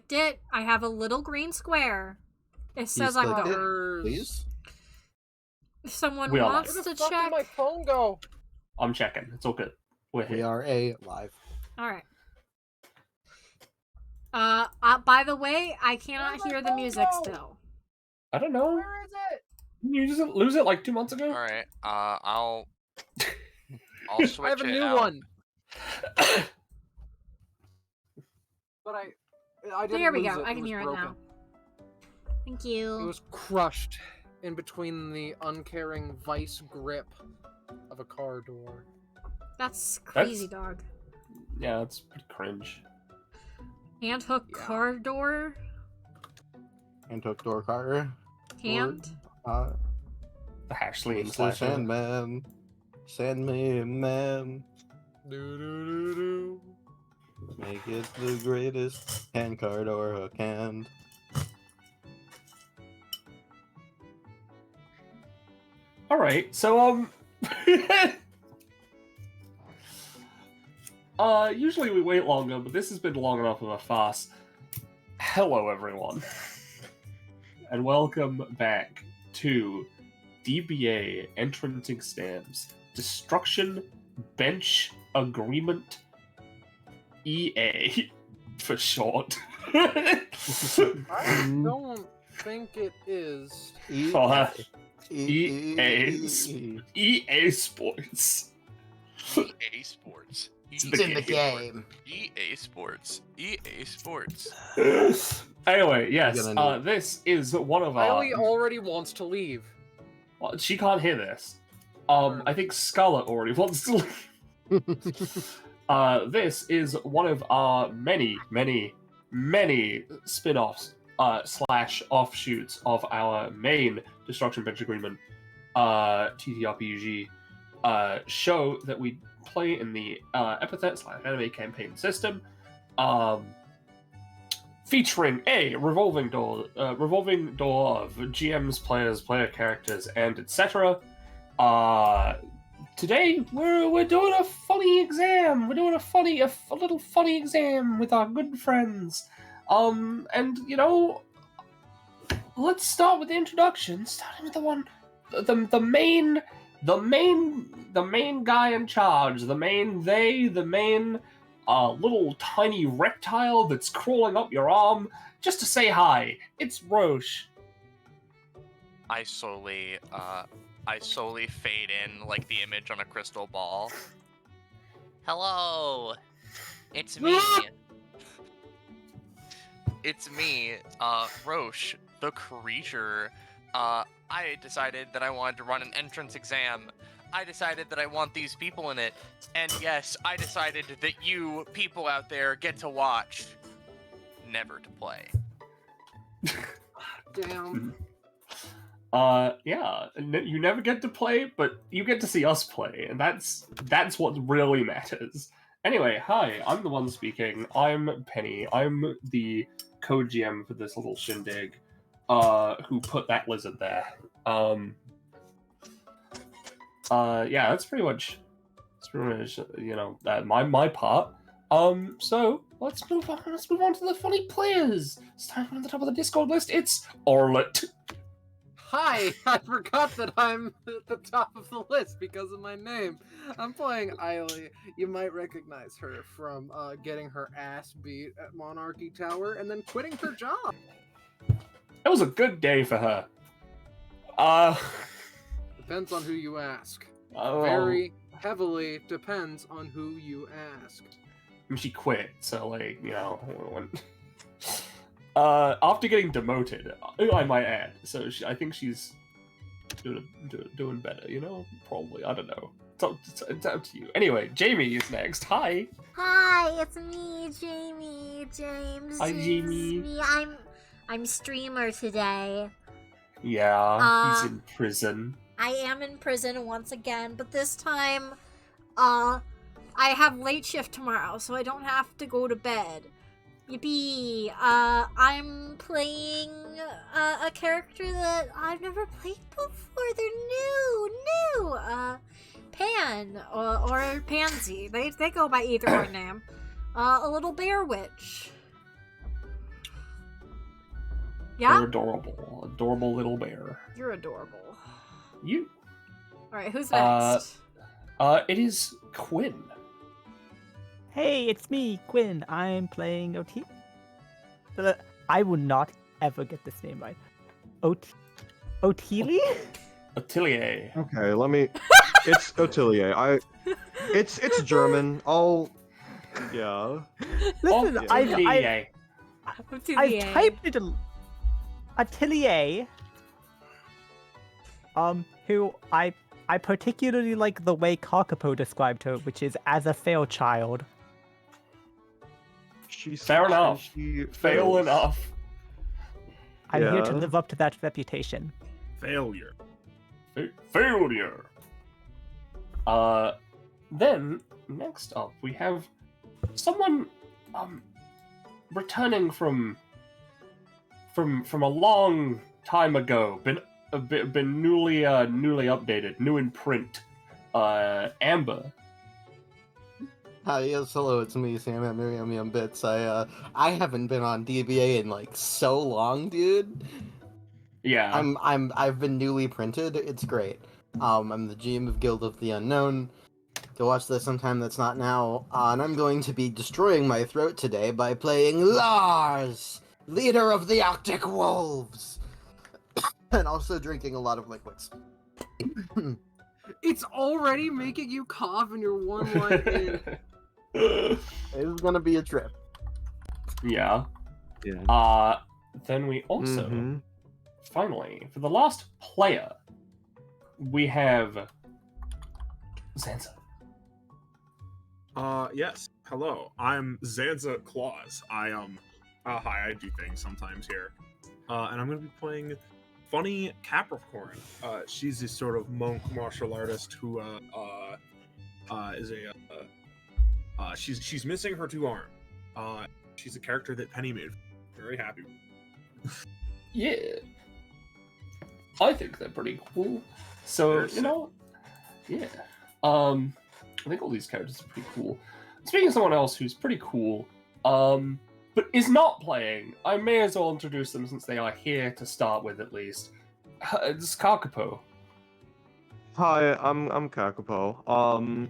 clicked it. I have a little green square. It says I'm going. Please? If someone We are wants live. to Where the fuck check... did my phone go? I'm checking. It's all good. We're here. We are live. Alright. By the way, I cannot hear the music still. I don't know. Where is it? You just lose it like 2 months ago? Alright, I'll switch I have a it new out. one. But I didn't There we lose go. it. I can hear broken. it now. Thank It you. was crushed in between the uncaring vice grip of a car door. That's crazy, dog. Yeah, that's pretty cringe. Hand hook Yeah. car door. And hook door carter. Hand. The hash slinging It's the slasher. Sandman. Sandman, man. Do do do do. Make it the greatest hand card or hook hand. Alright, so, usually we wait longer, but this has been long enough of a farce. Hello, everyone. And welcome back to DBA Entrance Exams. Destruction Bench Agreement EA, for short. I don't think it is. EA Sports. EA Sports. It's EA in the game. EA Sports. EA Sports. Anyway, yes, Gonna this is one of our... Riley already wants to leave. Well, she can't hear this. I think Scarlet already wants to leave. This is one of our many spin-offs slash offshoots of our main Destruction Bench Agreement TTRPG show that we play in the Epithet / anime campaign system, featuring a revolving door of GMs, players, player characters, and etc. Today we're doing a funny exam. We're doing a little funny exam with our good friends. And you know, let's start with the introduction. Starting with the main guy in charge, the main little tiny reptile that's crawling up your arm just to say hi. It's Roche. I slowly fade in like the image on a crystal ball. Hello, it's me. It's me, Roche, the creature. I decided that I wanted to run an entrance exam. I decided that I want these people in it. And yes, I decided that you people out there get to watch, never to play. Damn. Yeah, you never get to play, but you get to see us play, and that's what really matters. Anyway, hi, I'm the one speaking. I'm Penny. I'm the co-GM for this little shindig, who put that lizard there. Yeah, that's pretty much, you know, my part. So let's move on to the funny players. Starting on the top of the Discord list, it's Orlet. Hi, I forgot that I'm at the top of the list because of my name. I'm playing Otillie. You might recognize her from getting her ass beat at Monarchy Tower and then quitting her job. It was a good day for her. Depends on who you ask. Oh, Very heavily depends on who you ask. I mean, she quit, so like, you know, when... after getting demoted, I might add. So I think she's doing better, you know? Probably, I don't know. It's up to you. Anyway, Jamie is next. Hi. Hi, it's me, Jamie. James. Hi, It's Jamie. me. I'm streamer today. Yeah, he's in prison. I am in prison once again, but this time, I have late shift tomorrow, so I don't have to go to bed. Yippee! I'm playing a character that I've never played before. They're new. Pan or Pansy. They go by either or name. A little bear witch. Yeah? They're adorable. Adorable little bear. You're adorable. You. Alright, who's Uh, next? It is Quinn. Hey, it's me, Quinn. I'm playing Otillie. I will not ever get this name right. Otillie? Otillie. Okay, let me. It's Otillie. It's German. Yeah. Listen, Otillie. I've typed it. Atelier. Who I particularly like the way Kakapo described her, which is as a fail child. Fair enough. She Fail fails. enough. I'm here to Yeah. live up to that reputation. Failure. Failure. Then next up we have someone returning from a long time ago, been newly updated, new in print. Amber. Hi, yes, hello, it's me, Sam at Miriam Bits. I haven't been on DBA in like so long, dude. Yeah. I've been newly printed. It's great. I'm the GM of Guild of the Unknown. Go watch this sometime that's not now. And I'm going to be destroying my throat today by playing Lars, leader of the Arctic Wolves, and also drinking a lot of liquids. It's already making you cough and you're one line in. It's gonna be a trip. Yeah. Yeah. Then we also Mhm. finally, for the last player, we have Zanza. Yes. Hello. I'm Zanza Claus. Hi, I do things sometimes here. And I'm gonna be playing funny Capricorn. She's this sort of monk martial artist who is she's missing her two arms. She's a character that Penny made. Very happy. Yeah. I think they're pretty cool. So, They're you know, yeah. I think all these characters are pretty cool. Speaking of someone else who's pretty cool, but is not playing, I may as well introduce them since they are here to start with at least. It's Kakapo. Hi, I'm Kakapo.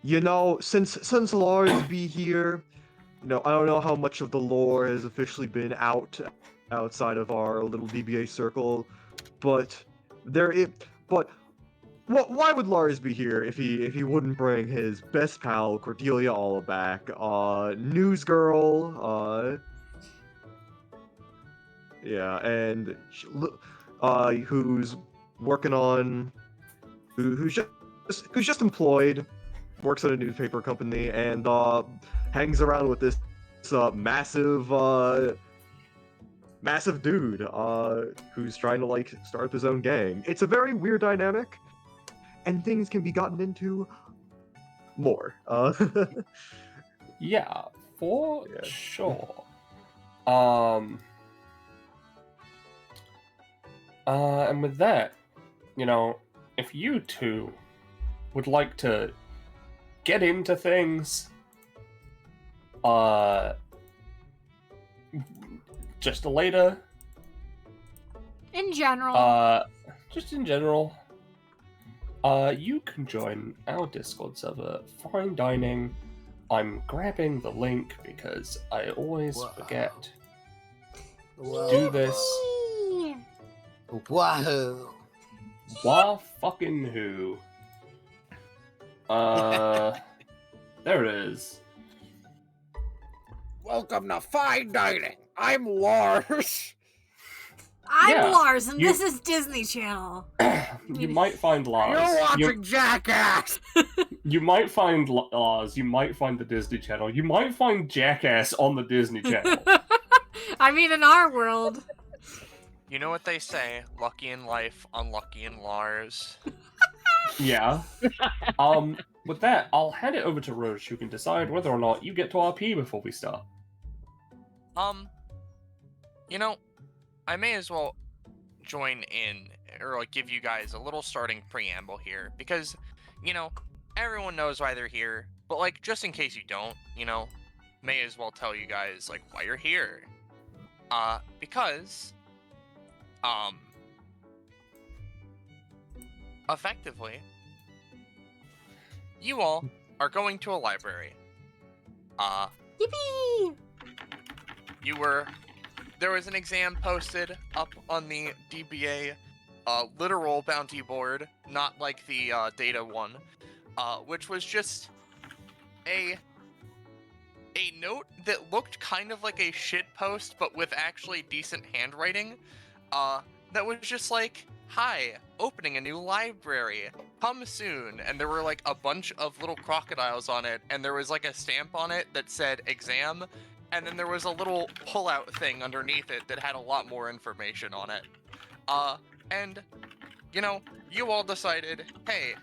You know, since Lars be here, you know, I don't know how much of the lore has officially been outside of our little DBA circle, but why would Lars be here if he wouldn't bring his best pal Cordelia all back? News girl, yeah, and who's working on who's just employed, works at a newspaper company, and hangs around with this massive dude who's trying to like start up his own gang. It's a very weird dynamic, and things can be gotten into more. Yeah, for Yeah. sure. And with that, you know, if you two would like to get into things, just later, In general. just in general, you can join our Discord server, Fine Dining. I'm grabbing the link because I always Wow. forget Wow. to do this. Wahoo! Wah fucking who? There it is. Welcome to Fine Dining. I'm Lars. I'm yeah, Lars, and you- this is Disney Channel. You might find Lars. You're watching Jackass. You might find Lars. You might find the Disney Channel. You might find Jackass on the Disney Channel. I mean, in our world. You know what they say, lucky in life, unlucky in Lars. Yeah. With that, I'll hand it over to Roche, who can decide whether or not you get to RP before we start. You know, I may as well join in, or like give you guys a little starting preamble here, because, you know, everyone knows why they're here, but like, just in case you don't, you know, may as well tell you guys, like, why you're here. Because, effectively, you all are going to a library. Yippee! There was an exam posted up on the DBA literal bounty board, not like the data one, which was just a note that looked kind of like a shit post, but with actually decent handwriting, that was just like, "Hi, opening a new library, come soon," and there were like a bunch of little crocodiles on it, and there was like a stamp on it that said exam, and then there was a little pull-out thing underneath it that had a lot more information on it. And, you know, you all decided, hey,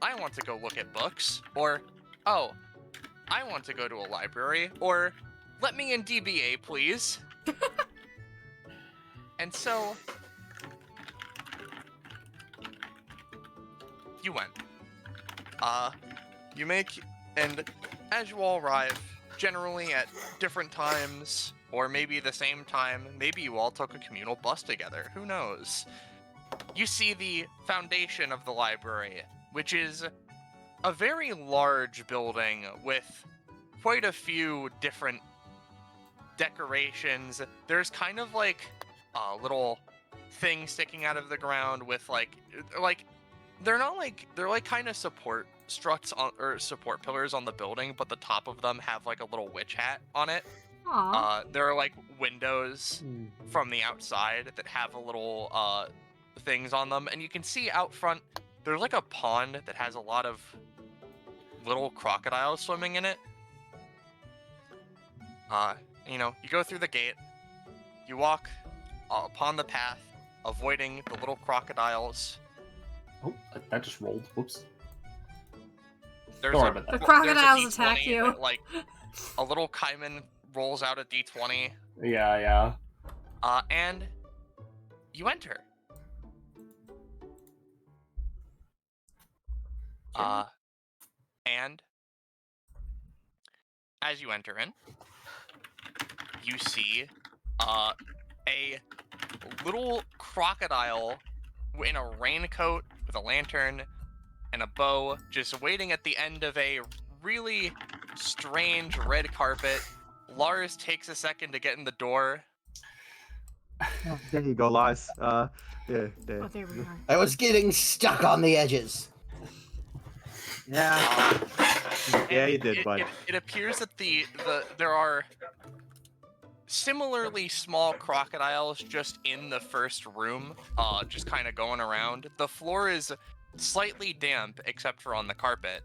I want to go look at books, or, oh, I want to go to a library, or, let me in DBA, please. And so, you went. And as you all arrive, generally at different times, or maybe the same time, maybe you all took a communal bus together, who knows? You see the foundation of the library, which is a very large building with quite a few different decorations. There's kind of like a little thing sticking out of the ground with like they're like kind of support struts on, or support pillars on the building, but the top of them have like a little witch hat on it. Aw. There are like windows from the outside that have a little things on them, and you can see out front there's like a pond that has a lot of little crocodiles swimming in it. You know, you go through the gate, you walk upon the path, avoiding the little crocodiles. Oh, that just rolled. Whoops. There's Sorry a, about The that. crocodiles there's a attack D20 you. that, like, a little caiman rolls out a D20, Yeah. and you enter. And as you enter in, you see a little crocodile in a raincoat with a lantern and a bow, just waiting at the end of a really strange red carpet. Lars takes a second to get in the door. There you go, Lars. There. Oh, there we are. I was getting stuck on the edges. Yeah. Yeah, you did, bud. It appears that there are similarly small crocodiles just in the first room, just kind of going around. The floor is slightly damp, except for on the carpet.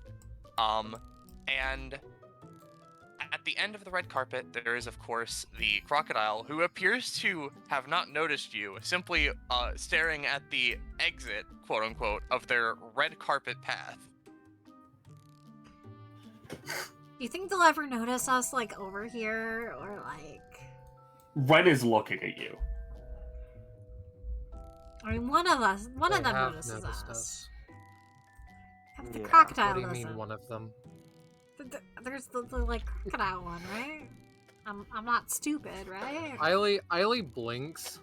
And at the end of the red carpet, there is, of course, the crocodile, who appears to have not noticed you, simply staring at the exit, quote-unquote, of their red carpet path. Do you think they'll ever notice us, like, over here, or, like... Wren is looking at you. I mean, one of them They have notices noticed us. But the Yeah. crocodile What do you doesn't. mean one of them? There's the like crocodile one, right? I'm not stupid, right? Otillie blinks.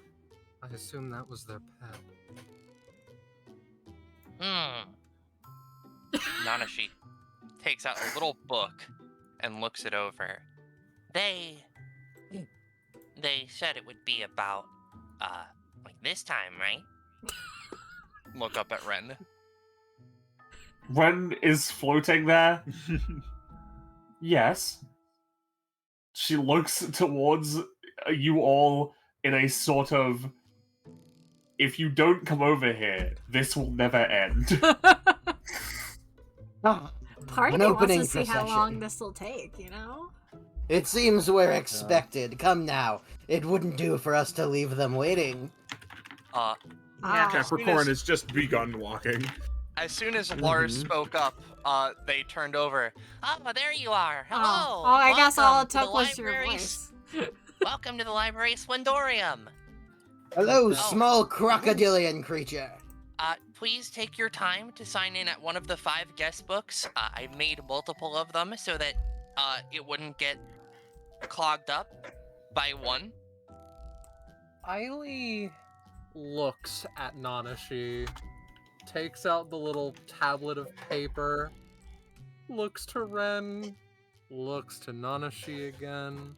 I assume that was their pet. Nanashi takes out a little book and looks it over. They said it would be about, like this time, right? Look up at Wren. Wren is floating there. Yes. She looks towards you all in a sort of, if you don't come over here, this will never end. Oh, Part an of me wants opening to see how procession. long this will take, you know? It seems we're expected. Come now. It wouldn't do for us to leave them waiting. Ah. Capricorn has just begun walking. As soon as Lars spoke up, they turned over. Oh, there you are. Hello. Oh, I guess all it Welcome to took the was your library voice. Welcome to the library Splendorium. Hello, Oh. small crocodilian creature. Please take your time to sign in at one of the 5 guest books. I made multiple of them so that it wouldn't get clogged up by one. Eiley looks at Nanashi, takes out the little tablet of paper, looks to Wren, looks to Nanashi again,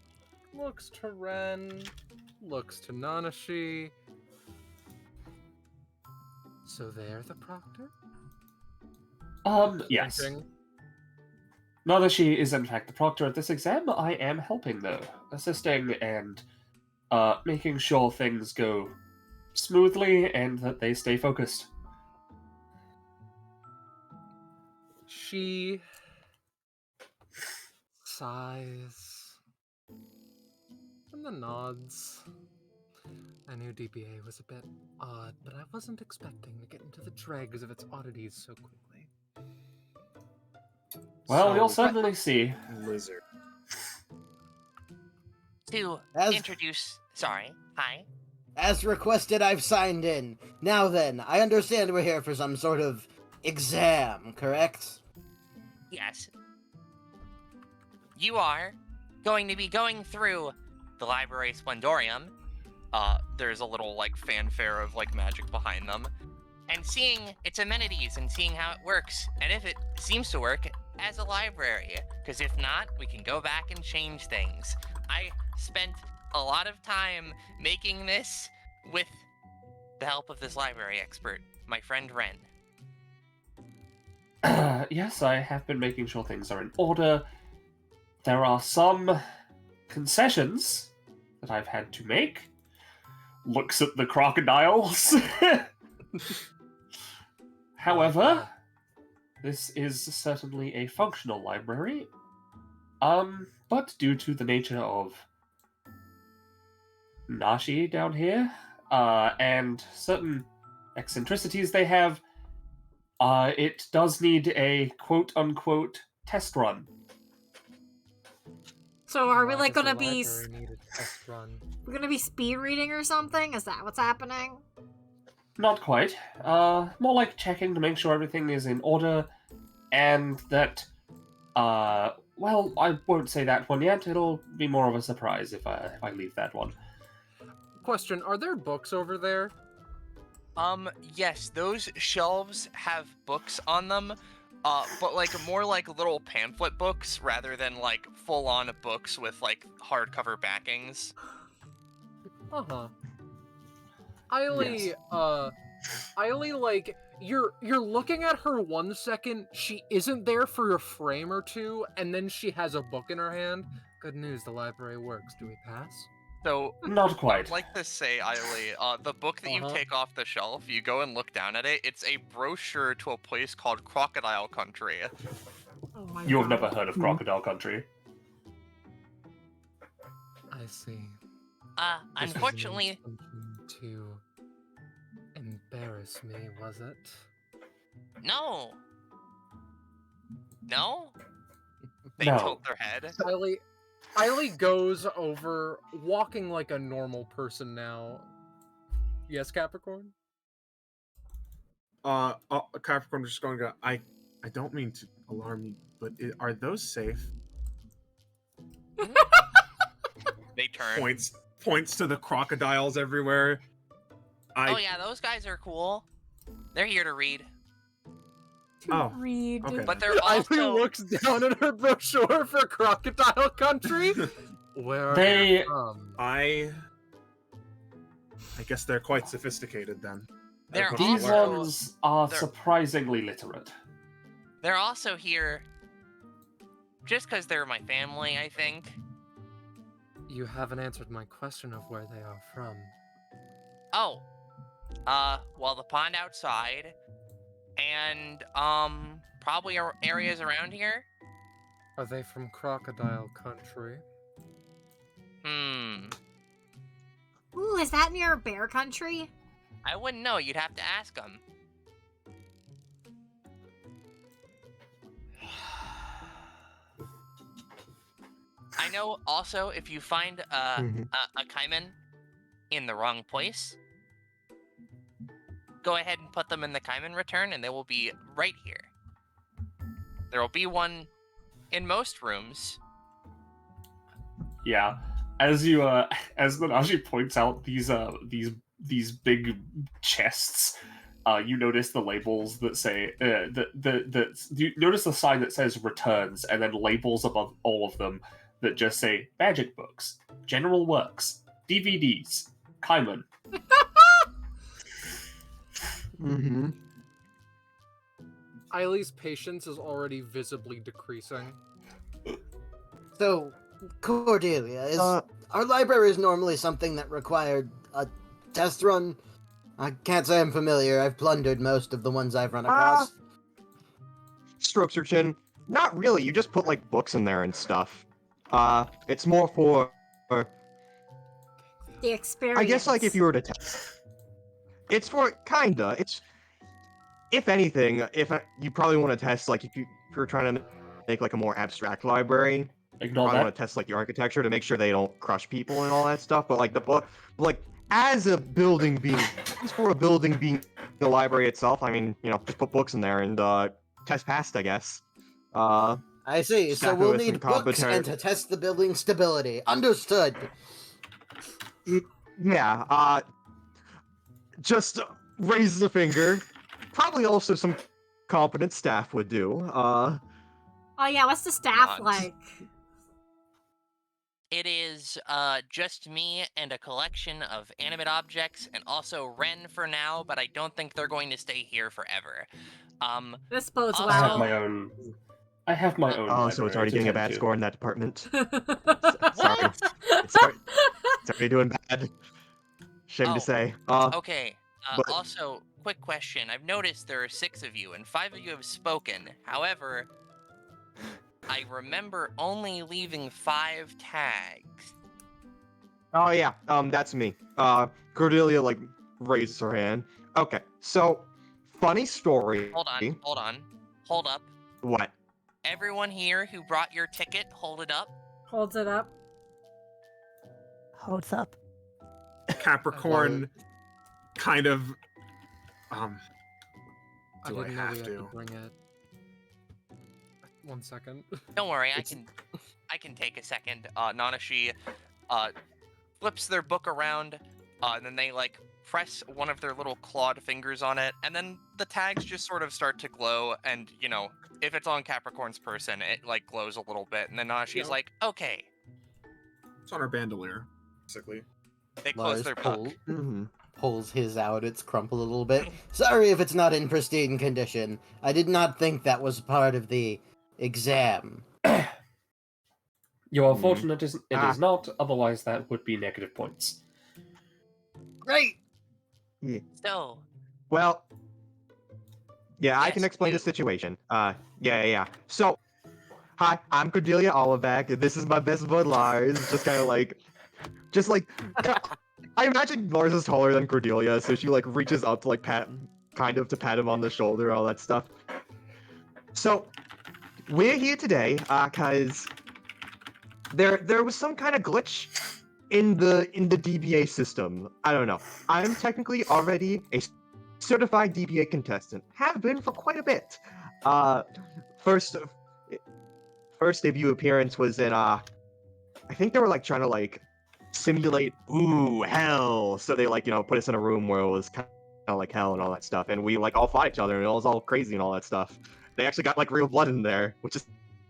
looks to Wren, looks to Nanashi. So they're the Proctor? Yes. Thinking, Nanashi is in fact the proctor at this exam. I am helping though, assisting and making sure things go smoothly and that they stay focused. She sighs and then nods. I knew DBA was a bit odd, but I wasn't expecting to get into the dregs of its oddities so quickly. Well, So, you'll certainly see. Lizard. To As- introduce. Sorry. Hi. As requested, I've signed in. Now then, I understand we're here for some sort of exam, correct? Yes. You are going to be going through the library Splendorium. There's a little fanfare of magic behind them, and seeing its amenities and seeing how it works, and if it seems to work as a library. Because if not, we can go back and change things. I spent a lot of time making this with the help of this library expert, my friend Wren. Yes, I have been making sure things are in order. There are some concessions that I've had to make. Looks at the crocodiles. However, this is certainly a functional library. But due to the nature of Nashi down here, and certain eccentricities they have, it does need a quote-unquote test run. So are we Why does gonna the be library need a test run? we're gonna be speed reading or something? Is that what's happening? Not quite. More like checking to make sure everything is in order, and that, well, I won't say that one yet. It'll be more of a surprise if I leave that one. Question, are there books over there? Yes, those shelves have books on them, but more like little pamphlet books rather than full-on books with hardcover backings. Uh-huh. Eiley, Yes. Eiley, you're looking at her 1 second, she isn't there for a frame or two, and then she has a book in her hand. Good news, the library works. Do we pass? So, Not quite. I'd like to say, Eiley, the book that you Uh-huh. take off the shelf, you go and look down at it, it's a brochure to a place called Crocodile Country. Oh my You have god. never heard of Crocodile Country. I see. This was an Unfortunately, intention to embarrass me, was it? no. No? They No. tilt their head. Eiley goes over, walking like a normal person now. Yes, Capricorn? Capricorn is just going to go, I don't mean to alarm you, but are those safe? They turn. Points to the crocodiles everywhere. Oh yeah, those guys are cool. They're here to read. Oh, Read. okay. But they're Eiley also... looks down at her brochure for Crocodile Country. Where are They- they from? I guess they're quite sophisticated then. They're Okay. These also- ones are they're- surprisingly literate. They're also here just because they're my family, I think. You haven't answered my question of where they are from. Oh. Well, the pond outside. And, probably areas around here. Are they from Crocodile Country? Ooh, is that near Bear Country? I wouldn't know. You'd have to ask them. I know also if you find a Kaiman in the wrong place, go ahead and put them in the Kaiman return and they will be right here. There will be one in most rooms. Yeah. as Nanashi points out these big chests, you notice the labels that say you notice the sign that says returns, and then labels above all of them that just say magic books, general works, DVDs, Kaiman. Mm-hmm. Eileen's patience is already visibly decreasing. So, Cordelia, is our library is normally something that required a test run? I can't say I'm familiar. I've plundered most of the ones I've run across. Strokes your chin. Not really. You just put like books in there and stuff. It's more for The experience. I guess like if you were to test. It's for kinda. It's if anything, you probably want to test like if you're trying to make like a more abstract library. Ignore Probably that. want to test like the architecture to make sure they don't crush people and all that stuff. But like the book, like as a building being, just for a building being the library itself. I mean, you know, just put books in there and test passed, I guess. I see. So stack it we'll with some need books competent- and to test the building stability. Understood. Yeah. Just raises a finger. Probably also some competent staff would do. Oh yeah, what's the staff Not. like? It is just me and a collection of animate objects, and also Wren for now, but I don't think they're going to stay here forever. This bodes Also- I have well. my own. I have my own. Oh, so it's library already to getting a tend bad to. score in that department. Sorry. What? It's already doing bad. Shame Oh, to say. Okay. But- Also, quick question. I've noticed there are 6 of you, and 5 of you have spoken. However, I remember only leaving 5 tags. Oh yeah, that's me. Cordelia like raises her hand. Okay, so funny story. Hold on. Hold up. What? Everyone here who brought your ticket, hold it up. Holds it up. Holds up. Capricorn kind of I do I didn't know have we had to? to bring it. 1 second. Don't worry, I can take a second. Nanashi flips their book around, and then they like press one of their little clawed fingers on it, and then the tags just sort of start to glow, and you know, if it's on Capricorn's person, it like glows a little bit, and then Nanashi's Yeah. like, okay. it's on our bandolier, basically. They close Lars their book. pulls his out. It's crumpled a little bit. Sorry if it's not in pristine condition. I did not think that was part of the exam. You are fortunate it Ah. is not, otherwise that would be negative points. Great! So, Well, yeah, I Yes, can explain you. the situation. Yeah. So, hi, I'm Cordelia Olivac. This is my best bud Lars. Just like, I imagine Lars is taller than Cordelia, so she like reaches up to like pat him on the shoulder, all that stuff. So, we're here today, cause there was some kind of glitch in the DBA system. I don't know. I'm technically already a certified DBA contestant. Have been for quite a bit. First debut appearance was in I think they were like trying to like simulate hell. So they like, you know, put us in a room where it was kind of like hell and all that stuff, and we like all fought each other and it was all crazy and all that stuff. They actually got like real blood in there, which is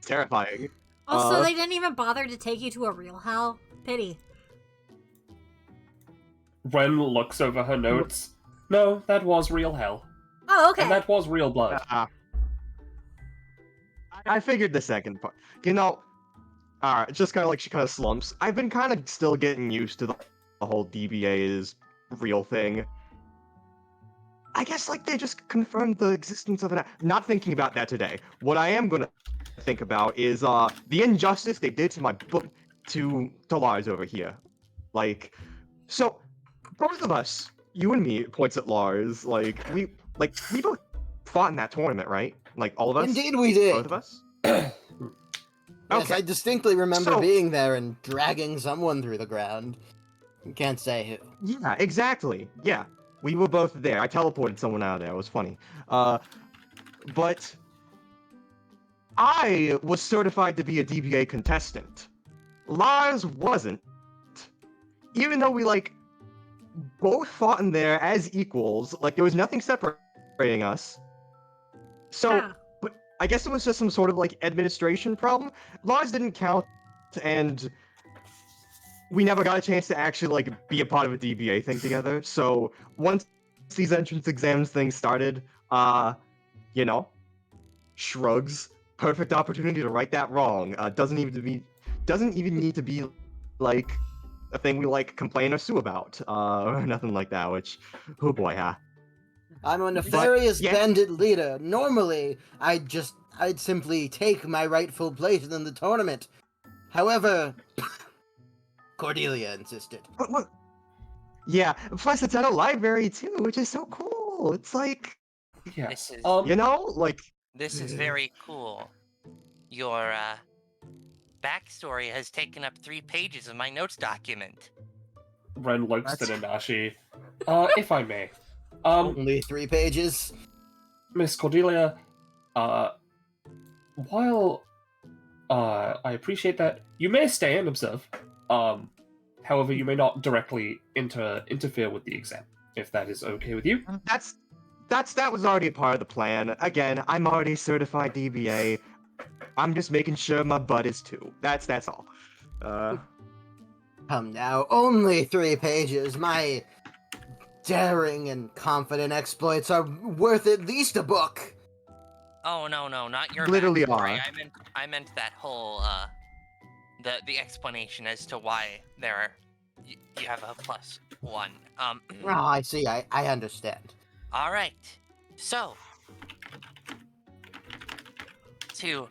terrifying. Also, they didn't even bother to take you to a real hell. Pity. Wren looks over her notes. No, that was real hell. Oh, okay. And that was real blood. I figured the second part. You know, just kind of like she kind of slumps. I've been kind of still getting used to the whole DBA is real thing. I guess like they just confirmed the existence of it. Not thinking about that today. What I am gonna think about is the injustice they did to my book to Lars over here. Like, so both of us, you and me, points at Lars. We both fought in that tournament, right? Like all of us. Indeed we did. Both of us. Yes, Okay. I distinctly remember So- being there and dragging someone through the ground. Can't say who. Yeah, exactly. Yeah, we were both there. I teleported someone out of there. It was funny. But I was certified to be a DBA contestant. Lars wasn't. even though we like both fought in there as equals, like there was nothing separating us. So, Yeah. but I guess it was just some sort of like administration problem. Laws didn't count, and we never got a chance to actually like be a part of a DBA thing together. So once these entrance exams things started, you know, shrugs, perfect opportunity to right that wrong. Doesn't even need to be like a thing we like complain or sue about, or nothing like that. Which, oh boy, huh? I'm a nefarious yeah. bandit leader. Normally, I'd simply take my rightful place in the tournament. However, Cordelia insisted. What? Yeah. Plus, it's at a library too, which is so cool. It's like, Yeah. This is you know, like this is very cool. Your backstory has taken up 3 pages of my notes document. Wren looks to That's- Nanashi. If I may. Only 3 pages. Miss Cordelia, while I appreciate that, you may stay and observe. However, you may not directly interfere with the exam, if that is okay with you. that was already a part of the plan. Again, I'm already certified DBA. I'm just making sure my butt is too. That's all. Come now, only 3 pages. My daring and confident exploits are worth at least a book. Oh no, not your Literally backstory. are. I meant that whole the explanation as to why you have a +1. Oh, I see. I understand. All right. So, to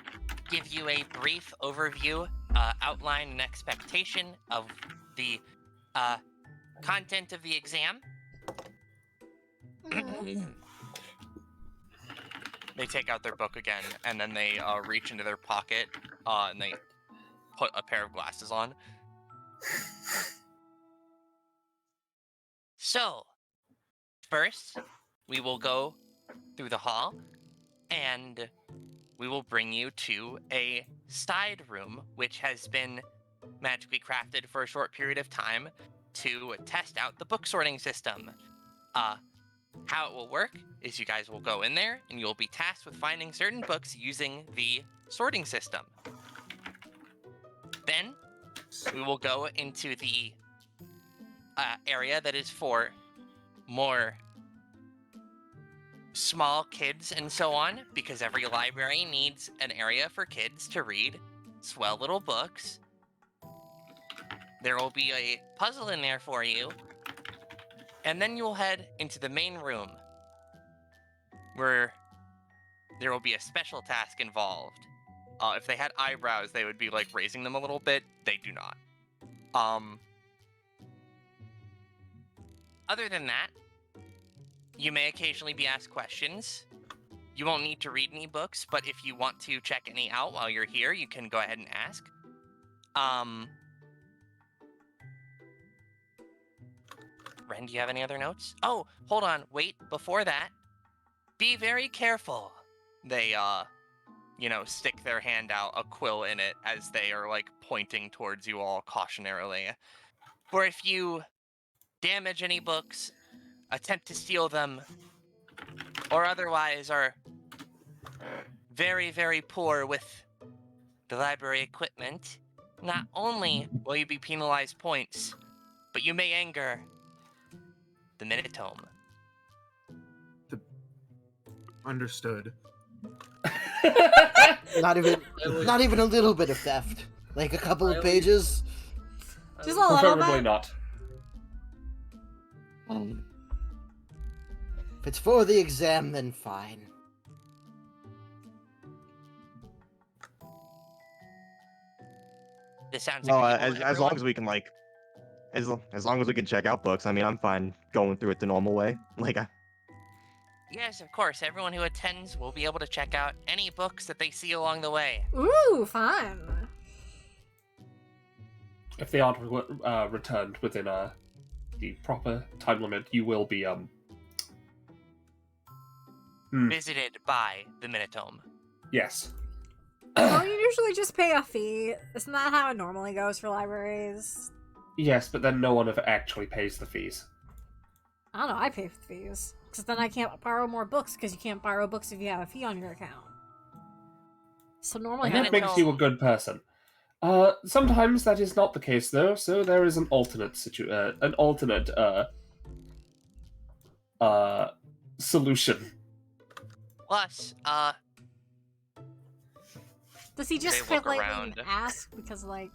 give you a brief overview, outline, and expectation of the content of the exam. They take out their book again, and then they reach into their pocket, and they put a pair of glasses on. So, first, we will go through the hall, and we will bring you to a side room, which has been magically crafted for a short period of time to test out the book sorting system. How it will work is you guys will go in there, and you'll be tasked with finding certain books using the sorting system. Then, we will go into the area that is for more small kids and so on, because every library needs an area for kids to read swell little books. There will be a puzzle in there for you, and then you'll head into the main room, where there will be a special task involved. If they had eyebrows, they would be like raising them a little bit. They do not. Other than that, you may occasionally be asked questions. You won't need to read any books, but if you want to check any out while you're here, you can go ahead and ask. Wren, do you have any other notes? Oh, hold on, wait, before that, be very careful. They, stick their hand out, a quill in it, as they are, pointing towards you all cautionarily. For if you damage any books, attempt to steal them, or otherwise are very, very poor with the library equipment, not only will you be penalized points, but you may anger the Minotome. Understood. Not even a little bit of theft. Like a couple of pages. Just a little Preferably bit. not. If it's for the exam, then fine. This sounds No, agreeable to as long everyone? as we can as long as we can check out books, I mean, I'm fine going through it the normal way. Yes, of course. Everyone who attends will be able to check out any books that they see along the way. Ooh, fun. If they aren't returned within the proper time limit, you will be Visited by the Minotome. Yes. Don't you usually just pay a fee? Isn't that how it normally goes for libraries? Yes, but then no one ever actually pays the fees. I don't know, I pay for the fees. Because then I can't borrow more books, because you can't borrow books if you have a fee on your account. So normally And I that don't makes know. you a good person. Sometimes that is not the case, though. So there is an alternate solution. Plus, Does he just They look politely around. ask? Because, like...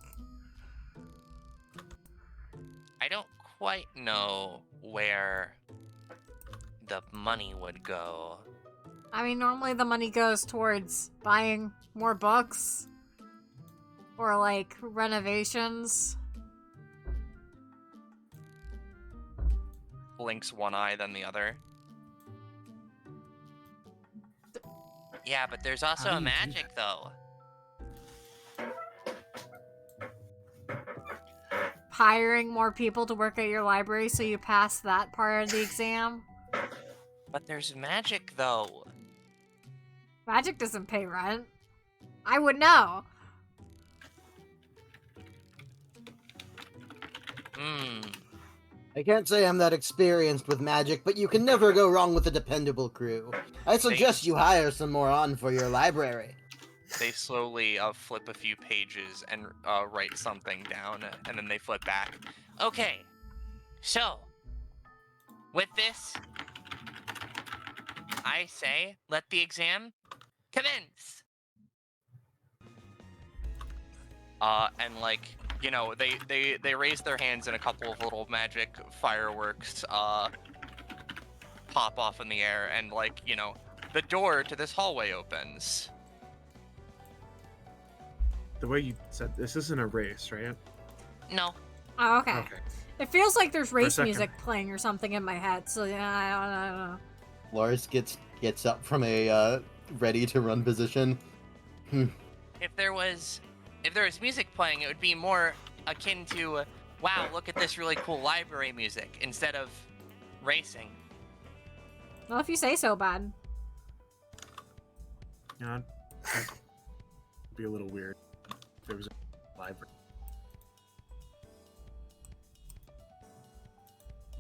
I don't quite know where the money would go. I mean, normally the money goes towards buying more books. Or, like, renovations. Blinks one eye, then the other. Yeah, but there's also How a do you do magic, though. Hiring more people to work at your library so you pass that part of the exam. But there's magic, though. Magic doesn't pay rent. I would know. Hmm. I can't say I'm that experienced with magic, but you can never go wrong with a dependable crew. I suggest you hire some more on for your library. They slowly flip a few pages and write something down, and then they flip back. Okay, so with this, I say let the exam commence. And like, you know, they raise their hands and a couple of little magic fireworks pop off in the air, and like, you know, the door to this hallway opens. The way you said this isn't a race, right? No. Oh, okay. Okay. It feels like there's race second. music playing or something in my head, so yeah, I don't know. Lars gets up from a ready to run position. If there was music playing, it would be more akin to, wow, look at this really cool library music, instead of racing. Well, if you say so, bud. Yeah, it'd be a little weird if there was a library.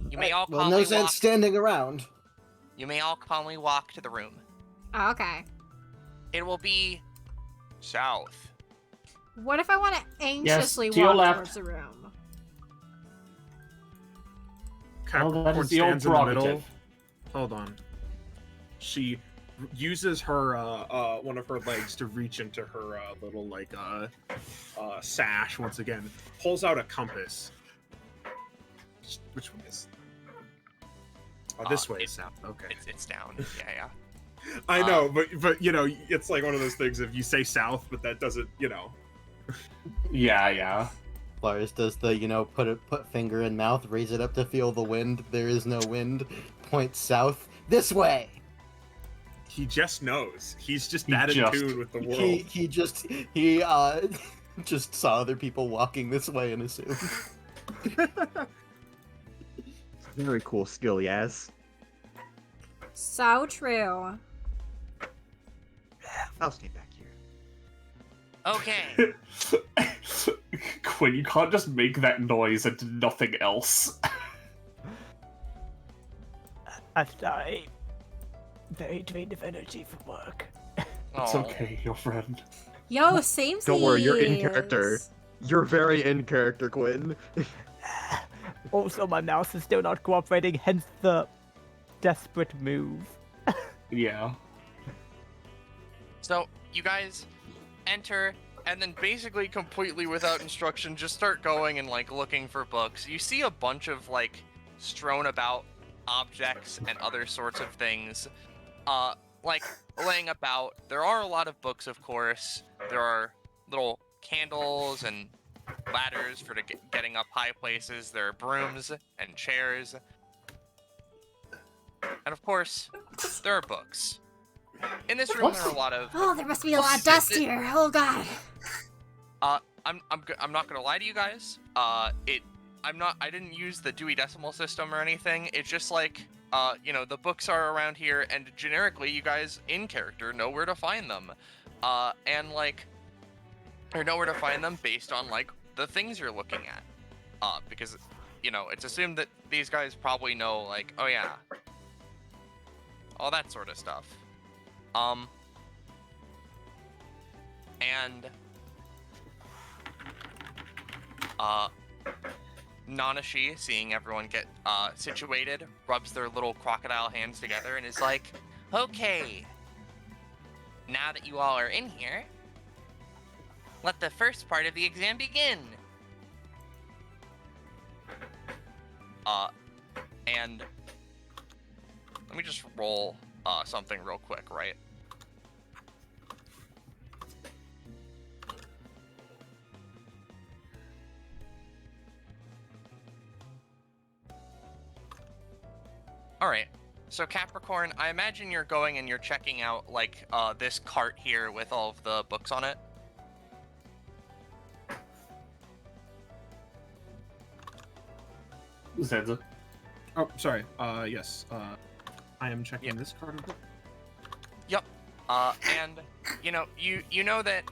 You may all Well, no calmly sense walk. standing around. You may all calmly walk to the room. Oh, okay. It will be south. What if I want to anxiously to your walk left. towards the room? Well, that Capricorn is the old stands in the middle. prerogative. Hold on. She uses her one of her legs to reach into her little like sash once again. Pulls out a compass. Which one is? Oh, this way is south. Okay. It's down. Yeah. I know, but you know, it's like one of those things. If you say south, but that doesn't, you know. Yeah. Lars does the, put finger in mouth, raise it up to feel the wind. There is no wind. Point south. This way! He just knows. He's just He that in just- tune with the world. He just saw other people walking this way and assumed. Very cool skill, yes. So true. I'll stay back here. Okay. Quinn, you can't just make that noise and nothing else. After I very drained of energy from work. It's Aw. okay, your friend. Yo, same Don't worry, you're in character. seas. You're very in character, Quinn. Also, my mouse is still not cooperating, hence the desperate move. Yeah. So you guys enter, and then basically completely without instruction, just start going and like looking for books. You see a bunch of like strewn about objects and other sorts of things, like laying about. There are a lot of books, of course. There are little candles and ladders for getting up high places. There are brooms and chairs. And of course, there are books. In this room, there are a lot of. Oh, there must be a lot of dust here. Oh god. I'm not gonna lie to you guys. I didn't use the Dewey Decimal System or anything. It's just like, the books are around here, and generically, you guys in character know where to find them, or know where to find them based on like the things you're looking at. because, it's assumed that these guys probably know, like, oh yeah, all that sort of stuff. And Nanashi, seeing everyone get situated, rubs their little crocodile hands together and is like, okay, now that you all are in here, let the first part of the exam begin. And let me just roll something real quick, right? Alright, so Capricorn, I imagine you're going and you're checking out, like, this cart here with all of the books on it. Zanza. Oh, sorry. Yes. I am checking this card. Yep. And, you know that,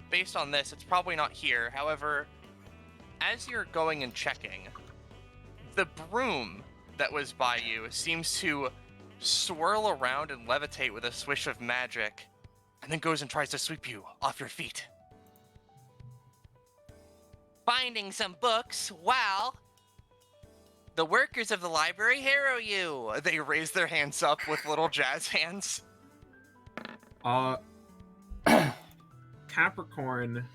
based on this, it's probably not here. However, as you're going and checking, the broom that was by you seems to swirl around and levitate with a swish of magic, and then goes and tries to sweep you off your feet. Finding some books, wow! The workers of the library harrow you! They raise their hands up with little jazz hands. Capricorn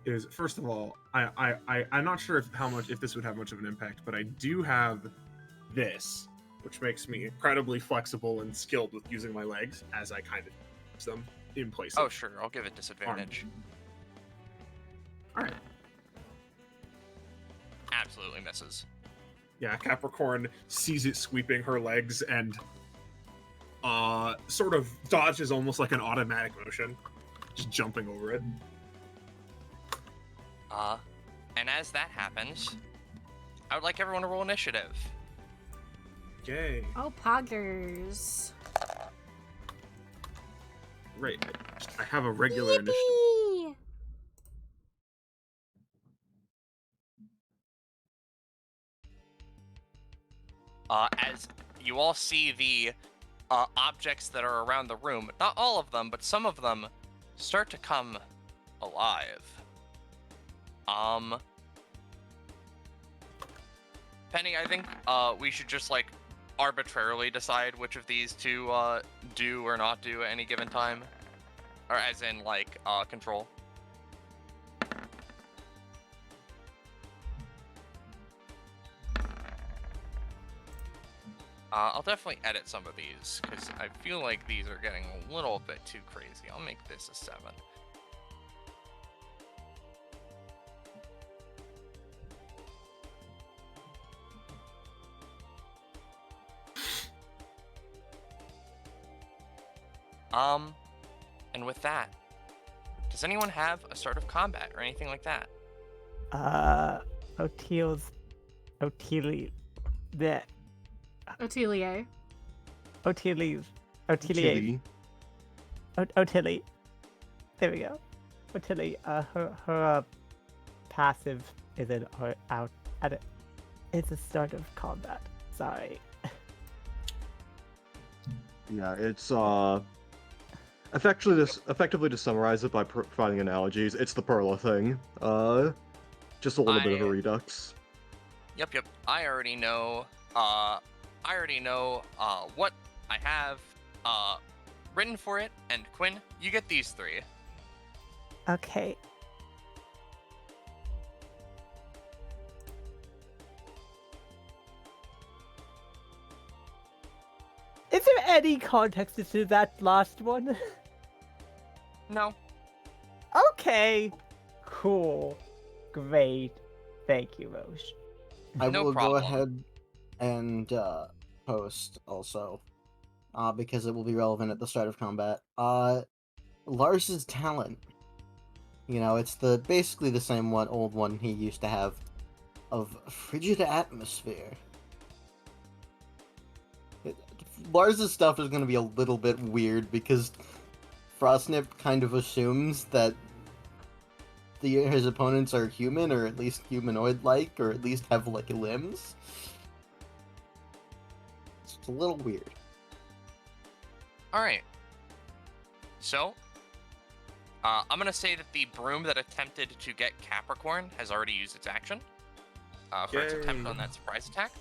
is, first of all, I'm not sure if this would have much of an impact, but I do have this, which makes me incredibly flexible and skilled with using my legs as I kind of use them in place. Oh, sure, I'll give it disadvantage. Alright. Absolutely misses. Yeah, Capricorn sees it sweeping her legs and sort of dodges almost like an automatic motion, just jumping over it. And as that happens, I would like everyone to roll initiative. Yay. Oh, poggers. Right. I have a regular initiative. Yippee! As you all see the objects that are around the room, not all of them, but some of them, start to come alive. Penny, I think we should just, like, arbitrarily decide which of these two do or not do at any given time. Or as in, like, control. I'll definitely edit some of these, because I feel like these are getting a little bit too crazy. I'll make this a 7. And with that, does anyone have a start of combat or anything like that? Otillie, the Otillie. Otillie. There we go. Otillie. Her passive is it's a start of combat. Sorry. Yeah, it's effectively to summarize it by providing analogies, it's the Perla thing. Just a little bit of a redux. Yep. I already know what I have written for it, and Quinn, you get these 3. Okay. Is there any context to that last one? No. Okay. Cool. Great. Thank you, Roche. I No will problem. go ahead and post also, because it will be relevant at the start of combat. Lars's talent. It's basically the same old one he used to have, of frigid atmosphere. Lars's stuff is going to be a little bit weird because Frostnip kind of assumes that his opponents are human, or at least humanoid-like, or at least have like limbs. It's a little weird. All right. So, I'm gonna say that the broom that attempted to get Capricorn has already used its action for its attempt Yay. on that surprise attack.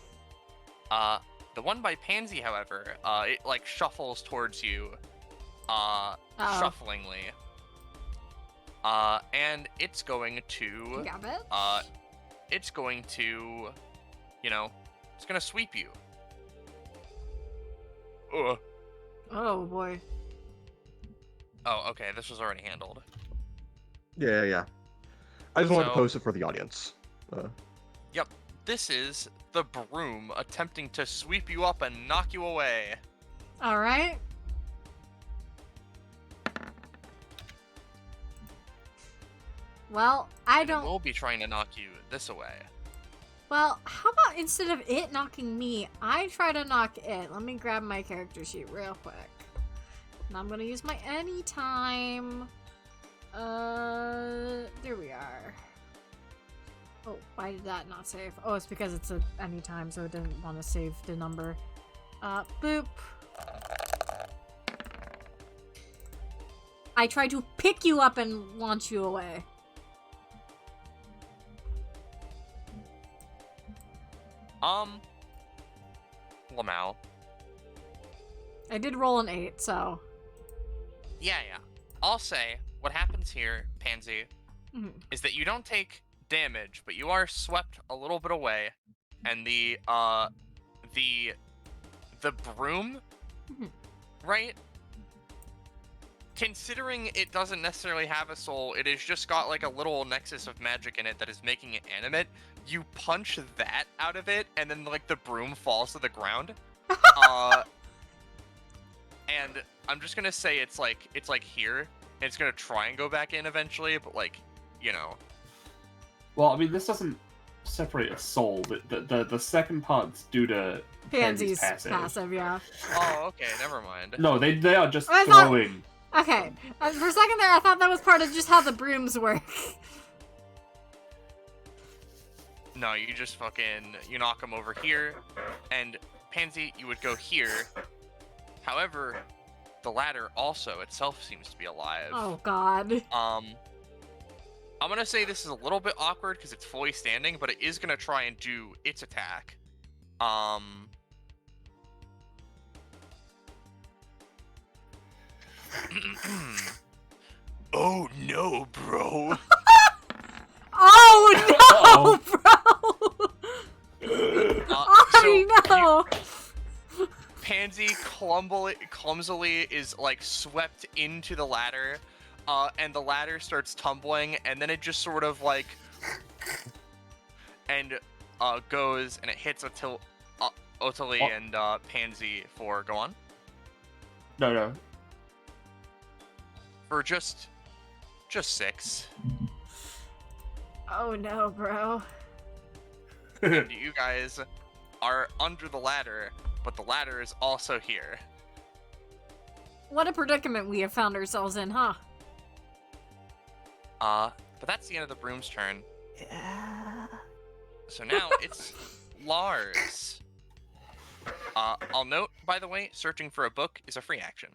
The one by Pansy, however, it like shuffles towards you, shufflingly. And it's going to, Gambit? it's going to, it's gonna sweep you. Oh boy. Oh, okay, this was already handled. Yeah. I just wanted to So- post it for the audience. Yep, this is the broom attempting to sweep you up and knock you away. Alright. Well, I don't. We'll be trying to knock you this away. Well, how about instead of it knocking me, I try to knock it? Let me grab my character sheet real quick. And I'm gonna use my anytime. There we are. Oh, why did that not save? Oh, it's because it's a anytime, so it didn't want to save the number. Boop. I try to pick you up and launch you away. Lamau. I did roll an 8, so. Yeah. I'll say what happens here, Pansy, Mhm. is that you don't take damage, but you are swept a little bit away, and the broom, Mhm. right? Considering it doesn't necessarily have a soul, it has just got like a little nexus of magic in it that is making it animate. You punch that out of it, and then like the broom falls to the ground. And I'm just gonna say it's like here, and it's gonna try and go back in eventually, but like, Well, I mean, this doesn't separate a soul. The second part's due to Pansy's passive. passive, yeah. Oh, okay, never mind. No, they are just I thought- throwing. Okay, for a second there, I thought that was part of just how the brooms work. No, you just you knock him over here, and Pansy, you would go here. However, the ladder also itself seems to be alive. Oh god. I'm gonna say this is a little bit awkward because it's fully standing, but it is gonna try and do its attack. Oh no, bro. Oh no, bro! So no! Pansy clumsily is like swept into the ladder, and the ladder starts tumbling, and then it just sort of like goes and it hits Otillie and Pansy for go on No. for just 6. Oh no, bro. And you guys are under the ladder, but the ladder is also here. What a predicament we have found ourselves in, huh? But that's the end of the broom's turn. Yeah. So now it's Lars. I'll note, by the way, searching for a book is a free action.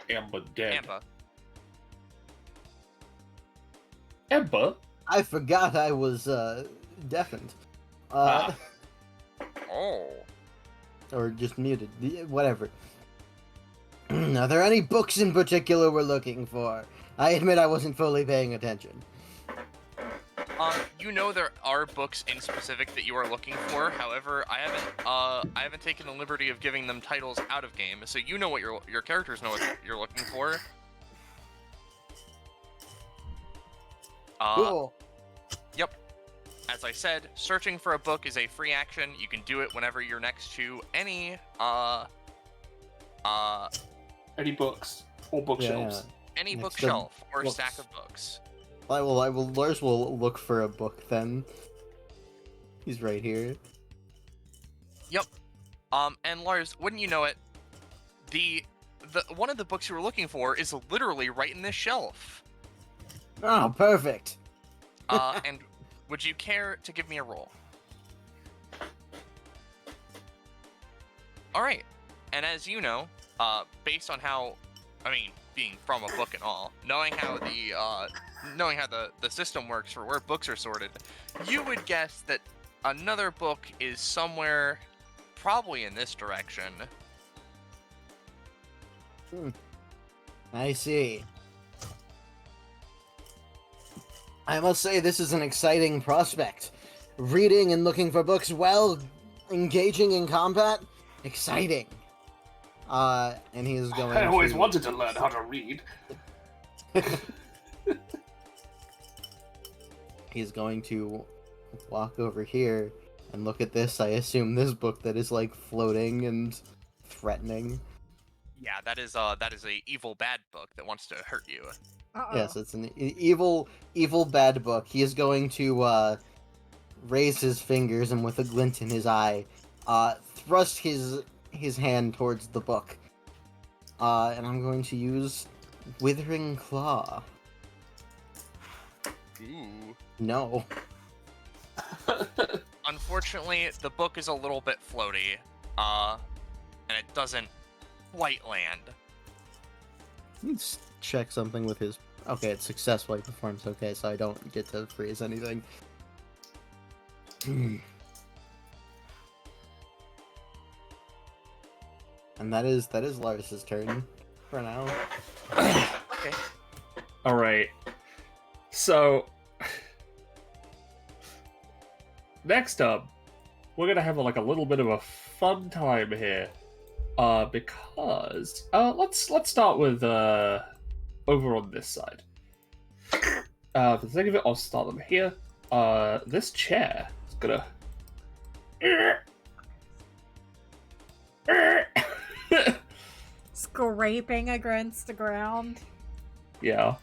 Amber dead. Amber. Amber? I forgot I was deafened. Ah. Oh. Or just muted. Whatever. Are there any books in particular we're looking for? I admit I wasn't fully paying attention. You know there are books in specific that you are looking for. However, I haven't taken the liberty of giving them titles out of game, so you know what your characters know what you're looking for. Cool. Yep. As I said, searching for a book is a free action. You can do it whenever you're next to any Any books or bookshelves? any Next to bookshelf or books. stack of books. Lars will look for a book then. He's right here. Yep. And Lars, wouldn't you know it, the one of the books you were looking for is literally right in this shelf. Oh, perfect. And would you care to give me a roll? All right. And as you know, based on how, I mean, being from a book and all, knowing how the system works for where books are sorted, you would guess that another book is somewhere, probably in this direction. I see. I must say this is an exciting prospect. Reading and looking for books while engaging in combat? Exciting. And he is going I always to... wanted to learn how to read. He's going to walk over here and look at this. I assume this book that is like floating and threatening. Yeah, that is a evil bad book that wants to hurt you. Uh-oh. Yes, it's an evil bad book. He is going to raise his fingers and with a glint in his eye, thrust his hand towards the book. And I'm going to use Withering Claw. Ooh. No. Unfortunately, the book is a little bit floaty, and it doesn't quite land. Let's check something with his... Okay, it's successful. He performs okay, so I don't get to freeze anything. And that is Lars's turn for now. Okay. Alright. So... Next up, we're gonna have a little bit of a fun time here. Because... let's start with, over on this side. For the sake of it, I'll start them here. This chair is gonna... Scraping against the ground. Yeah.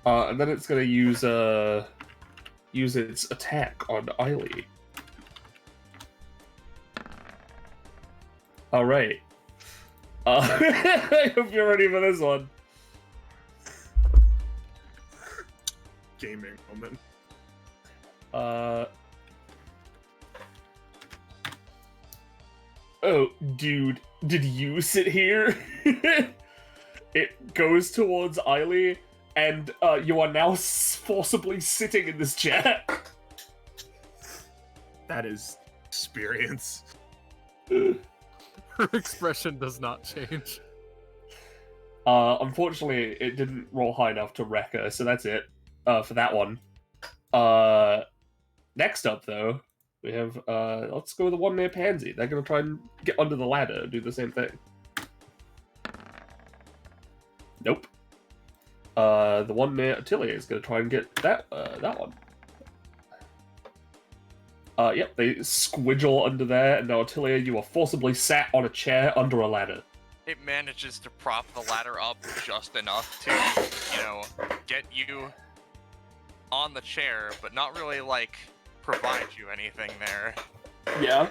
And then it's gonna use its attack on Otillie. Alright. I hope you're ready for this one. Gaming moment. Oh, dude, did you sit here? It goes towards Otillie, and you are now forcibly sitting in this chair. That is experience. Her expression does not change. Unfortunately, it didn't roll high enough to wreck her, so that's it for that one. Next up, though, we have, let's go with the one near Pansy. They're going to try and get under the ladder and do the same thing. Nope. The one near Otillie is going to try and get that one. Yep, they squidgle under there, and now Otillie, you are forcibly sat on a chair under a ladder. It manages to prop the ladder up just enough to, get you on the chair, but not really, provide you anything there. Yeah.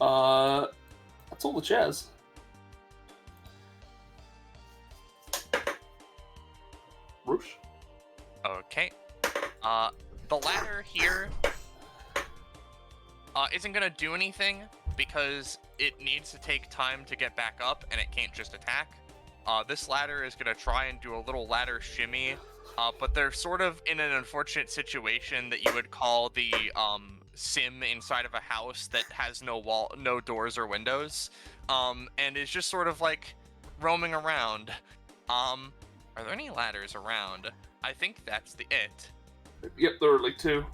That's all the chairs. Roosh? Okay. The ladder here isn't gonna do anything because it needs to take time to get back up and it can't just attack. This ladder is gonna try and do a little ladder shimmy, but they're sort of in an unfortunate situation that you would call the sim inside of a house that has no doors or windows, and is just sort of roaming around. Are there any ladders around? I think that's it. Yep, there are two.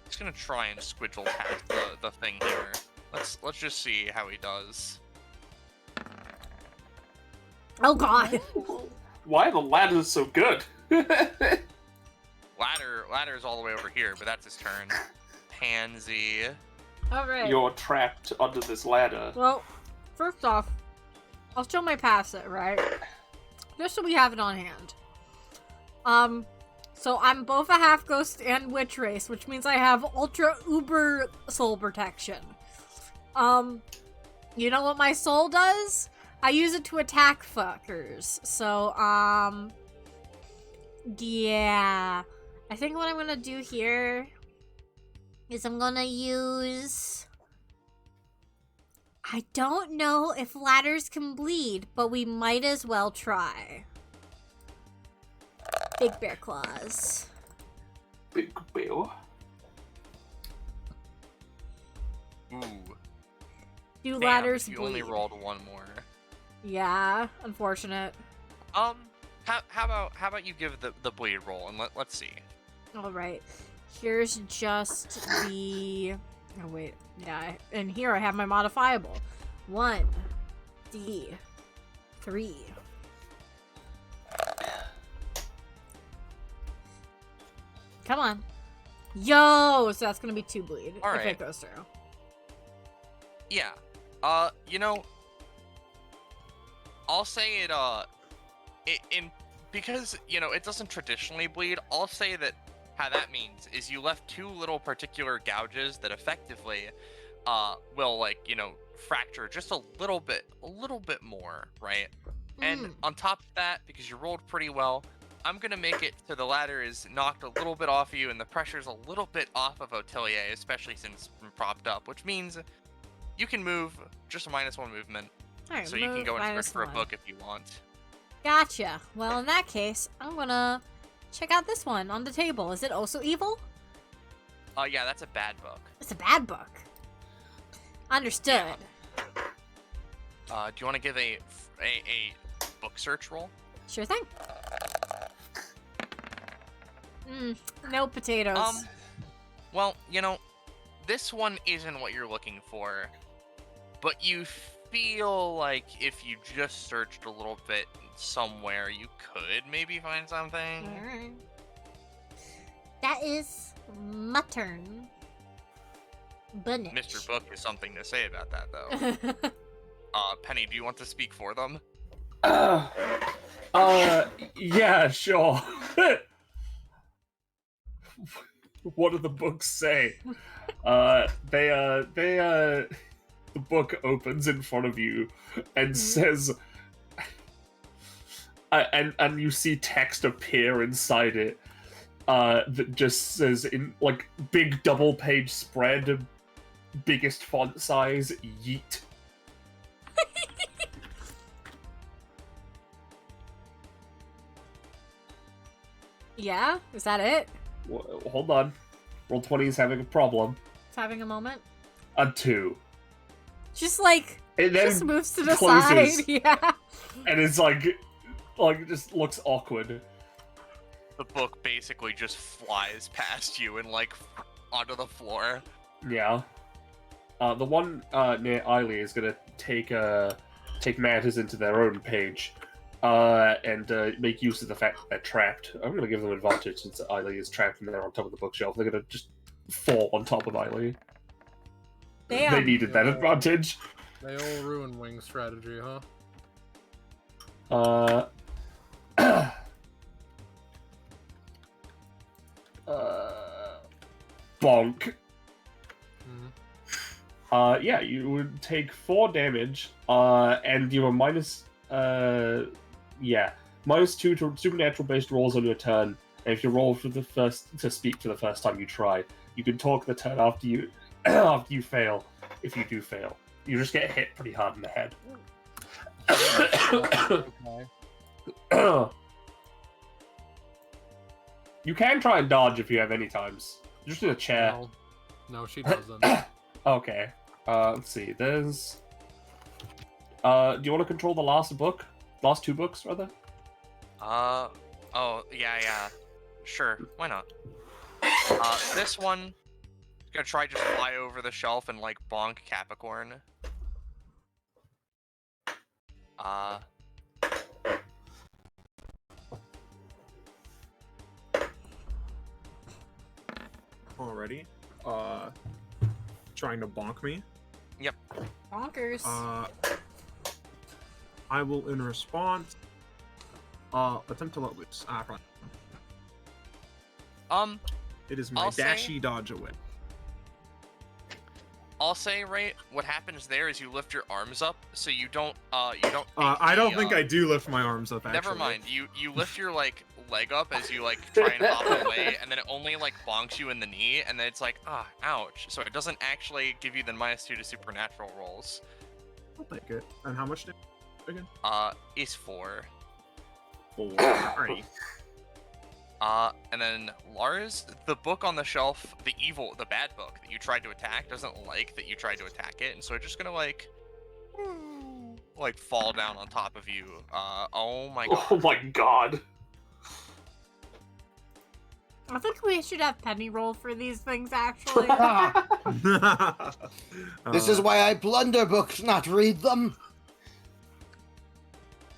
He's gonna try and squidgle past the thing here. Let's just see how he does. Oh god. Why are the ladders so good? Ladder's all the way over here, but that's his turn. Pansy. Alright. You're trapped under this ladder. Well, first off, I'll show my passive, right? Just so we have it on hand. So I'm both a half ghost and witch race, which means I have ultra uber soul protection. You know what my soul does? I use it to attack fuckers. So, yeah. I think what I'm gonna do here is I'm gonna use... I don't know if ladders can bleed, but we might as well try. Big bear claws. Big bear. Ooh. Do Damn, ladders you bleed? only rolled one more. Yeah, unfortunate. How about you give the bleed roll and let's see. All right, here's just the. Oh wait, yeah, and here I have my modifiable. 1d3. Come on. Yo, so that's gonna be 2 bleed All if right. it goes through. Yeah. You know, I'll say because, you know, it doesn't traditionally bleed, I'll say that how that means is you left 2 little particular gouges that effectively will, like, you know, fracture just a little bit more, right? And on top of that, because you rolled pretty well, I'm gonna make it so the ladder is knocked a little bit off of you and the pressure's a little bit off of Otillie, especially since it's been propped up, which means you can move just a -1 movement. Alright, So you can go and search for a -1. book if you want. Gotcha. Well, in that case, I'm gonna check out this one on the table. Is it also evil? Yeah, that's a bad book. It's a bad book. Understood. Do you want to give a book search roll? Sure thing. No potatoes. Well, you know, this one isn't what you're looking for, but you feel like if you just searched a little bit somewhere, you could maybe find something. Alright. That is my turn. Bunich. Mr. Book has something to say about that, though. Penny, do you want to speak for them? Yeah, sure. What do the books say? The book opens in front of you and says, and you see text appear inside it, that just says in, like, big double-page spread, biggest font size, yeet. Yeah? Is that it? Hold on. Roll20 is having a problem. It's having a moment. A 2. Just like, It then just moves to the closes. side. Yeah. And it's like just looks awkward. The book basically just flies past you and, like, onto the floor. Yeah. The one near Otillie is gonna take matters into their own page, and make use of the fact that they're trapped. I'm gonna give them advantage since Otillie is trapped and they're on top of the bookshelf. They're gonna just fall on top of Otillie. Damn. They needed that advantage. They all ruin wing strategy, huh? Bonk. Yeah, you would take 4 damage, and you are -2 to supernatural-based rolls on your turn. And if you roll for to speak for the first time you try, you can talk the turn after you after you fail. If you do fail, you just get hit pretty hard in the head. Okay. You can try and dodge if you have any times. Just in a chair. No, she doesn't. Okay. Let's see. There's. Do you want to control the last book? Last 2 books, rather? Oh, yeah. Sure, why not? This one is gonna try just fly over the shelf and, like, bonk Capricorn. Already. Trying to bonk me. Yep. Bonkers. I will, in response, attempt to let loose. Right. It is my I'll say- dashy dodge away. I'll say, right, what happens there is you lift your arms up, so you don't. I don't think I do lift my arms up. Actually. Never mind. You lift your like leg up as you like try and hop away, and then it only like bonks you in the knee, and then it's like ouch. So it doesn't actually give you the -2 to supernatural rolls. I'll take it. And how much damage again? Is 4. 4. Alrighty. And then Lars, the book on the shelf, the bad book that you tried to attack doesn't like that you tried to attack it, and so it's just gonna like fall down on top of you. Oh my god. Oh my god. I think we should have Penny roll for these things, actually. This is why I plunder books, not read them.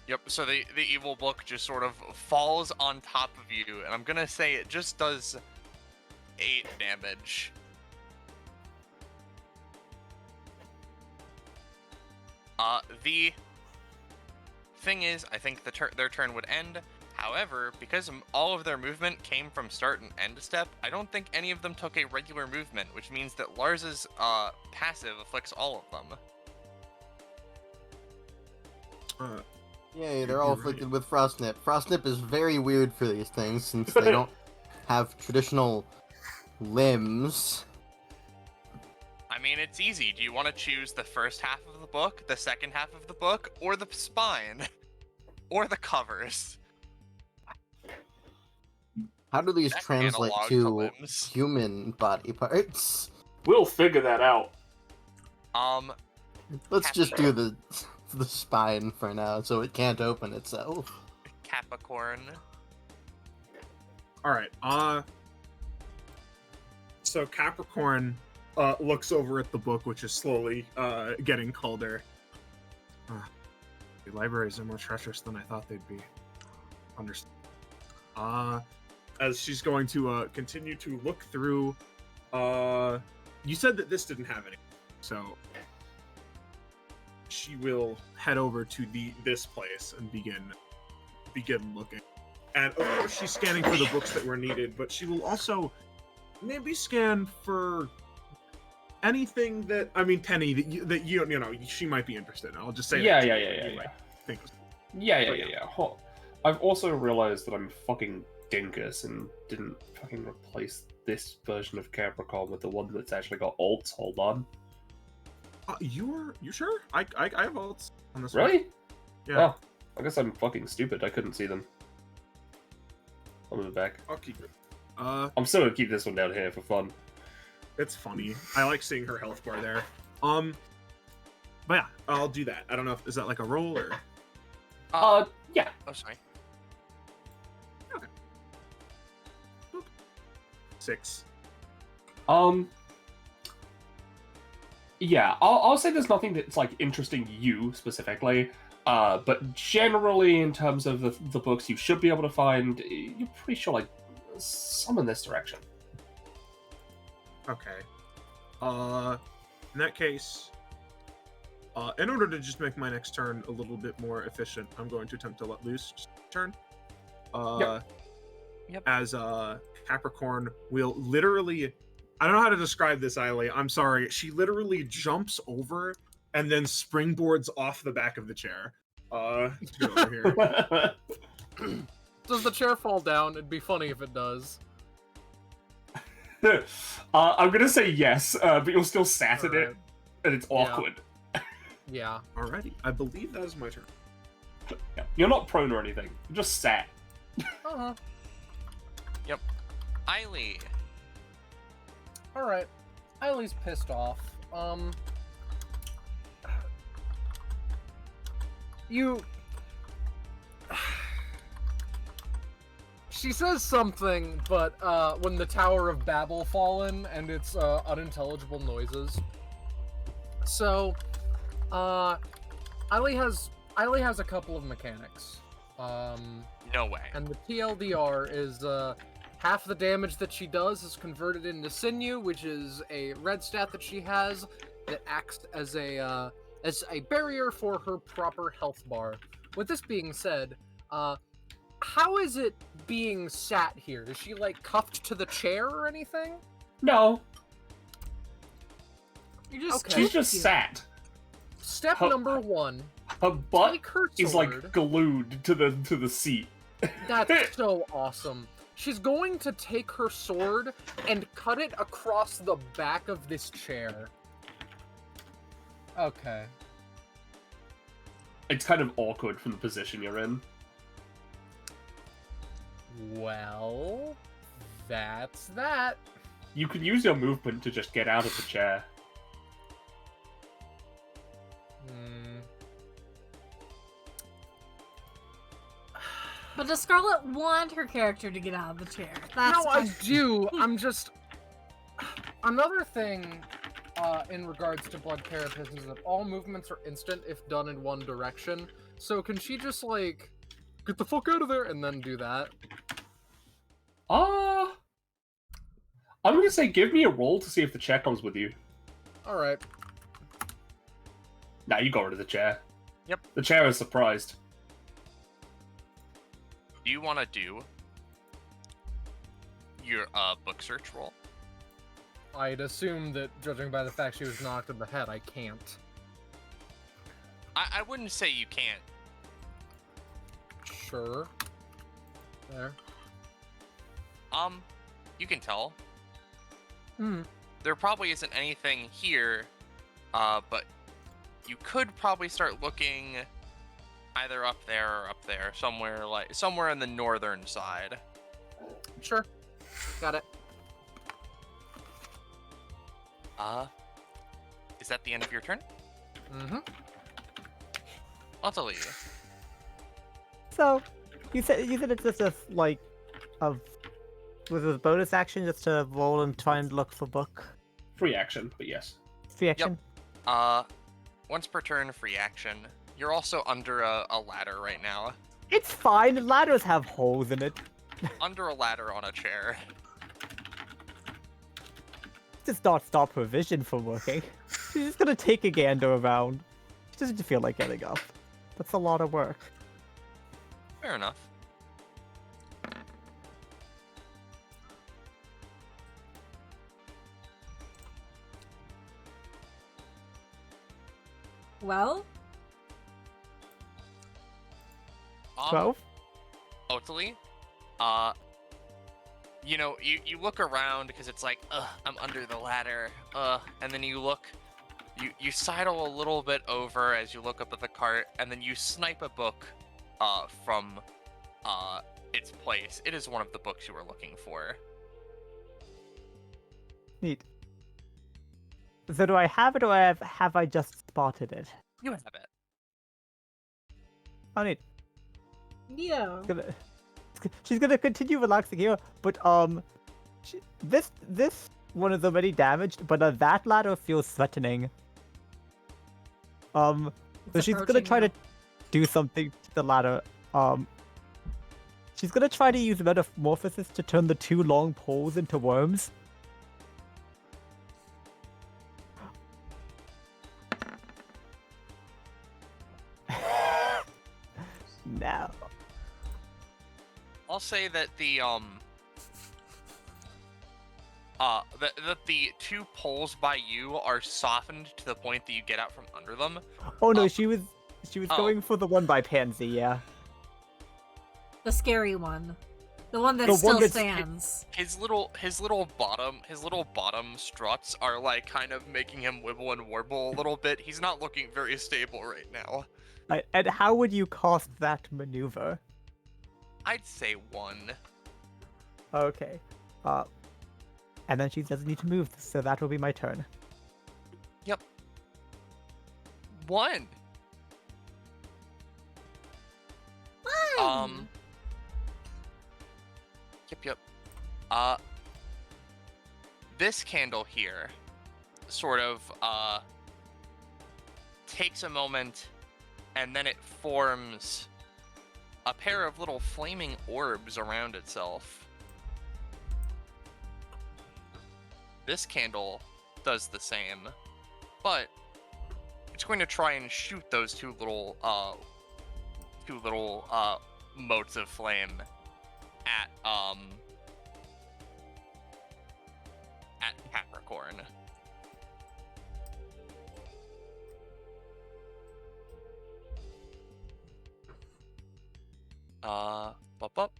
Yep, so the evil book just sort of falls on top of you, and I'm gonna say it just does 8 damage. The thing is, I think their turn would end. However, because all of their movement came from start and end step, I don't think any of them took a regular movement, which means that Lars's passive afflicts all of them. Yay, they're all afflicted with Frostnip. Frostnip is very weird for these things, since they don't have traditional limbs. I mean, it's easy. Do you want to choose the first half of the book, the second half of the book, or the spine? Or the covers? How do these That's translate analog to limbs. human body parts? We'll figure that out. Let's just do the spine for now, so it can't open itself. Capricorn. Alright, so Capricorn looks over at the book, which is slowly getting colder. The libraries are more treacherous than I thought they'd be. Understand. As she's going to continue to look through, you said that this didn't have any, so she will head over to this place and begin looking. And of course, she's scanning for the books that were needed, but she will also maybe scan for anything that, I mean, Penny, that you know, she might be interested in. I'll just say Yeah. I've also realized that I'm fucking dinkus and didn't fucking replace this version of Capricorn with the one that's actually got alts. Hold on. You sure? I have alts on this Really? one. Yeah. Oh, I guess I'm fucking stupid. I couldn't see them. I'll move it back. I'll keep it. I'm still gonna keep this one down here for fun. It's funny. I like seeing her health bar there. But yeah, I'll do that. I don't know is that like a roll or? Yeah. Oh, sorry. Okay. Boop. 6. Yeah, I'll say there's nothing that's like interesting you specifically, but generally in terms of the books you should be able to find, you're pretty sure like some in this direction. Okay. In that case, in order to just make my next turn a little bit more efficient, I'm going to attempt to let loose just turn. Yep. As Capricorn will literally, I don't know how to describe this, Eiley. I'm sorry. She literally jumps over and then springboards off the back of the chair. Let's get over here. Does the chair fall down? It'd be funny if it does. I'm gonna say yes, but you're still sat in it, and it's awkward. Yeah. Alrighty. I believe that is my turn. Yeah. You're not prone or anything. You're just sat. Uh-huh. Yep. Eiley. Alright. Eiley's pissed off. She says something, but when the Tower of Babel fallen and its unintelligible noises. So, Eiley has a couple of mechanics. No way. And the TLDR is half the damage that she does is converted into sinew, which is a red stat that she has that acts as a barrier for her proper health bar. With this being said, how is it being sat here? Is she like cuffed to the chair or anything? No, You're just Okay. she's just cute. sat. Step Ho- number 1. Her butt Take her is sword. like glued to the seat. That's so awesome. She's going to take her sword and cut it across the back of this chair. Okay. It's kind of awkward from the position you're in. Well, that's that. You could use your movement to just get out of the chair. But does Scarlet want her character to get out of the chair? That's No, I do. I'm just... Another thing in regards to Blood Carapace is that all movements are instant if done in one direction. So can she just, like, get the fuck out of there and then do that? I'm gonna say give me a roll to see if the chair comes with you. Alright. Nah, you got rid of the chair. Yep. The chair is surprised. Do you want to do your book search roll? I'd assume that, judging by the fact she was knocked in the head, I can't. I wouldn't say you can't. Sure. There. You can tell. Hmm. There probably isn't anything here, but you could probably start looking either up there or up there, somewhere in the northern side. Sure. Got it. Is that the end of your turn? Mm-hmm. Otillie. So, you said it's just a with a bonus action just to roll and try and look for book. Free action, but yes. Free action. Once per turn, free action. You're also under a ladder right now. It's fine. Ladders have holes in it. Under a ladder on a chair. Does not stop her vision from working. She's just gonna take a gander around. She doesn't feel like getting up. That's a lot of work. Fair enough. Well, 12? Otillie, you know, you look around because it's like, I'm under the ladder, and then you look, you sidle a little bit over as you look up at the cart, and then you snipe a book, from, its place. It is one of the books you were looking for. Neat. So do I have it, or have I just spotted it? You have it. Oh, neat. yeah. She's gonna continue relaxing here, but this one is already damaged, but that ladder feels threatening. So It's she's gonna approaching try now. to do something to the ladder. She's gonna try to use metamorphosis to turn the two long poles into worms. No. I'll say that the the two poles by you are softened to the point that you get out from under them. Oh no, Oh. she was Oh. going for the one by Pansy, yeah. The scary one. The one that The one still that's- stands. His little bottom struts are like kind of making him wibble and warble a little bit. He's not looking very stable right now. And how would you cost that maneuver? I'd say 1. Okay. And then she doesn't need to move, so that will be my turn. 1. Yep. This candle here sort of takes a moment, and then it forms a pair of little flaming orbs around itself. This candle does the same, but it's going to try and shoot those two little motes of flame at Capricorn. Bup.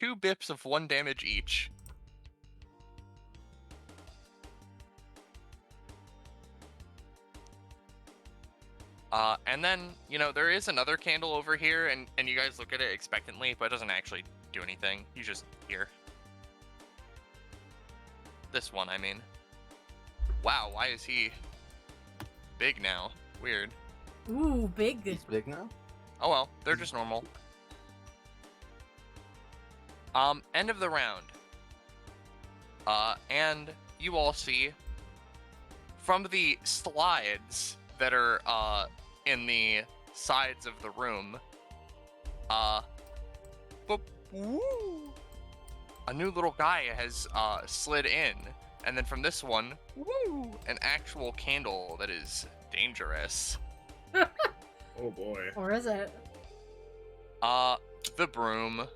2 bips of 1 damage each. And then, you know, there is another candle over here, and you guys look at it expectantly, but it doesn't actually do anything. You just hear. This one, I mean. Wow, why is he big now? Weird. Ooh, big. He's big now? Oh well, they're just normal. End of the round. And you all see from the slides that are in the sides of the room, woo, a new little guy has slid in, and then from this one, woo, an actual candle that is dangerous. Oh boy. Or is it? The broom.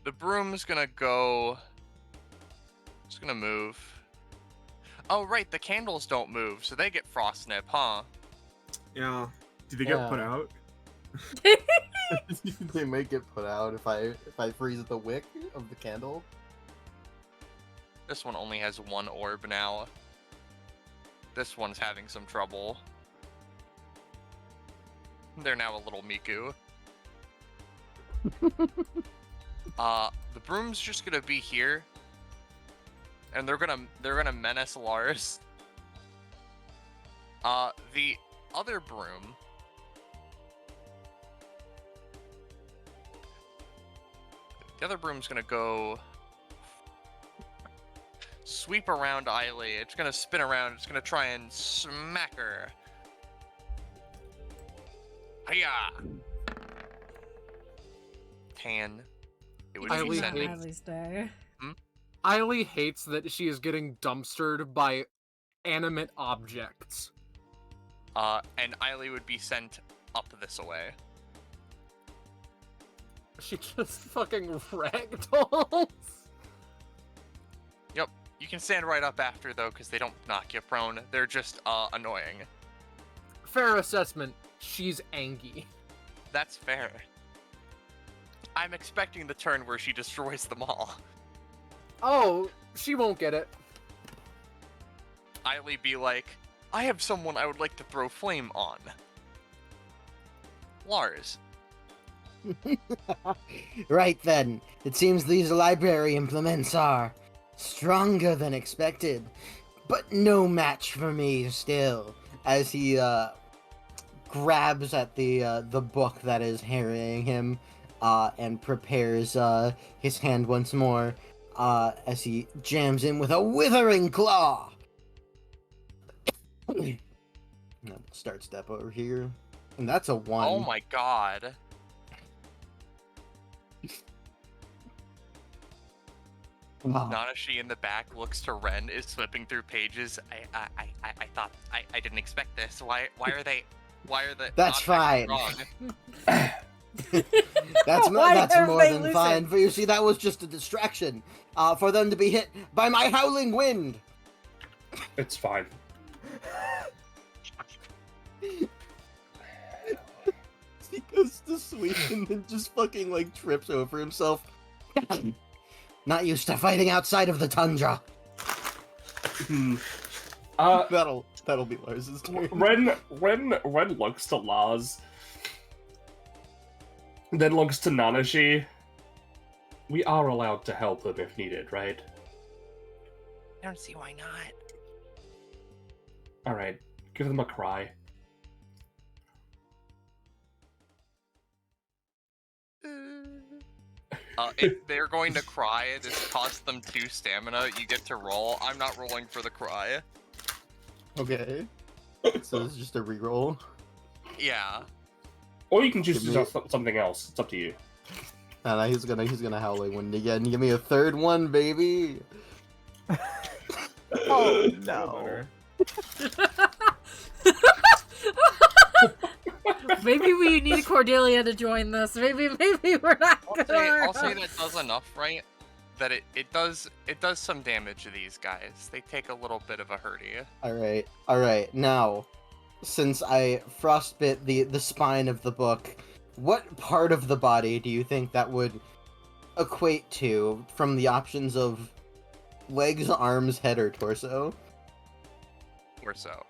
The broom's gonna go. It's gonna move. Oh, right, the candles don't move, so they get frost nip, huh? Yeah. Did they get put Yeah. out? They may get put out if I freeze the wick of the candle. This one only has 1 orb now. This one's having some trouble. They're now a little Miku. The broom's just gonna be here. And they're gonna menace Lars. The other broom. The other broom's gonna go sweep around Otillie. It's gonna spin around. It's gonna try and smack her. Hiya! 10. It would be Otillie sending. hates- Day. Otillie hates that she is getting dumpstered by animate objects. And Otillie would be sent up this way. She just fucking ragdolls. Yep. You can stand right up after, though, because they don't knock you prone. They're just, annoying. Fair assessment. She's Angie. That's fair. I'm expecting the turn where she destroys them all. Oh, she won't get it. Otillie be like, I have someone I would like to throw flame on. Lars. Right then, it seems these library implements are stronger than expected, but no match for me still. As he grabs at the book that is harrying him, and prepares his hand once more, as he jams in with a withering claw. Start step over here, and that's a 1. Oh my god. Wow. Nanashi in the back looks to Wren, is flipping through pages. I thought I didn't expect this. Why are the That's objects fine. wrong? That's Why that's are more they than losing? fine. For you see, that was just a distraction. For them to be hit by my howling wind. It's fine. He goes to sweep and then just fucking like trips over himself. Not used to fighting outside of the tundra. That'll be Lars's turn. Wren looks to Lars, then looks to Nanashi. We are allowed to help them if needed, right? I don't see why not. Alright, give them a cry. If they're going to cry, this costs them 2 stamina. You get to roll. I'm not rolling for the cry. Okay. So this is just a reroll. Yeah. Or you can choose to Give do something else. It's up to you. And he's gonna howling wind again. Give me a 3rd one, baby. Oh No. no. maybe we need Cordelia to join this. Maybe we're not I'll say that does enough, right? That it does some damage to these guys. They take a little bit of a hurty. All right. Now, since I frostbit the spine of the book, what part of the body do you think that would equate to from the options of legs, arms, head, or torso? Or so.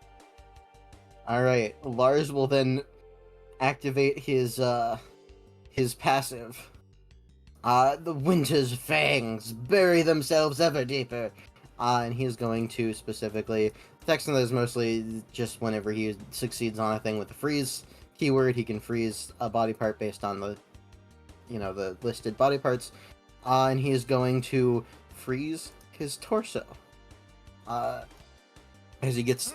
All right. Lars will then activate his passive. The winter's fangs bury themselves ever deeper. And he's going to specifically... Texan is mostly just whenever he succeeds on a thing with the freeze keyword, he can freeze a body part based on the, the listed body parts. And he is going to freeze his torso. As he gets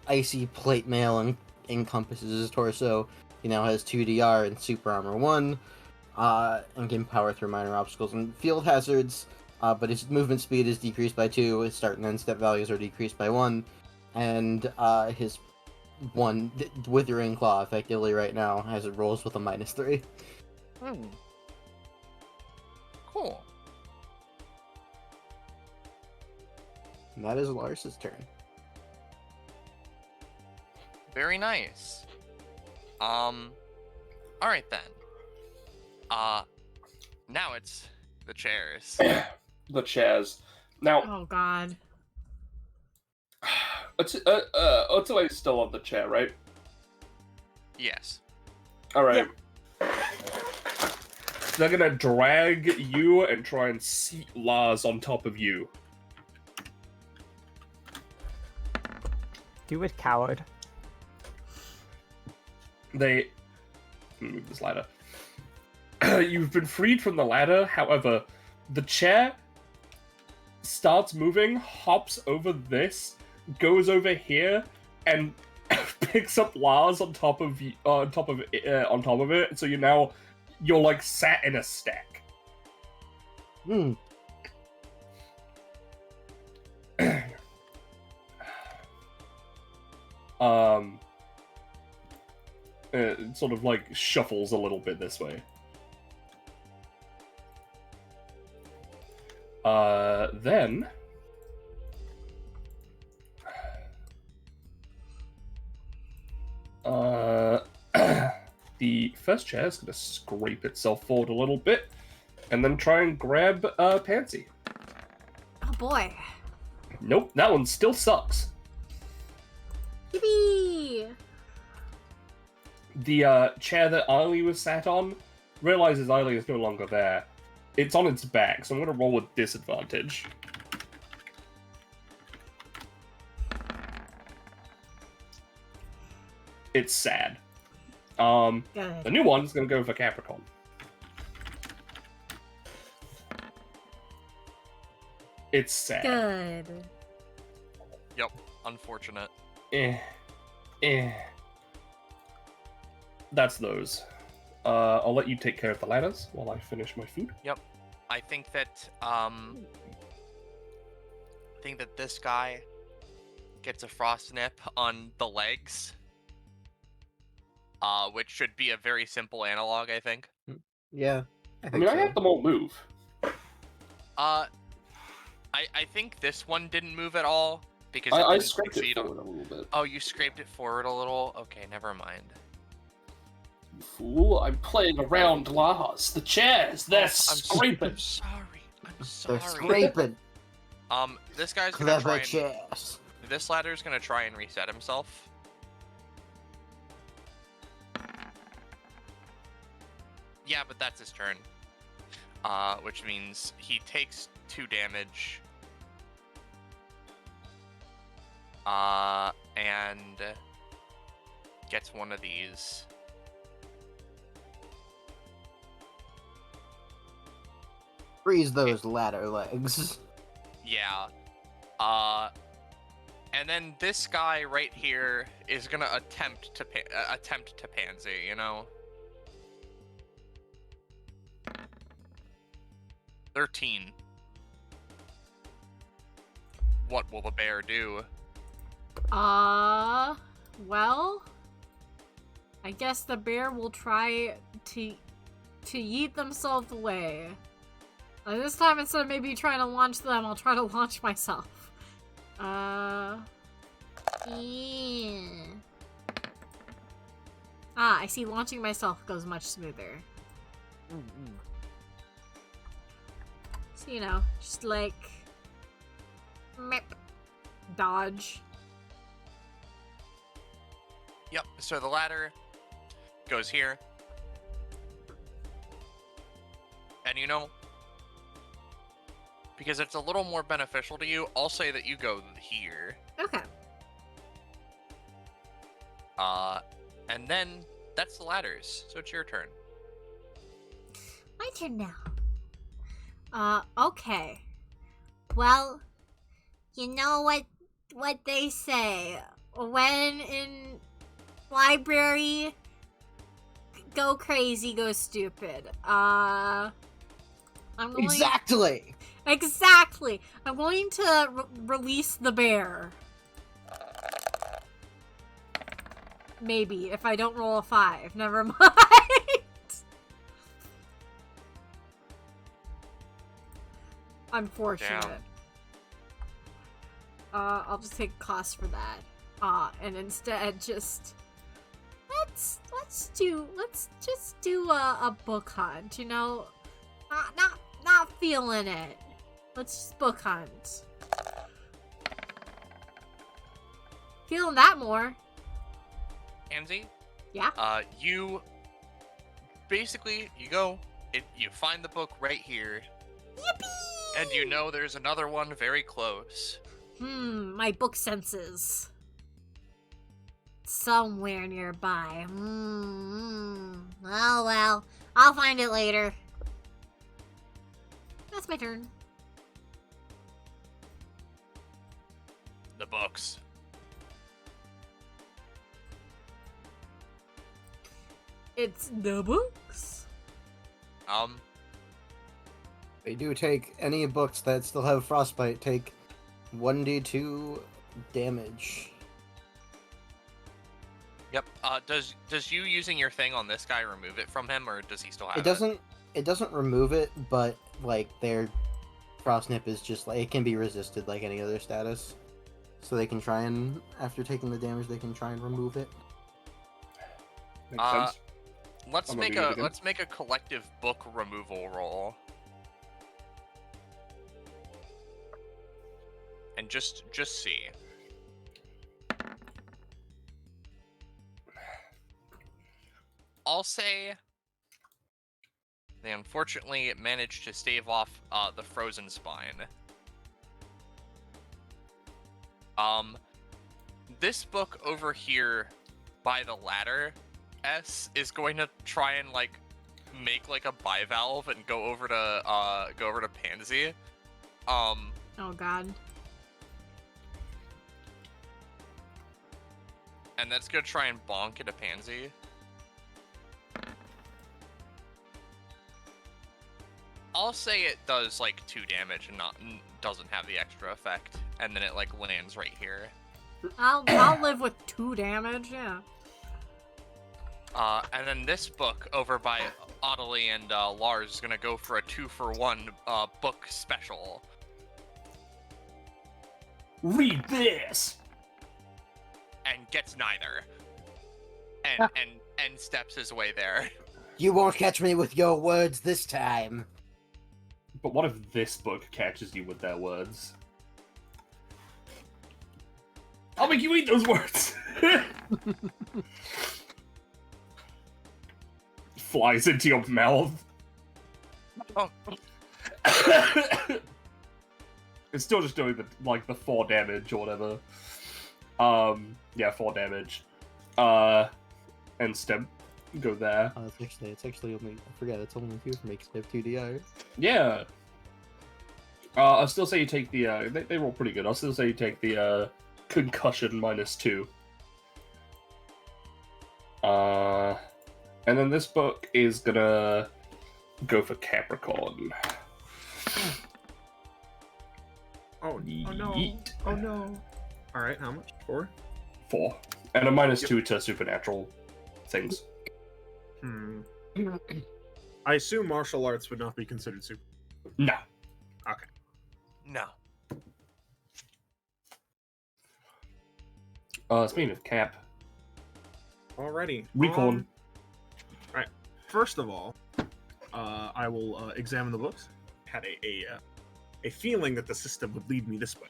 icy plate mail and encompasses his torso. He now has 2 DR and super armor 1. And can power through minor obstacles and field hazards, but his movement speed is decreased by 2, his start and end step values are decreased by 1, and his Withering Claw effectively right now as it rolls with a -3. Cool. And that is Lars's turn. Very nice. Alright then. Now it's the chairs. The chairs. Now, Oh god. Otillie is still on the chair, right? Yes. Alright. They're gonna drag you and try and seat Lars on top of you. Do it, coward. Let me move this ladder. You've been freed from the ladder, however, the chair starts moving, hops over this, goes over here, and picks up Lars on top of it. So you're like sat in a stack. It sort of like shuffles a little bit this way. Then the first chair is going to scrape itself forward a little bit, and then try and grab Pansy. Oh boy. Nope, that one still sucks. Yippee! The chair that Otillie was sat on realizes Otillie is no longer there. It's on its back, so I'm going to roll with disadvantage. It's sad. Good. The new one's going to go for Capricorn. It's sad. Good. Yep. Unfortunate. That's those. I'll let you take care of the ladders while I finish my food. Yep. I think that this guy gets a frost nip on the legs. Which should be a very simple analog, I think. Yeah. I mean, I have them all move. I think this one didn't move at all because I didn't scraped it succeed forward a little bit. Oh, you scraped it forward a little? Okay, never mind. You fool! I'm playing around, Lars. The chairs, they're scraping. I'm sorry. They're scraping. This guy's gonna Clever try and... chairs. This ladder's gonna try and reset himself. Yeah, but that's his turn. Which means he takes 2 damage. And gets one of these. Freeze those ladder legs. Yeah. And then this guy right here is gonna attempt to pansy, you know? 13. What will the bear do? Well, I guess the bear will try to yeet themselves away. This time, instead of maybe trying to launch them, I'll try to launch myself. Yeah. Ah, I see launching myself goes much smoother. So, you know, just like... Mip. Dodge. Yep, so the ladder goes here. And you know, because it's a little more beneficial to you, I'll say that you go here. Okay. And then that's the ladders, so it's your turn. My turn now. Okay. Well, you know what they say. When in library, go crazy, go stupid. I'm going... Exactly! Exactly! I'm going to release the bear. Maybe, if I don't roll a 5. Never mind. Unfortunate. Damn. I'll just take cost for that. And instead just let's just do a book hunt, you know? Not feeling it. Let's just book hunt. Feeling that more. Anzi? Yeah? You basically you go, you find the book right here. Yippee! And you know there's another one very close. My book senses. Somewhere nearby. Oh well, I'll find it later. That's my turn. The books. It's the books. They do take any books that still have frostbite take 1d2 damage. Yep. Does you using your thing on this guy remove it from him, or does he still have It doesn't remove it, but like their frost nip is just like it can be resisted like any other status. So they can try and after taking the damage they can try and remove it. Makes sense. Let's I'm make gonna do it a again. collective book removal roll. And just see. I'll say they unfortunately managed to stave off the frozen spine. This book over here by the ladder is going to try and like make like a bivalve and go over to Pansy. Oh god. And that's gonna try and bonk into Pansy. I'll say it does like 2 damage and doesn't have the extra effect, and then it like lands right here. I'll live with 2 damage, yeah. And then this book over by Otillie and Lars is gonna go for a 2-for-1 book special. Read this! And gets neither. And steps his way there. You won't catch me with your words this time. But what if this book catches you with their words? I'll make you eat those words! Flies into your mouth. Oh. It's still just doing the 4 damage or whatever. Yeah, 4 damage. And stem go there. It's actually only I forget it's only 2 for make step 2di. Yeah. I'll still say you take the they roll pretty good. I'll still say you take the concussion -2. And then this book is gonna go for Capricorn. Oh no. Yeet. Oh no. Alright, how much? 4? 4. And a -2 to supernatural things. I assume martial arts would not be considered super. No. Okay. No. Speaking of Cap, Alrighty. Recon. Right. First of all, I will examine the books. Had a feeling that the system would lead me this way.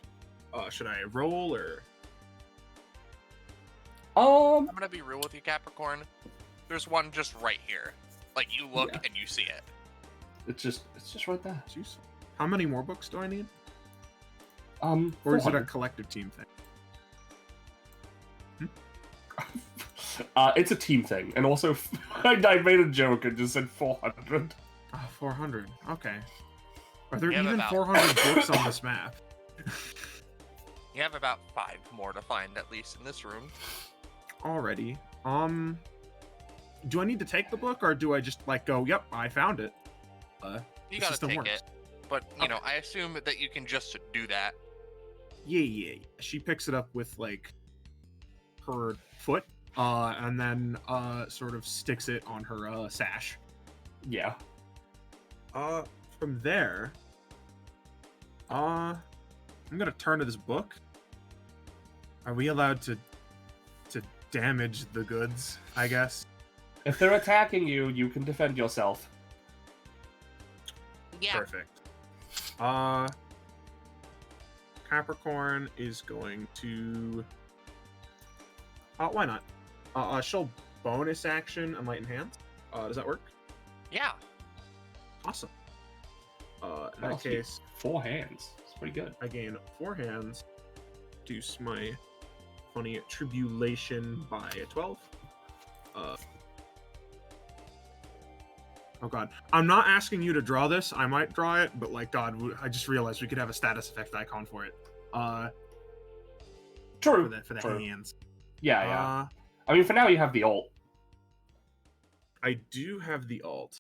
Should I roll or? I'm gonna be real with you, Capricorn. There's one just right here. Like you look Yeah. and you see it. it's just right there. Jeez. How many more books do I need? Or Or is it a collective team thing? It's a team thing, and also I made a joke and just said 400. 400. Okay. Are there We have even about- 400 books on this map? You have about 5 more to find, at least in this room. Already. Do I need to take the book, or do I just like go? Yep, I found it. You The gotta system take works. it. But, you know, I assume that you can just do that. Yeah. She picks it up with like her foot, and then sort of sticks it on her sash. Yeah. From there, I'm gonna turn to this book. Are we allowed to damage the goods? I guess. If they're attacking you, you can defend yourself. Yeah. Perfect. Capricorn is going to. Why not? She'll bonus action Enlighten Hands. Does that work? Yeah. Awesome. In that Well, case, 4 hands. It's pretty good. I gain 4 hands. Reduce my funny tribulation by 12. Oh god. I'm not asking you to draw this. I might draw it, but like god, I just realized we could have a status effect icon for it. True. For the True. hands. Yeah. I mean, for now you have the ult. I do have the alt.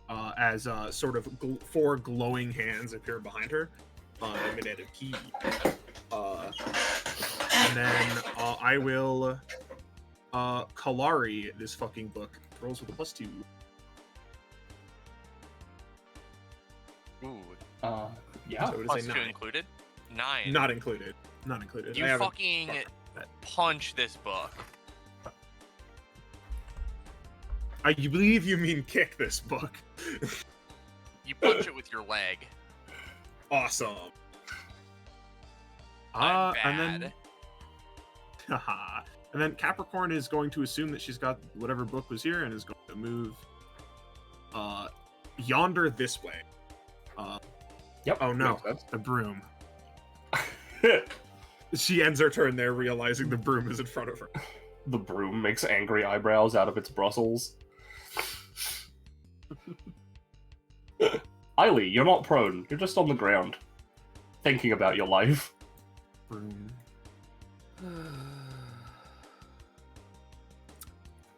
As sort of 4 glowing hands appear behind her. Limited key. And then I will Kalari this fucking book. Rolls with a +2. Ooh. Yeah. So it is Plus a 2 9. included? 9. Not included. Not included. You I haven't- fucking punch this book. I believe you mean kick this book. You punch it with your leg. Awesome. I'm bad. And then, haha. And then Capricorn is going to assume that she's got whatever book was here and is going to move yonder this way. Yep. Oh no, makes sense. the broom. She ends her turn there, realizing the broom is in front of her. The broom makes angry eyebrows out of its bristles. Otillie, you're not prone. You're just on the ground, thinking about your life. Broom.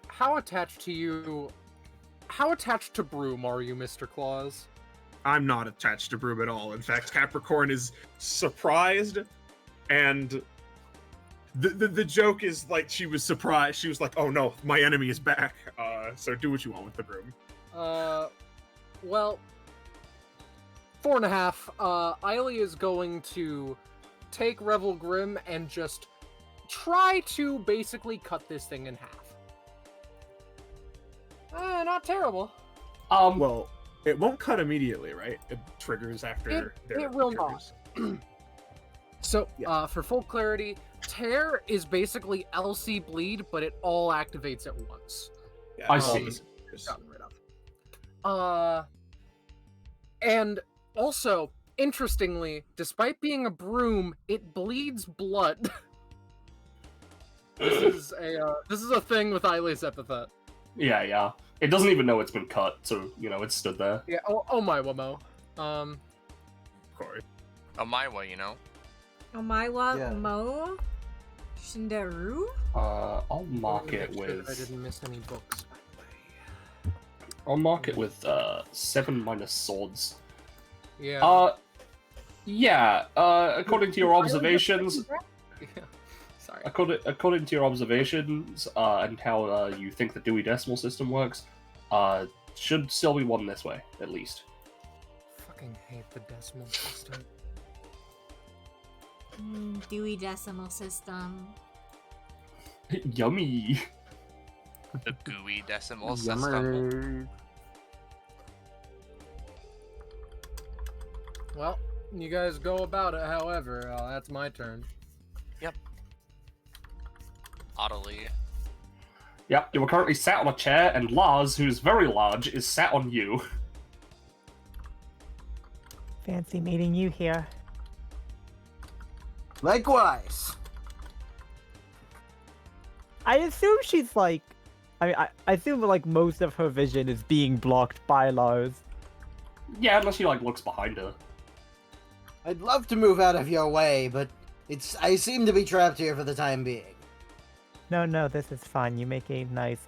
How attached to Broom are you, Mr. Claus? I'm not attached to broom at all. In fact, Capricorn is surprised, and the joke is like she was surprised. She was like, "Oh no, my enemy is back." So do what you want with the broom. Well, 4.5. Otillie is going to take Revel Grim and just try to basically cut this thing in half. Not terrible. Well, it won't cut immediately, right? It triggers after. It will not. So, for full clarity, Tear is basically LC Bleed, but it all activates at once. Yeah, I all see. this is- Gotten rid of. And also, interestingly, despite being a broom, it bleeds blood. This is a thing with Eileen's epithet. Yeah. It doesn't even know it's been cut, so it's stood there. Yeah. Oh my Wamo. Of course. On my way, you know. Omawa Yeah. Mo? Shinderu? I'll mark it Make sure that I with. didn't miss any books. I'll mark it with 7 minus swords. Yeah. Yeah. According to your observations, Yeah. Sorry. According to your observations and how you think the Dewey Decimal System works, should still be one this way, at least. Fucking hate the decimal system. Dewey Decimal System. Yummy! The gooey decimal system. Yummer. Well, you guys go about it however. That's my turn. Otillie. Yep, you are currently sat on a chair, and Lars, who's very large, is sat on you. Fancy meeting you here. Likewise. I assume she's like, I assume like most of her vision is being blocked by Lars. Yeah, unless he like looks behind her. I'd love to move out of your way, but I seem to be trapped here for the time being. No, this is fine. You make a nice,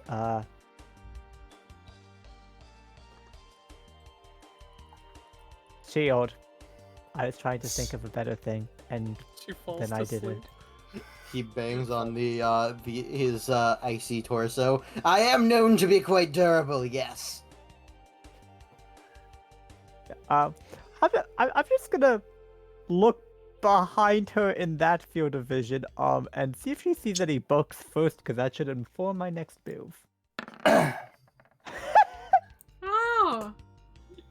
shield. I was trying to think of a better thing, and She falls then to I sleep. didn't. He bangs on his icy torso. I am known to be quite durable, yes. I'm just gonna look behind her in that field of vision, and see if she sees any books first, because that should inform my next move. Oh,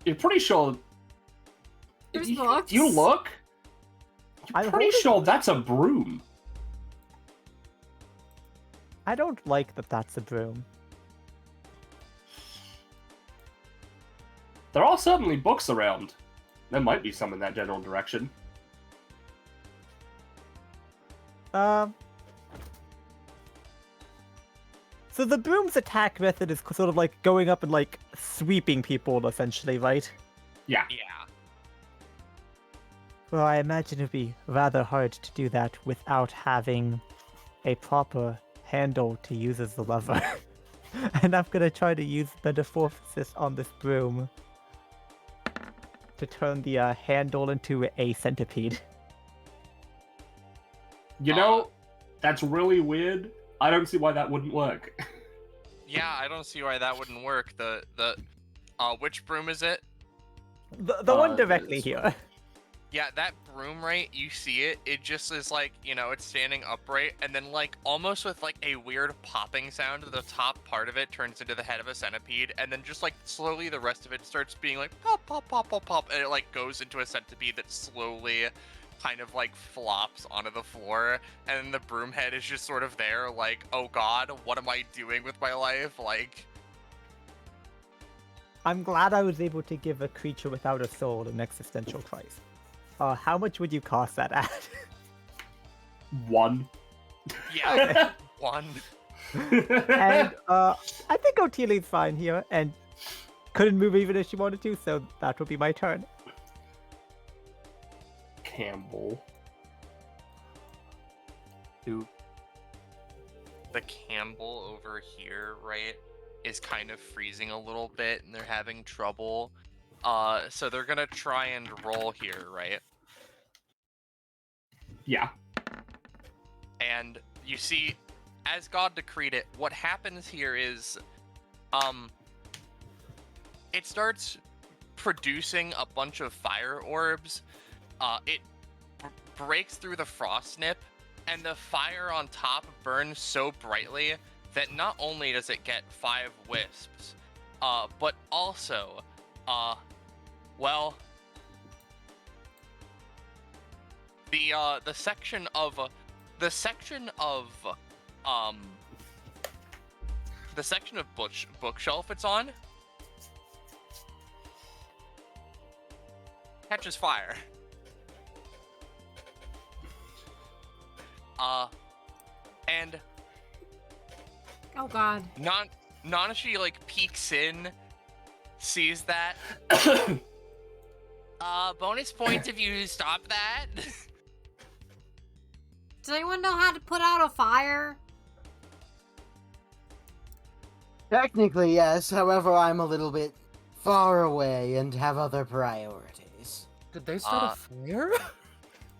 You're pretty sure. there's you, books. You look. You're I'm pretty holding- sure that's a broom. I don't like that that's a broom. There are certainly books around. There might be some in that general direction. So the broom's attack method is sort of like going up and like sweeping people, essentially, right? Yeah. Yeah. Well, I imagine it'd be rather hard to do that without having a proper handle to use as the lever. And I'm gonna try to use metamorphosis on this broom to turn the handle into a centipede. You know, that's really weird. I don't see why that wouldn't work. Yeah, I don't see why that wouldn't work. Which broom is it? The one directly this here. Yeah, that broom, right? You see it. It just is like, it's standing upright, and then like almost with like a weird popping sound, the top part of it turns into the head of a centipede, and then just like slowly the rest of it starts being like pop, pop, pop, pop, pop, and it like goes into a centipede that slowly kind of like flops onto the floor, and then the broom head is just sort of there, like, oh god, what am I doing with my life? Like, I'm glad I was able to give a creature without a soul an existential crisis. How much would you cost that at? 1. yeah, one. And I think Otillie's fine here, and couldn't move even if she wanted to, so that will be my turn. Campbell. Two. The Campbell over here, right, is kind of freezing a little bit, and they're having trouble. So they're gonna try and roll here, right? Yeah. And you see, as God decreed it, what happens here is, it starts producing a bunch of fire orbs. It breaks through the frost snip, and the fire on top burns so brightly that not only does it get 5 wisps, but also, the section of bookshelf it's on catches fire. And Oh god. Nanashi like peeks in, sees that. Bonus points if you stop that. Does anyone know how to put out a fire? Technically, yes. However, I'm a little bit far away and have other priorities. Did they start a fire?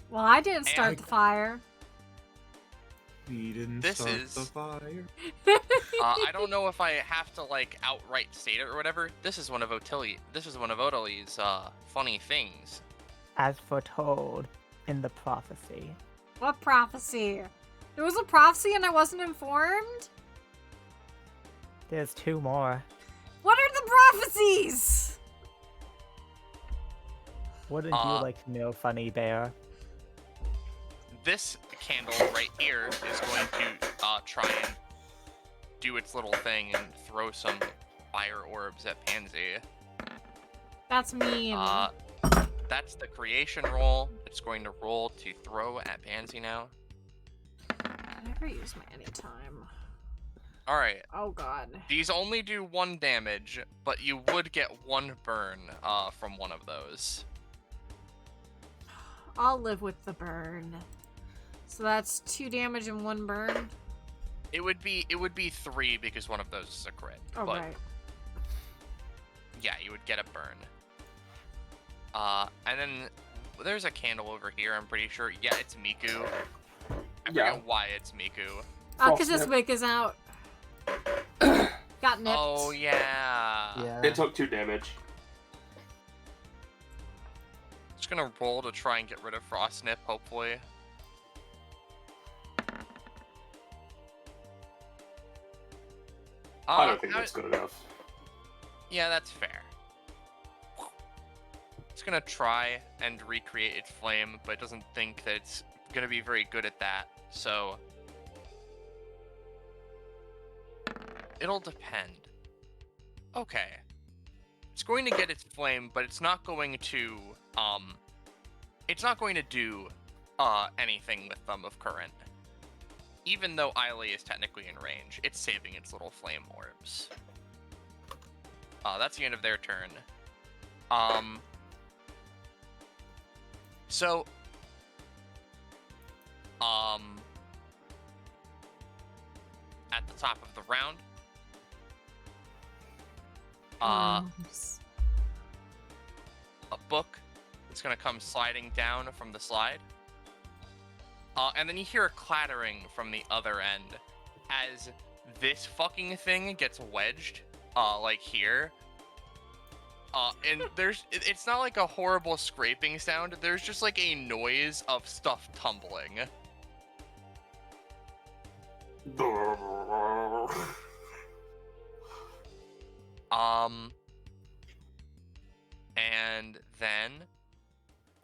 Well, I didn't start the fire. We didn't This start is- the fire. I don't know if I have to like outright state it or whatever. This is one of Otillie's funny things. As foretold in the prophecy. What prophecy? There was a prophecy and I wasn't informed? There's 2 more. What are the prophecies? Wouldn't you like to know, Funny Bear? This candle right here is going to try and do its little thing and throw some fire orbs at Pansy. That's mean. That's the creation roll. It's going to roll to throw at Pansy now. I never use my anytime. Alright, Oh god. these only do 1 damage, but you would get 1 burn from one of those. I'll live with the burn. So that's 2 damage and 1 burn. It would be 3 because one of those is a crit. Oh, but right. yeah, you would get a burn. And then there's a candle over here, I'm pretty sure. Yeah, it's Miku. I forget why it's Miku. Oh, because this Frostnip. wick is out. Got nipped. Oh, yeah. Yeah. It took 2 damage. Just gonna roll to try and get rid of Frostnip, hopefully. I don't think that's good enough. Yeah, that's fair. It's gonna try and recreate its flame, but it doesn't think that it's gonna be very good at that, so... It'll depend. Okay. It's going to get its flame, but it's not going to, It's not going to do, anything with Thumb of Current. Even though Otillie is technically in range, it's saving its little flame orbs. That's the end of their turn. So, at the top of the round, a book is gonna come sliding down from the slide. And then you hear a clattering from the other end as this fucking thing gets wedged, like here. And it's not like a horrible scraping sound, there's just like a noise of stuff tumbling. And then...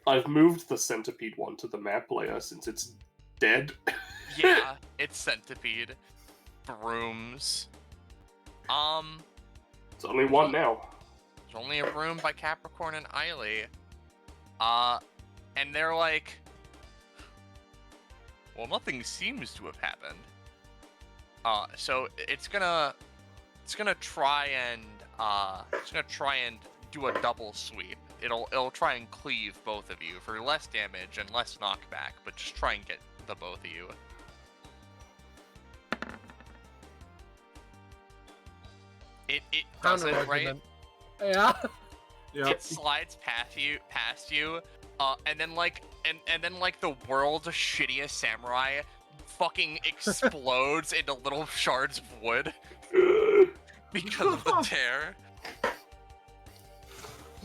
I've moved the centipede one to the map layer since it's dead. Yeah, it's centipede. Brooms. It's only 1 now. There's only a room by Capricorn and Otillie. And they're like... Well, nothing seems to have happened. So it's gonna try and do a double sweep. It'll try and cleave both of you for less damage and less knockback, but just try and get the both of you. It doesn't, right? Yeah. Yeah. It slides past you, and then like the world's shittiest samurai fucking explodes into little shards of wood because of the tear.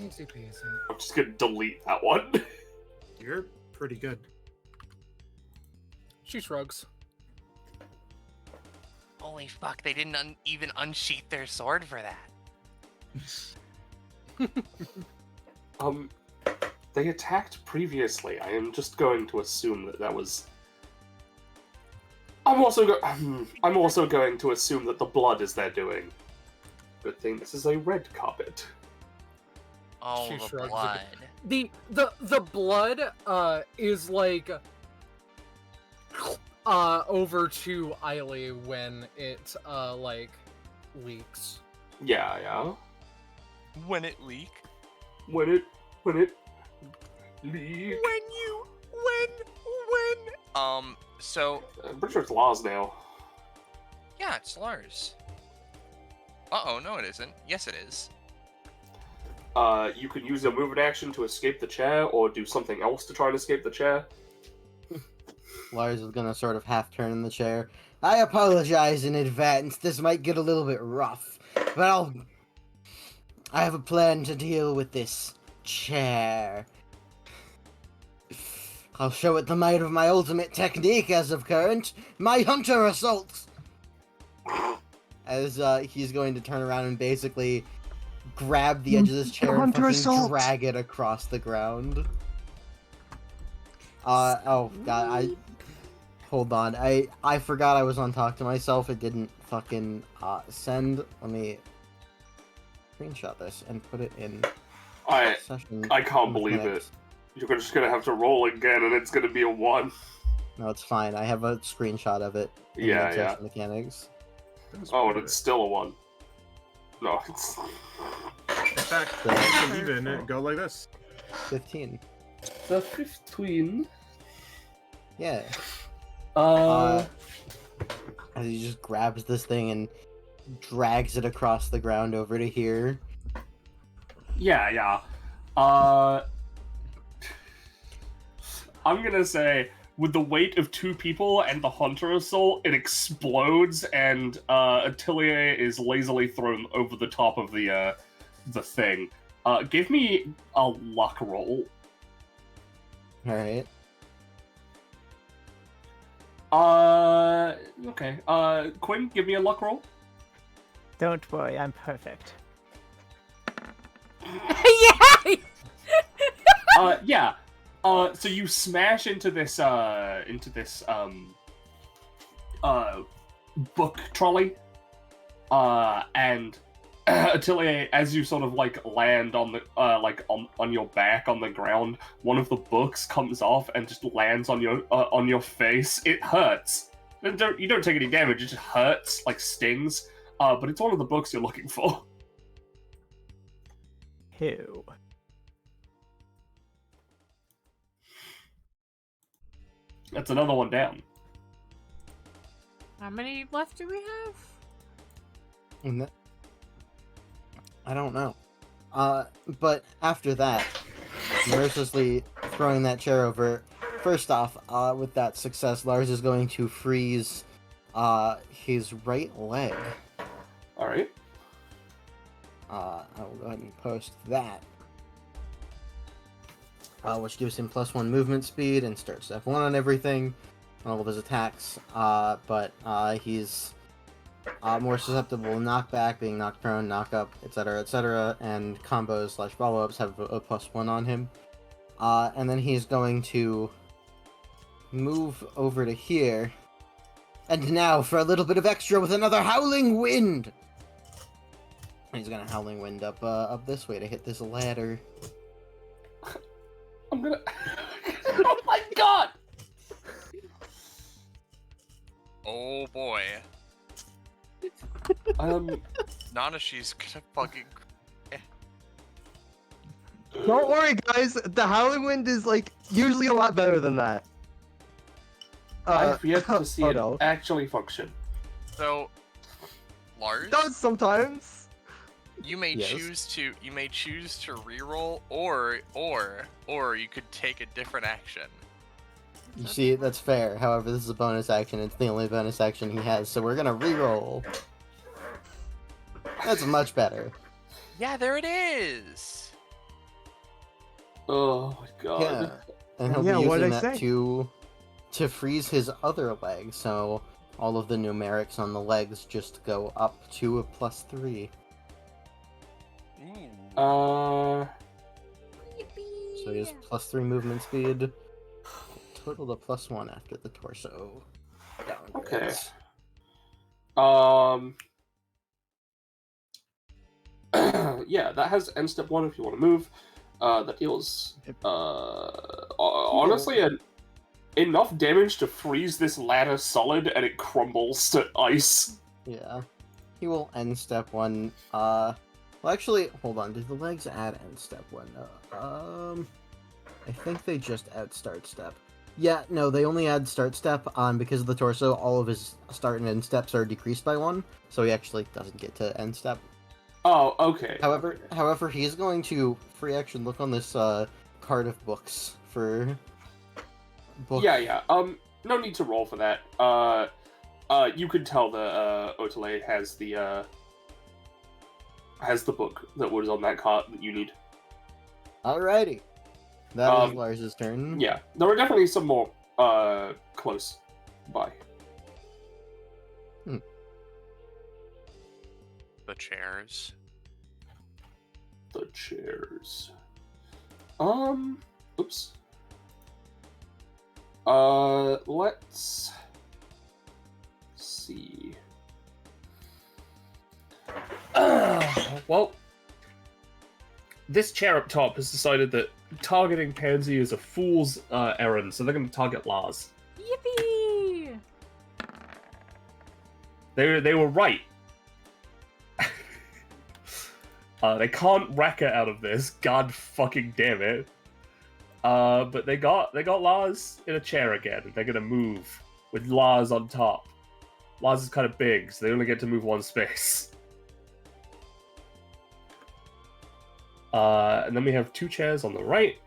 Easy peasy. I'm just gonna delete that one. You're pretty good. She shrugs. Holy fuck! They didn't even unsheath their sword for that. They attacked previously. I am just going to assume that was... I'm also going to assume that the blood is their doing. Good thing this is a red carpet. Oh, She the shrugs blood. The blood is like over to Otillie when it like leaks. Yeah. When it leak. When it leak. So I'm pretty sure it's Lars now. yeah, it's Lars. Uh-oh, no it isn't. Yes it is. You can use your movement action to escape the chair, or do something else to try and escape the chair. Lars is gonna sort of half turn in the chair. I apologize in advance. This might get a little bit rough, but I have a plan to deal with this chair. I'll show it the might of my ultimate technique as of current, my hunter assault! As he's going to turn around and basically grab the edge of this chair and fucking drag it across the ground. Oh god, hold on, I forgot I was on Talk to Myself. It didn't fucking send. Let me screenshot this and put it in session. I can't believe it. You're just gonna have to roll again, and it's gonna be a 1. No, it's fine. I have a screenshot of it. Yeah. Mechanics. Oh, and it's still a 1. No, it's... In fact, even go like this. 15. The 15. Yeah. As he just grabs this thing and drags it across the ground over to here. Yeah. I'm gonna say, with the weight of 2 people and the hunter assault, it explodes, and Otillie is lazily thrown over the top of the thing. Give me a luck roll. Alright. Okay. Quinn, give me a luck roll. Don't worry, I'm perfect. Yeah! Yeah. So you smash into this book trolley, and Otillie, as you sort of like land on the on your back on the ground, one of the books comes off and just lands on your face. It hurts. You don't take any damage. It just hurts, like stings. But it's one of the books you're looking for. Who? That's another one down. How many left do we have? I don't know. But after that, mercilessly throwing that chair over. First off, with that success, Lars is going to freeze his right leg. Alright. I will go ahead and post that. Which gives him +1 movement speed and start step 1 on everything, all of his attacks. But he's more susceptible to knockback, being knocked prone, knock up, etc., and combos / follow-ups have a +1 on him. And then he's going to move over to here. And now for a little bit of extra with another Howling Wind! He's gonna Howling Wind up this way to hit this ladder. I'm gonna... Oh my god! Oh boy. Nanashi's gonna fucking... Don't worry, guys. The Howling Wind is like usually a lot better than that. I've yet to see it no. actually function. So, Lars, It does sometimes. you may Yes. choose to reroll, or you could take a different action. You see, that's fair. However, this is a bonus action. It's the only bonus action he has, so we're gonna reroll. That's much better. Yeah, there it is. Oh my god. Yeah, and he'll Yeah, be what'd using I that say? to freeze his other leg. So all of the numerics on the legs just go up to a +3. Ooh. So he has +3 movement speed. Total to +1 after the torso. Okay. Downgrades. Yeah, that has end step 1 if you want to move. That deals, honestly, enough damage to freeze this ladder solid, and it crumbles to ice. Yeah. He will end step 1. Well, actually, hold on. Did the legs add end step 1? I think they just add start step. Yeah, no, they only add start step because of the torso. All of his start and end steps are decreased by 1, so he actually doesn't get to end step. Oh, okay. However, he's going to free action look on this card of books for book. Yeah. no need to roll for that. You can tell that Otillie has the book that was on that cart that you need. Alrighty. That is Um, Lars's turn. Yeah, there are definitely some more close by. The chairs. The chairs. Oops. Let's see. Well, this chair up top has decided that targeting Pansy is a fool's errand, so they're going to target Lars. Yippee! They were right. They can't wreck her out of this. God fucking damn it. But they got Lars in a chair again. They're gonna move with Lars on top. Lars is kind of big, so they only get to move one space. And then we have two chairs on the right.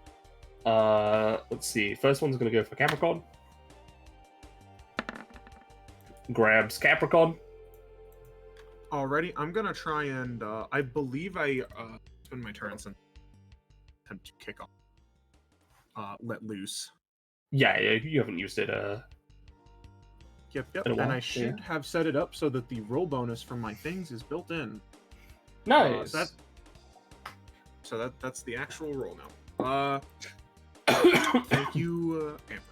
Let's see. First one's gonna go for Capricorn. Grabs Capricorn. Alrighty, I'm gonna try and I believe I spend my turn and attempt to kick off. Let loose. Yeah, you haven't used it. Yep. In a And while, I should have set it up so that the roll bonus from my things is built in. Nice. That's the actual roll now. Thank you, Amber.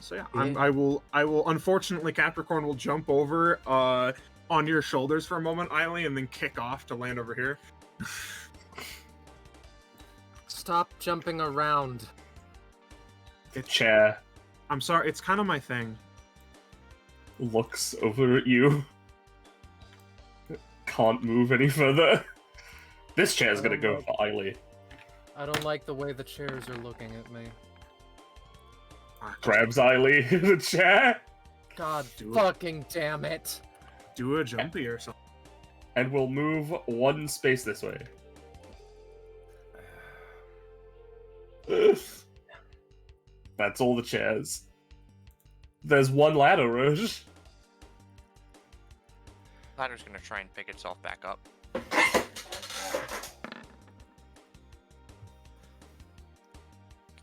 So yeah, I will. Unfortunately, Capricorn will jump over on your shoulders for a moment, Eiley, and then kick off to land over here. Stop jumping around. Chair I'm sorry, it's kind of my thing. looks over at you. Can't move any further. This chair's gonna go for Eiley. I don't like the way the chairs are looking at me. Grabs Eiley in the chair. God Do it. fucking damn it. Do a jumpy or something. And we'll move one space this way. That's all the chairs. There's one ladder, Rouge. Ladder's gonna try and pick itself back up.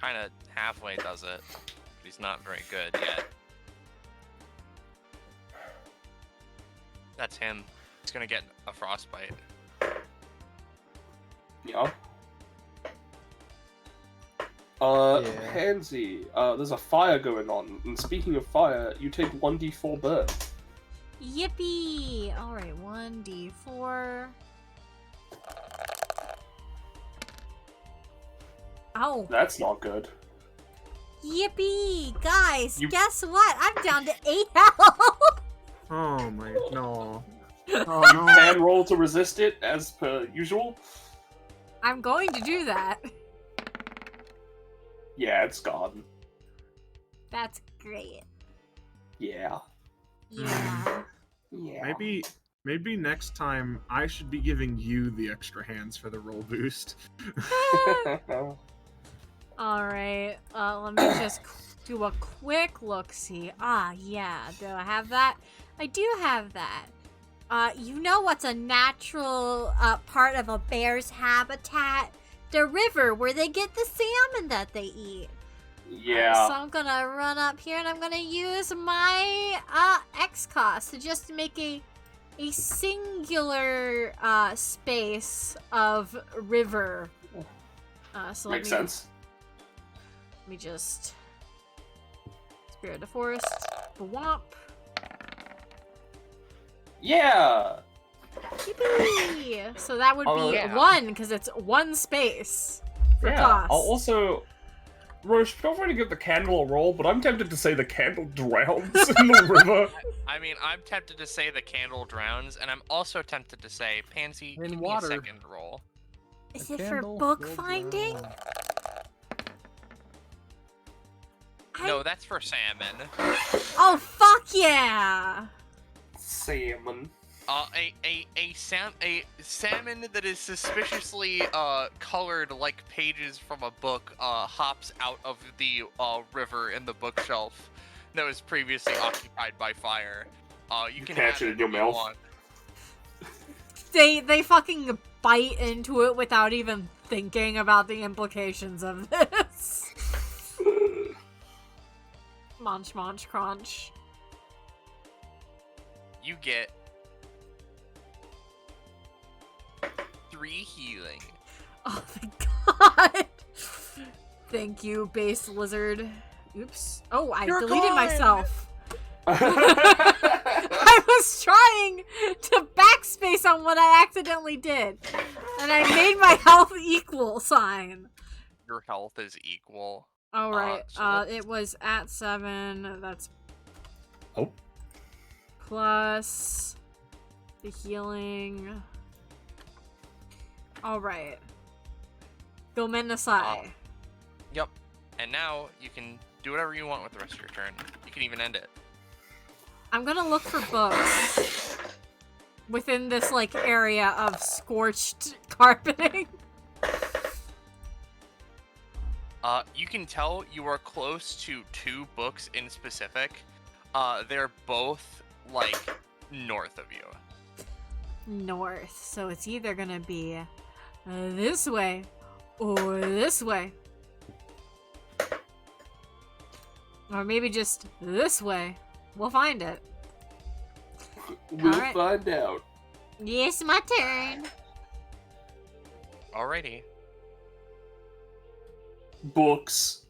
Kinda halfway does it, but he's not very good yet. That's him. He's gonna get a frostbite. Yeah. Yeah. Pansy, there's a fire going on. And speaking of fire, you take 1d4 burn. Yippee! Alright, 1d4. Oh, That's not good. yippee! Guys, You- guess what? I'm down to 8 health! Oh my no. Oh no. And roll to resist it, as per usual. I'm going to do that. Yeah, it's gone. That's great. Yeah. Yeah. Yeah. Maybe next time I should be giving you the extra hands for the roll boost. Alright, let me just do a quick look-see. Ah, yeah, do I have that? I do have that. You know what's a natural part of a bear's habitat? The river where they get the salmon that they eat. Yeah. So I'm gonna run up here and I'm gonna use my X-Cost to just make a singular space of river. So Makes sense. Let me just Spirit of the Forest, Bwomp. Yeah. Yippee! So that would be yeah. 1 because it's 1 space for Yeah. cost. I'll also, Roche, feel free to give the candle a roll, but I'm tempted to say the candle drowns in the river. I mean, I'm tempted to say the candle drowns, and I'm also tempted to say, Pansy, In give water. me a second roll. Is it for book finding? No, that's for salmon. Oh fuck yeah! Salmon. A salmon that is suspiciously colored like pages from a book hops out of the river in the bookshelf that was previously occupied by fire. You can catch have it in your if you mouth. want. They fucking bite into it without even thinking about the implications of this. Munch, munch, crunch. You get 3 healing. Oh my god. Thank you, base lizard. Oops. Oh, I You're deleted gone! myself. I was trying to backspace on what I accidentally did. And I made my health equal sign. Your health is equal. Alright, so let's- it was at 7. That's Oh. plus the healing. Alright. Gomenasai. Yep. And now you can do whatever you want with the rest of your turn. You can even end it. I'm gonna look for books within this, like, area of scorched carpeting. You can tell you are close to 2 books in specific. They're both, like, north of you. North. So it's either gonna be this way or this way. Or maybe just this way. We'll find it. We'll Alright. find out. Yes, my turn. Alrighty. Books.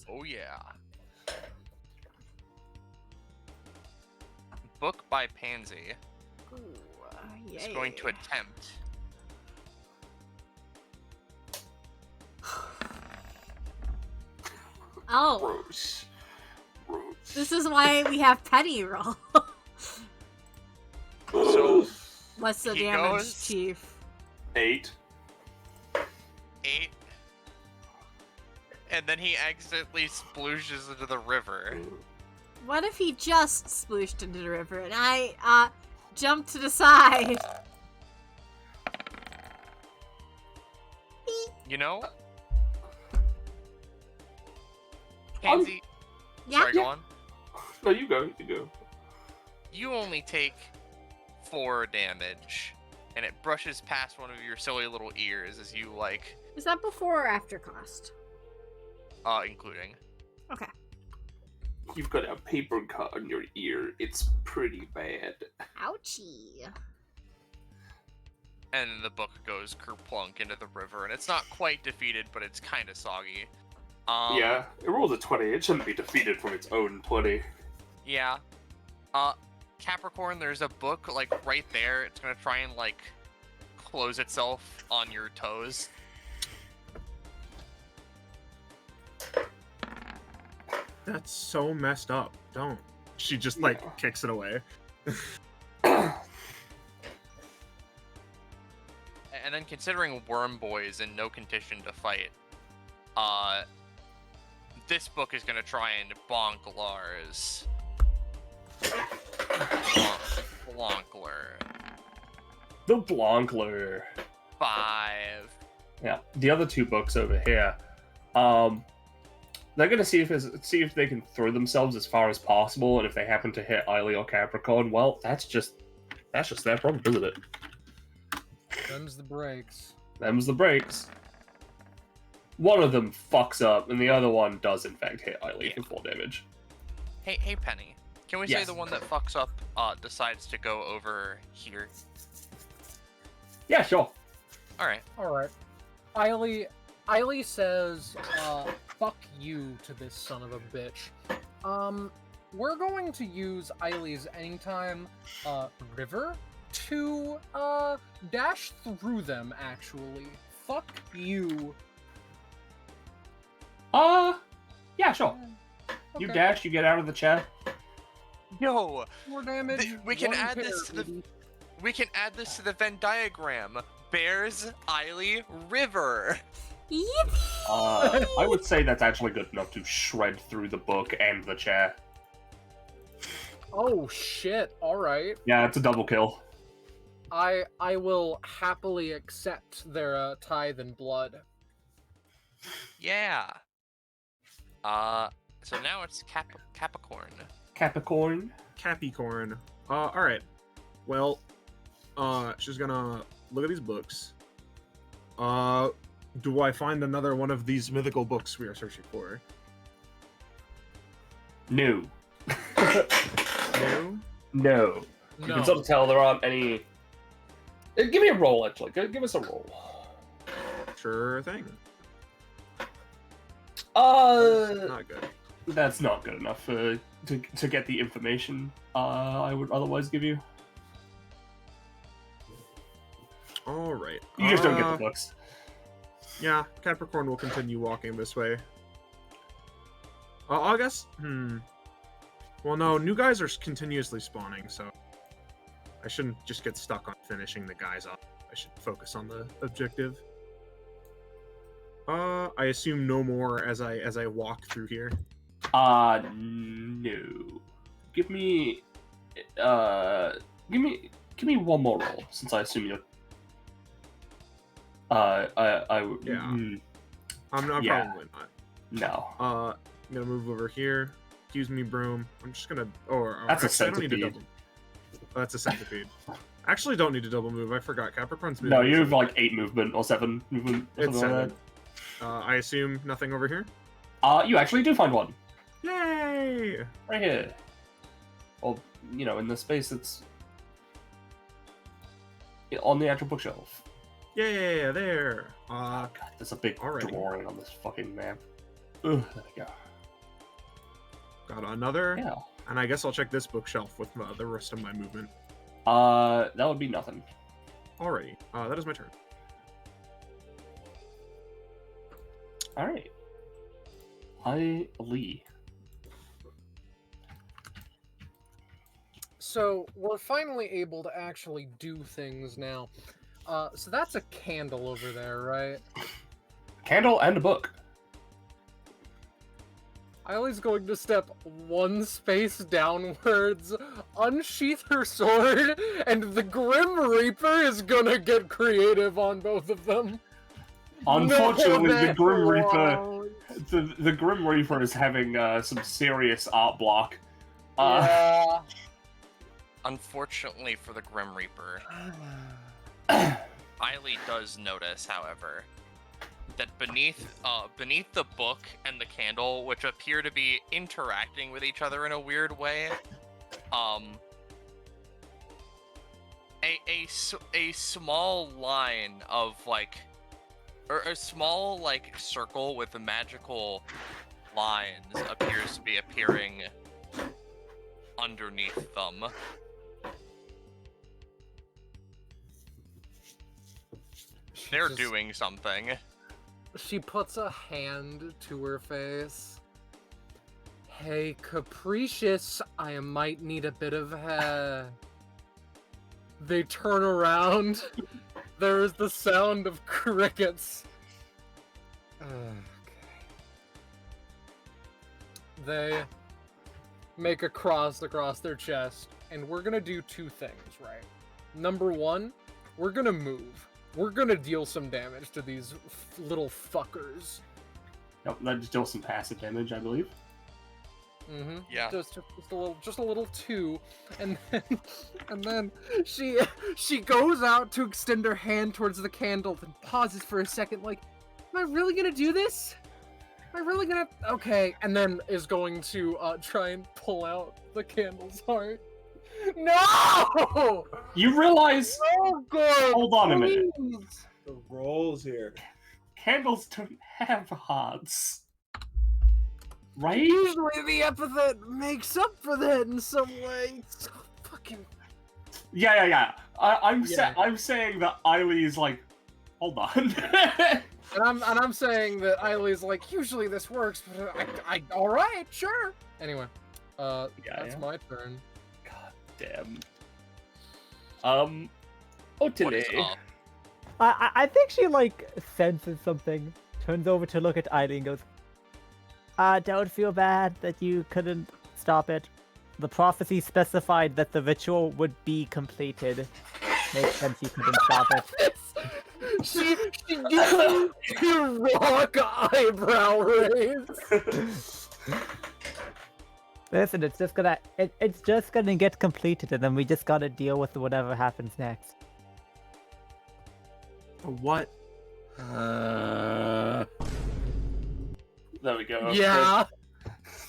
Oh yeah. Book by Pansy Ooh, is going to attempt. Oh, Gross. Gross. this is why we have penny roll. So What's the He damage, goes- Chief? 8. 8. And then he accidentally splooshes into the river. What if he just splooshed into the river and I jumped to the side? You know? Pansy. Yeah. Sorry, go on. No, you go. You go. You only take 4 damage. And it brushes past one of your silly little ears as you, like, Is that before or after cost? including. Okay. You've got a paper cut on your ear. It's pretty bad. Ouchie. And the book goes kerplunk into the river, and it's not quite defeated, but it's kind of soggy. Yeah, it rolls a 20. It shouldn't be defeated from its own 20. Yeah. Capricorn, there's a book, like, right there. It's gonna try and, like, close itself on your toes. That's so messed up. Don't. She just like Yeah. kicks it away. And then considering Worm Boy is in no condition to fight, this book is gonna try and bonk Lars. Blonkler. The Blancler. 5. Yeah, the other 2 books over here. They're gonna see if they can throw themselves as far as possible, and if they happen to hit Otillie or Capricorn, well, that's just their problem, isn't it? Them's the breaks. Them's the breaks. One of them fucks up, and the other one does in fact hit Otillie for 4 damage. Hey, Penny. Can we say Yes. the one that fucks up decides to go over here? Yeah, sure. All right. Otillie says, fuck you to this son of a bitch. We're going to use Eileen's anytime, river to, dash through them, actually. Fuck you. Yeah, sure. You Okay. dash, you get out of the chair. Yo, More damage. we can one add pair, this to the baby. we can add this to the Venn diagram. Bears, Otillie, river. Yippee! I would say that's actually good enough to shred through the book and the chair. Oh shit! All right. Yeah, it's a double kill. I will happily accept their tithe and blood. Yeah. So now it's Capricorn. Capricorn. Capricorn. Alright. Well, she's gonna look at these books. Do I find another one of these mythical books we are searching for? No. No? No. You can sort of tell there aren't any. Give me a roll, actually. Give us a roll. Sure thing. Not good. That's not good enough to get the information I would otherwise give you. Alright. You just don't get the books. Yeah, Capricorn will continue walking this way. I guess. Well, no, new guys are continuously spawning, so I shouldn't just get stuck on finishing the guys off. I should focus on the objective. I assume no more as I walk through here. No. Give me one more roll, since I assume you're. Yeah. I'm yeah. probably not. No. I'm gonna move over here. Excuse me, broom. I'm just gonna. That's a actually, I don't need to centipede. double. Oh, that's a centipede. Actually, don't need to double move. I forgot. Capricorn's No, moving. you have like 8 movement or 7 movement. Or It's something like 7. I assume nothing over here. that. You actually do find one Yay! right here. Or in the space that's on the actual bookshelf. Yeah, there. God, there's a big alrighty. drawing on this fucking map. Ugh, there we go. Got another. Yeah. And I guess I'll check this bookshelf with the rest of my movement. That would be nothing. Alrighty. That is my turn. All right. Hi-Lee. So we're finally able to actually do things now. So that's a candle over there, right? Candle and a book. Eileen's going to step one space downwards, unsheath her sword, and the Grim Reaper is gonna get creative on both of them. Unfortunately, No, the Grim Reaper, won't. the Grim Reaper is having some serious art block. Yeah. Unfortunately for the Grim Reaper, Eiley does notice, however, that beneath the book and the candle, which appear to be interacting with each other in a weird way, a small line of or a small circle with magical lines appears to be appearing underneath them. They're doing something. She puts a hand to her face. Hey, Capricious, I might need a bit of hair. They turn around. There is the sound of crickets. Okay. They make a cross across their chest, and we're gonna do 2 things, right? Number 1, we're gonna move. We're gonna deal some damage to these little fuckers. Yep, that just deals some passive damage, I believe. Mm-hmm. Yeah. Just a little too, and then she goes out to extend her hand towards the candle, then pauses for a second, like, am I really gonna do this? Am I really gonna? Okay, and then is going to try and pull out the candle's heart. No! You realize? Oh, good. Hold on a minute. Please. The rolls here. Candles don't have hearts, right? Usually the epithet makes up for that in some way. So fucking. Yeah. I'm Yeah. saying that Eileen's like, hold on. And I'm saying that Eileen's like, usually this works, but I all right, sure. Anyway, that's my turn. God damn. What is Otillie. up? I think she senses something, turns over to look at Eileen, and goes, "Don't feel bad that you couldn't stop it. the prophecy specified that the ritual would be completed. Makes sense you couldn't stop it. She gives you the rock eyebrow raise. Listen, it's just gonna get completed, and then we just gotta deal with whatever happens next. What? There we go. Yeah.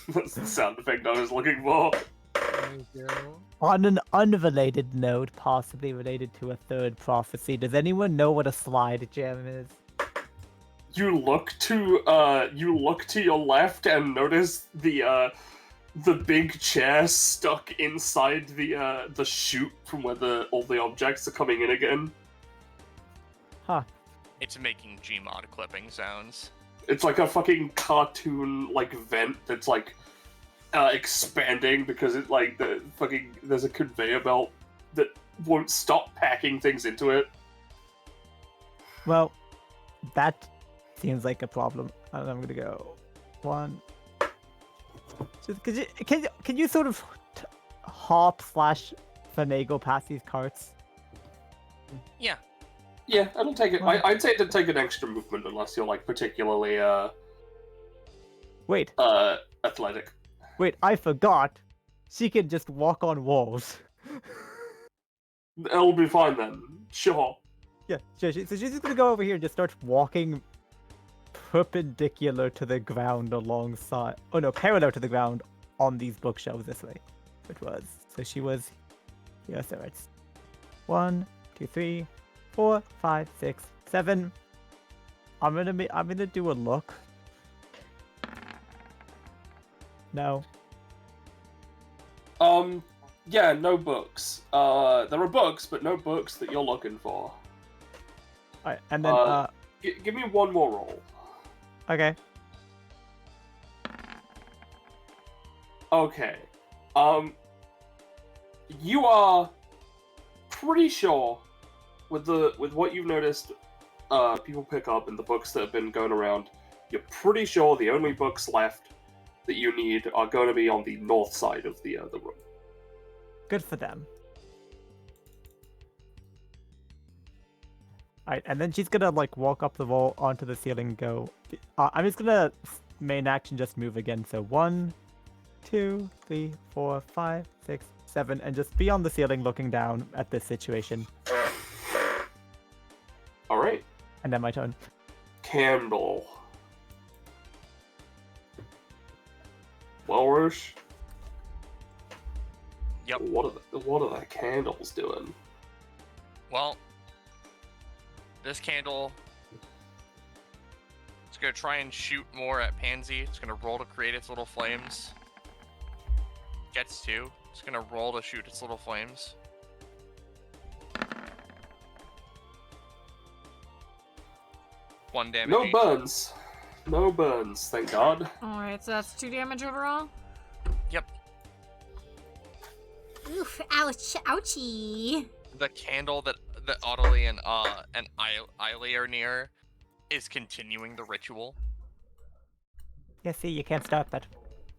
That's the sound effect I was looking for. Thank you. On an unrelated note, possibly related to a third prophecy, does anyone know what a slide jam is? You look to your left and notice the big chair stuck inside the chute from where all the objects are coming in again. Huh. It's making Gmod clipping sounds. It's like a fucking cartoon like vent that's like expanding because it like there's a conveyor belt that won't stop packing things into it. Well, that seems like a problem. And I'm gonna go 1. Just can you sort of hop / finagle past these carts? Yeah. Yeah, it'll take it. I'd say it'd take an extra movement unless you're like particularly Wait, athletic. I forgot. She can just walk on walls. It'll be fine then. Sure. Yeah, sure. So she's just gonna go over here and just start walking perpendicular to the ground alongside. Oh no, parallel to the ground on these bookshelves this way. It was. So she was. Yeah, so it's 1, 2, 3, 4, 5, 6, 7. I'm gonna do a look. No. Yeah, no books. There are books, but no books that you're looking for. Alright, and then Give me one more roll. okay. Okay. You are pretty sure with what you've noticed people pick up in the books that have been going around, you're pretty sure the only books left that you need are going to be on the north side of the room. Good for them. Alright, and then she's gonna like walk up the wall onto the ceiling and go. I'm just gonna main action just move again. So 1, 2, 3, 4, 5, 6, 7, and just be on the ceiling looking down at this situation. Alright. And then my turn. Candle. Well, Roche? Yep. What are the candles doing? Well, this candle is going to try and shoot more at Pansy. It's going to roll to create its little flames. Gets 2. It's going to roll to shoot its little flames. One damage. No each. burns. No burns, thank God. Alright, so that's 2 damage overall? Yep. Oof, ouch, ouchie. The candle that Otillie and Eiley are near is continuing the ritual. Yeah, see, you can't stop it.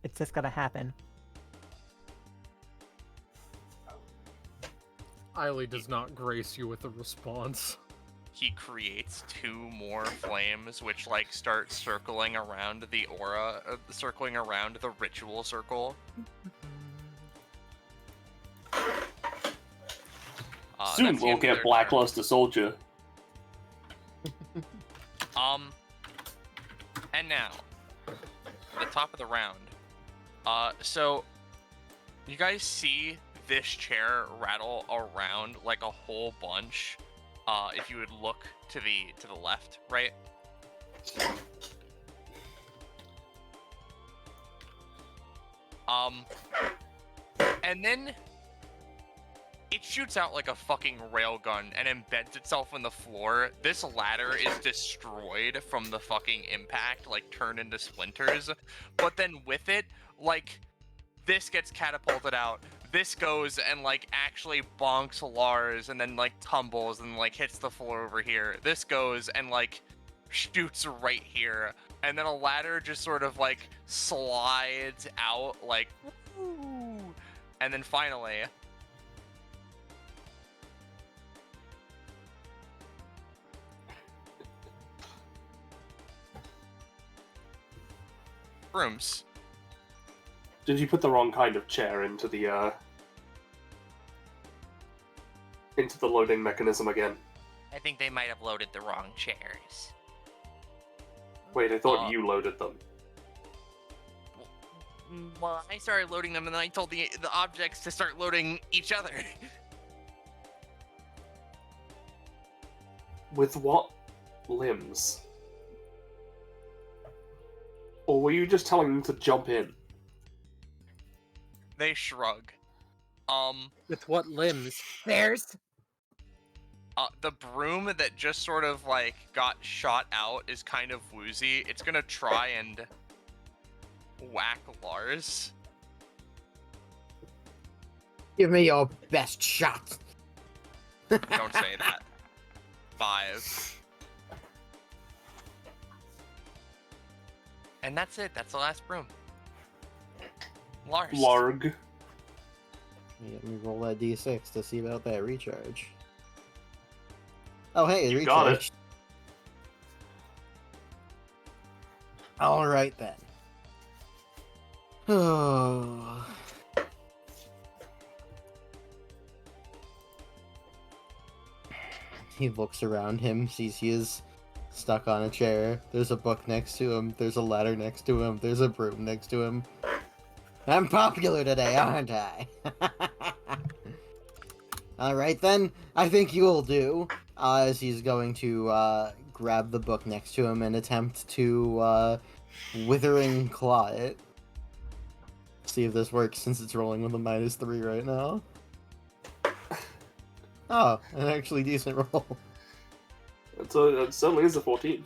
It's just gonna happen. Eiley does not grace you with a response. He creates 2 more flames, which like start circling around the aura, circling around the ritual circle. Soon that's the we'll end of get their Blackluster Soldier. turn. And now, the top of the round. So you guys see this chair rattle around like a whole bunch. If you would look to the left, right? And then it shoots out like a fucking railgun and embeds itself in the floor. This ladder is destroyed from the fucking impact, like turned into splinters. But then with it, like, this gets catapulted out. This goes and like actually bonks Lars and then like tumbles and like hits the floor over here. This goes and like shoots right here. And then a ladder just sort of like slides out like, woo, And then finally, brooms. Did you put the wrong kind of chair into the loading mechanism again? I think they might have loaded the wrong chairs. Wait, I thought you loaded them. Well, I started loading them, and then I told the objects to start loading each other. With what limbs? Or were you just telling them to jump in? They shrug. With what limbs? Theirs. The broom that just sort of like got shot out is kind of woozy. It's gonna try and whack Lars. Give me your best shot. Don't say that. 5. And that's it. That's the last broom. Lars. Larg. Let me roll that d6 to see about that recharge. Oh, hey, You got it. recharge. Alright then. Oh. He looks around him, sees he is stuck on a chair. There's a book next to him. There's a ladder next to him. There's a broom next to him. I'm popular today, aren't I? Alright then, I think you'll do. As he's going to grab the book next to him and attempt to withering claw it. See if this works since it's rolling with a -3 right now. Oh, an actually decent roll. It certainly is a 14.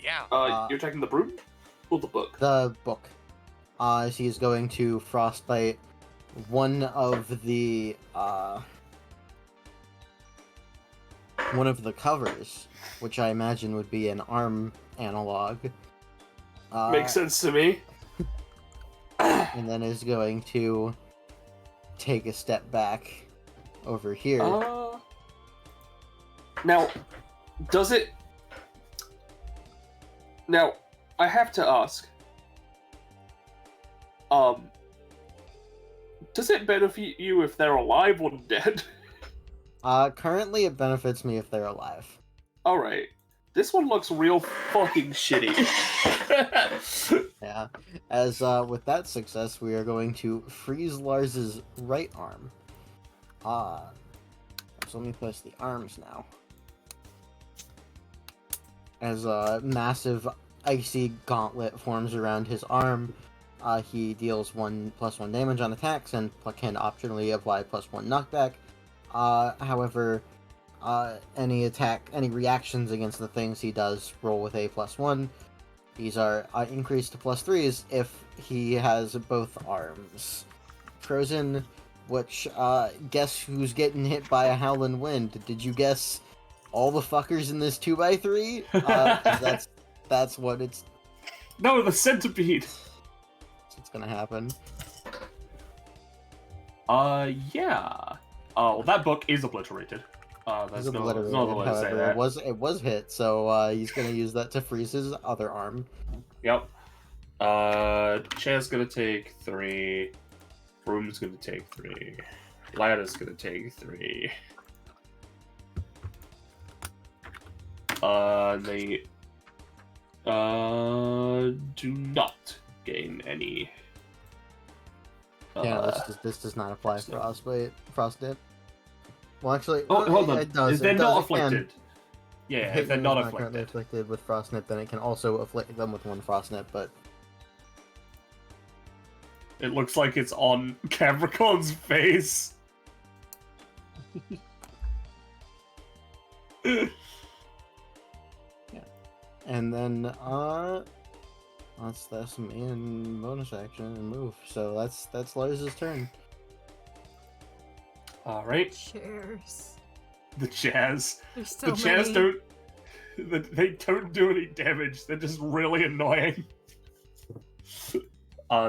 Yeah. You're taking the broom? Or the book? The book. As he's going to frostbite one of the covers, which I imagine would be an arm analog. Makes sense to me. And then is going to take a step back over here. Now, does it... Now, I have to ask. Does it benefit you if they're alive or dead? Currently it benefits me if they're alive. Alright. This one looks real fucking shitty. Yeah. As with that success, we are going to freeze Lars's right arm. So let me place the arms now. As a massive icy gauntlet forms around his arm, he deals +1 damage on attacks and can optionally apply +1 knockback. However, any reactions against the things he does roll with a +1. These are increased to +3s if he has both arms. Frozen, which, guess who's getting hit by a howling wind? Did you guess all the fuckers in this 2x3? 'Cause that's what it's No, the centipede! gonna happen. Yeah. Well, that book is obliterated. There's He's no obliterated, other way to say however, that. it was hit, so he's gonna use that to freeze his other arm. Yep. Chair's gonna take 3. Broom's gonna take 3. Ladder's gonna take 3. They do not gain any. Yeah, this does not apply frostbite. Well, actually, hold on. it does. If they're it not does, it can. afflicted. Yeah, if they're not currently afflicted. afflicted with frostnip, then it can also afflict them with 1 frostnip, but It looks like it's on Capricorn's face. and then that's me and bonus action and move. So that's Lars's turn. All right, Cheers. the jazz. There's so The jazz many. they don't do any damage. They're just really annoying.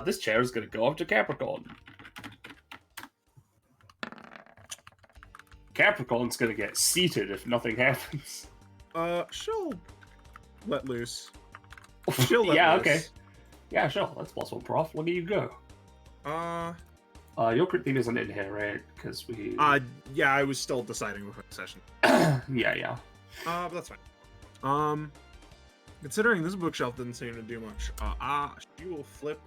This chair is going to go up to Capricorn. Capricorn's going to get seated if nothing happens. She'll let loose. She'll let Yeah, loose. okay. Yeah, sure. That's +1 prof. Look at you go. Your crit theme isn't in here, right? Because we... Yeah, I was still deciding before the session. yeah. But that's fine. Considering this bookshelf didn't seem to do much, she will flip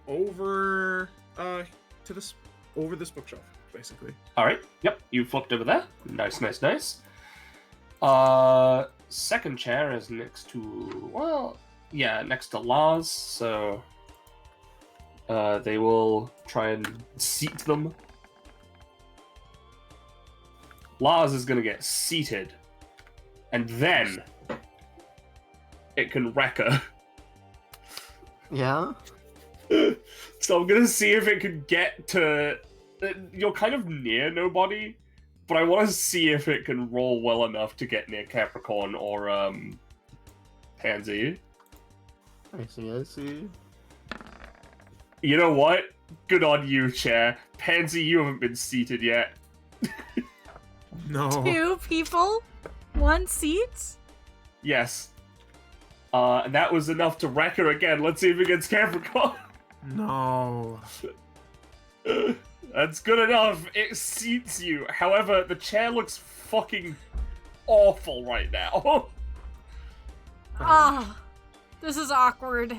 over, to this, over this bookshelf, basically. Alright, yep, you flipped over there. Nice. Second chair is next to, well, yeah, next to Lars, so they will try and seat them. Lars is gonna get seated, and then it can wreck her. Yeah? So I'm gonna see if it can get to... You're kind of near nobody, but I want to see if it can roll well enough to get near Capricorn or, Pansy. I see. You know what? Good on you, Chair. Pansy, you haven't been seated yet. No. 2 people? 1 seat? Yes. And that was enough to wreck her again. Let's see if it gets Capricorn. No. That's good enough. It seats you. However, the chair looks fucking awful right now. Ah, this is awkward.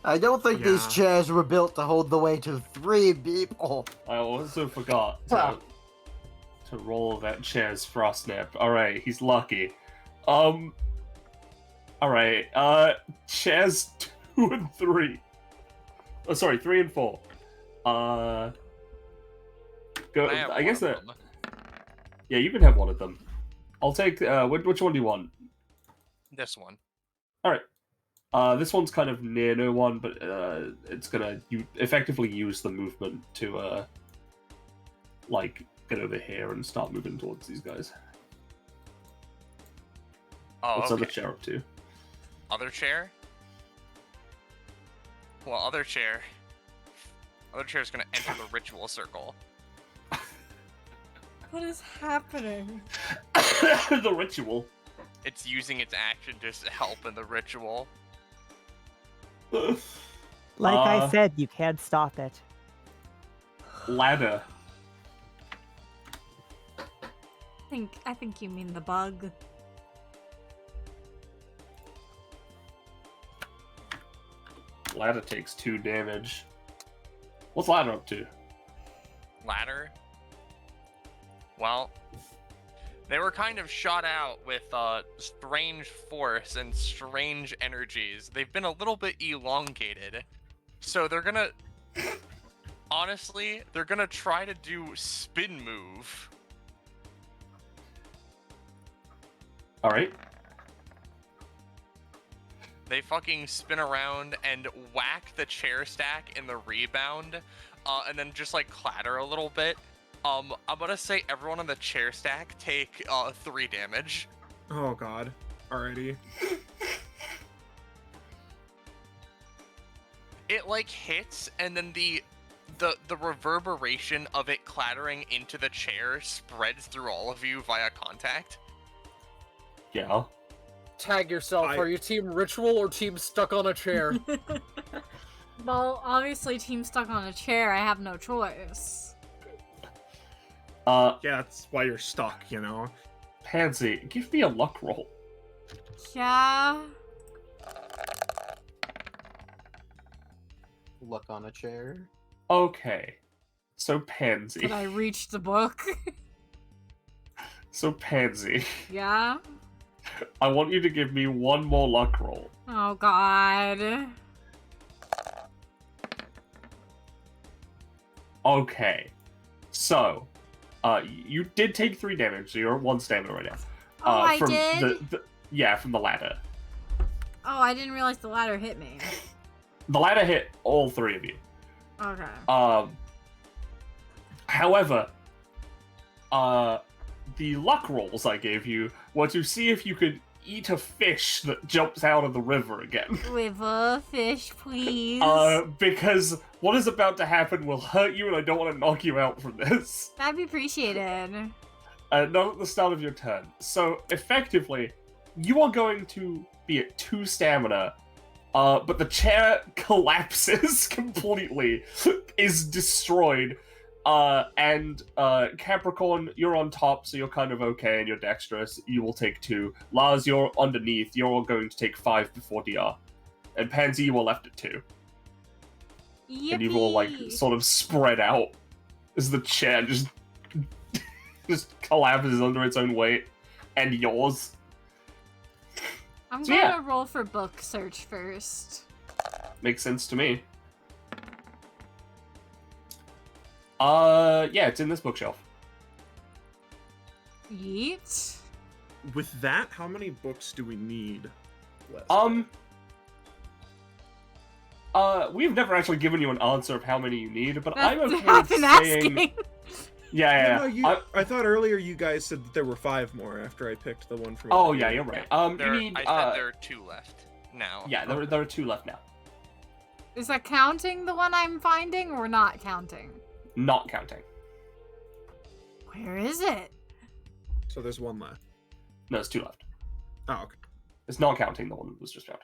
I don't think these Yeah. chairs were built to hold the weight of 3 people. I also forgot to roll that chair's frostnip. Alright, he's lucky. Alright, chairs 2 and 3. Oh, sorry, 3 and 4. Go. I have I guess one that. of them. Yeah, you can have one of them. I'll take. Which one do you want? This one. This one's kind of near no one, but it's gonna effectively use the movement to like get over here and start moving towards these guys. Oh, What's okay. other chair up to? Other chair? Well, other chair. Other chair is gonna enter the ritual circle. What is happening? The ritual. It's using its action to help in the ritual. Like I said, you can't stop it. Ladder. I think you mean the bug. Ladder takes 2 damage. What's ladder up to? Ladder? Well, they were kind of shot out with strange force and strange energies. They've been a little bit elongated. So they're gonna... Honestly, they're gonna try to do spin move. Alright. They fucking spin around and whack the chair stack in the rebound, and then just like clatter a little bit. I'm gonna say everyone on the chair stack take 3 damage. Oh god. Alrighty. It like hits, and then the reverberation of it clattering into the chair spreads through all of you via contact. Yeah. Tag yourself. Are you team ritual or team stuck on a chair? Well, obviously team stuck on a chair, I have no choice. Yeah, that's why you're stuck, you know? Pansy, give me a luck roll. Yeah. Luck on a chair. Okay. So Pansy. Did I reach the book? So Pansy. Yeah. I want you to give me 1 more luck roll. Oh god. Okay. So, you did take 3 damage, so you're at 1 stamina right now. Oh, I from did? Yeah, from the ladder. Oh, I didn't realize the ladder hit me. The ladder hit all 3 of you. Okay. However, the luck rolls I gave you were to see if you could eat a fish that jumps out of the river again. River fish, please. Because what is about to happen will hurt you, and I don't want to knock you out from this. That'd be appreciated. Not at the start of your turn. So, effectively, you are going to be at 2 stamina, but the chair collapses completely, is destroyed, and Capricorn, you're on top, so you're kind of okay, and you're dexterous. You will take 2. Lars, you're underneath. You're going to take 5 before DR. And Pansy, you are left at 2. Yippee. And you've all, like, sort of spread out as the chair just collapses under its own weight. And yours. I'm So, gonna yeah. roll for book search first. Makes sense to me. Yeah, it's in this bookshelf. Yeet. With that, how many books do we need? We've never actually given you an answer of how many you need, but That's I'm okay I've with been saying... asking. Yeah. I thought earlier you guys said that there were 5 more after I picked the one from. Oh, yeah, you're right. There, You need... I said there are 2 left now. Yeah, there are 2 left now. Is that counting the one I'm finding or not counting? Not counting. Where is it? So there's 1 left. No, there's 2 left. Oh, okay. It's not counting the one that was just found.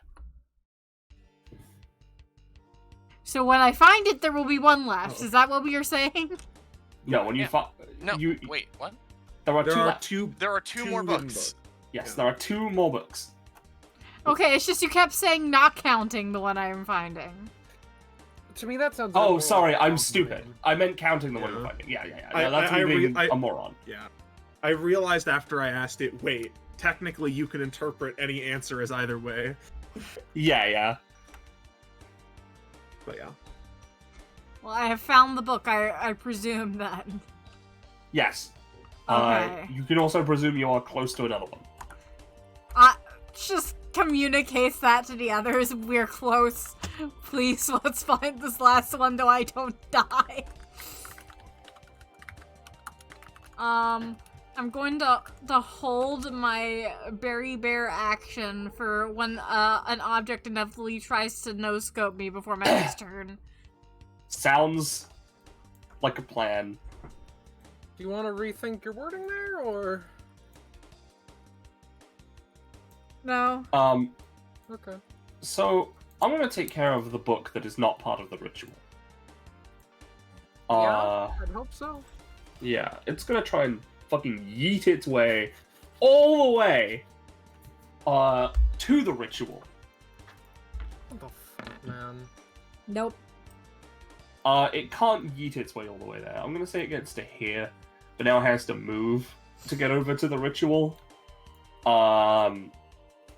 So when I find it, there will be 1 left. Oh. Is that what we are saying? No, when you Yeah. find... No, You... wait, what? There are There 2 are left. 2. There are 2 more hidden books. Yes, Yeah. there are 2 more books. Okay, it's just you kept saying not counting the one I am finding. To me, that sounds. Oh, more sorry, like I'm a stupid. game. I meant counting the one you're Yeah. finding. Yeah. I- No, that's I- me I- being I- a moron. Yeah. I realized after I asked it, wait, technically you can interpret any answer as either way. Yeah. But yeah. Well, I have found the book. I presume that. Yes. Okay. You can also presume you are close to another one. Just communicates that to the others. We're close. Please, let's find this last one, though I don't die. I'm going to hold my berry bear action for when an object inevitably tries to no-scope me before my next turn. Sounds like a plan. Do you want to rethink your wording there, or No. okay? So I'm gonna take care of the book that is not part of the ritual. Yeah, I'd hope so. Yeah, it's gonna try and fucking yeet its way all the way to the ritual. What the fuck, man? Nope. It can't yeet its way all the way there. I'm gonna say it gets to here, but now it has to move to get over to the ritual.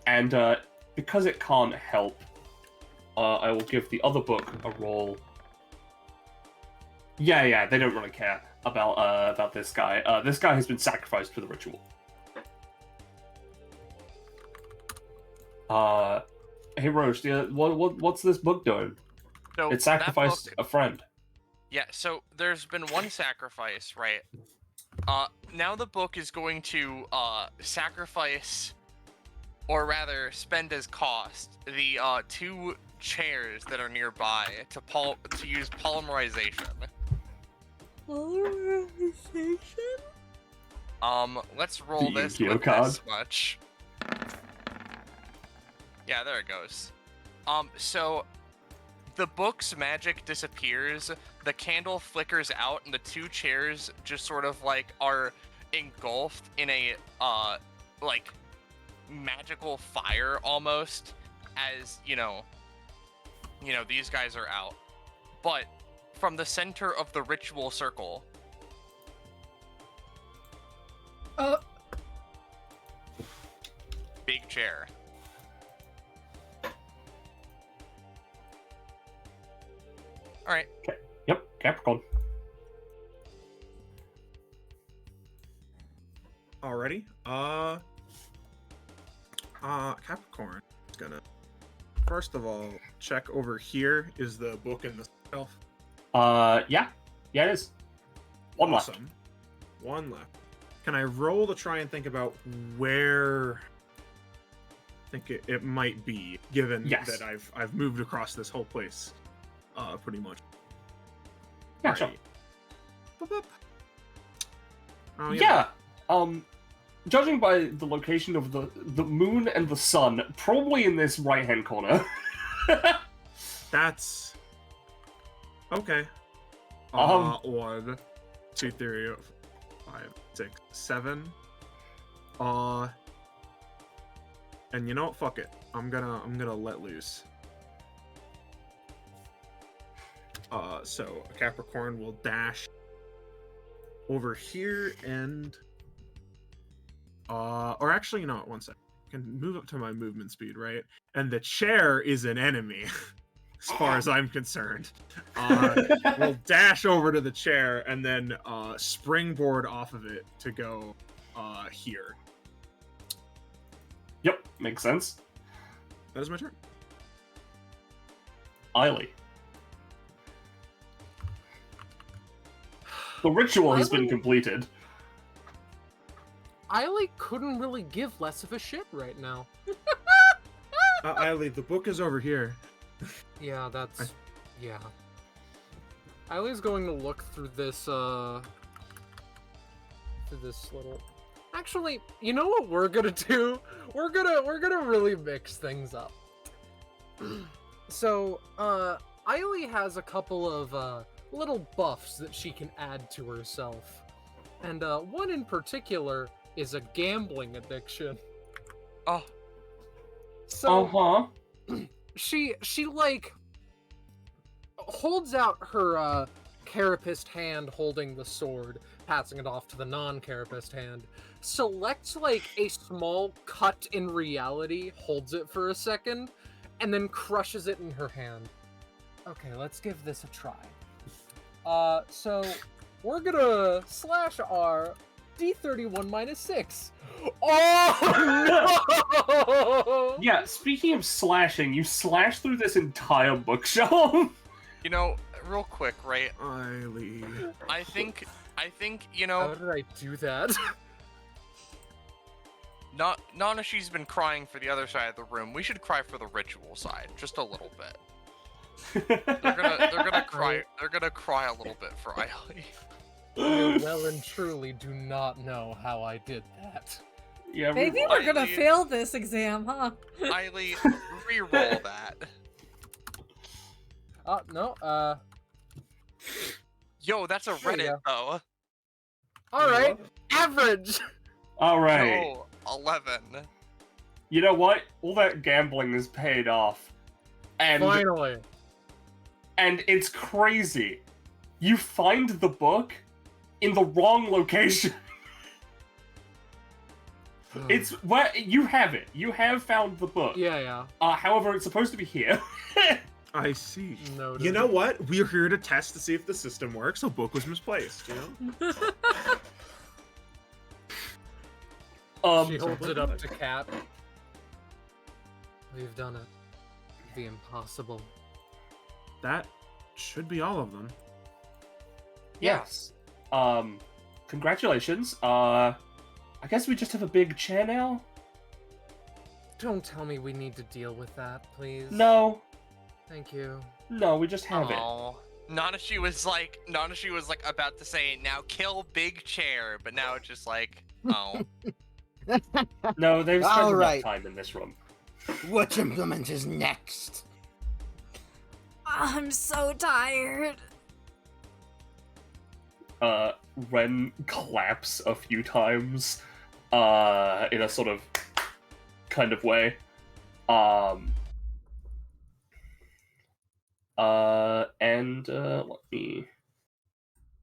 And because it can't help, I will give the other book a roll. Yeah, they don't really care about this guy. This guy has been sacrificed for the ritual. Hey Roche, what's this book doing? So It sacrificed that a friend. Yeah, so there's been one sacrifice, right? Now the book is going to sacrifice, or rather spend as cost, the 2 chairs that are nearby to use polymerization. Polarization? Let's roll The this Yu-Gi-Oh with card. this much. Yeah, there it goes. So the book's magic disappears, the candle flickers out, and the 2 chairs just sort of like are engulfed in a like magical fire almost, as you know these guys are out. But from the center of the ritual circle, big chair. All right. Yep, Capricorn. Alrighty. Capricorn is gonna first of all check over here. Is the book in the shelf? Yeah, it is. One left. Awesome. 1 left. Can I roll to try and think about where think it might be, given Yes. that I've moved across this whole place, pretty much. Yeah, sure. Boop, boop. Oh, Yeah. Judging by the location of the moon and the sun, probably in this right-hand corner. That's okay. 1, 2, 3, 5, 6, 7. And you know what? Fuck it. I'm gonna let loose. So Capricorn will dash over here and or actually, you know what? One sec. I can move up to my movement speed, right? And the chair is an enemy, as far as I'm concerned. We'll dash over to the chair and then springboard off of it to go here. Yep, makes sense. That is my turn. Otillie. The ritual has been completed. Otillie couldn't really give less of a shit right now. Otillie, the book is over here. Yeah, that's... yeah. Oillie's going to look through this, through this little... Actually, you know what we're gonna do? We're gonna really mix things up. So, Otillie has a couple of, little buffs that she can add to herself. And, one in particular is a gambling addiction. Oh. So, she like, holds out her, carapist hand holding the sword, passing it off to the non-carapist hand, selects like a small cut in reality, holds it for a second, and then crushes it in her hand. Okay, let's give this a try. So we're gonna slash our D31 minus 6. Oh no! Yeah, speaking of slashing, you slash through this entire bookshelf. You know, real quick, right? Otillie. I think, you How know, did I do that? Nanashi's been crying for the other side of the room. We should cry for the ritual side, just a little bit. They're gonna cry. They're gonna cry a little bit for Otillie. You well and truly do not know how I did that. Yeah, Maybe we're gonna fail this exam, huh? Otillie, re-roll that. No, Yo, that's a There you Reddit though. alright, average! Alright. Yo, 11. You know what? All that gambling is paid off. And Finally. and it's crazy. You find the book in the wrong location. It's where you have it. You have found the book. Yeah. However, it's supposed to be here. I see. No. You know what? We're here to test to see if the system works. So book was misplaced. You know. She holds it up to Cat. We've done it. The impossible. That should be all of them. Yes. Congratulations. I guess we just have a big chair now? Don't tell me we need to deal with that, please. No. Thank you. No, we just have it. Oh. Nanashi was like about to say, now kill big chair, but now it's just like, oh. No, they've spent All enough right. time in this room. Which implement is next? I'm so tired. Wren claps a few times, in a sort of kind of way. And let me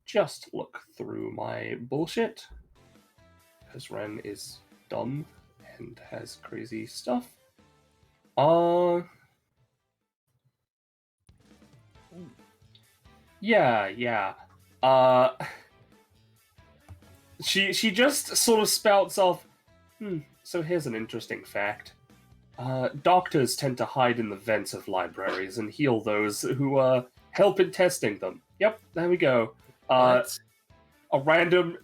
just look through my bullshit, because Wren is dumb and has crazy stuff. Yeah. She just sort of spouts off, so here's an interesting fact. Doctors tend to hide in the vents of libraries and heal those who help in testing them. Yep, there we go. What? A random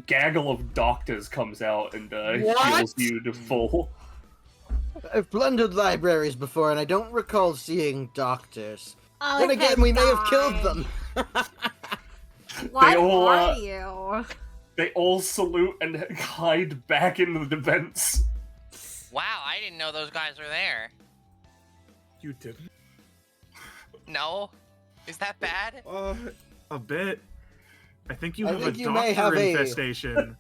gaggle of doctors comes out and What? heals you to full. I've plundered libraries before, and I don't recall seeing doctors. Oh, Then again, we may have killed them. What They all, are you? They all salute and hide back into the vents. Wow, I didn't know those guys were there. You didn't? No? Is that bad? A bit. I think you I have think a you may doctor have a- infestation.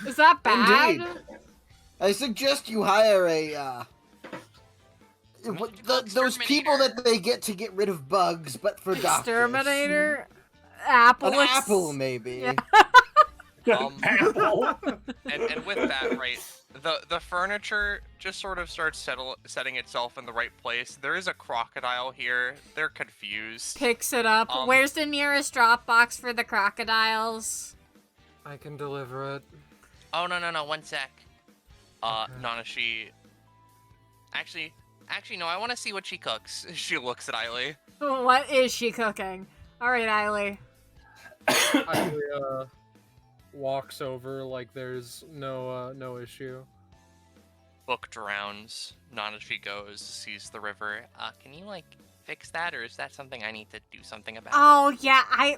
Is that bad? Indeed. I suggest you hire a, those people that they get to get rid of bugs, but for doctors. Exterminator? Apple? An apple, maybe. Yeah. Apple. And with that, right, the furniture just sort of starts setting itself in the right place. There is a crocodile here. They're confused. Picks it up. Where's the nearest drop box for the crocodiles? I can deliver it. Oh, no, 1 sec. Okay. Nanashi... Actually, no, I want to see what she cooks. She looks at Eiley. What is she cooking? Alright, Eiley. I walks over like there's no issue. Book drowns. Nanashi goes, sees the river. Can you, like, fix that, or is that something I need to do something about? Oh, yeah, I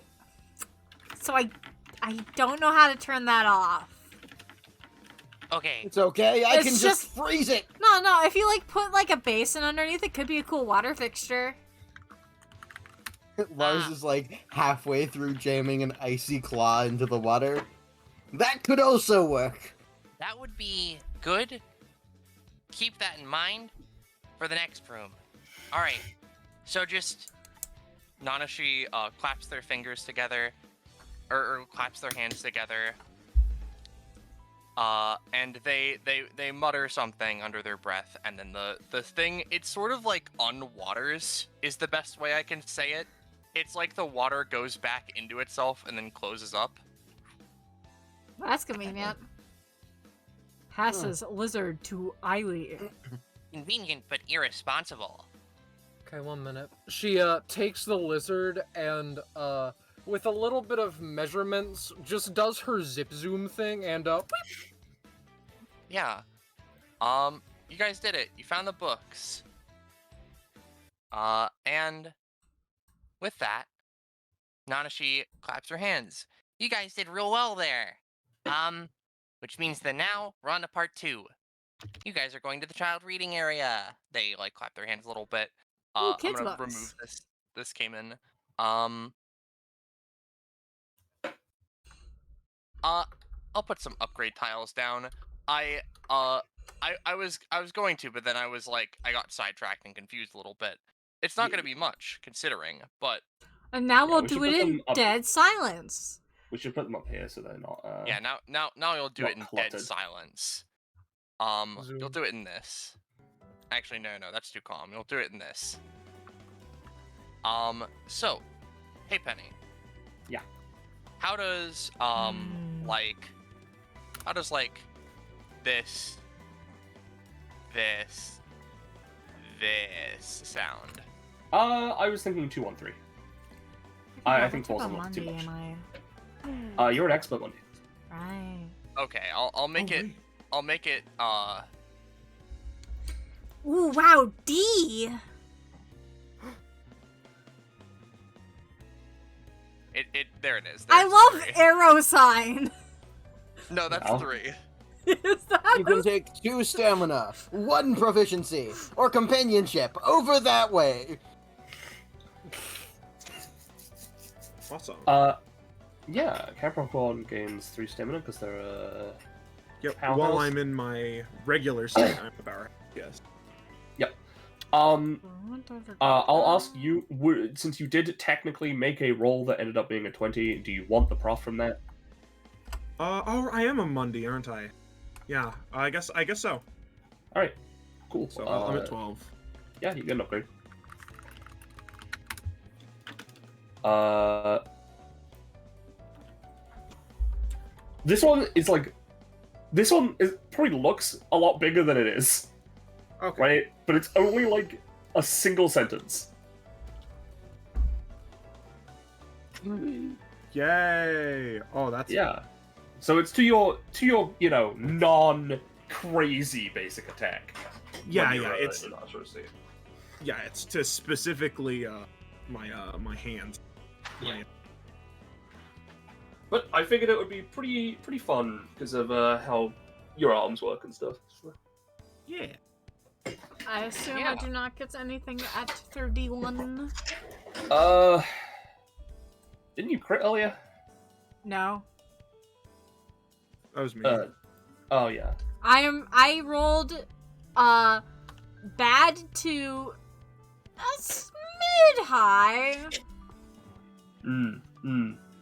don't know how to turn that off. Okay. It's okay, I It's can just freeze it! No, if you, like, put, like, a basin underneath, it could be a cool water fixture. Lars is like halfway through jamming an icy claw into the water. That could also work. That would be good. Keep that in mind for the next room. Alright. So just... Nanashi claps their fingers together. Or claps their hands together. And they mutter something under their breath, and then the thing, it's sort of like unwaters, is the best way I can say it. It's like the water goes back into itself and then closes up. That's convenient. Passes lizard to Eiley. Convenient but irresponsible. Okay, 1 minute. She takes the lizard and with a little bit of measurements, just does her zip zoom thing and whip. Yeah. You guys did it. You found the books. And with that, Nanashi claps her hands. You guys did real well there. Which means that now we're on to part 2. You guys are going to the child reading area. They like clap their hands a little bit. Ooh, I'm kids' gonna books. remove this. This came in. I'll put some upgrade tiles down. I was going to, but then I was like, I got sidetracked and confused a little bit. It's not going to be much, considering, but... And now we'll we do should it put in them up. dead silence. We should put them up here so they're not. Yeah, now you'll do not it in cluttered. dead silence. You'll Zoom. do it in this. Actually, no, that's too calm. You'll do it in this. So, hey Penny. Yeah. How does, this sound? I was thinking 2-1-3. I think What's 4's up a on little too Monday, much. am I? You're an expert one. Right. Okay, I'll make it. wait. I'll make it. Ooh, wow, D! There it is. I There's love 3. arrow sign! No, that's Wow. 3. Is that You can take 2 stamina, 1 proficiency, or companionship over that way. Awesome. Yeah, Capricorn gains 3 stamina because they're Yep. powerhouse? While I'm in my regular state, I'm a power. Yes. I'll ask you, since you did technically make a roll that ended up being a 20, do you want the prof from that? Oh, I am a Monday, aren't I? Yeah. I guess so. Alright, cool. So I'm at 12. Yeah, you get an upgrade. This one probably looks a lot bigger than it is, Okay. right? But it's only like a single sentence. Yay! Oh, that's Yeah. So it's to your non-crazy basic attack. Yeah, when yeah, you're, it's in that sort of state. yeah, it's to specifically my hands. Yeah. But I figured it would be pretty fun because of how your arms work and stuff. So. Yeah. I assume Yeah. I do not get anything at 31. Didn't you crit earlier? No. That was me. Oh yeah. I rolled bad to a smid high.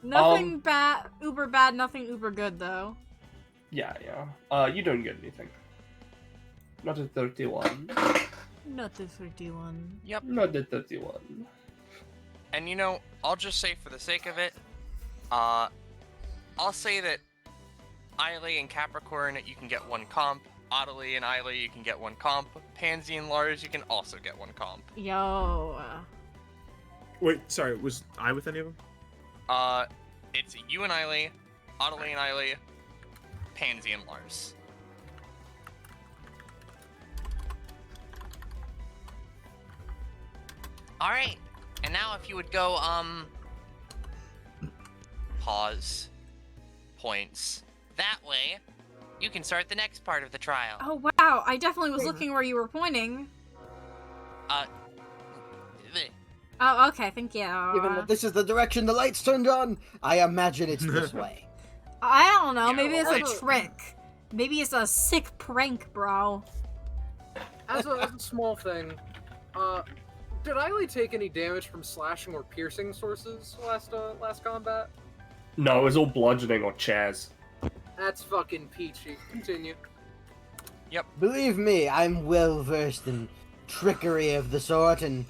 Nothing bad, uber bad, nothing uber good though. Yeah. You don't get anything. Not a 31. Not the 31. Yep. Not a 31. And you know, I'll just say for the sake of it, I'll say that Otillie and Capricorn, you can get 1 comp. Otillie and Otillie, you can get 1 comp. Pansy and Lars, you can also get 1 comp. Yo. Wait, sorry, was I with any of them? It's you and Otillie, Otillie and Otillie, Pansy and Lars. Alright, and now if you would go, pause, points. That way, you can start the next part of the trial. Oh wow, I definitely was looking where you were pointing. Oh, okay, thank you. Given that this is the direction the lights turned on, I imagine it's this way. I don't know, maybe it's also- a trick. Maybe it's a sick prank, bro. As a small thing, did Otillie take any damage from slashing or piercing sources last combat? No, it was all bludgeoning or chairs. That's fucking peachy. Continue. Believe me, I'm well versed in trickery of the sort, and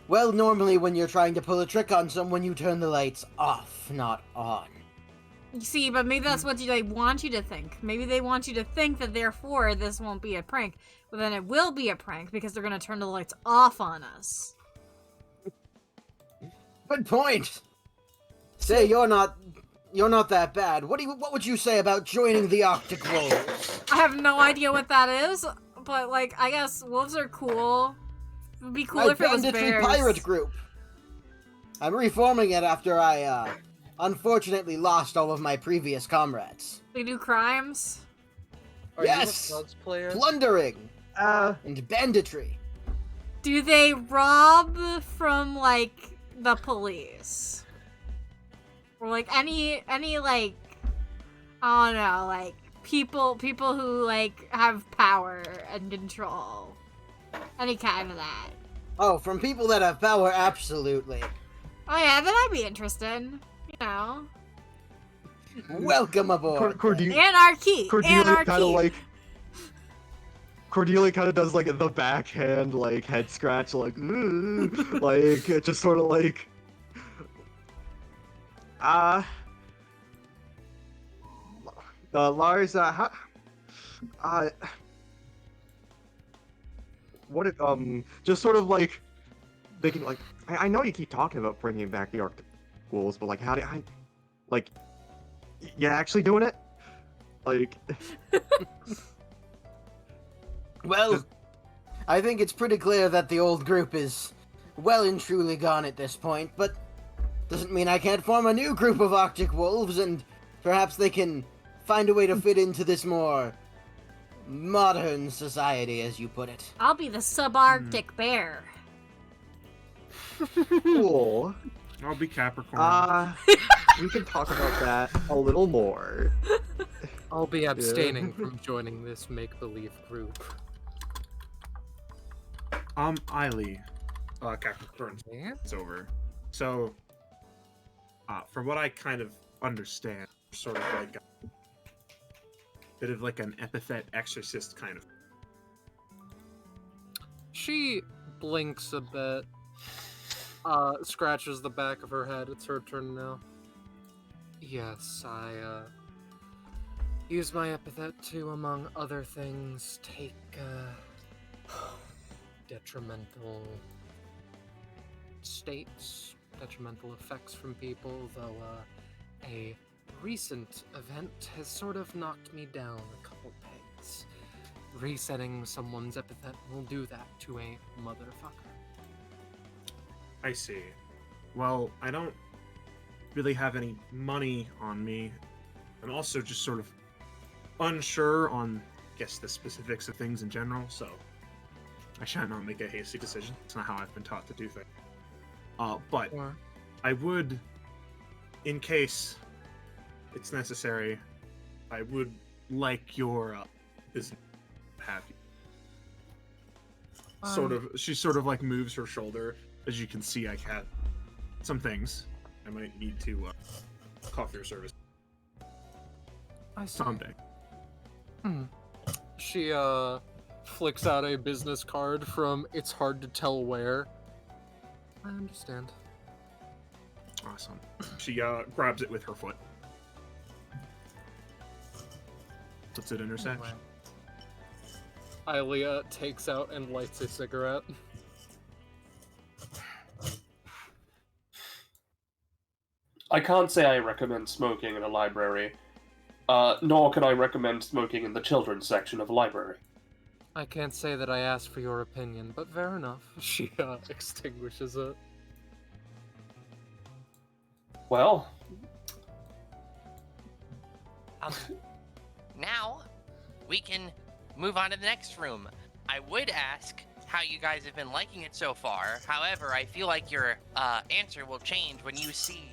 well, normally when you're trying to pull a trick on someone, you turn the lights off, not on. You see, but maybe that's what they want you to think. Maybe they want you to think that therefore this won't be a prank. But then it will be a prank because they're gonna turn the lights off on us. Good point. Say you're not that bad. What would you say about joining the Arctic Wolves? I have no idea what that is, but like I guess wolves are cool. It would be cool My if it was banditry bears. pirate group. I'm reforming it after I unfortunately lost all of my previous comrades. They do crimes. Are Yes! you a cosplayer? Plundering and banditry. Do they rob from like the police? Or like any like I don't know, like people who like have power and control. Any kind of that. Oh, from people that have power, absolutely. Oh yeah, then I'd be interested. You know. Welcome aboard. Anarchy! Cordelia kind of Anarchy! like. Cordelia kind of does like the backhand like head scratch like like it just sort of like Lars what it just sort of like thinking like I know you keep talking about bringing back the Arctic Wolves, but like how do I like you actually doing it like Well, I think it's pretty clear that the old group is well and truly gone at this point, but doesn't mean I can't form a new group of Arctic Wolves, and perhaps they can find a way to fit into this more modern society, as you put it. I'll be the subarctic bear. cool. I'll be Capricorn. We can talk about that a little more. I'll be abstaining from joining this make-believe group. Otillie, Capricorn, it's over. So, from what I kind of understand, sort of like a bit of like an epithet exorcist kind of. She blinks a bit, scratches the back of her head. It's her turn now. Yes, I, use my epithet to, among other things, take, detrimental states, detrimental effects from people, though, a recent event has sort of knocked me down a couple pegs. resetting someone's epithet will do that to a motherfucker. I see. Well, I don't really have any money on me. I'm also just sort of unsure on, I guess, the specifics of things in general, so I shall not make a hasty decision. It's not how I've been taught to do things. But Or I would, in case it's necessary, I would like your business to have you. She sort of like moves her shoulder. As you can see, I have some things I might need to call for your service I see. someday. She flicks out a business card from It's Hard to Tell Where. I understand. Awesome. She grabs it with her foot. Puts it in her sash. Ilea takes out and lights a cigarette. I can't say I recommend smoking in a library, nor can I recommend smoking in the children's section of a library. I can't say that I asked for your opinion, but fair enough. She extinguishes it. Well, Now, we can move on to the next room. I would ask how you guys have been liking it so far. However, I feel like your answer will change when you see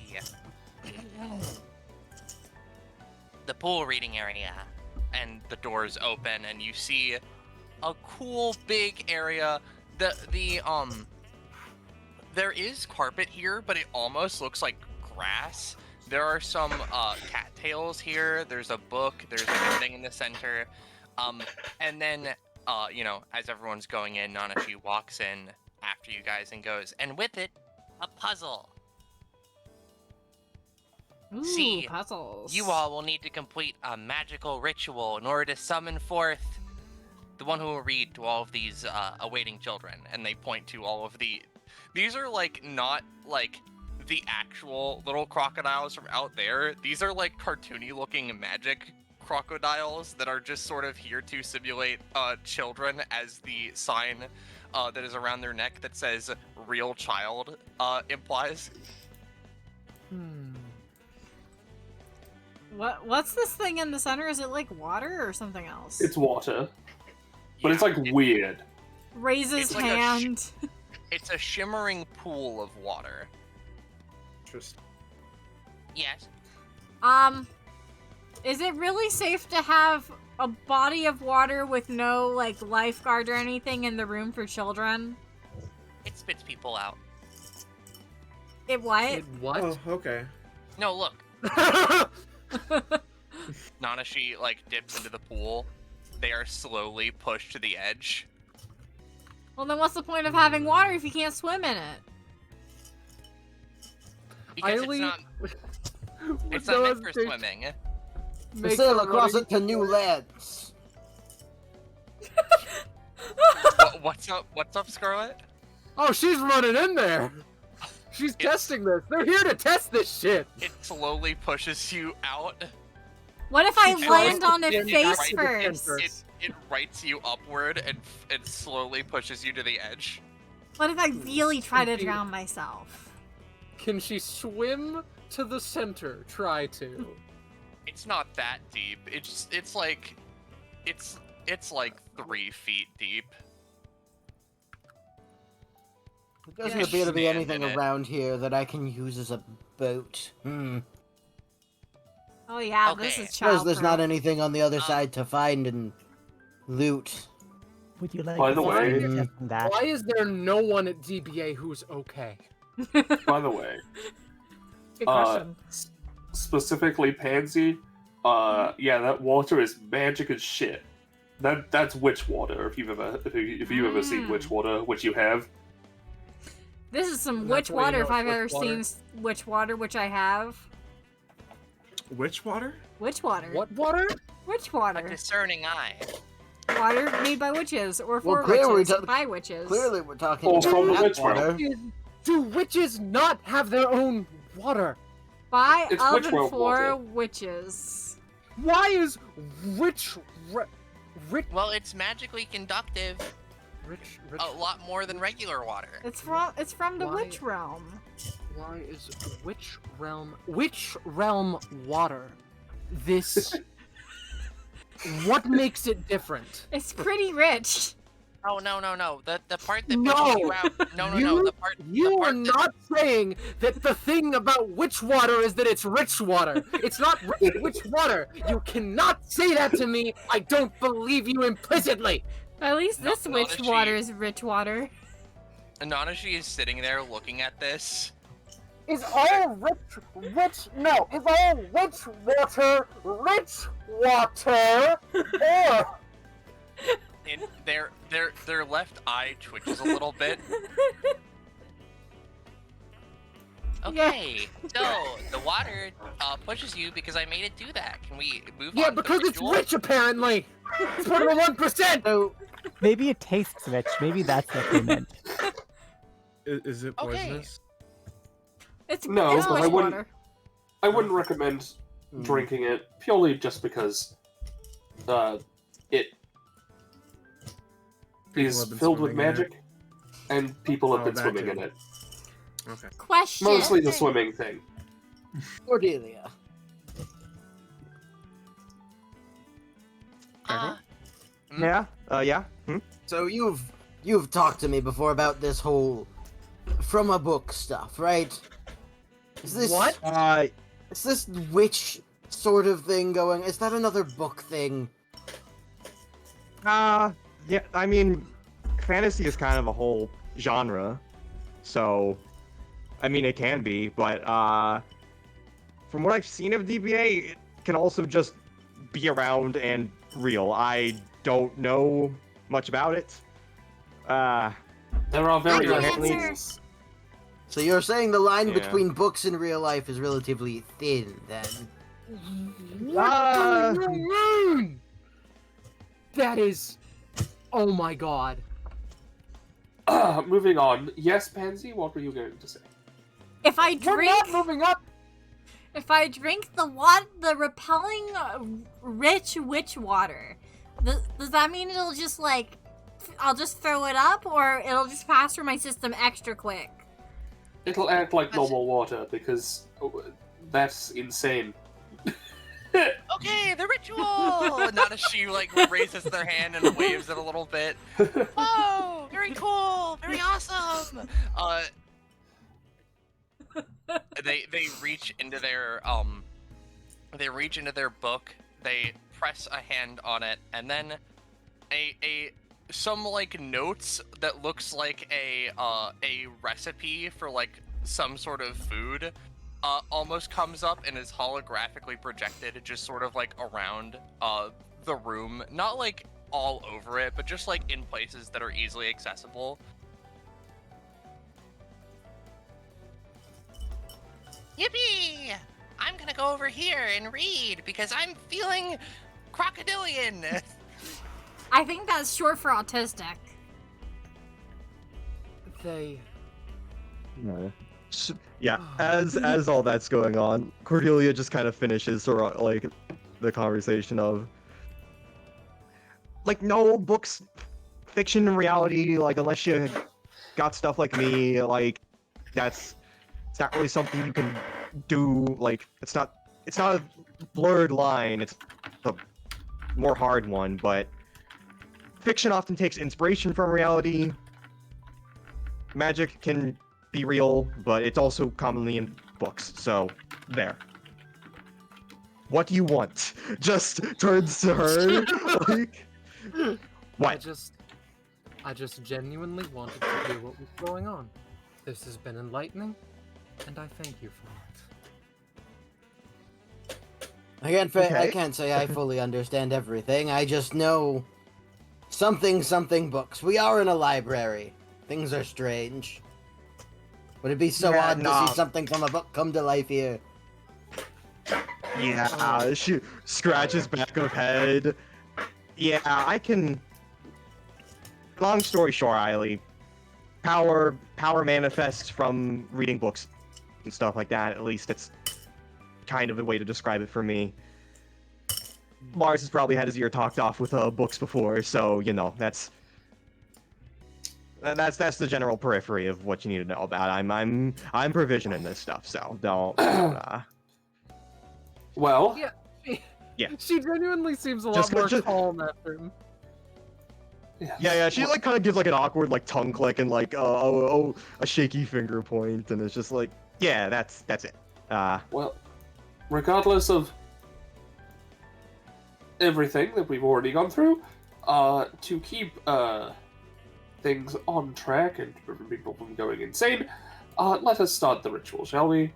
the pool reading area. And the doors open, and you see a cool big area. There is carpet here, but it almost looks like grass. There are some cattails here. There's a book. There's a thing in the center. And then, as everyone's going in, Nanashi walks in after you guys and goes, and with it, a puzzle. Ooh, See, puzzles. You all will need to complete a magical ritual in order to summon forth the one who will read to all of these awaiting children. And they point to all of these are like not like the actual little crocodiles from out there. These are like cartoony looking magic crocodiles that are just sort of here to simulate children, as the sign that is around their neck that says real child implies. What's this thing in the center? Is it like water or something else? it's water, but it's like weird. Raises it's like a hand. It's a shimmering pool of water. Interesting. Yes. Is it really safe to have a body of water with no like lifeguard or anything in the room for children? It spits people out. It what? It what? Oh, okay. No, look. Nanashi like dips into the pool. They are slowly pushed to the edge. Well, then what's the point of having water if you can't swim in it? Because it's not meant for swimming. We sail across it to new lands. What's up, Scarlet? Oh, she's running in there. She's testing this. They're here to test this shit. It slowly pushes you out. What if I And land on Yeah, its yeah, face right. first? It rights you upward and slowly pushes you to the edge. What if I really try to drown myself? Can she swim to the center? Try to. It's not that deep. It's like 3 feet deep. There doesn't Yeah, appear to be stand anything in it. around here that I can use as a boat. Oh yeah, this Okay. is Suppose there's not childproof. anything on the other side to find and loot. Would you like By the to way- suggest that? Why is there no one at DBA who's okay? By the way, Good question. specifically Pansy, yeah, that water is magic as shit. That's witch water. If you've ever seen witch water, which you have. This is some And witch that's why you water know if it's I've ever witch water. seen witch water, which I have. Witch water? Witch water. What water? Witch A water. discerning eye. Water made by witches or Well, for clearly witches. we By witches. Clearly, we're talking Oh, from the about witch water. realm. Do witches not have their own water? By, It's of, witch and world for water. witches. Why is Rich, Well, it's magically conductive, rich. a lot more than regular water. It's from the Why- witch realm. Why is which realm water? This. What makes it different? It's pretty rich. Oh no. The part that No! bitches you out. No. You- The part. You the are part that- not saying that the thing about witch water is that it's rich water. It's not rich witch water. You cannot say that to me. I don't believe you implicitly. At least No, this witch Nanashi. water is rich water. Nanashi is sitting there looking at this. Is all rich water or And their left eye twitches a little bit. Okay, so the water pushes you because I made it do that. Can we move on? yeah, to the because it's ritual? rich apparently. It's one of the 1%. So, Maybe it tastes rich. Maybe that's what they meant. Is it Okay. poisonous? It's No, it's but I witch wouldn't- water. I wouldn't recommend drinking it purely just because it is have been filled with swimming in it. magic, and people have Oh, been that swimming too. in it. Okay. Question. Mostly the swimming thing. Cordelia. Uh, Yeah. Yeah. So you've talked to me before about this whole from a book stuff, right? Is this What? Is this witch sort of thing going? Is that another book thing? Yeah. I mean, fantasy is kind of a whole genre, so I mean it can be, but from what I've seen of DBA, it can also just be around and real. I don't know much about it. There are I very can Apparently- answer. So you're saying the line Yeah. between books and real life is relatively thin, then? What do you mean? That is. Oh my god. Moving on. Yes, Pansy, what were you going to say? If I We're drink, not moving up. if I drink the repelling rich witch water, does that mean it'll just like, I'll just throw it up, or it'll just pass through my system extra quick? It'll act like normal water, because that's insane. okay, the ritual. Nanashi like raises their hand and waves it a little bit. Whoa, very cool, very awesome. They reach into their book. They press a hand on it, and then some like notes that looks like a recipe for like some sort of food almost comes up and is holographically projected just sort of like around the room, not like all over it, but just like in places that are easily accessible. Yippee! I'm gonna go over here and read because I'm feeling crocodilian. I think that's short for autistic. They. No. Yeah, as all that's going on, Cordelia just kind of finishes like the conversation of like no books, fiction and reality, like unless you got stuff like me, like it's not really something you can do. Like it's not a blurred line, it's a more hard one, but fiction often takes inspiration from reality. Magic can be real, but it's also commonly in books, so there. What do you want? Just turns to her, like, what? I just genuinely wanted to hear what was going on. This has been enlightening, and I thank you for it. I can't Okay. say I fully understand everything. I just know something books. We are in a library. Things are strange. Would it be so Yeah, odd to nah. see something from a book come to life here? Yeah, she scratches back of head. Yeah, I can. Long story short, Eiley, power manifests from reading books and stuff like that. At least it's kind of a way to describe it for me. Lars has probably had his ear talked off with books before, so you know that's the general periphery of what you need to know about. I'm provisioning this stuff, so don't. Well, Yeah. Yeah. She genuinely seems a lot Just- more just- calm after him. Yeah. She like kind of gives like an awkward like tongue click and like a shaky finger point, and it's just like, yeah, that's it. Well, regardless of everything that we've already gone through, to keep things on track and to prevent people from going insane, let us start the ritual, shall we?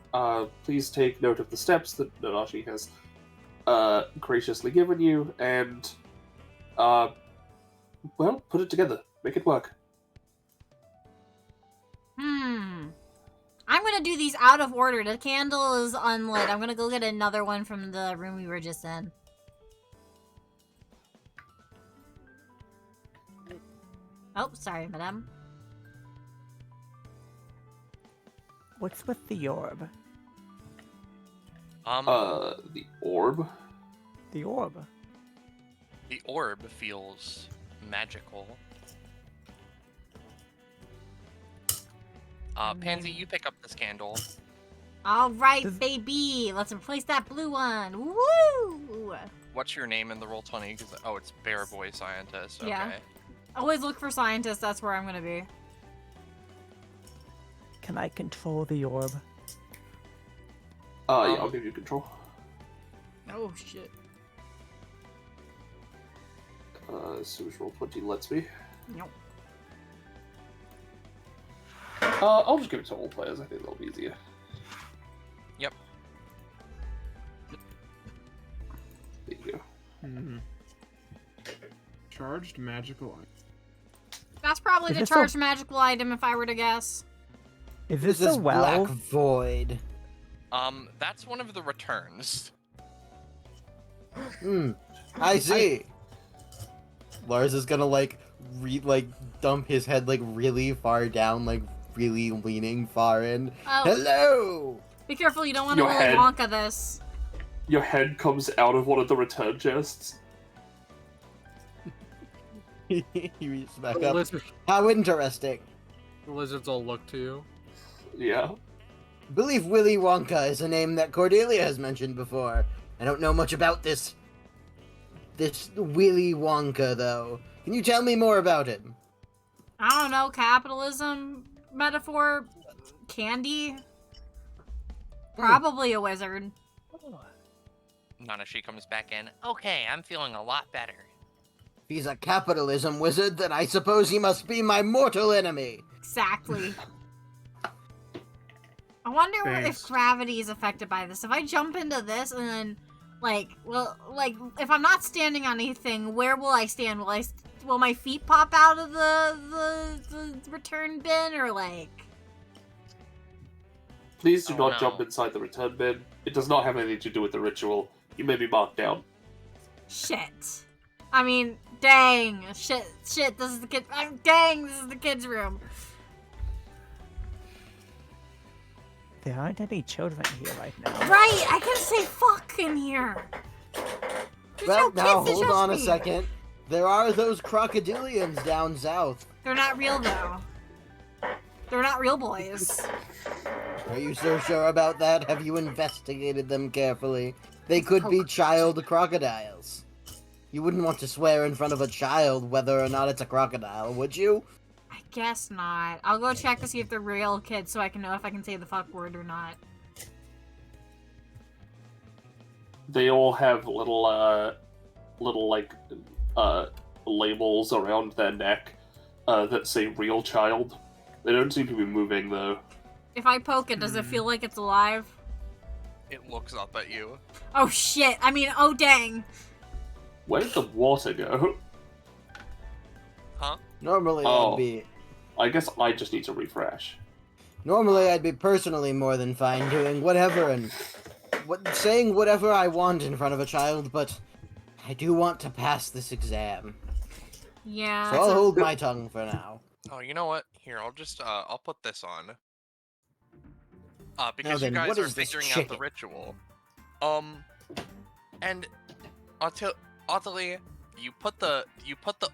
Please take note of the steps that Nanashi has graciously given you, and well, put it together. Make it work. I'm gonna do these out of order. The candle is unlit. I'm gonna go get another one from the room we were just in. Oh, sorry, madame. What's with the orb? The orb? The orb. The orb feels magical. Pansy, you pick up this candle. All right, Does- baby. Let's replace that blue one. Woo! What's your name in the Roll20? Oh, it's Bear Boy Scientist. Okay. Yeah. Always look for scientists. That's where I'm gonna be. Can I control the orb? Yeah, I'll give you control. Oh shit. So which Roll20 lets me. Nope. I'll just give it to all players. I think that'll be easier. Yep. There you go. Mm-hmm. Charged magical item. That's probably Is the this a- charged magical item if I were to guess. Is This this is a well? Black Void. That's one of the returns. I see. Lars is gonna like dump his head like really far down, like really leaning far in. Oh, Hello. be careful! You don't want to Your Willy head. Wonka this. Your head comes out of one of the return chests. He reaches back The up. lizard, How interesting. the lizards all look to you. Yeah. Believe Willy Wonka is a name that Cordelia has mentioned before. I don't know much about this Willy Wonka though. Can you tell me more about it? I don't know. Capitalism metaphor, candy. Probably a wizard. Nanashi comes back in. Okay, I'm feeling a lot better. If he's a capitalism wizard, then I suppose he must be my mortal enemy. Exactly. I wonder if Thanks. gravity is affected by this. If I jump into this and then, if I'm not standing on anything, where will I stand? Will my feet pop out of the return bin, or like? Please do Oh, not no. jump inside the return bin. It does not have anything to do with the ritual. You may be marked down. Shit. I mean, dang. Shit. This is the kid. Dang. This is the kids' room. There aren't any children here right now. Right. I can say fuck in here. There's Well, no now kids to hold judge on a me. second. There are those crocodilians down south. They're not real though. They're not real boys. Are you so sure about that? Have you investigated them carefully? They could be child crocodiles. You wouldn't want to swear in front of a child whether or not it's a crocodile, would you? I guess not. I'll go check to see if they're real kids so I can know if I can say the fuck word or not. They all have little labels around their neck that say "real child." They don't seem to be moving though. If I poke it, does it feel like it's alive? It looks up at you. Oh shit. I mean, oh dang. Where did the water go? Huh? Normally Oh. I'd be I guess I just need to refresh. Normally, I'd be personally more than fine doing whatever and saying whatever I want in front of a child, but I do want to pass this exam, Yeah. so I'll hold my tongue for now. Oh, you know what? Here, I'll just I'll put this on. Because then, you guys what are is this figuring out the chicken? ritual. And Otillie, you put the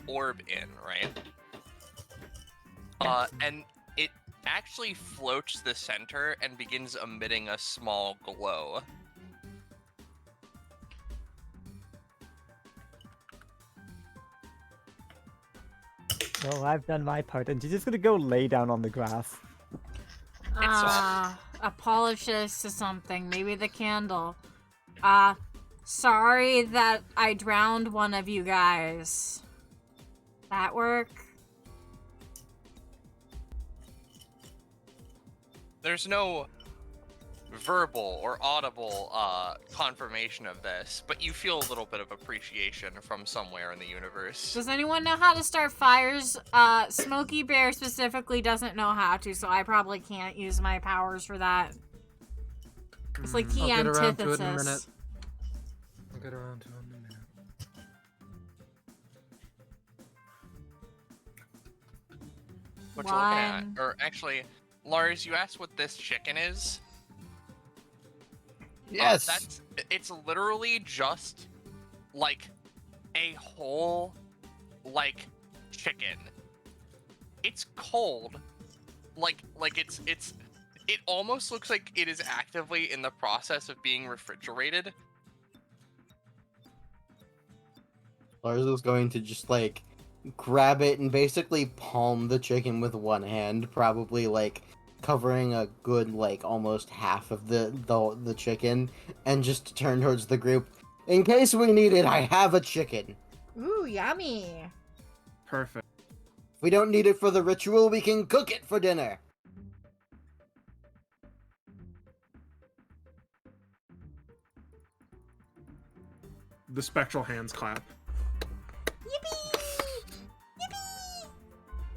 orb in, right? And it actually floats the center and begins emitting a small glow. Well, I've done my part, and she's just gonna go lay down on the grass. Polish this to something. Maybe the candle. Sorry that I drowned one of you guys. That work? There's no verbal or audible confirmation of this, but you feel a little bit of appreciation from somewhere in the universe. Does anyone know how to start fires? Smokey Bear specifically doesn't know how to, so I probably can't use my powers for that. It's like the I'll get around to it in a antithesis. minute. I'll get around to it in a minute. What you looking at? One. Or actually, Lars, you asked what this chicken is? Yes. It's literally just like a whole chicken. It's cold. It almost looks like it is actively in the process of being refrigerated. Lars is going to just like grab it and basically palm the chicken with one hand, probably like covering a good like almost half of the chicken, and just turn towards the group. In case we need it, I have a chicken. Ooh, yummy. Perfect. If we don't need it for the ritual, we can cook it for dinner. The spectral hands clap. Yippee! Yippee!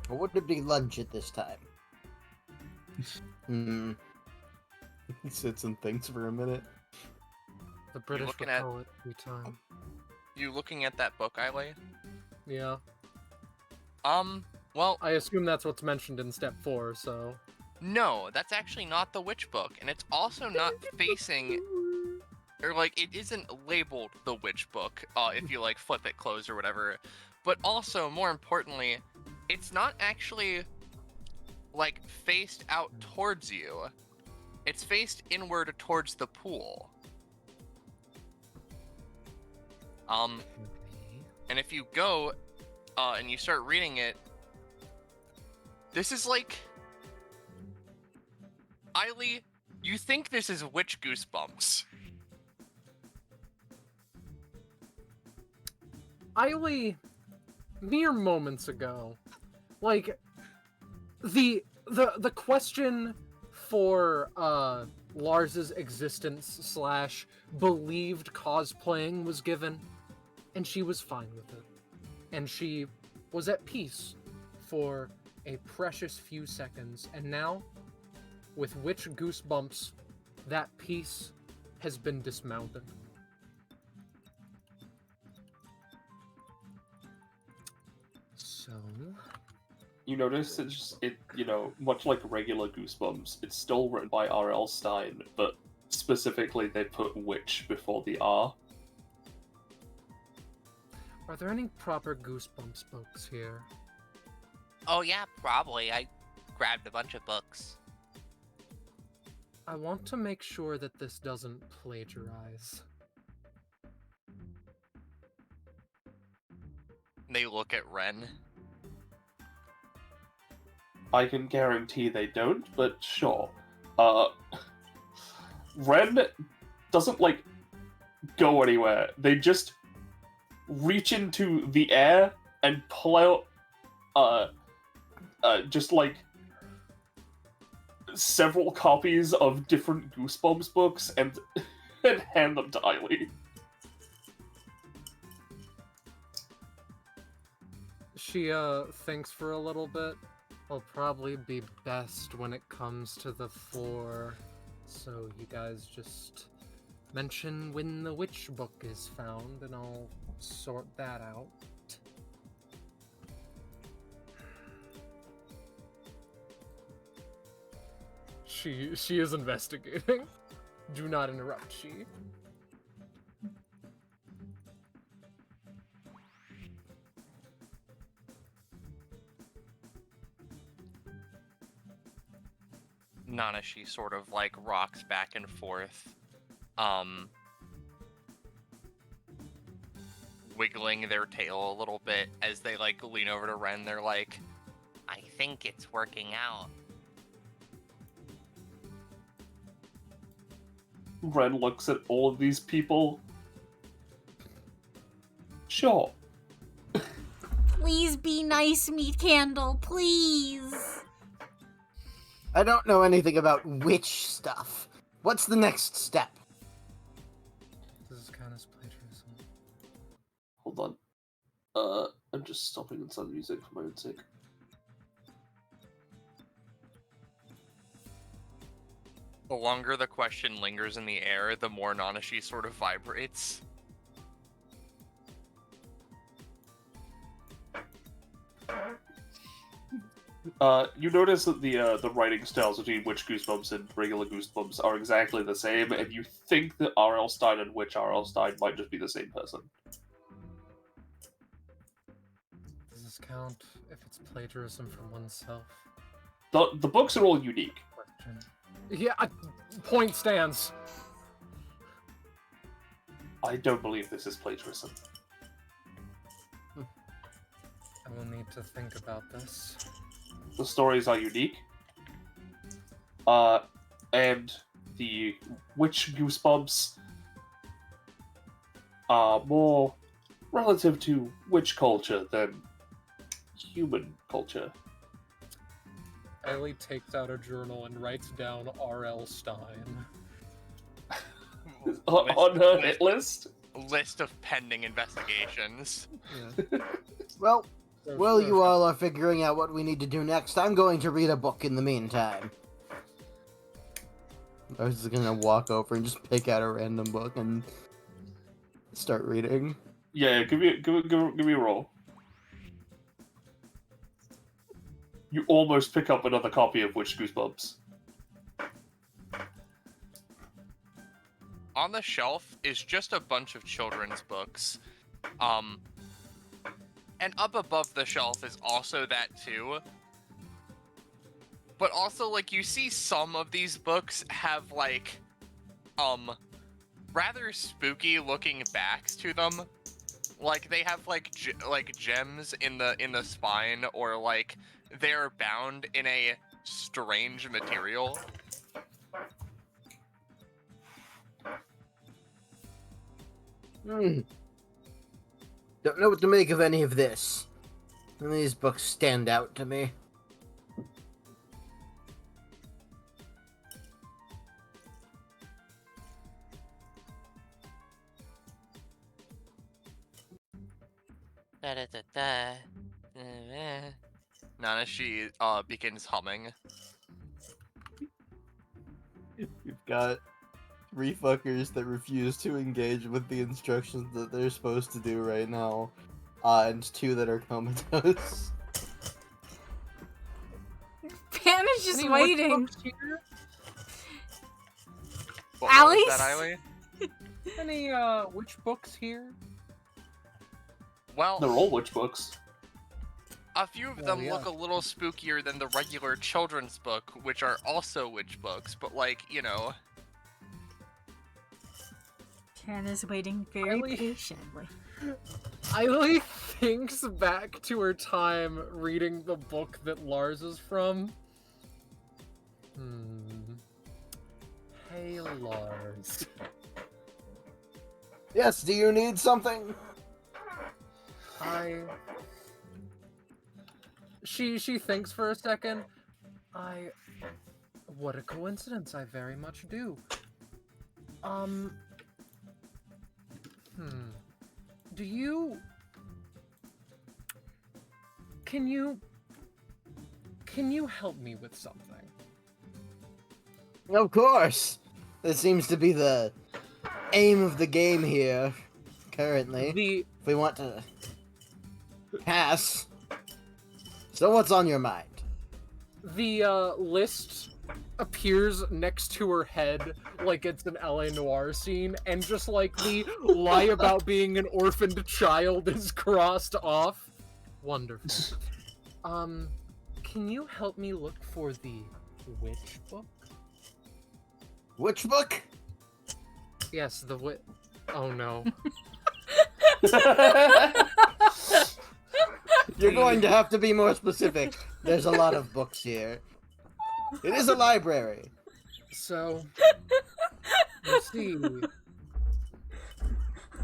Or would it be lunch at this time? He sits and thinks for a minute. The British looking would at- call it tea time. You looking at that book I laid? Yeah. Well, I assume that's what's mentioned in step 4, so... no, that's actually not the witch book, and it's also not facing, or like, it isn't labeled the witch book, if you like flip it closed or whatever, but also, more importantly, it's not actually, like, faced out towards you, it's faced inward towards the pool. And if you go, and you start reading it, this is like... Eiley, you think this is witch goosebumps. Eiley, mere moments ago, like, the question for, Lars's existence / believed cosplaying was given, and she was fine with it. And she was at peace for a precious few seconds, and now, with witch goosebumps, that peace has been dismounted. So... You notice much like regular Goosebumps, it's still written by R.L. Stine, but specifically they put witch before the R. Are there any proper Goosebumps books here? Oh yeah, probably. I grabbed a bunch of books. I want to make sure that this doesn't plagiarize. They look at Wren. I can guarantee they don't, but sure. Wren doesn't, like, go anywhere. They just reach into the air and pull out, just, like, several copies of different Goosebumps books and hand them to Eiley. She, thinks for a little bit. I'll probably be best when it comes to the 4. So you guys just mention when the witch book is found, and I'll sort that out. She is investigating. Do not interrupt, she. Nanashi sort of like rocks back and forth, wiggling their tail a little bit as they like lean over to Wren. They're like, I think it's working out. Wren looks at all of these people. Sure. Please be nice, Meat Candle, please. I don't know anything about witch stuff. What's the next step? This is kind of plagiarism. Hold on. I'm just stopping inside the music for my own sake. The longer the question lingers in the air, the more Nanashi sort of vibrates. You notice that the writing styles between Witch Goosebumps and regular Goosebumps are exactly the same, and you think that R.L. Stein and Witch R.L. Stein might just be the same person. Does this count if it's plagiarism from oneself? The books are all unique. Question. Yeah, point stands. I don't believe this is plagiarism. I will need to think about this. The stories are unique. And the Witch Goosebumps are more relative to witch culture than human culture. Ellie takes out a journal and writes down R.L. Stein. On her hit list? List of pending investigations. Yeah. Well, while you all are figuring out what we need to do next, I'm going to read a book in the meantime. I was just gonna walk over and just pick out a random book and start reading. Yeah, give me a roll. You almost pick up another copy of Witch Goosebumps. On the shelf is just a bunch of children's books. And up above the shelf is also that too. But also, like, you see some of these books have, like, rather spooky looking backs to them. Like, they have, like, gems in the spine, or, like, they're bound in a strange material. Don't know what to make of any of this. None of these books stand out to me. Nanashi begins humming. You've got 3 fuckers that refuse to engage with the instructions that they're supposed to do right now, and 2 that are comatose. Pan is just Any waiting. witch books here? What was Alice? that, Eileen? Any witch books here? Well, They're all witch books. a few of Well, them yeah. look a little spookier than the regular children's book, which are also witch books, but, like, you know. Pan is waiting very Really? patiently. Eileen thinks back to her time reading the book that Lars is from. Hey, Lars. Yes, do you need something? She thinks for a second. What a coincidence, I very much do. Do you... Can you help me with something? Of course! This seems to be the aim of the game here, currently. If we want to pass. So what's on your mind? The list appears next to her head like it's an LA Noire scene, and just like the lie about being an orphaned child is crossed off. Wonderful. Can you help me look for the witch book? Which book? Yes, the wit. Oh no. You're going to have to be more specific. There's a lot of books here. It is a library. So, you see,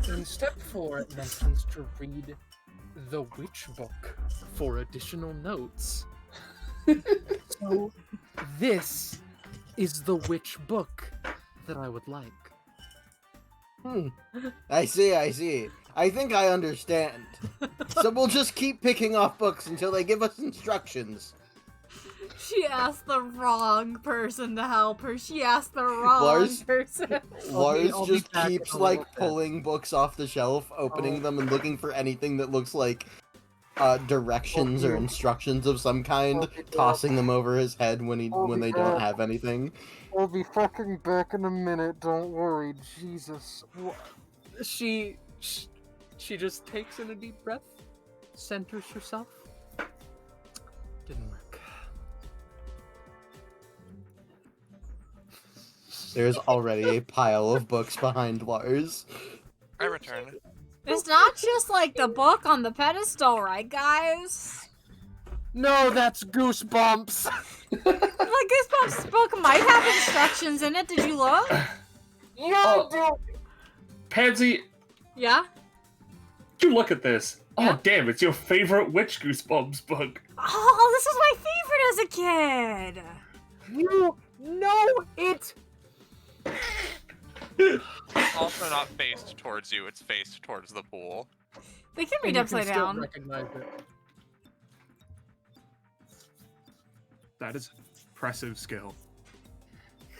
in step 4, it mentions to read the witch book for additional notes. So, this is the witch book that I would like. I see. I think I understand. So we'll just keep picking off books until they give us instructions. She asked the wrong person to help her. She asked the wrong Lars- person. Lars I'll be just back keeps, in a little like, bit. pulling books off the shelf, opening them, and looking for anything that looks like directions or instructions of some kind, tossing them over his head when they don't have anything. I'll be fucking back in a minute, don't worry, Jesus. She just takes in a deep breath, centers herself. Didn't work. There's already a pile of books behind Lars. I return. It's not just like the book on the pedestal, right, guys? No, that's Goosebumps! The Goosebumps book might have instructions in it. Did you look? Pansy, Yeah? you look at this. Yeah. Oh, damn, it's your favorite Witch Goosebumps book. Oh, this was my favorite as a kid. You know it! Also not faced towards you, it's faced towards the pool. They can read And you upside can still down. recognize it. That is impressive skill.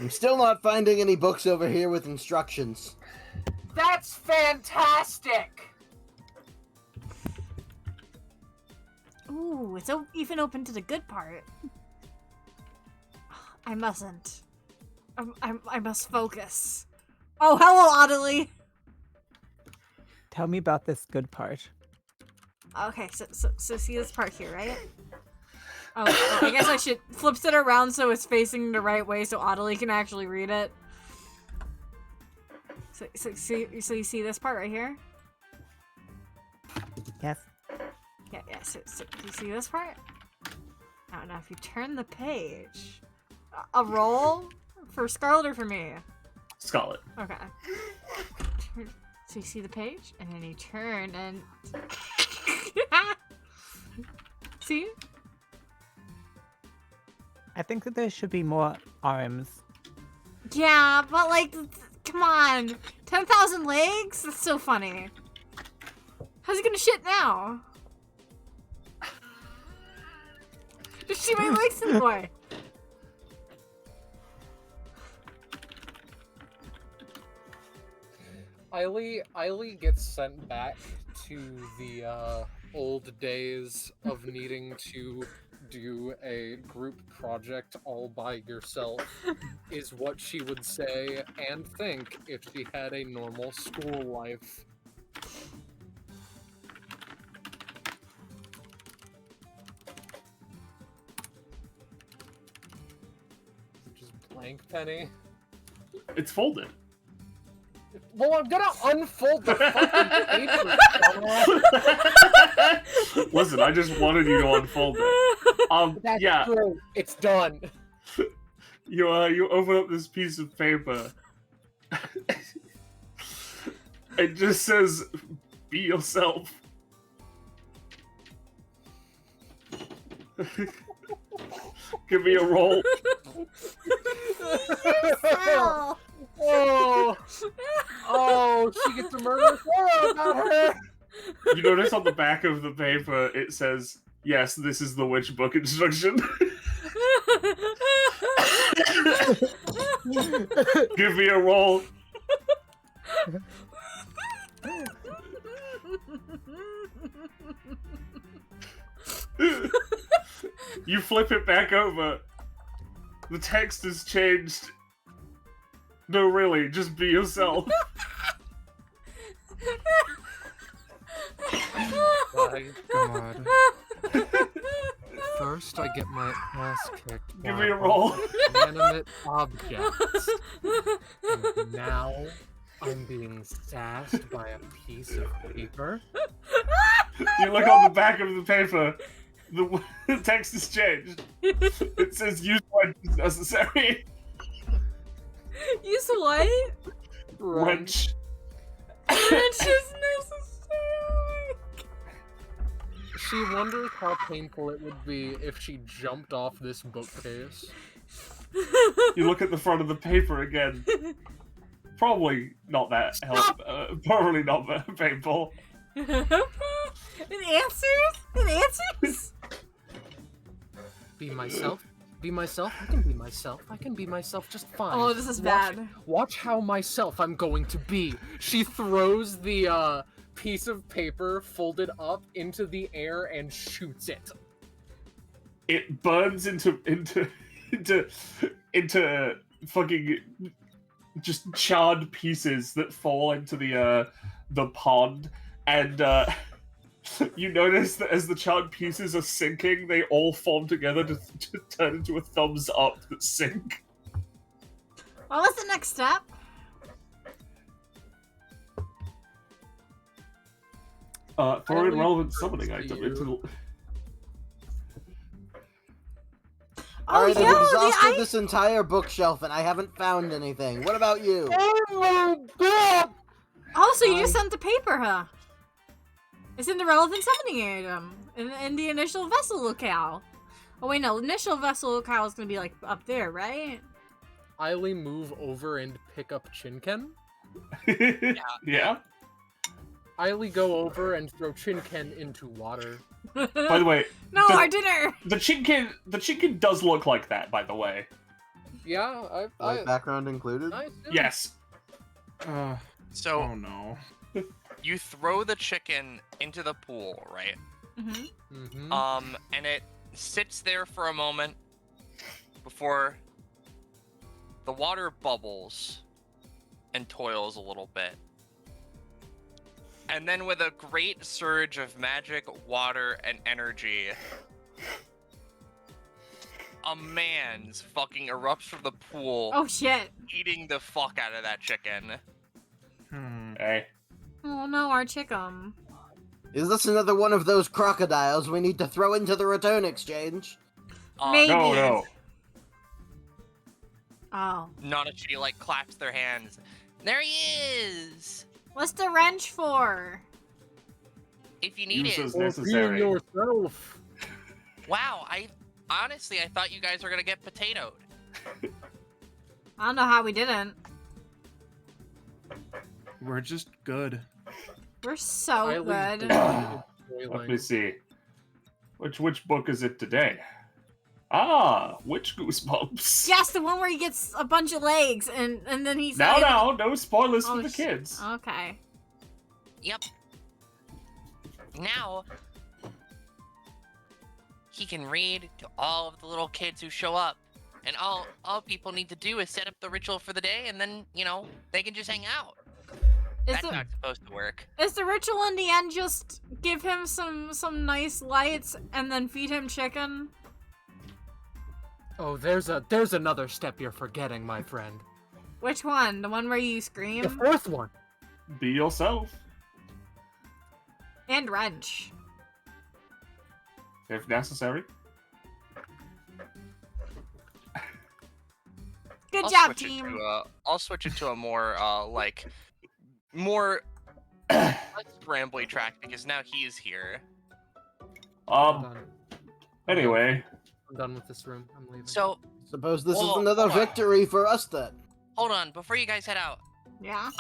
I'm still not finding any books over here with instructions. That's fantastic! Ooh, it's even open to the good part. I mustn't. I must focus. Oh, hello, Otillie! Tell me about this good part. Okay, so see this part here, right? Oh, I guess I should flip it around so it's facing the right way so Otillie can actually read it. So you see this part right here? Yes. Yeah, so you see this part? Now if you turn the page, a roll for Scarlet or for me? Scarlet. Okay. So you see the page, and then you turn and see? I think that there should be more arms. Yeah, but like, come on, 10,000 legs? That's so funny. How's he gonna shit now? Just shoot my legs in the way. Eiley gets sent back to the old days of needing to do a group project all by yourself, is what she would say and think if she had a normal school life. Just blank penny. It's folded. Well, I'm gonna unfold the fucking paper. Listen, I just wanted you to unfold it. That's Yeah, true. It's done. you open up this piece of paper. It just says, "Be yourself." Give me a roll. Yourself. Oh, she gets a murder. Oh, not her. You notice on the back of the paper it says, "Yes, this is the witch book instruction." Give me a roll. You flip it back over. The text has changed. No, really, just be yourself. My God. First, I get my ass kicked. Give by me a roll. Inanimate objects. And now I'm being sassed by a piece of paper. You look on the back of the paper. The text has changed. It says use wrench as necessary. Use what? Wrench. Wrench is necessary. She wonders how painful it would be if she jumped off this bookcase. You look at the front of the paper again. Probably not that probably not that painful. It answers? It answers? Be myself. Be myself. I can be myself. I can be myself just fine. Oh, this is bad. Watch how myself I'm going to be. She throws the piece of paper folded up into the air and shoots it. It burns into fucking just charred pieces that fall into the pond, and you notice that as the charred pieces are sinking, they all form together to turn into a thumbs up that sink. What was the next step? Throw in relevant summoning item into the... Alright, yo, I've exhausted this entire bookshelf and I haven't found anything. What about you? Oh my god! Oh, so you just sent the paper, huh? It's in the relevant summoning item. In the initial vessel locale. Oh wait, no, initial vessel locale is gonna be like up there, right? Otillie move over and pick up Chinken. Yeah. Otillie go over and throw Chinken into water. By the way, No, our dinner! the Chinken does look like that, by the way. Yeah, White background included? I assume. Yes. So Oh no. you throw the chicken into the pool, right? Mm-hmm. Mhm. And it sits there for a moment before the water bubbles and toils a little bit. And then with a great surge of magic, water, and energy, a man's fucking erupts from the pool, Oh shit. eating the fuck out of that chicken. Hey. Oh no, our chicken. Is this another one of those crocodiles we need to throw into the return exchange? Maybe. No. Oh. Nanashi like claps their hands. There he is! What's the wrench for? If you need Use it. as Or necessary. being yourself. Wow, honestly, I thought you guys were gonna get potatoed. I don't know how we didn't. We're just good. We're so Otillie good. Let boiling. me see. Which book is it today? Witch Goosebumps. Yes, the one where he gets a bunch of legs and then he's No spoilers Oh, for the kids. Okay. Yep. Now, he can read to all of the little kids who show up. And all people need to do is set up the ritual for the day, and then, they can just hang out. Is That's the, not supposed to work. is the ritual in the end just give him some nice lights and then feed him chicken? Oh, there's another step you're forgetting, my friend. Which one? The one where you The scream? fourth one. Be yourself, And wrench. if necessary. Good I'll job, switch it team. to, I'll switch it to a more, more less rambly track, because now he's here. I'm done. Anyway, I'm done with this room. I'm leaving. So, Suppose this Whoa, is another hold on. victory for us then. hold on, before you guys head out, Yeah.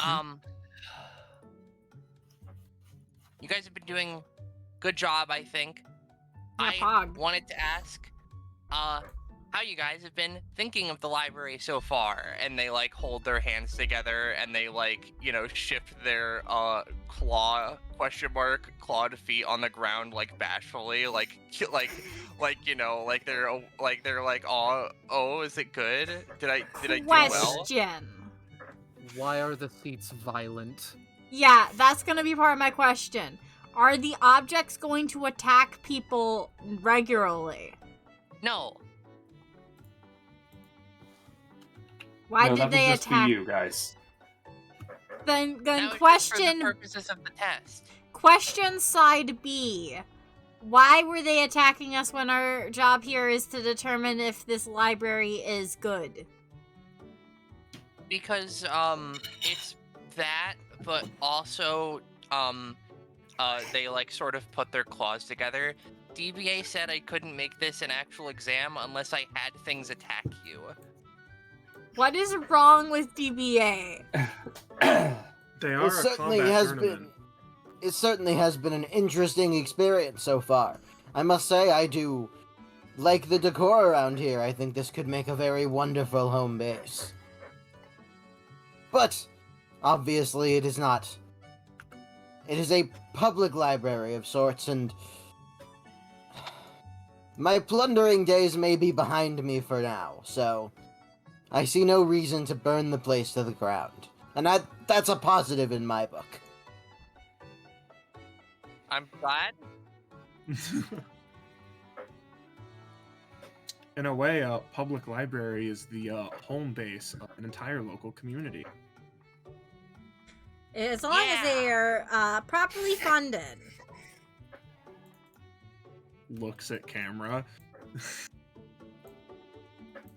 you guys have been doing good job, I think. Yeah, I Pog. wanted to ask, how you guys have been thinking of the library so far. And they, hold their hands together, and they, shift their, clawed feet on the ground, bashfully, they're like, oh, is it good? Did I do well? Question. Why are the seats violent? Yeah, that's gonna be part of my question. Are the objects going to attack people regularly? No. Why No, did that they was just attack? for you guys. Then That was just for the question purposes of the test. question side B. Why were they attacking us when our job here is to determine if this library is good? Because it's that, but also they like sort of put their claws together. DBA said I couldn't make this an actual exam unless I had things attack you. What is wrong with DBA? They are a combat tournament. It certainly has been an interesting experience so far. I must say, I do like the decor around here. I think this could make a very wonderful home base. But, obviously, it is not. It is a public library of sorts, and my plundering days may be behind me for now, so I see no reason to burn the place to the ground. And that's a positive in my book. I'm glad. In a way, a public library is the home base of an entire local community. As long as they are properly funded. Looks at camera.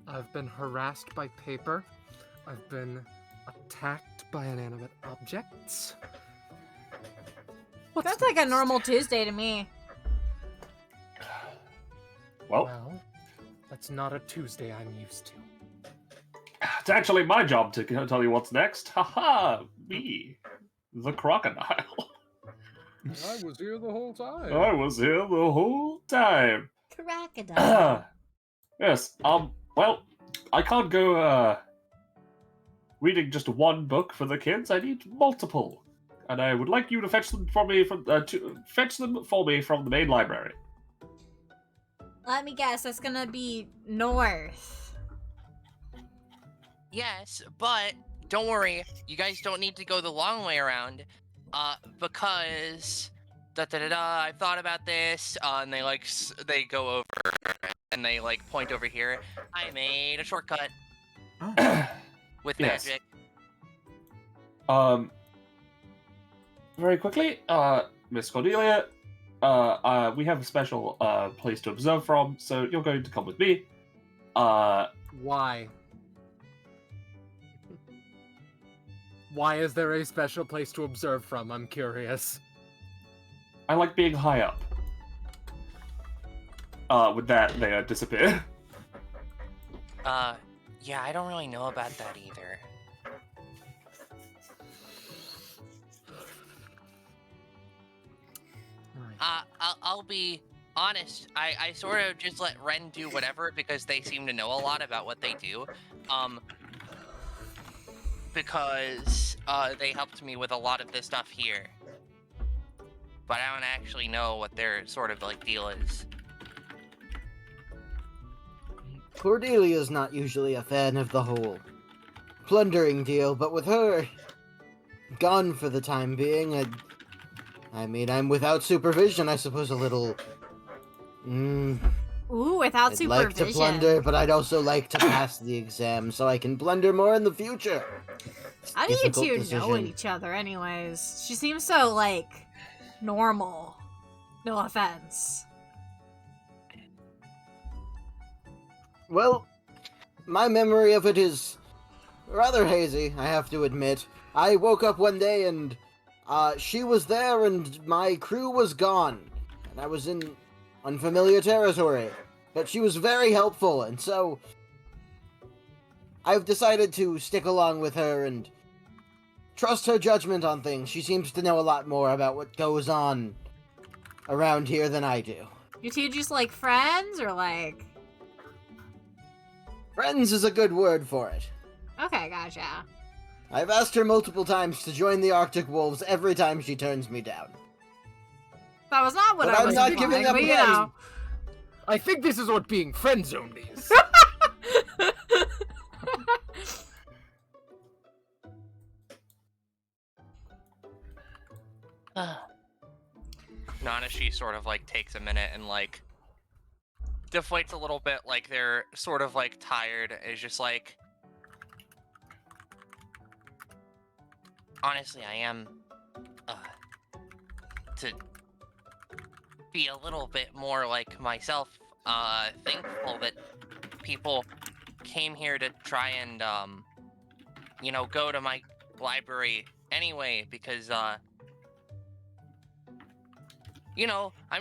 I've been harassed by paper. I've been attacked by inanimate objects. What's That's like a next? normal Tuesday to me. Well, that's not a Tuesday I'm used to. it's actually my job to tell you what's next. Haha, me, the crocodile. I was here the whole time. I was here the whole time. Crocodile. Yes, well, I can't go, reading just one book for the kids. I need multiple. And I would like you to fetch them for me from the main library. Let me guess, that's gonna be north. Yes, but don't worry, you guys don't need to go the long way around, because I've thought about this, and they go over and they like point over here. I made a shortcut with Yes. magic. Very quickly, Miss Cordelia, we have a special place to observe from, so you're going to come with me. Why? Why is there a special place to observe from? I'm curious. I like being high up. With that, they disappear. Yeah, I don't really know about that either. I'll be honest. I sort of just let Wren do whatever because they seem to know a lot about what they do. Because they helped me with a lot of this stuff here. But I don't actually know what their sort of like deal is. Cordelia's not usually a fan of the whole plundering deal, but with her gone for the time being, I mean, I'm without supervision, I suppose a little... Ooh, without I'd supervision. like to plunder, but I'd also like to pass the exam so I can plunder more in the future. How do you Difficult two know decision. each other anyways? She seems so, like, normal. No offense. Well, my memory of it is rather hazy, I have to admit. I woke up one day and she was there and my crew was gone. And I was in unfamiliar territory. But she was very helpful, and so I've decided to stick along with her and trust her judgment on things. She seems to know a lot more about what goes on around here than I do. You two just like friends or like... Friends is a good word for it. Okay, gotcha. I've asked her multiple times to join the Arctic Wolves every time she turns me down. That was not what But I I'm was not implying, giving up but you yet. know. I think this is what being friend-zoned is. Nanashi sort of like takes a minute and like deflates a little bit, like they're sort of like tired. It's just like, honestly, I am to be a little bit more like myself, thankful that people came here to try and go to my library anyway, because I'm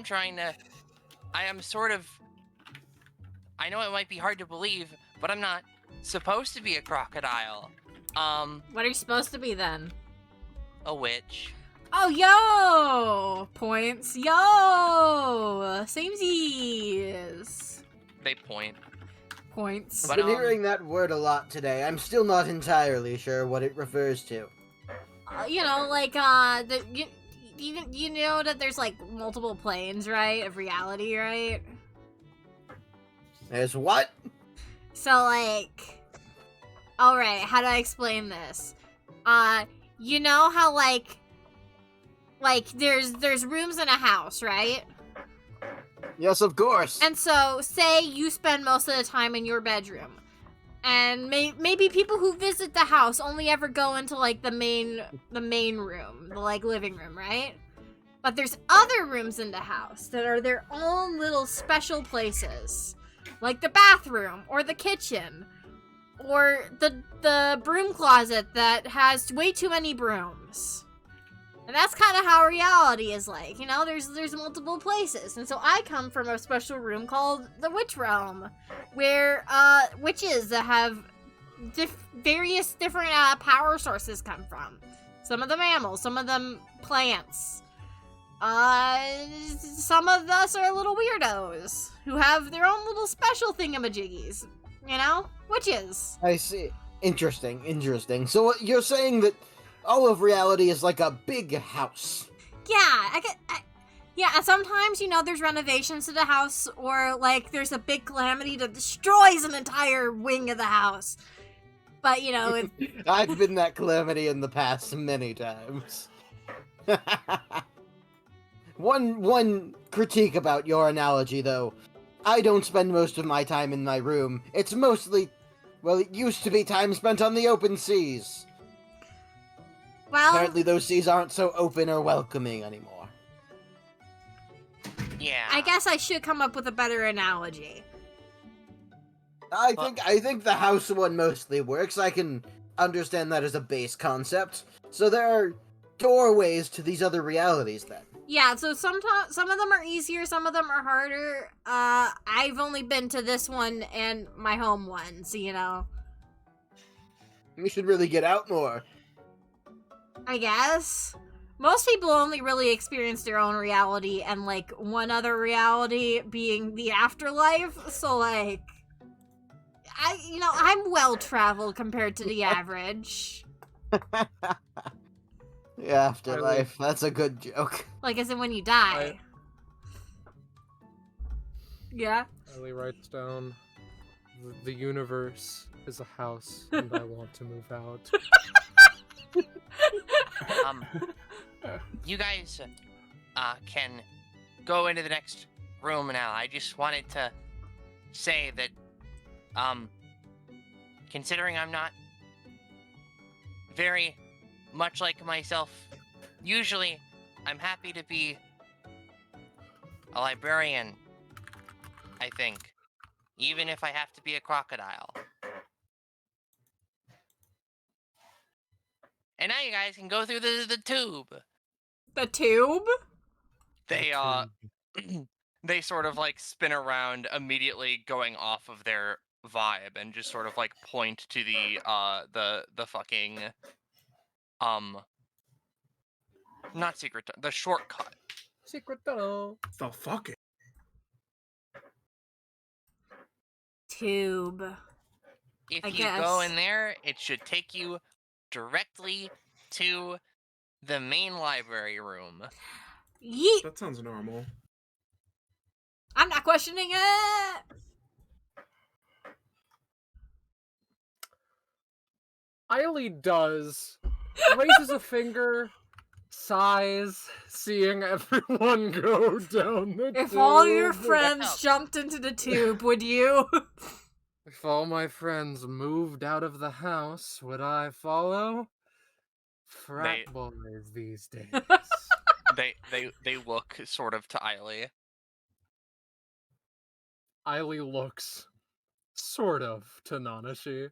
trying to, I am sort of, I know it might be hard to believe, but I'm not supposed to be a crocodile. What are you supposed to be then? A witch. Oh, yo! Points. Yo! Samesies. They point. Points. But, I've been hearing that word a lot today. I'm still not entirely sure what it refers to. You know that there's like multiple planes, right? Of reality, right? There's what? So like, alright, how do I explain this? You know how like there's rooms in a house, right? Yes, of course. And so, say you spend most of the time in your bedroom, and maybe people who visit the house only ever go into like the main room, the like living room, right? But there's other rooms in the house that are their own little special places, like the bathroom or the kitchen or the broom closet that has way too many brooms. And that's kind of how reality is like, there's multiple places. And so I come from a special room called the Witch Realm, where witches that have various different power sources come from. Some of them mammals, some of them plants. Some of us are little weirdos who have their own little special thingamajiggies, witches. I see. Interesting. So what you're saying that all of reality is like a big house. Yeah, yeah, and sometimes, there's renovations to the house, or, like, there's a big calamity that destroys an entire wing of the house. But, I've been that calamity in the past many times. One critique about your analogy, though. I don't spend most of my time in my room. It's mostly, it used to be time spent on the open seas. Well, apparently those seas aren't so open or welcoming anymore. Yeah. I guess I should come up with a better analogy. I think the house one mostly works. I can understand that as a base concept. So there are doorways to these other realities then. Yeah, so sometimes some of them are easier, some of them are harder. I've only been to this one and my home one, so We should really get out more. I guess. Most people only really experience their own reality and, like, one other reality being the afterlife. So, like, I'm well-traveled compared to the average. The afterlife, that's a good joke. Like, as in when you die. Yeah? Ellie writes down, the universe is a house, and I want to move out. You guys can go into the next room now. I just wanted to say that, considering I'm not very much like myself, usually I'm happy to be a librarian, I think, even if I have to be a crocodile. And now you guys can go through the tube. The tube? They they sort of like spin around, immediately going off of their vibe, and just sort of like point to the fucking not secret, the shortcut. Secret tunnel. The fuck it. Tube. If I you guess. go in there, it should take you directly to the main library room. Yeet! That sounds normal. I'm not questioning it! Otillie raises a finger, sighs, seeing everyone go down the If tube. all your up? friends jumped into the tube, would you? If all my friends moved out of the house, would I follow? Frat They- boys these days. They look sort of to Eiley. Eiley looks sort of to Nanashi.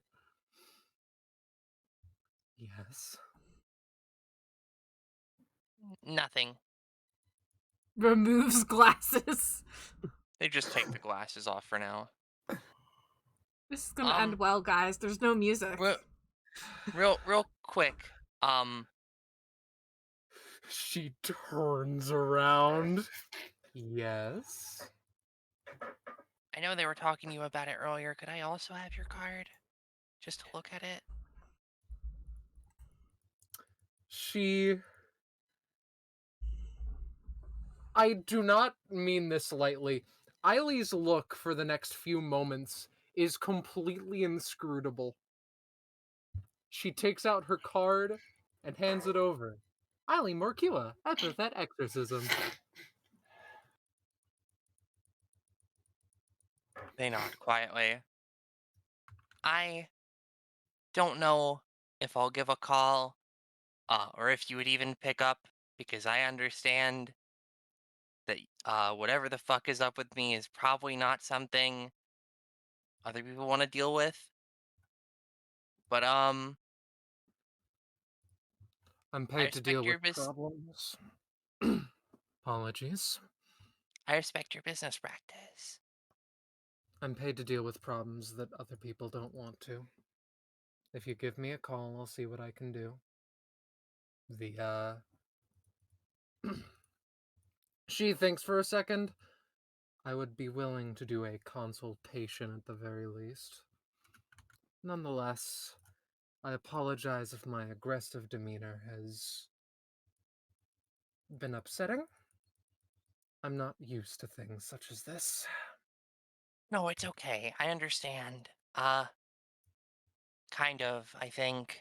Yes. Nothing. Removes glasses. They just take the glasses off for now. This is gonna end well, guys. There's no music. Real quick. She turns around. Yes. I know they were talking to you about it earlier. Could I also have your card? Just to look at it? I do not mean this lightly. Eiley's look for the next few moments is completely inscrutable. She takes out her card and hands it over. Eiley Morkua, Epithet Exorcism. They nod quietly. I don't know if I'll give a call, or if you would even pick up, because I understand that whatever the fuck is up with me is probably not something other people want to deal with. But I'm I paid to deal respect with your problems. Apologies. I respect your business practice. I'm paid to deal with problems that other people don't want to. If you give me a call, I'll see what I can do. She thinks for a second. I would be willing to do a consultation at the very least. Nonetheless, I apologize if my aggressive demeanor has been upsetting. I'm not used to things such as this. No, it's okay. I understand. Kind of, I think.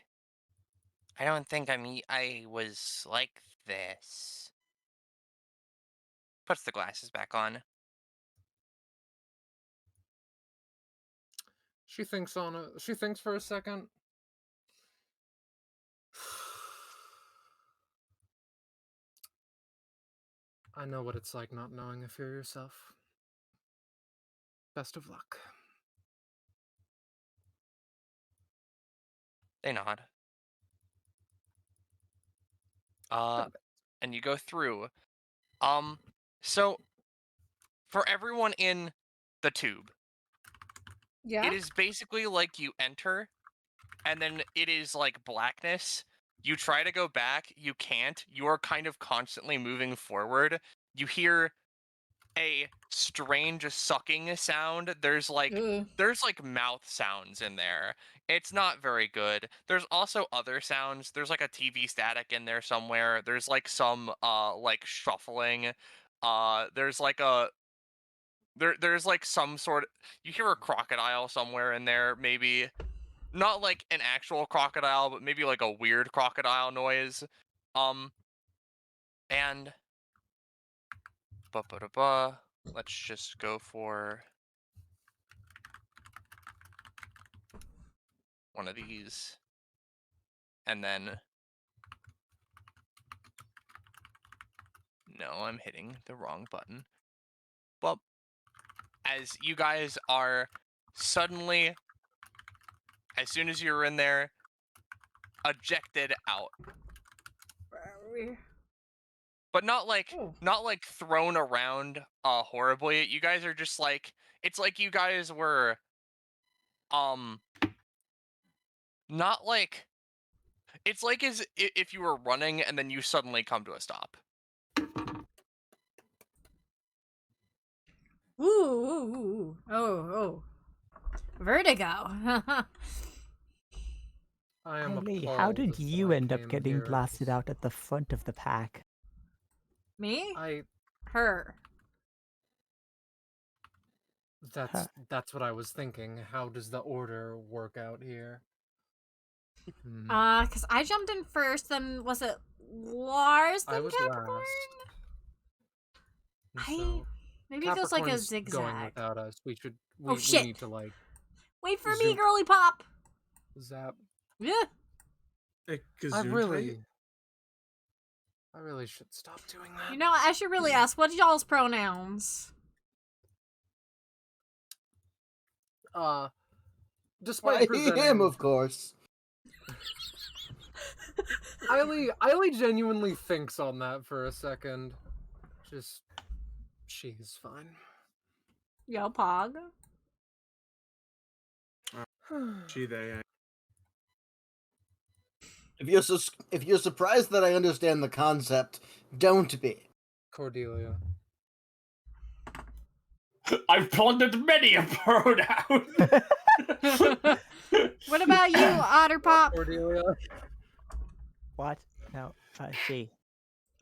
I don't think I was like this. Puts the glasses back on. She thinks for a second. I know what it's like not knowing if you're yourself. Best of luck. They nod. And you go through. So for everyone in the tube, Yeah. it is basically like you enter, and then it is like blackness. You try to go back, you can't. You are kind of constantly moving forward. You hear a strange sucking sound. There's like mouth sounds in there. It's not very good. There's also other sounds. There's like a TV static in there somewhere. There's like some like shuffling. There's like a there's like some sort of, you hear a crocodile somewhere in there, maybe. Not like an actual crocodile, but maybe like a weird crocodile noise. And let's just go for one of these. And then no, I'm hitting the wrong button. But as you guys are suddenly, as soon as you're in there, ejected out. But not like thrown around horribly. You guys are just like, it's like you guys were not like, it's like as if you were running and then you suddenly come to a stop. Ooh. Oh. Vertigo. I am Ellie, appalled how did that you I end up came getting here blasted out at the front of the pack? Me? I Her. that's what I was thinking. How does the order work out here? Because I jumped in first, then was it Lars, then I was Capricorn? last. Maybe it goes like a Capricorn's zigzag. Going without us. We shit. need to like Wait for me, zoom- girly pop! zap. Yeah. Hey, I Gesundheit? really should stop doing that. You know, I should really ask, what's y'all's pronouns? Despite Him, presenting, of course. Eiley genuinely thinks on that for a second. She's fine. Yo, Pog. She, they. If you're surprised that I understand the concept, don't be. Cordelia. I've plundered many a pronoun. What about you, Otterpop? Cordelia. What? No, she.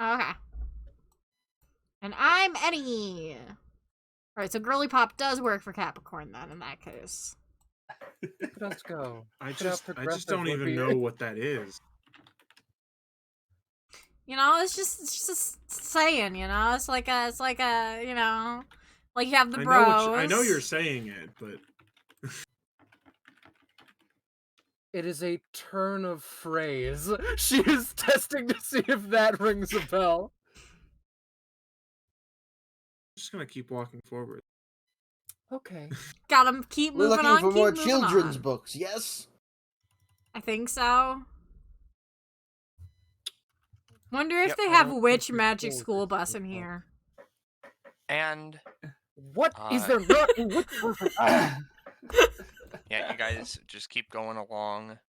Okay. And I'm Eddie. Alright, so girly pop does work for Capricorn then, in that case. Let's go. I Put out just progressive don't would even be- know what that is. You know, it's just saying, you know? It's like a, you know, like you have the bros. I know you're saying it, but It is a turn of phrase. She is testing to see if that rings a bell. I'm just gonna keep walking forward. Okay. Gotta keep We're moving looking on, for keep more moving children's on. books, yes? I think so. Wonder if Yep, they I have don't witch think magic it's school full bus in book. here. And What is there not in which version? yeah, you guys just keep going along.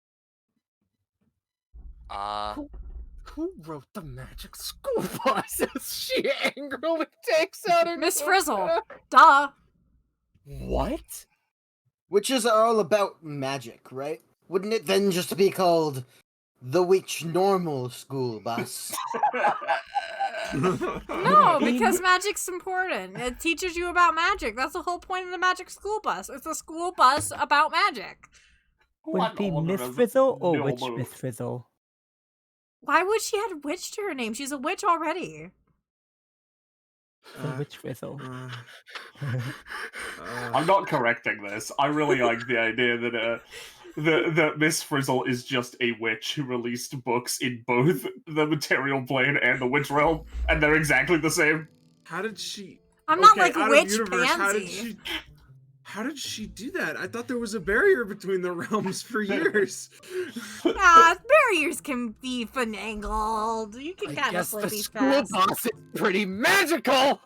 Who wrote the magic school bus? She angrily takes out her Miss notebook. Frizzle. Duh. What? Witches are all about magic, right? Wouldn't it then just be called the Witch Normal School Bus? No, because magic's important. It teaches you about magic. That's the whole point of the magic school bus. It's a school bus about magic. Would it be What Miss order is Frizzle or no Witch move? Miss Frizzle? Why would she add witch to her name? She's a witch already. The Witch Frizzle. I'm not correcting this. I really like the idea that that Miss Frizzle is just a witch who released books in both the material plane and the witch realm, and they're exactly the same. How did she? I'm not Okay, like a out of witch universe, pansy. How did she do that? I thought there was a barrier between the realms for years. Barriers can be finagled. You can I kind of guess slip the these school past. bus is pretty magical.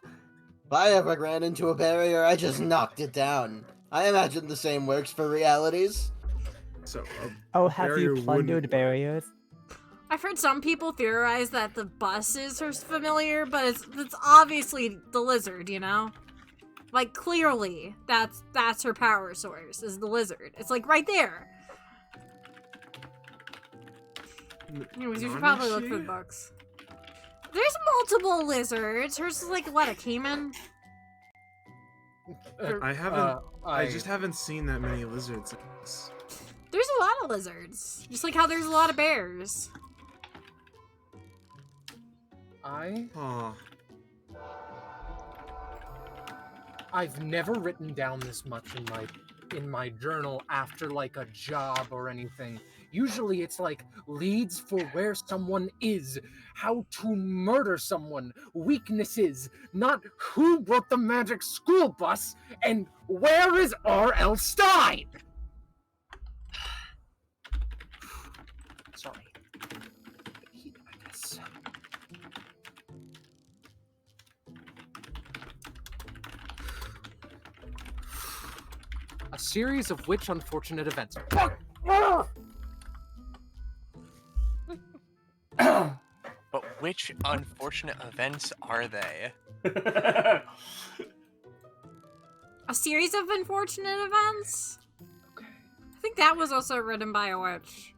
If I ever ran into a barrier, I just knocked it down. I imagine the same works for realities. So, Oh, a have barrier you plundered wouldn't work. barriers? I've heard some people theorize that the bus is her familiar, but it's obviously the lizard, you know? Like, clearly, that's her power source, is the lizard. It's like right there. Anyways, you should probably look for the Nanashi? books. There's multiple lizards. Hers is like, what, a caiman? I haven't. I just haven't seen that many lizards. There's a lot of lizards. Just like how there's a lot of bears. Aw. I've never written down this much in my journal after like a job or anything. Usually it's like leads for where someone is, how to murder someone, weaknesses, not who wrote the magic school bus, and where is R.L. Stein? Sorry. I guess. A series of which unfortunate events. But which unfortunate events are they? A series of unfortunate events? Okay. I think that was also written by a witch.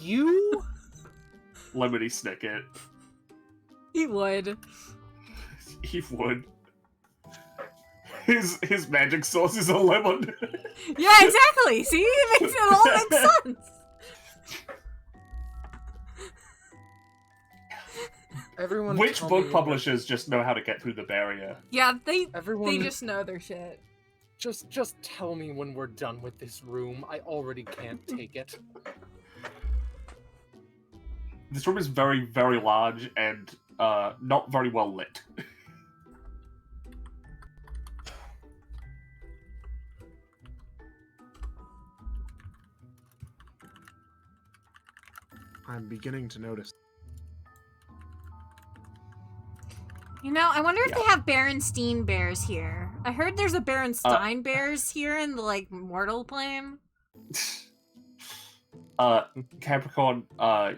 You? Lemony Snicket. He would. He would. his magic source is a lemon. Yeah, exactly. See, it makes it all make sense. Everyone. Which tell book me- publishers just know how to get through the barrier? Yeah, they Everyone. just know their shit. Just tell me when we're done with this room. I already can't take it. This room is very, very large and not very well lit. I'm beginning to notice. You know, I wonder if Yeah. they have Berenstein bears here. I heard there's a Berenstein bears here in the, like, mortal plane. Capricorn,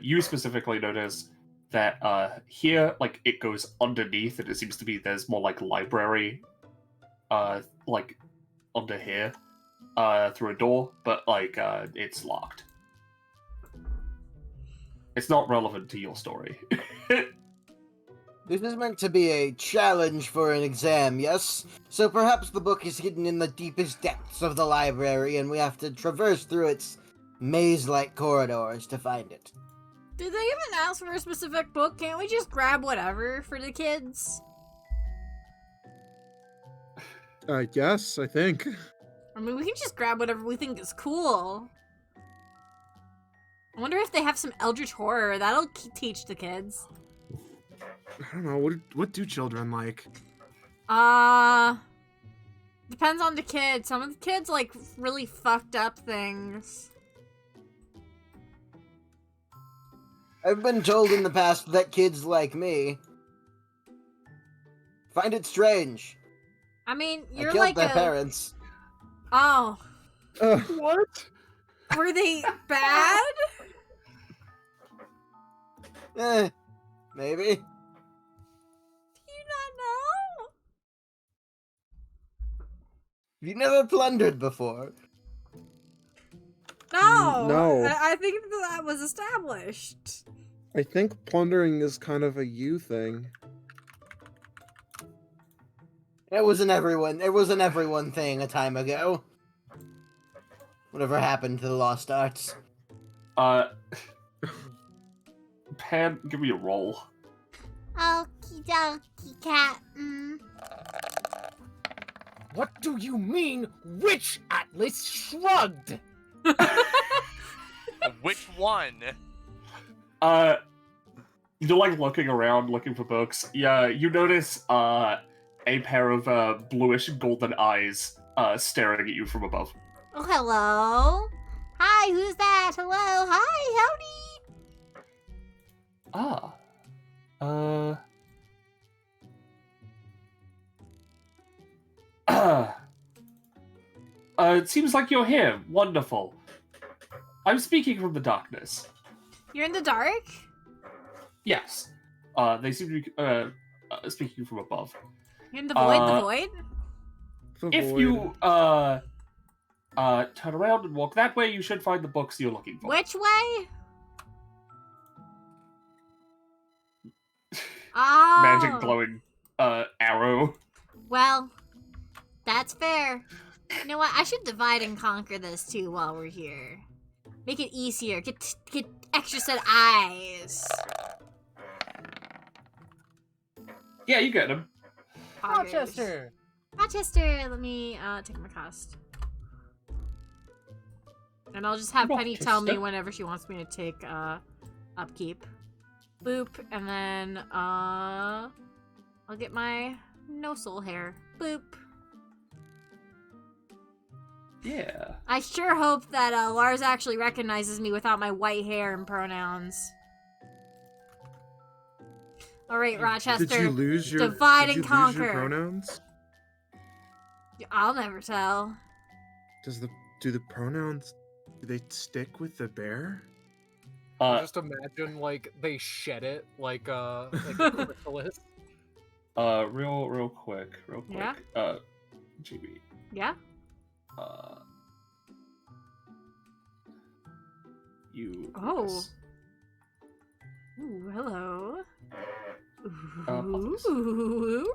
you specifically notice that here, like, it goes underneath, and it seems to be there's more like library, like under here, through a door, but like it's locked. It's not relevant to your story. This is meant to be a challenge for an exam, yes? So perhaps the book is hidden in the deepest depths of the library, and we have to traverse through its maze-like corridors to find it. Did they even ask for a specific book? Can't we just grab whatever for the kids? Yes, I think. I mean, we can just grab whatever we think is cool. I wonder if they have some eldritch horror. That'll teach the kids. I don't know. What do children like? Depends on the kid. Some of the kids like really fucked up things. I've been told in the past that kids like me find it strange. I mean, I you're killed like their a... parents. Oh. What? Were they bad? Maybe. Do you not know? Have you never plundered before? No. No. I think that was established. I think plundering is kind of a you thing. It wasn't everyone thing a time ago. Whatever happened to the lost arts? Pan, give me a roll. Okie dokie, Captain. What do you mean, Witch Atlas shrugged? Which one? You're like looking around, looking for books. Yeah, you notice a pair of bluish golden eyes staring at you from above. Oh, hello. Hi, who's that? Hello. Hi, howdy. It seems like you're here. Wonderful. I'm speaking from the darkness. You're in the dark? Yes. They seem to be speaking from above. You're in the void, the void? If you turn around and walk that way, you should find the books you're looking for. Which way? Oh. Magic glowing arrow. Well, that's fair. You know what? I should divide and conquer this too while we're here. Make it easier. Get extra set of eyes. Yeah, you get them. Rochester! Rochester! Let me take my cost. And I'll just have Penny tell me Rochester. whenever she wants me to take upkeep. Boop, and then I'll get my no soul hair. Boop. Yeah. I sure hope that Lars actually recognizes me without my white hair and pronouns. Alright, Rochester. Did you lose your divide did and you lose conquer. your pronouns? I'll never tell. Do the pronouns stick with the bear? Just imagine, like, they shed it like a chrysalis. Real quick. Yeah? GB. Yeah? You. Oh. yes. Ooh, hello. Pause. Ooh.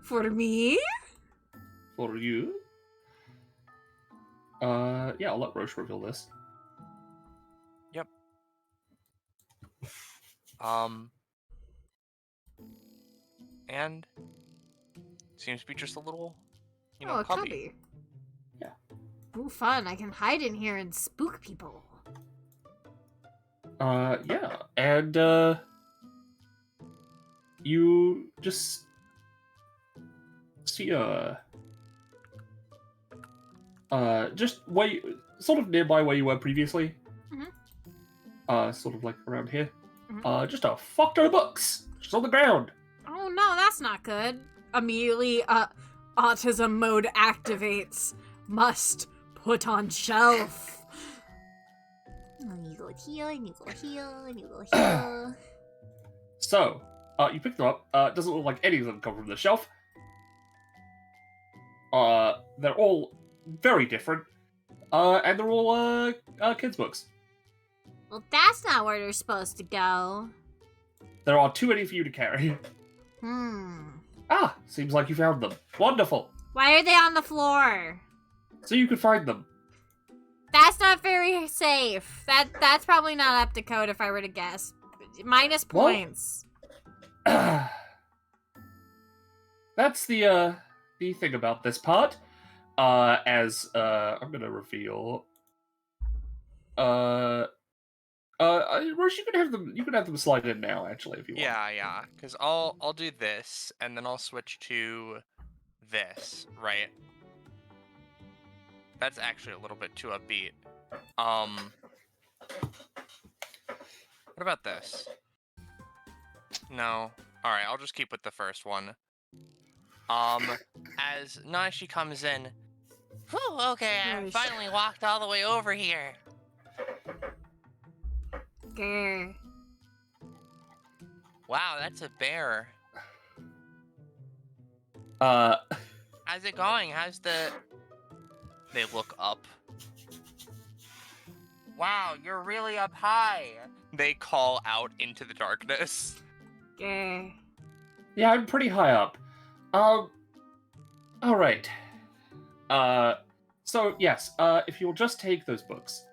For me? for you. Yeah, I'll let Roche reveal this. And seems to be just a little, Oh, a cubby. cubby. Yeah. Ooh, fun. I can hide in here and spook people. Yeah, and, you just see, just sort of nearby where you were previously. Sort of like around here. Just a fuck ton of books, just on the ground. Oh no, that's not good. Immediately, autism mode activates. Must put on shelf. I need to go here, I need to go here, I need to go here. So, you pick them up. It doesn't look like any of them come from the shelf. They're all very different. And they're all, kids' books. Well, that's not where they're supposed to go. There are too many for you to carry. Ah, seems like you found them. Wonderful. Why are they on the floor? So you could find them. That's not very safe. That's probably not up to code if I were to guess. Minus points. That's the thing about this part. As I'm gonna reveal. Roche, you can have them. You can have them slide in now, actually, if you want. Yeah. Because I'll do this, and then I'll switch to this, right? That's actually a little bit too upbeat. What about this? No. Alright, I'll just keep with the first one. As Nanashi comes in, whew, okay, I finally walked all the way over here. Grr. Wow, that's a bear. How's it going? How's the... They look up. Wow, you're really up high. They call out into the darkness. Grr. Yeah, I'm pretty high up. Alright. So, yes, if you'll just take those books.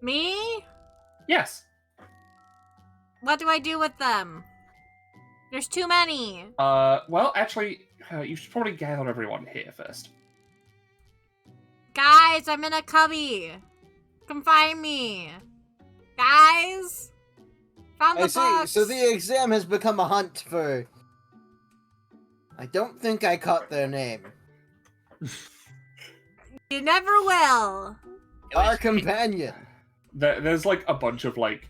Me? Yes. What do I do with them? There's too many. Well, actually, you should probably gather everyone here first. Guys, I'm in a cubby. Come find me. Guys? Found the I see. books. So the exam has become a hunt for... I don't think I caught their name. You never will. Our companion. There's like a bunch of like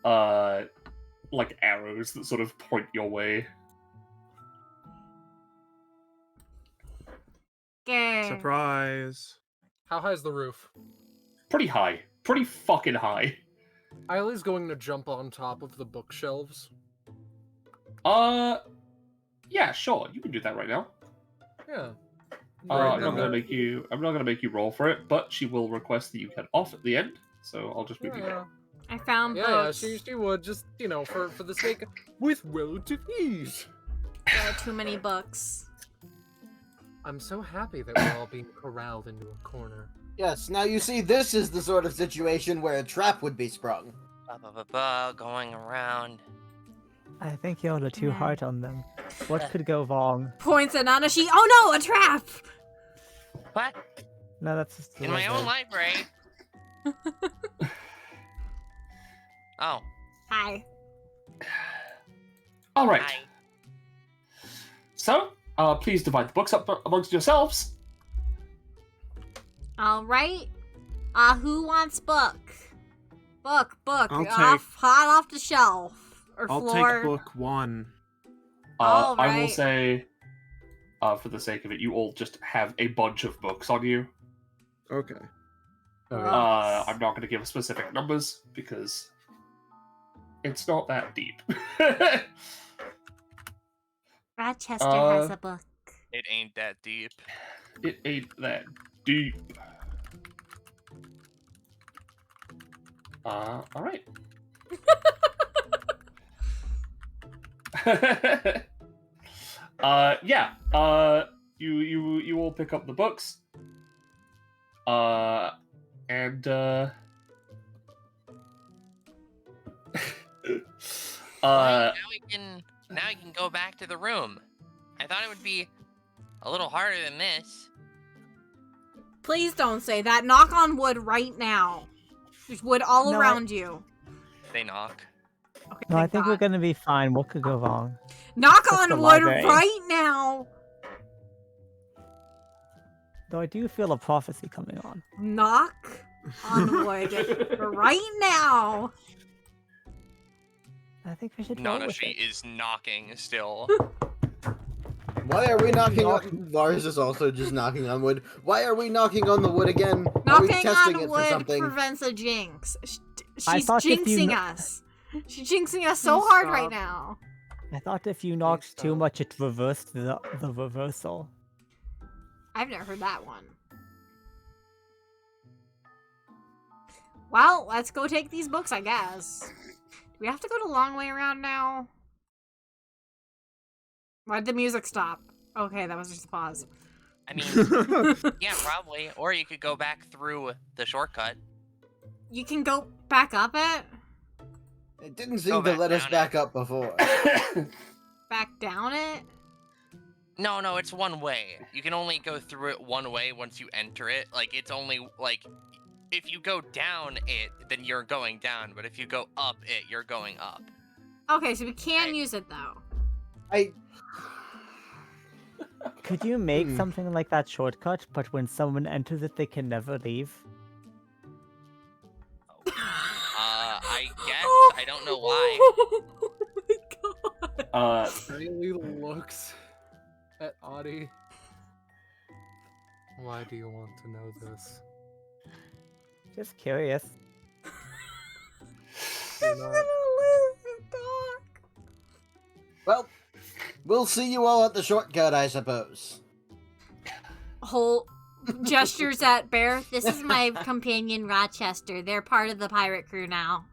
arrows that sort of point your way. Grr. Surprise. How high is the roof? Pretty high. Pretty fucking high. Eileen's going to jump on top of the bookshelves. Yeah, sure. You can do that right now. Yeah. I'm not gonna make you roll for it, but she will request that you get off at the end. So I'll just move you down. I found Yeah, books. she would just, for the sake of, with relative ease. There are too many books. I'm so happy that we're all being corralled into a corner. Yes, now you see, this is the sort of situation where a trap would be sprung. Going around. I think y'all are too hard on them. What could go wrong? Points at Nanashi. Oh no, a trap! What? No, that's just In my own library? Oh. Hi. All right. Hi. So, please divide the books up amongst yourselves. All right. Who wants book? Book. I'll Hot off the shelf or I'll floor. take book one. All I will right. say, for the sake of it, you all just have a bunch of books on you. Okay. I'm not going to give specific numbers because it's not that deep. Rochester has a book. It ain't that deep. It ain't that deep. All right. Yeah. You all pick up the books. And Well, now we can go back to the room. I thought it would be a little harder than this. Please don't say that. Knock on wood right now. There's wood all around you. They knock. Okay, No, I thank think we're God. gonna be fine. What could go wrong? Knock Just on the wood library. right now. Though I do feel a prophecy coming on. Knock on wood right now. I think we should roll with Nanashi it. is knocking still. Why are we knocking on... Lars is also just knocking on wood. Why are we knocking on the wood again? Are we Knocking testing on it for wood something? prevents a jinx. I She's thought if you jinxing kn- us. She's jinxing us so Please hard right stop. now. I thought if you knocked too stop. much, it reversed the reversal. I've never heard that one. Well, let's go take these books, I guess. Do we have to go the long way around now? Why'd the music stop? Okay, that was just a pause. I mean, yeah, probably. Or you could go back through the shortcut. You can go back up it? It didn't Go seem to back let us down it. back up before. Back down it? No, it's one way. You can only go through it one way once you enter it. Like, it's only, like, if you go down it, then you're going down. But if you go up it, you're going up. Okay, so we can Right. use it though. Could you make Hmm. something like that shortcut, but when someone enters it, they can never leave? I guess. Oh, I don't know why. Oh my god. Riley looks at Audie. Why do you want to know this? Just curious. You're I'm not- gonna lose the dog. Well, we'll see you all at the shortcut, I suppose. Whole gestures at Bear. This is my companion Rochester. They're part of the pirate crew now.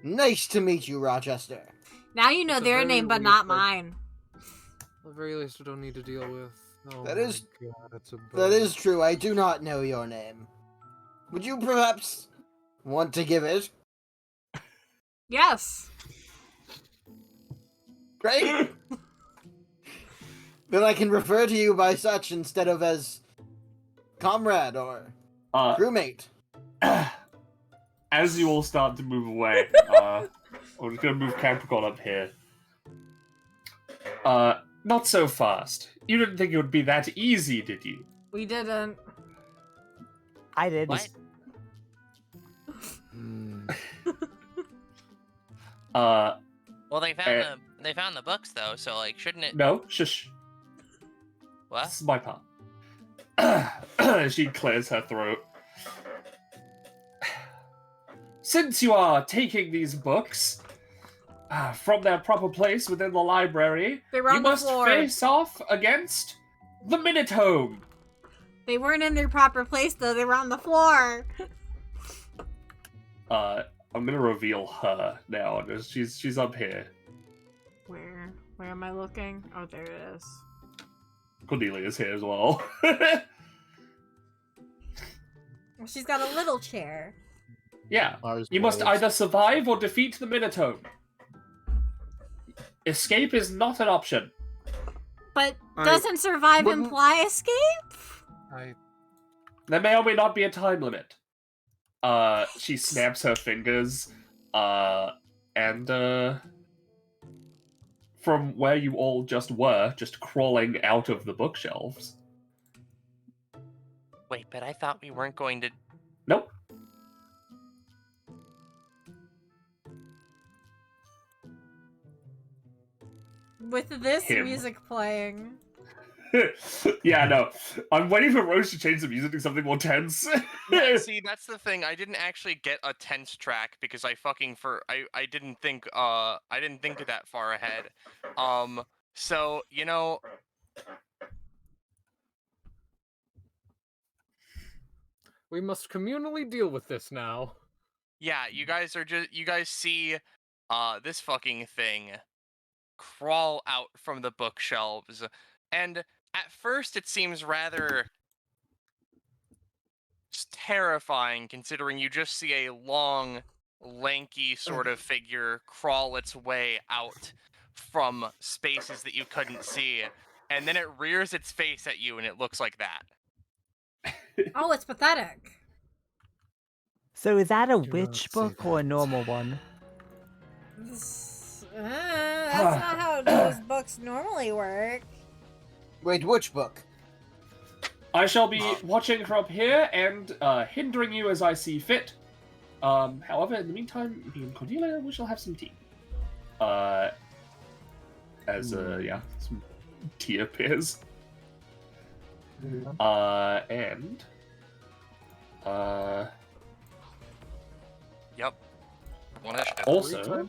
Nice to meet you, Rochester. Now you know At the their very name, but least, not like- mine. At the very least, we don't need to deal with. Oh That my is- God, it's a That bird. is true, I do not know your name. Would you perhaps want to give it? Yes. Great! Then I can refer to you by such instead of as comrade or crewmate. As you all start to move away, I'm just gonna move Capricorn up here. Not so fast. You didn't think it would be that easy, did you? We didn't. I did. What? Hmm. Well, they found the books though, so like, shouldn't it? No, shush. What? This is my part. She clears her throat. Since you are taking these books from their proper place within the library, They were you on the must floor. face off against the Minute Home. They weren't in their proper place though. They were on the floor. I'm gonna reveal her now. She's up here. Where? Where am I looking? Oh, there it is. Cordelia's here as well. Well, she's got a little chair. Yeah. Lars You must waves. either survive or defeat the Minute Home. Escape is not an option. But I doesn't survive wouldn't- imply escape? There may or may not be a time limit. She snaps her fingers, and from where you all just were, just crawling out of the bookshelves. Wait, but I thought we weren't going to. Nope. With this Him. music playing. Yeah, no. I'm waiting for Rose to change the music to something more tense. Yeah, see, that's the thing. I didn't actually get a tense track because I didn't think that far ahead. So, you know, We must communally deal with this now. yeah, you guys see this fucking thing. crawl out from the bookshelves. And at first, it seems rather terrifying, considering you just see a long, lanky sort of figure crawl its way out from spaces that you couldn't see, and then it rears its face at you, and it looks like that. Oh, it's pathetic. So is that a Do witch not say book or a that. normal one? That's not how those books normally work. Wait, which book? I shall be watching from here and hindering you as I see fit. However, in the meantime, me and Cordelia, we shall have some tea. Some tea appears. Yep. One initiative. Also,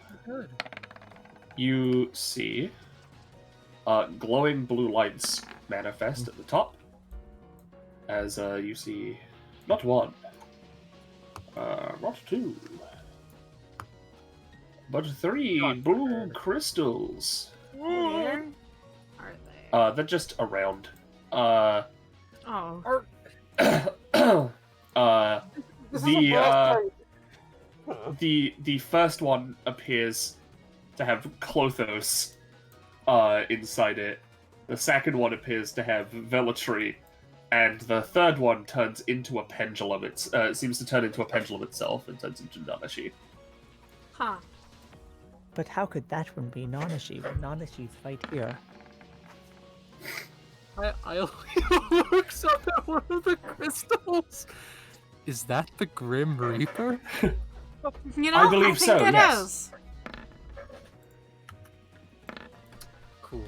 you see glowing blue lights manifest at the top. As you see, not one, not two, but three blue crystals. Where are they? They're just around. Oh. The first one appears to have Clothos inside it. The second one appears to have Velatry. And the third one turns into a pendulum. It seems to turn into a pendulum itself and turns into Nanashi. Huh. But how could that one be Nanashi when Nanashi's right here? I looks up at one of the crystals. Is that the Grim Reaper? You know, I believe think so, it yes. is. Cool.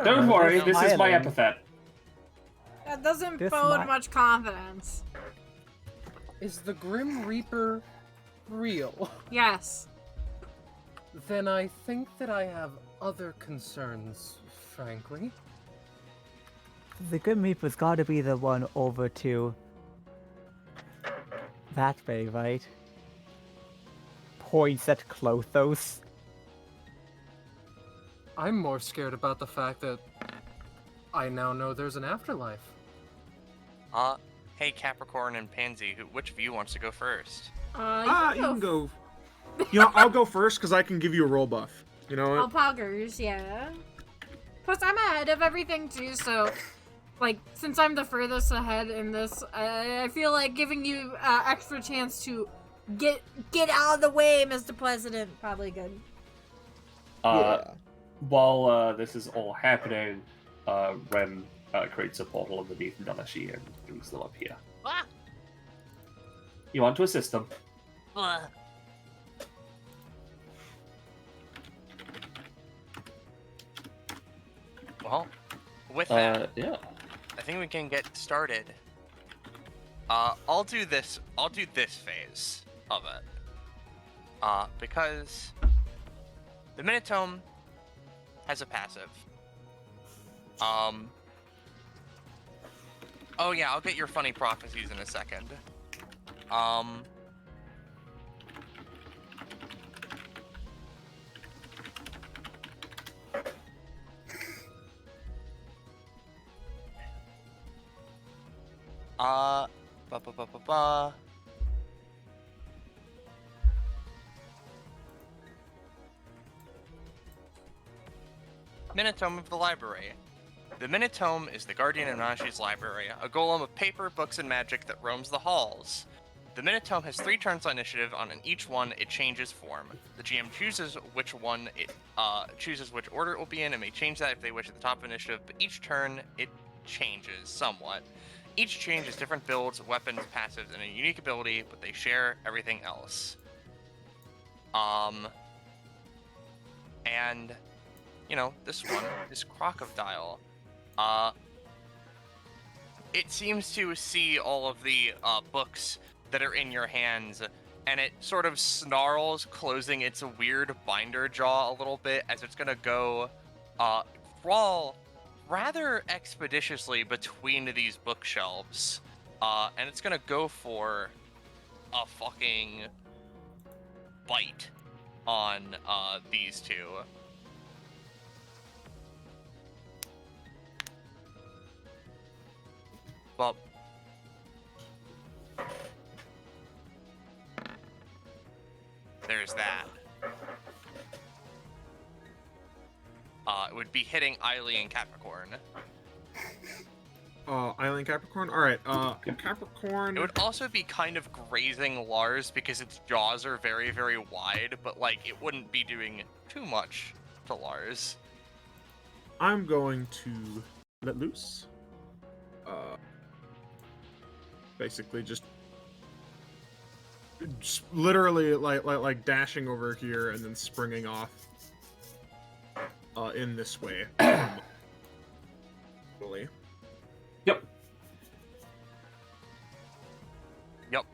Don't worry, this is my Smiling. epithet. That doesn't This bode might- much confidence. Is the Grim Reaper real? Yes. Then I think that I have other concerns, frankly. The Grim Reaper's gotta be the one over to that way, right? Points at Clothos. I'm more scared about the fact that I now know there's an afterlife. Hey Capricorn and Pansy, which of you wants to go first? You can go. You know, I'll go first because I can give you a roll buff. You know All what? poggers, yeah. Plus, I'm ahead of everything too, so, like, since I'm the furthest ahead in this, I feel like giving you extra chance to get out of the way, Mr. President. Probably good. While this is all happening, Wren creates a portal underneath Nanashi and brings them up here. Ah! You want to assist them? Ugh. Well, with that, Yeah. I think we can get started. I'll do this phase of it. Because the Minotome has a passive. Oh yeah, I'll get your funny prophecies in a second. Ba. Minotome of the Library. The Minotome is the guardian of Nanashi's library, a golem of paper, books, and magic that roams the halls. The Minotome has 3 turns on initiative. On each one, it changes form. The GM chooses which one it chooses which order it will be in, and may change that if they wish at the top of initiative. But each turn, it changes somewhat. Each change is different builds, weapons, passives, and a unique ability, but they share everything else. And you know, this one, this crocodile, it seems to see all of the books that are in your hands, and it sort of snarls, closing its weird binder jaw a little bit as it's gonna go crawl rather expeditiously between these bookshelves, and it's gonna go for a fucking bite on these two. Well, there's that. It would be hitting Otillie and Capricorn. Island Capricorn. All right. Capricorn. It would also be kind of grazing Lars because its jaws are very, very wide, but like it wouldn't be doing too much to Lars. I'm going to let loose. Basically just literally like dashing over here and then springing off in this way. Really. Yep. Yep.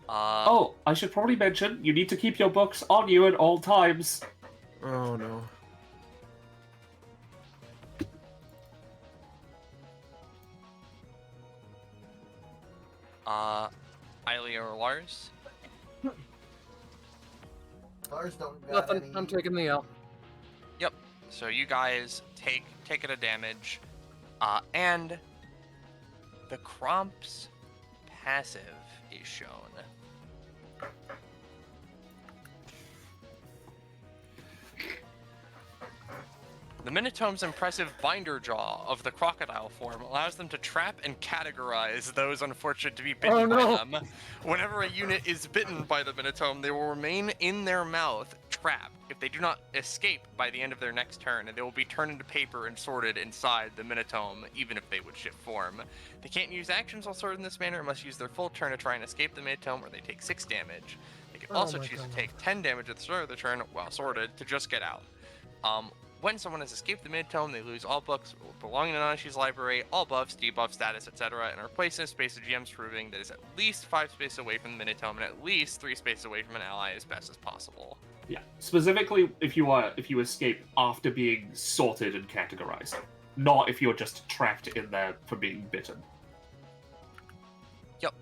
Oh, I should probably mention, you need to keep your books on you at all times. Oh no. Otillie or Lars? Lars don't got Nothing. any... I'm taking the L. Yep. So you guys take it a damage, and the Cromp's passive is shown. The Minitome's impressive binder jaw of the crocodile form allows them to trap and categorize those unfortunate to be bitten by them. Whenever a unit is bitten by the Minitome, they will remain in their mouth, trapped. If they do not escape by the end of their next turn, they will be turned into paper and sorted inside the Minitome, even if they would shift form. They can't use actions while sorted in this manner and must use their full turn to try and escape the Minitome, or they take 6 damage. They can also choose to take 10 damage at the start of their turn while sorted to just get out. When someone has escaped the Minitome, they lose all books belonging to Nanashi's library, all buffs, debuffs, status, etc., and are placed in a space of GM's proving that is at least 5 spaces away from the Minitome and at least 3 spaces away from an ally as best as possible. Yeah, specifically if you escape after being sorted and categorized, not if you're just trapped in there for being bitten. Yep.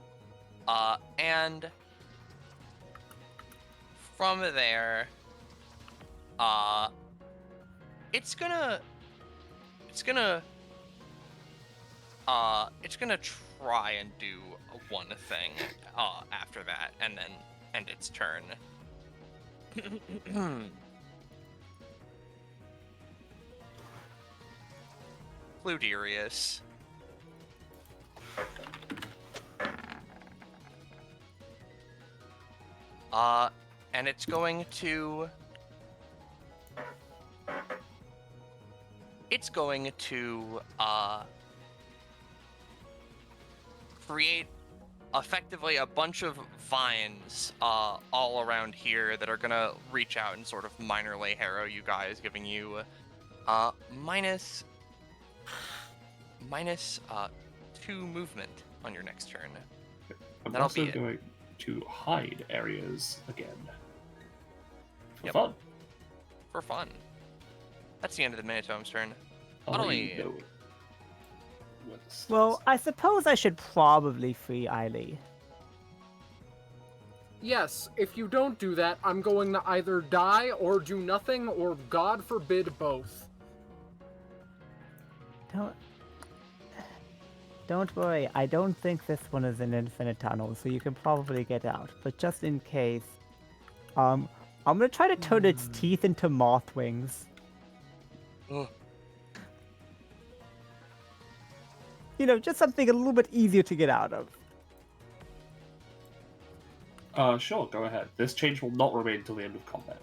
And from there, it's gonna try and do one thing after that, and then end its turn. Fluderius. And it's going to create effectively a bunch of vines all around here that are gonna reach out and sort of minorly harrow you guys, giving you minus 2 movement on your next turn. I'm That'll also be it. going to hide areas again. For Yep. fun. For fun. That's the end of the Minitome's turn. I'll let Otillie. you know when this Well, starts. I suppose I should probably free Otillie. Yes, if you don't do that, I'm going to either die or do nothing, or God forbid both. Don't worry, I don't think this one is an infinite tunnel, so you can probably get out. But just in case, I'm gonna try to turn its teeth into moth wings. Ugh. You know, just something a little bit easier to get out of. Sure, go ahead. This change will not remain until the end of combat.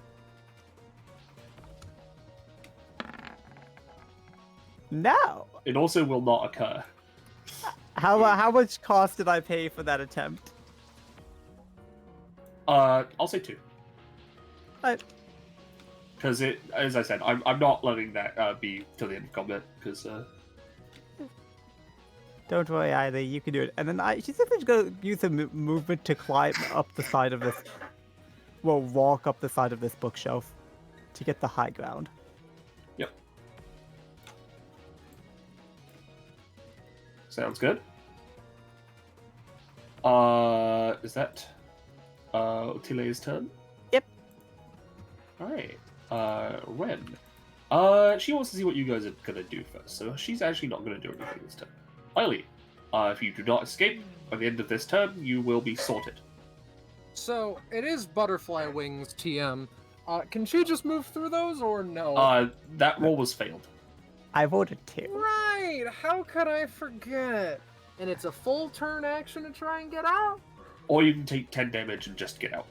No! It also will not occur. How much cost did I pay for that attempt? I'll say 2. I- Because it, as I said, I'm not letting that be till the end of combat, because Don't worry, Otillie, you can do it. And then she's just gonna use her movement to climb up the side of this. Well, walk up the side of this bookshelf to get the high ground. Yep. Sounds good. Is that Otillie's turn? Yep. Alright. Wren. She wants to see what you guys are gonna do first, so she's actually not gonna do anything this turn. Otillie, If you do not escape by the end of this turn, you will be sorted. So, it is butterfly wings, TM. Can she just move through those, or no? That roll was failed. I voted 2. Right! How could I forget? And it's a full turn action to try and get out? Or you can take 10 damage and just get out.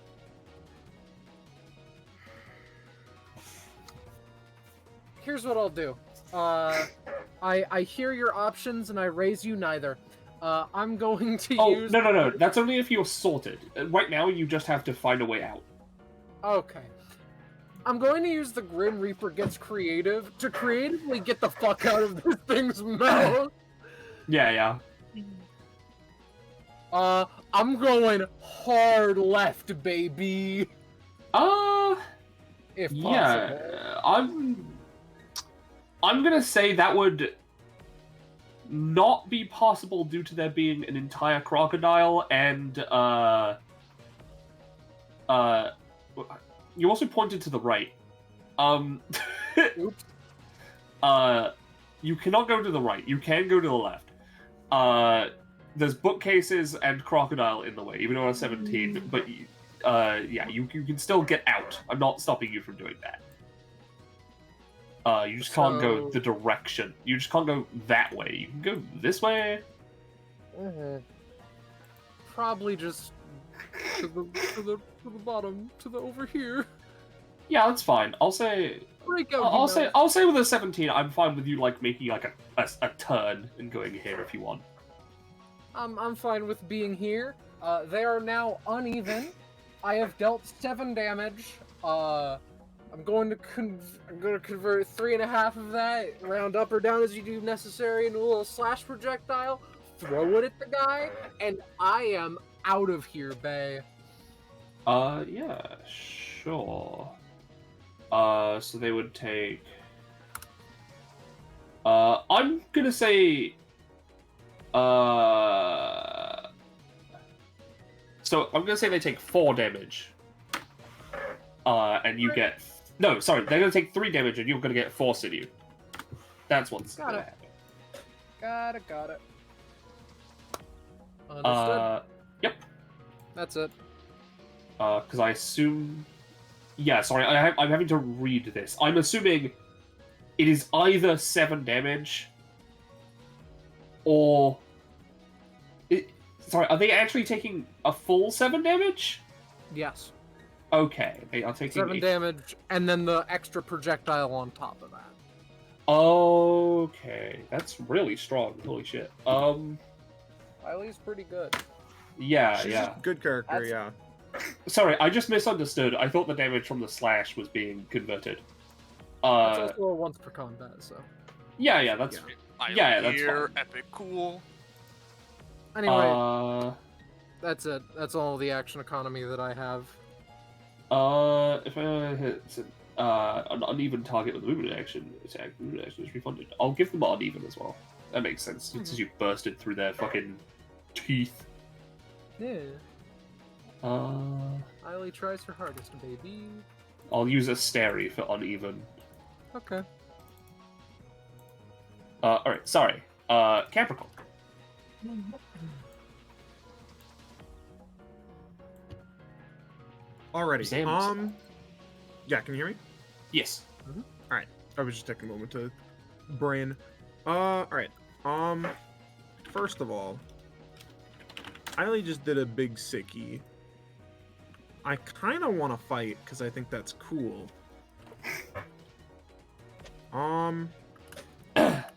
Here's what I'll do. I hear your options and I raise you neither. I'm going to use... No. That's only if you're sorted. Right now, you just have to find a way out. Okay. I'm going to use the Grim Reaper Gets Creative to creatively get the fuck out of this thing's mouth. Yeah. I'm going hard left, baby. If possible. Yeah, I'm gonna say that would not be possible due to there being an entire crocodile and you also pointed to the right. Oops. You cannot go to the right. You can go to the left. There's bookcases and crocodile in the way, even though I'm 17. But yeah, you can still get out. I'm not stopping you from doing that. You just can't go the direction. You just can't go that way. You can go this way. Probably just to the bottom, over here. Yeah, that's fine. I'll say with a 17, I'm fine with you like making like a turn and going here if you want. I'm fine with being here. They are now uneven. I have dealt 7 damage. I'm going to convert 3.5 of that, round up or down as you do necessary, into a little slash projectile, throw it at the guy, and I am out of here, bae. Yeah, sure. So they would take... I'm gonna say... So I'm gonna say they take 4 damage. And you get... No, sorry, they're gonna take 3 damage and you're gonna get 4 sinew. That's what's Got gonna it. happen. Got it. Understood. Yep. That's it. Because I assume... Yeah, sorry, I'm having to read this. I'm assuming it is either 7 damage or... Sorry, are they actually taking a full 7 damage? Yes. Okay, they are taking 7 damage, and then the extra projectile on top of that. Okay, that's really strong. Holy shit. Riley's pretty good. Yeah, She's yeah. a good character, That's- yeah. Sorry, I just misunderstood. I thought the damage from the slash was being converted. That's also a once per combat, so. Yeah, that's... Yeah, that's Here, fine. epic cool. Anyway, that's it. That's all the action economy that I have. If I hit an uneven target with a movement action, movement action is refunded. I'll give them uneven as well. That makes sense, since you bursted through their fucking teeth. Yeah. Riley tries her hardest, baby. I'll use a stary for uneven. Okay. Alright, sorry. Capricorn. Alrighty. Sam. Yeah, can you hear me? Yes. Alright. I was just taking a moment to brain. Alright. First of all, Eiley just did a big sickie. I kind of want to fight because I think that's cool.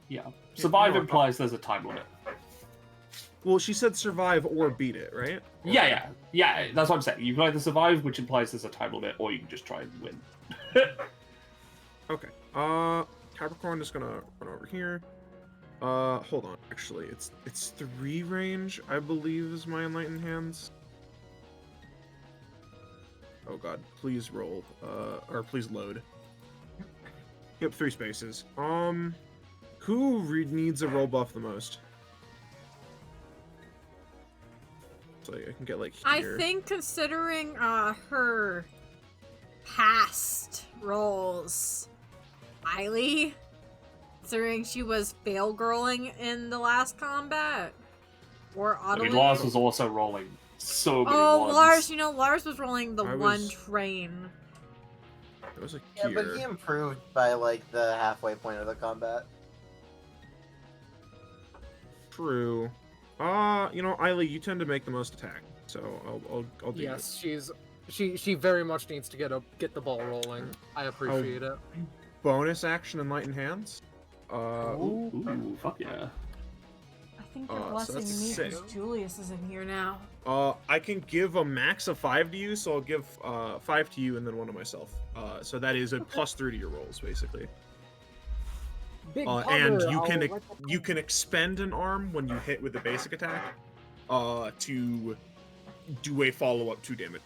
Yeah. Survive no, implies there's a time limit. Well, she said survive or beat it, right? Yeah. That's what I'm saying. You can either survive, which implies there's a time limit, or you can just try and win. Okay. Capricorn is gonna run over here. Hold on. Actually, it's 3 range, I believe, is my enlightened hands. Oh god, please roll. Or please load. Yep, 3 spaces. Who needs a roll buff the most? So I can get like here. I think considering her past roles, Eiley, considering she was fail girling in the last combat. Or I mean, Otillie. Lars was also rolling so many Oh, ones. Lars, Lars was rolling the I one was- train. It was a Yeah, cure. but he improved by like the halfway point of the combat. True. Eiley, you tend to make the most attack, so I'll do Yes, she very much needs to get the ball rolling. I appreciate it. Bonus action Enlightened Hands. Ooh, fuck yeah. I think you're so blessing that's me because 6. Julius is in here now. I can give a max of 5 to you, so I'll give 5 to you and then 1 to myself. So that is a +3 to your rolls, basically. Big And Pugger, you can expend an arm when you hit with a basic attack, to do a follow-up 2 damage.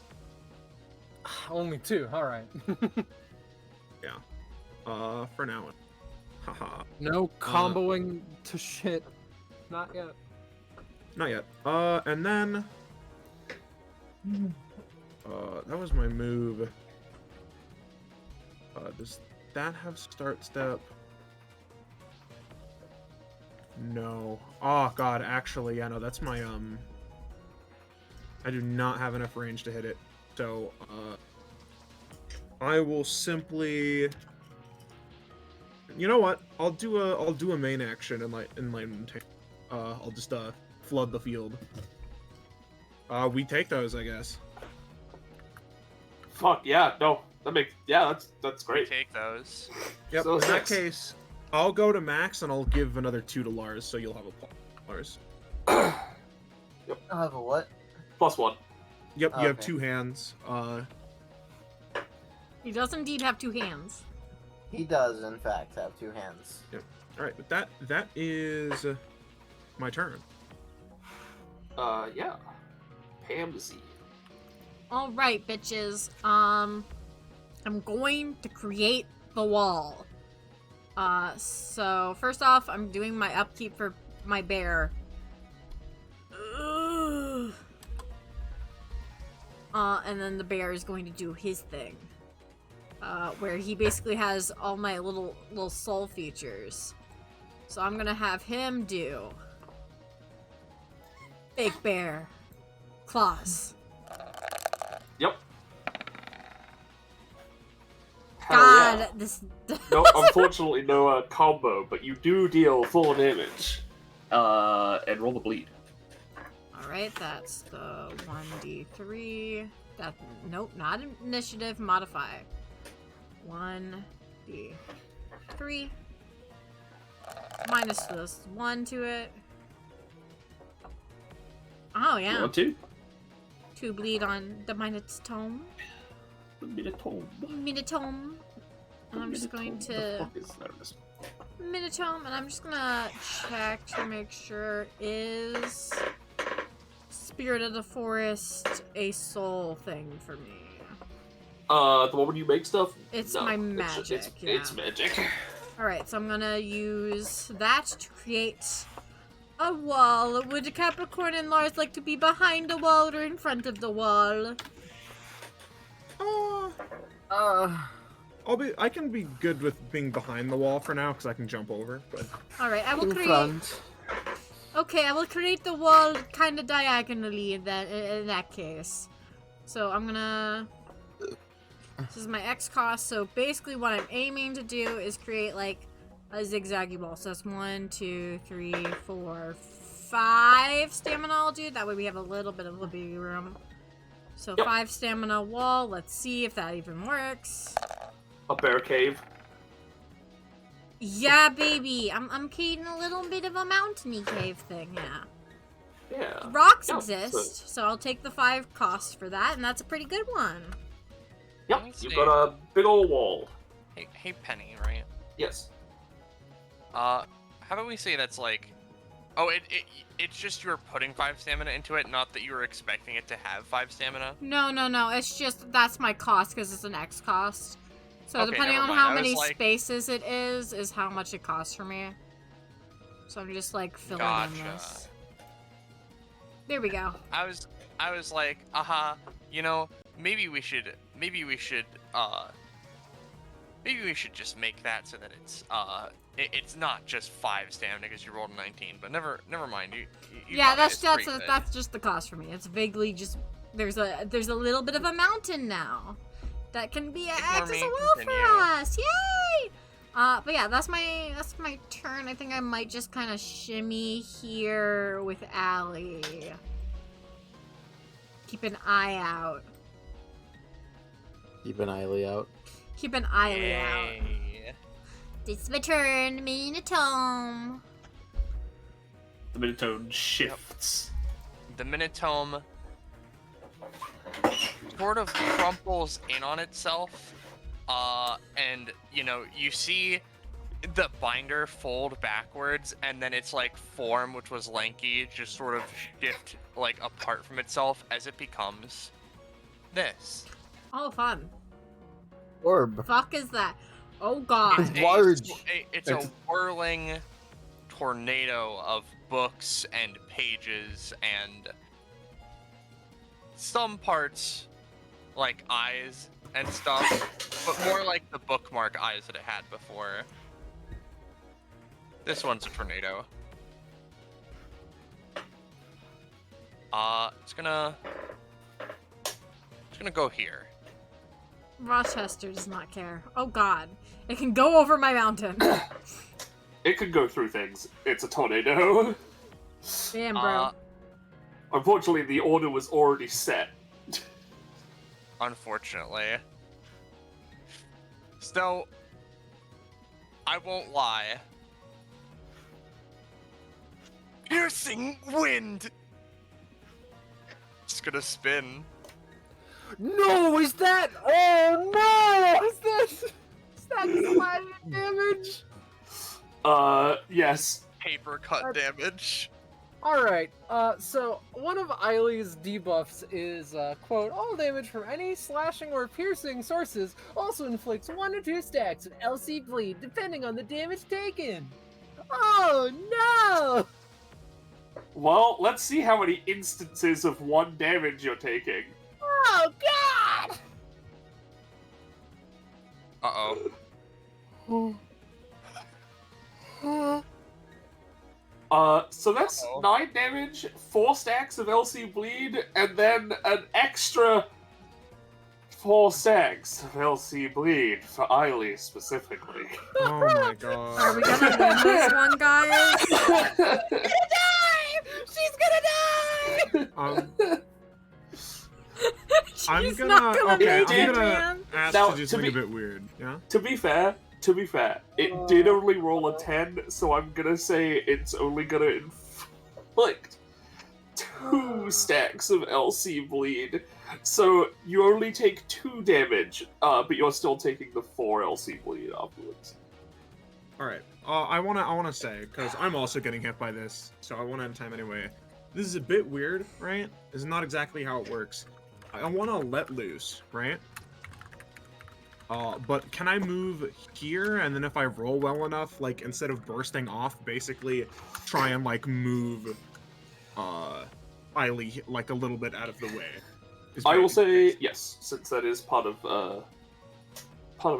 Only 2. All right. For now. Haha. No comboing to shit. Not yet. Not yet. And then that was my move. Does that have start step? No. Oh god, actually, yeah, no, that's my I do not have enough range to hit it. So, I will simply, you know what? I'll do a main action in Enlightenment. I'll just flood the field. We take those, I guess. Fuck yeah, no, that's We great. take those. Yep. So in that 6. case, I'll go to Max and I'll give another 2 to Lars, so you'll have a plus, Lars. I'll have a what? +1. Yep, you have Okay. 2 hands. He does indeed have 2 hands. He does, in fact, have 2 hands. All right, but that is my turn. Yeah. Pamsy. All right, bitches. I'm going to create the wall. So first off, I'm doing my upkeep for my bear. Ugh. And then the bear is going to do his thing. Where he basically has all my little soul features. So I'm gonna have him do Big Bear Claws. Yep. Hell God, yeah. this. No, unfortunately, no combo, but you do deal full damage. And roll the bleed. Alright, that's the 1d3. Nope, not initiative, modify. 1d3. Minus this 1 to it. Oh, yeah. 1, 2. 2 bleed on the Minotome. Minotome. And I'm just going to. Minotome, and I'm just gonna check to make sure is Spirit of the Forest a soul thing for me. The one where you make stuff? It's No, my magic, It's magic. Alright, so I'm gonna use that to create a wall. Would Capricorn and Lars like to be behind the wall or in front of the wall? I can be good with being behind the wall for now because I can jump over. But Alright, I will In create. front. Okay, I will create the wall kind of diagonally in that case. So I'm gonna. This is my X cost. So basically, what I'm aiming to do is create like a zigzaggy wall. So that's 1, 2, 3, 4, 5 stamina. I'll do that way. We have a little bit of living room. So Yep. 5 stamina wall. Let's see if that even works. A bear cave. Yeah, baby. I'm creating a little bit of a mountainy cave thing. Yeah. Yeah. Rocks Yep, exist, so I'll take the 5 cost for that, and that's a pretty good one. Yep, Let's you've see. got a big old wall. Hey, Penny, right? Yes. How about we say that's like, oh, it's just you're putting 5 stamina into it, not that you were expecting it to have 5 stamina. No. It's just that's my cost because it's an X cost. So Okay, depending never on mind. how I was many like- spaces it is how much it costs for me. So I'm just like filling in Gotcha. this. There we go. I was maybe we should Maybe we should just make that so that it's not just 5 stamina because you rolled a 19. But never mind. You Yeah, got it. that's It's pretty good. that's just the cost for me. It's vaguely just there's a little bit of a mountain now that can be Ignore acts as me, a well continue. for us. Yay! But yeah, that's my turn. I think I might just kind of shimmy here with Allie. Keep an eye out. Keep an eye out. Keep an eye out. Yay. It's my turn, Minotome. The Minotone shifts. The Minotome sort of crumples in on itself, and you see the binder fold backwards, and then its like form, which was lanky, just sort of shift like apart from itself as it becomes this. Oh, fun. Orb. Fuck is that? Oh god. It's large. It's a whirling tornado of books and pages and some parts like eyes and stuff, but more like the bookmark eyes that it had before. This one's a tornado. It's gonna go here. Rochester does not care. Oh god. It can go over my mountain. It could go through things. It's a tornado. Damn, bro. Unfortunately, the order was already set. Unfortunately. So, I won't lie. Piercing wind! It's gonna spin. No, is that? Oh no! Is that sliding damage? Yes. Paper cut damage. Alright, so one of Eileen's debuffs is, quote, all damage from any slashing or piercing sources also inflicts 1 or 2 stacks of LC bleed, depending on the damage taken. Oh no! Well, let's see how many instances of 1 damage you're taking. Oh god! Uh-oh. So that's 9 damage, 4 stacks of LC bleed, and then an extra 4 stacks of LC bleed for Eiley specifically. Oh my Are we god. gonna win this one, guys? She's gonna die! I'm She's gonna not gonna okay. make I'm it, gonna man. ask Now, to do to something be- a bit weird. Yeah. To be fair, it did only roll a 10, so I'm gonna say it's only gonna inflict 2 stacks of LC bleed. So you only take 2 damage, but you're still taking the 4 LC bleed afterwards. All right. I wanna say because I'm also getting hit by this, so I want to end time anyway. This is a bit weird, right? This is not exactly how it works. I want to let loose, right? But can I move here, and then if I roll well enough, like instead of bursting off, basically try and like move, Eiley like a little bit out of the way? Is I will basically- say yes, since that is part of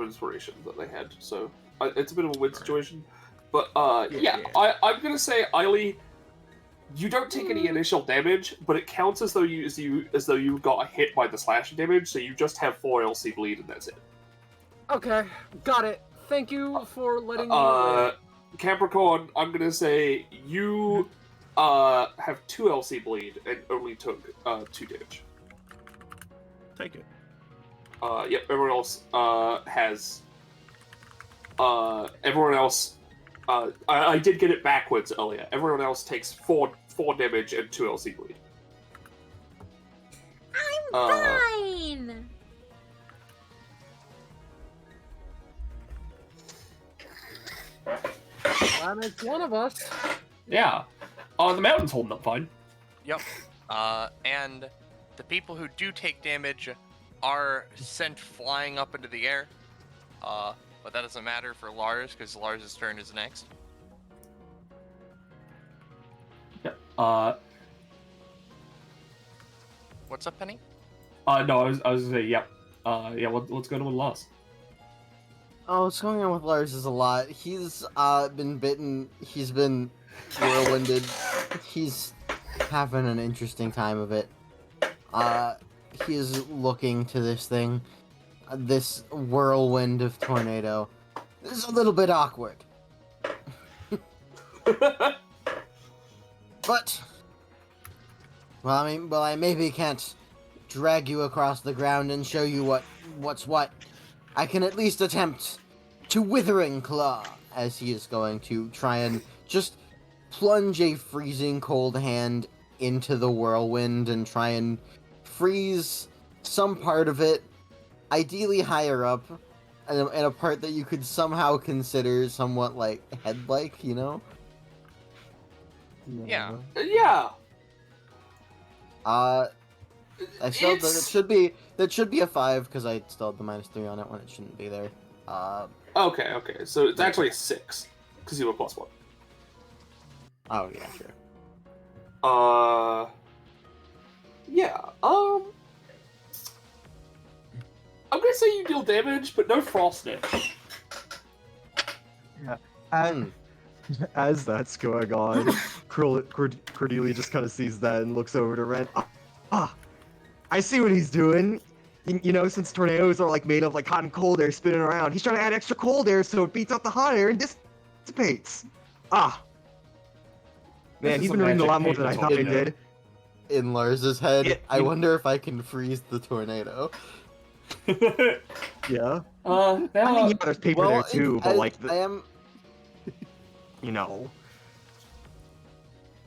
inspiration that they had. So it's a bit of a weird situation, but Yeah. I'm gonna say Eiley, you don't take any initial damage, but it counts as though you got hit by the slashing damage. So you just have 4 LC bleed, and that's it. Okay, got it. Thank you for letting me know. Capricorn, I'm gonna say you have 2 LC bleed and only took 2 damage. Take it. Yep, everyone else has. Everyone else. I did get it backwards earlier. Everyone else takes 4 damage and 2 LC bleed. I'm fine. That makes one of us. Yeah. The mountain's holding up fine. Yep. And the people who do take damage are sent flying up into the air. But that doesn't matter for Lars, because Lars' turn is next. Yeah. What's up, Penny? No, I was gonna say, yep. Yeah, let's go to with Lars. Oh, what's going on with Lars is a lot. He's been bitten. He's been whirlwinded. He's having an interesting time of it. He is looking to this thing, this whirlwind of tornado. This is a little bit awkward. But, well, I maybe can't drag you across the ground and show you what's what. I can at least attempt to Withering Claw, as he is going to try and just plunge a freezing cold hand into the whirlwind and try and freeze some part of it, ideally higher up, and a part that you could somehow consider somewhat like head-like, you know? Yeah. Yeah. I still that should be a 5 because I still had the -3 on it when it shouldn't be there. Okay, so it's actually a 6 because you have a +1. Oh yeah, sure. Yeah. I'm gonna say you deal damage, but no frost damage. Yeah. And as that's going on, Cordelia just kind of sees that and looks over to Wren. I see what he's doing. You know, since tornadoes are like made of like hot and cold air spinning around, he's trying to add extra cold air so it beats out the hot air and dissipates. Man, he's been reading a lot more than I thought he did. In Lars's head, Yeah, I wonder if I can freeze the tornado. Yeah. Now, I mean, yeah, there's paper there too, but like, I am. you know.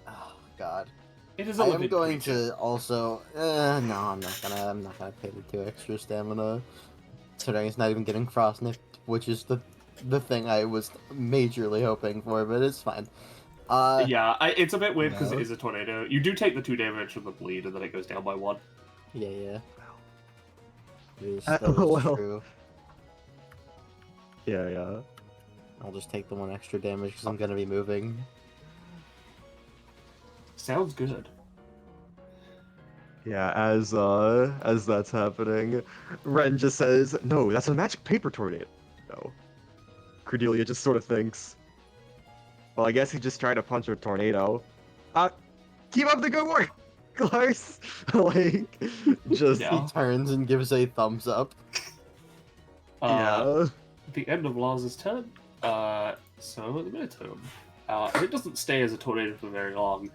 Oh God. it is a I am living going creature. to also. No, I'm not gonna pay the 2 extra stamina. Considering it's not even getting frost nipped, which is the thing I was majorly hoping for, but it's fine. Yeah, it's a bit weird because no. it is a tornado. You do take the 2 damage from the bleed, and then it goes down by 1. Yeah. That is well. true. Yeah. I'll just take the 1 extra damage because I'm gonna be moving. Sounds good. Yeah, as that's happening, Wren just says, "No, that's a magic paper tornado." No. Cordelia just sort of thinks, well, I guess he just tried to punch a tornado. Keep up the good work, Lars. Like, just Yeah. He turns and gives a thumbs up. yeah. The end of Lars' turn. So the midterm. It doesn't stay as a tornado for very long.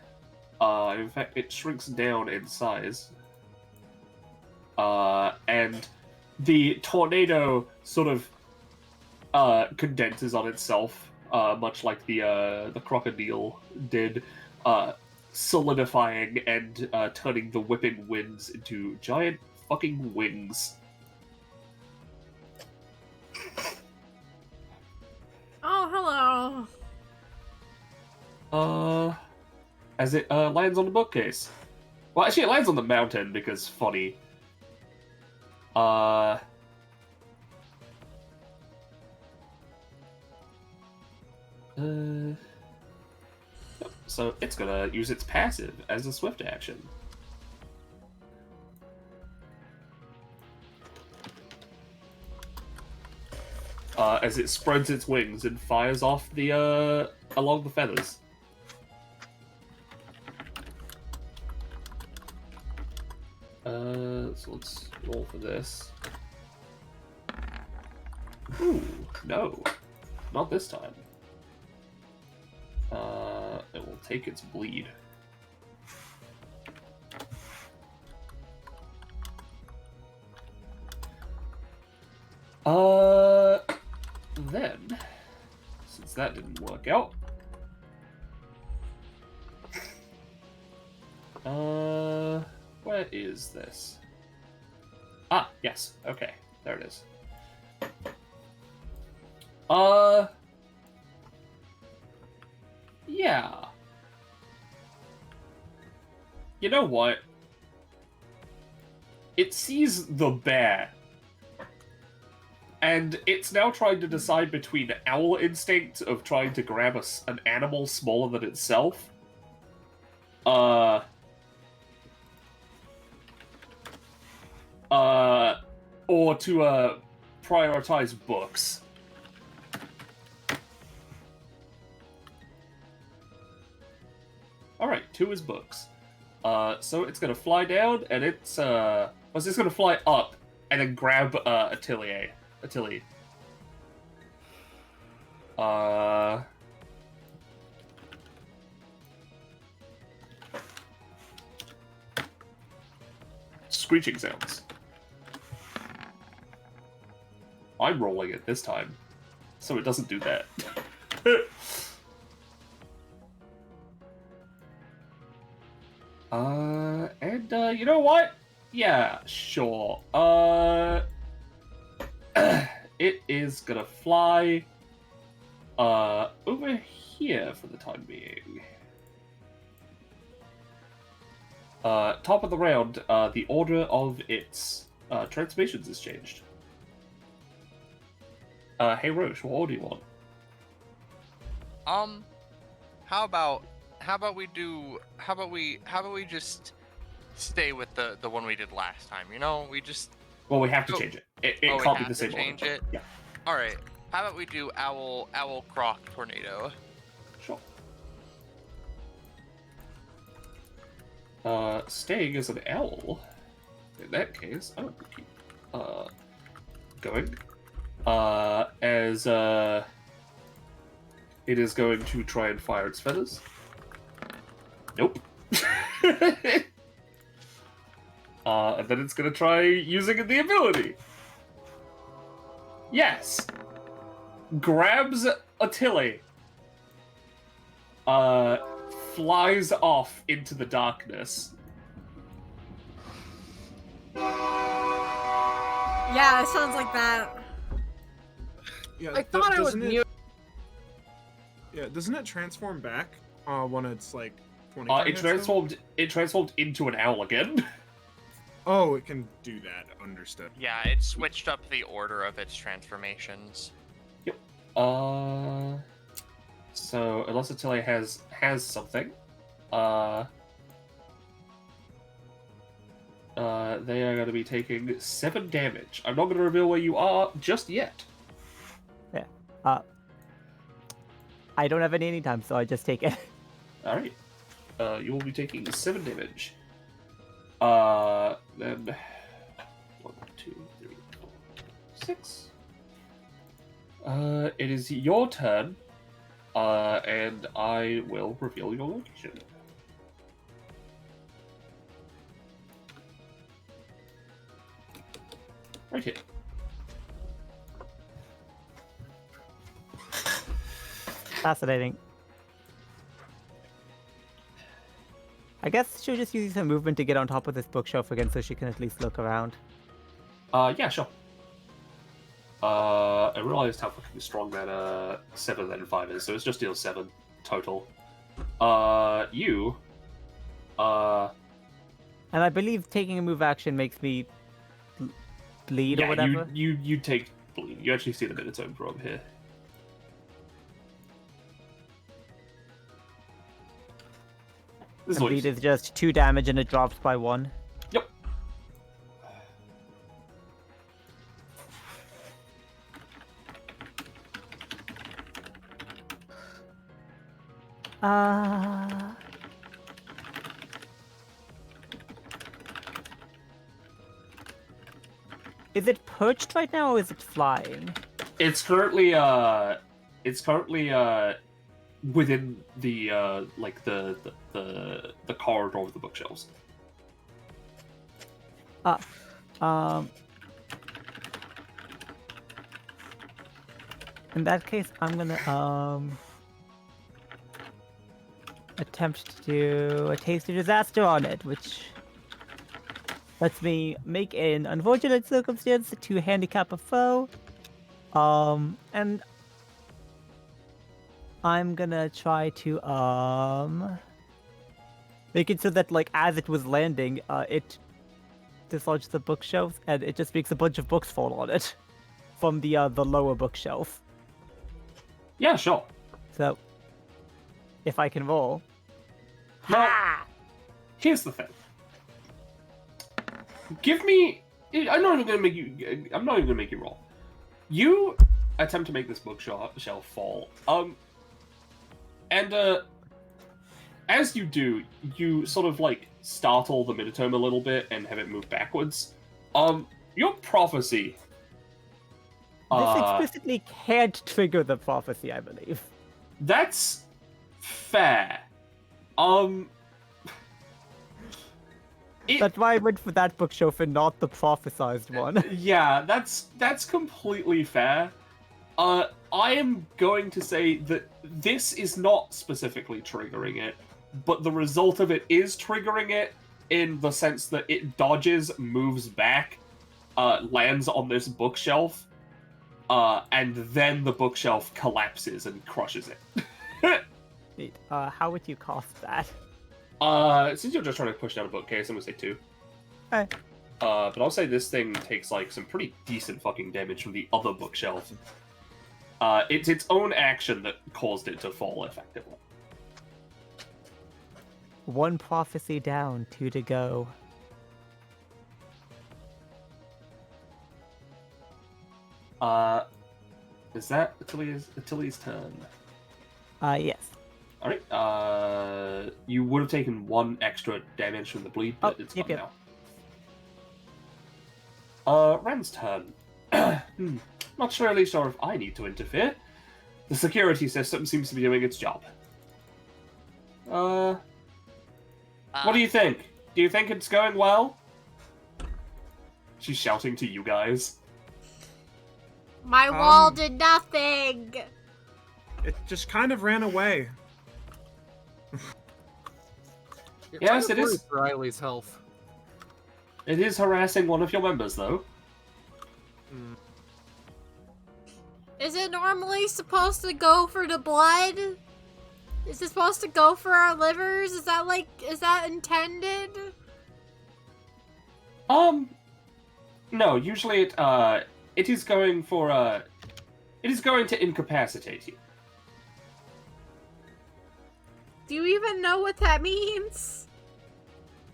In fact, it shrinks down in size. And the tornado sort of condenses on itself, much like the crocodile did, solidifying and turning the whipping winds into giant fucking wings. Oh, hello. As it lands on the bookcase. Well, actually, it lands on the mountain because funny. So it's gonna use its passive as a swift action. As it spreads its wings and fires off the along the feathers. So let's roll for this. Ooh, no. Not this time. It will take its bleed. Then, since that didn't work out, where is this? Ah, yes. Okay, there it is. Yeah. You know what? It sees the bear. And it's now trying to decide between owl instinct of trying to grab an animal smaller than itself. Or to prioritize books. to his books. So it's gonna fly down, and it's gonna fly up, and then grab Otillie. Screeching sounds. I'm rolling it this time, so it doesn't do that. And you know what? Yeah, sure. It is gonna fly over here for the time being. Top of the round, the order of its transformations is changed. Hey Roche, what order do you want? How about we just stay with the one we did last time? You know, we just. Well, we have to change it. It can't be the same order. Change it. Yeah. All right. How about we do owl, croc, tornado? Sure. Staying as an owl. In that case, I would keep going. As it is going to try and fire its feathers. Nope. And then it's gonna try using the ability. Yes. Grabs Otillie. Flies off into the darkness. Yeah, it sounds like that. Yeah, I thought I was mute. Yeah, doesn't it transform back when it's like 25 It transformed into an owl again. Oh, it can do that. Understood. Yeah, it switched up the order of its transformations. Yep. So unless Otillie has something, they are going to be taking 7 damage. I'm not going to reveal where you are just yet. Yeah. I don't have any time, so I just take it. All right. You will be taking 7 damage. Then 1, 2, 3, 4, 6. It is your turn. And I will reveal your location. Right here. Fascinating. I guess she'll just use her movement to get on top of this bookshelf again so she can at least look around. Yeah, sure. I realized how fucking strong that 7 and 5 is, so it's just deal 7 total. You. And I believe taking a move action makes me bleed or whatever. You take bleed. You actually see the Minotaur from here. The bleed is just 2 damage and it drops by 1. Yep. Is it perched right now or is it flying? It's currently within the like the corridor of the bookshelves. In that case, I'm gonna attempt to do a taste of disaster on it, which lets me make an unfortunate circumstance to handicap a foe. And I'm gonna try to make it so that, like, as it was landing, it dislodged the bookshelf and it just makes a bunch of books fall on it from the lower bookshelf. Yeah, sure. So, if I can roll. Now, here's the thing. Give me. I'm not even gonna make you roll. You attempt to make this bookshelf fall. And as you do, you sort of like startle the Minotome a little bit and have it move backwards. Your prophecy. This explicitly can't trigger the prophecy, I believe. That's fair. That's why I went for that bookshelf and not the prophesized one. Yeah, that's completely fair. I am going to say that this is not specifically triggering it, but the result of it is triggering it in the sense that it dodges, moves back, lands on this bookshelf, and then the bookshelf collapses and crushes it. Neat. How would you cast that? Since you're just trying to push down a bookcase, I'm gonna say 2. Okay. But I'll say this thing takes like some pretty decent fucking damage from the other bookshelf. It's its own action that caused it to fall effectively. 1 prophecy down, 2 to go. Is that Ottillie's turn? Yes. Alright, you would have taken 1 extra damage from the bleed, but it's gone now. Wren's turn. Not really sure if I need to interfere. The security system seems to be doing its job. What do you think? Do you think it's going well? She's shouting to you guys. My wall did nothing! It just kind of ran away. Yes, it is. For Riley's health. It is harassing one of your members, though. Is it normally supposed to go for the blood? Is it supposed to go for our livers? Is that intended? No, usually it is going for, it is going to incapacitate you. Do you even know what that means?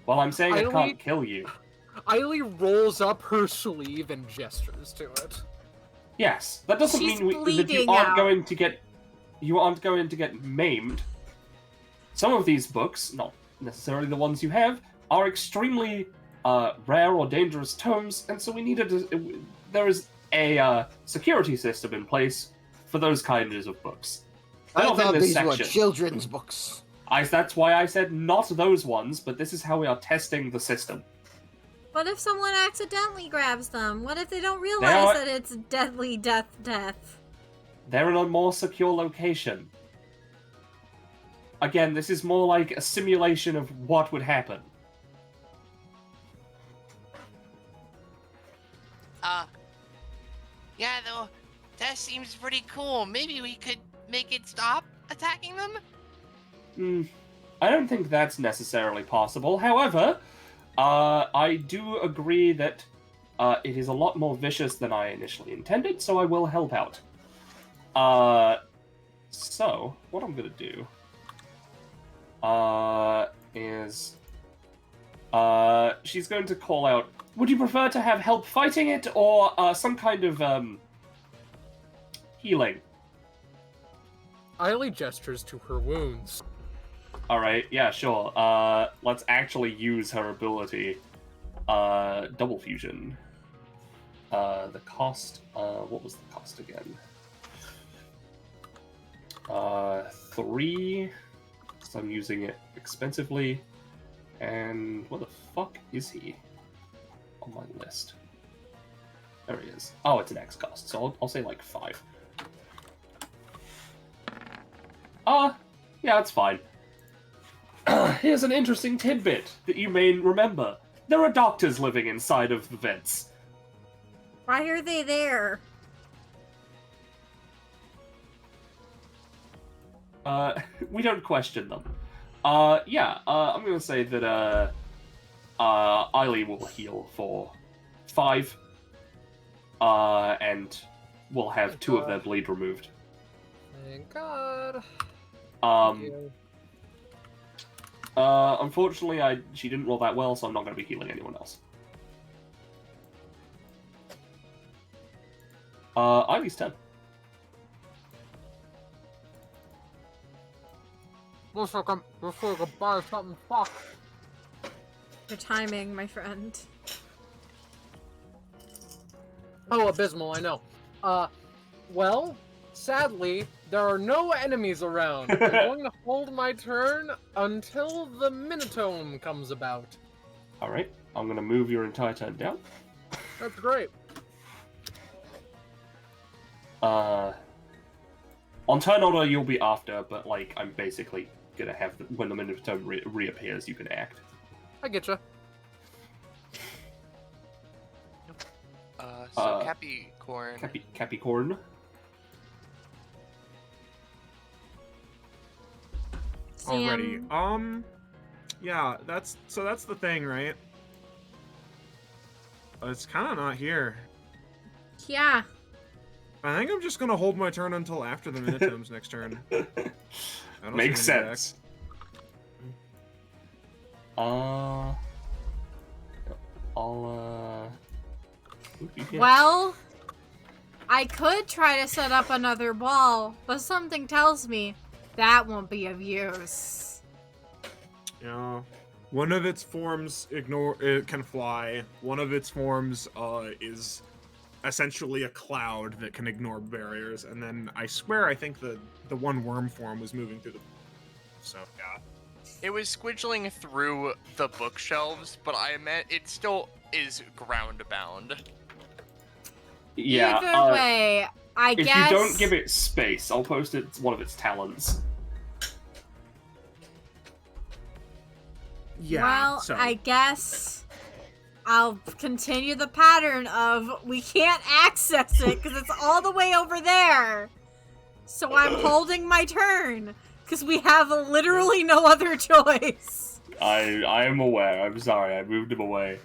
Well, I'm saying it Eileen- can't kill you. Eileen rolls up her sleeve and gestures to it. Yes, that doesn't She's mean that you bleeding aren't out. going to get maimed. Some of these books, not necessarily the ones you have, are extremely rare or dangerous tomes, and so we needed there is a security system in place for those kinds of books. I Not in thought this these were section. children's books. That's why I said not those ones, but this is how we are testing the system. What if someone accidentally grabs them? What if they don't realize that it's deadly death? They're in a more secure location. Again, this is more like a simulation of what would happen. Yeah, though, that seems pretty cool. Maybe we could make it stop attacking them? I don't think that's necessarily possible. However, I do agree that it is a lot more vicious than I initially intended, so I will help out. So, what I'm gonna do is she's going to call out, would you prefer to have help fighting it, or some kind of healing? Eileen gestures to her wounds. Alright, yeah, sure. Let's actually use her ability. Double fusion. The cost, what was the cost again? 3. So I'm using it expensively. And what the fuck is he on my list? There he is. Oh, it's an X cost, so I'll say like 5. Yeah, it's fine. Here's an interesting tidbit that you may remember. There are doctors living inside of the vents. Why are they there? We don't question them. I'm gonna say that, Eiley will heal for 5. And we'll have 2 of their bleed removed. Thank God. Unfortunately, she didn't roll that well, so I'm not gonna be healing anyone else. Eiley's turn. Looks like I'm buy something. Fuck. Your timing, my friend. Oh, abysmal, I know. Well, sadly, there are no enemies around. I'm going to hold my turn until the Minotome comes about. Alright, I'm gonna move your entire turn down. That's great. On turn order, you'll be after, but, like, I'm basically gonna have, when the Minotome reappears, you can act. I getcha. So Capricorn. Capricorn. Already. Yeah, that's the thing, right? It's kind of not here. Yeah. I think I'm just gonna hold my turn until after the Minotome's next turn. I don't Makes see any sense. I'll, Well, I could try to set up another ball, but something tells me that won't be of use. Yeah. One of its forms it can fly. One of its forms is essentially a cloud that can ignore barriers, and then I swear I think the one worm form was moving through the. So yeah. It was squidgling through the bookshelves, but I meant it still is ground bound. Yeah. Either way, I guess. If you don't give it space, I'll post it one of its talents. Yeah. Well, so. I guess I'll continue the pattern of we can't access it because it's all the way over there. So I'm holding my turn because we have literally no other choice. I am aware. I'm sorry. I moved him away.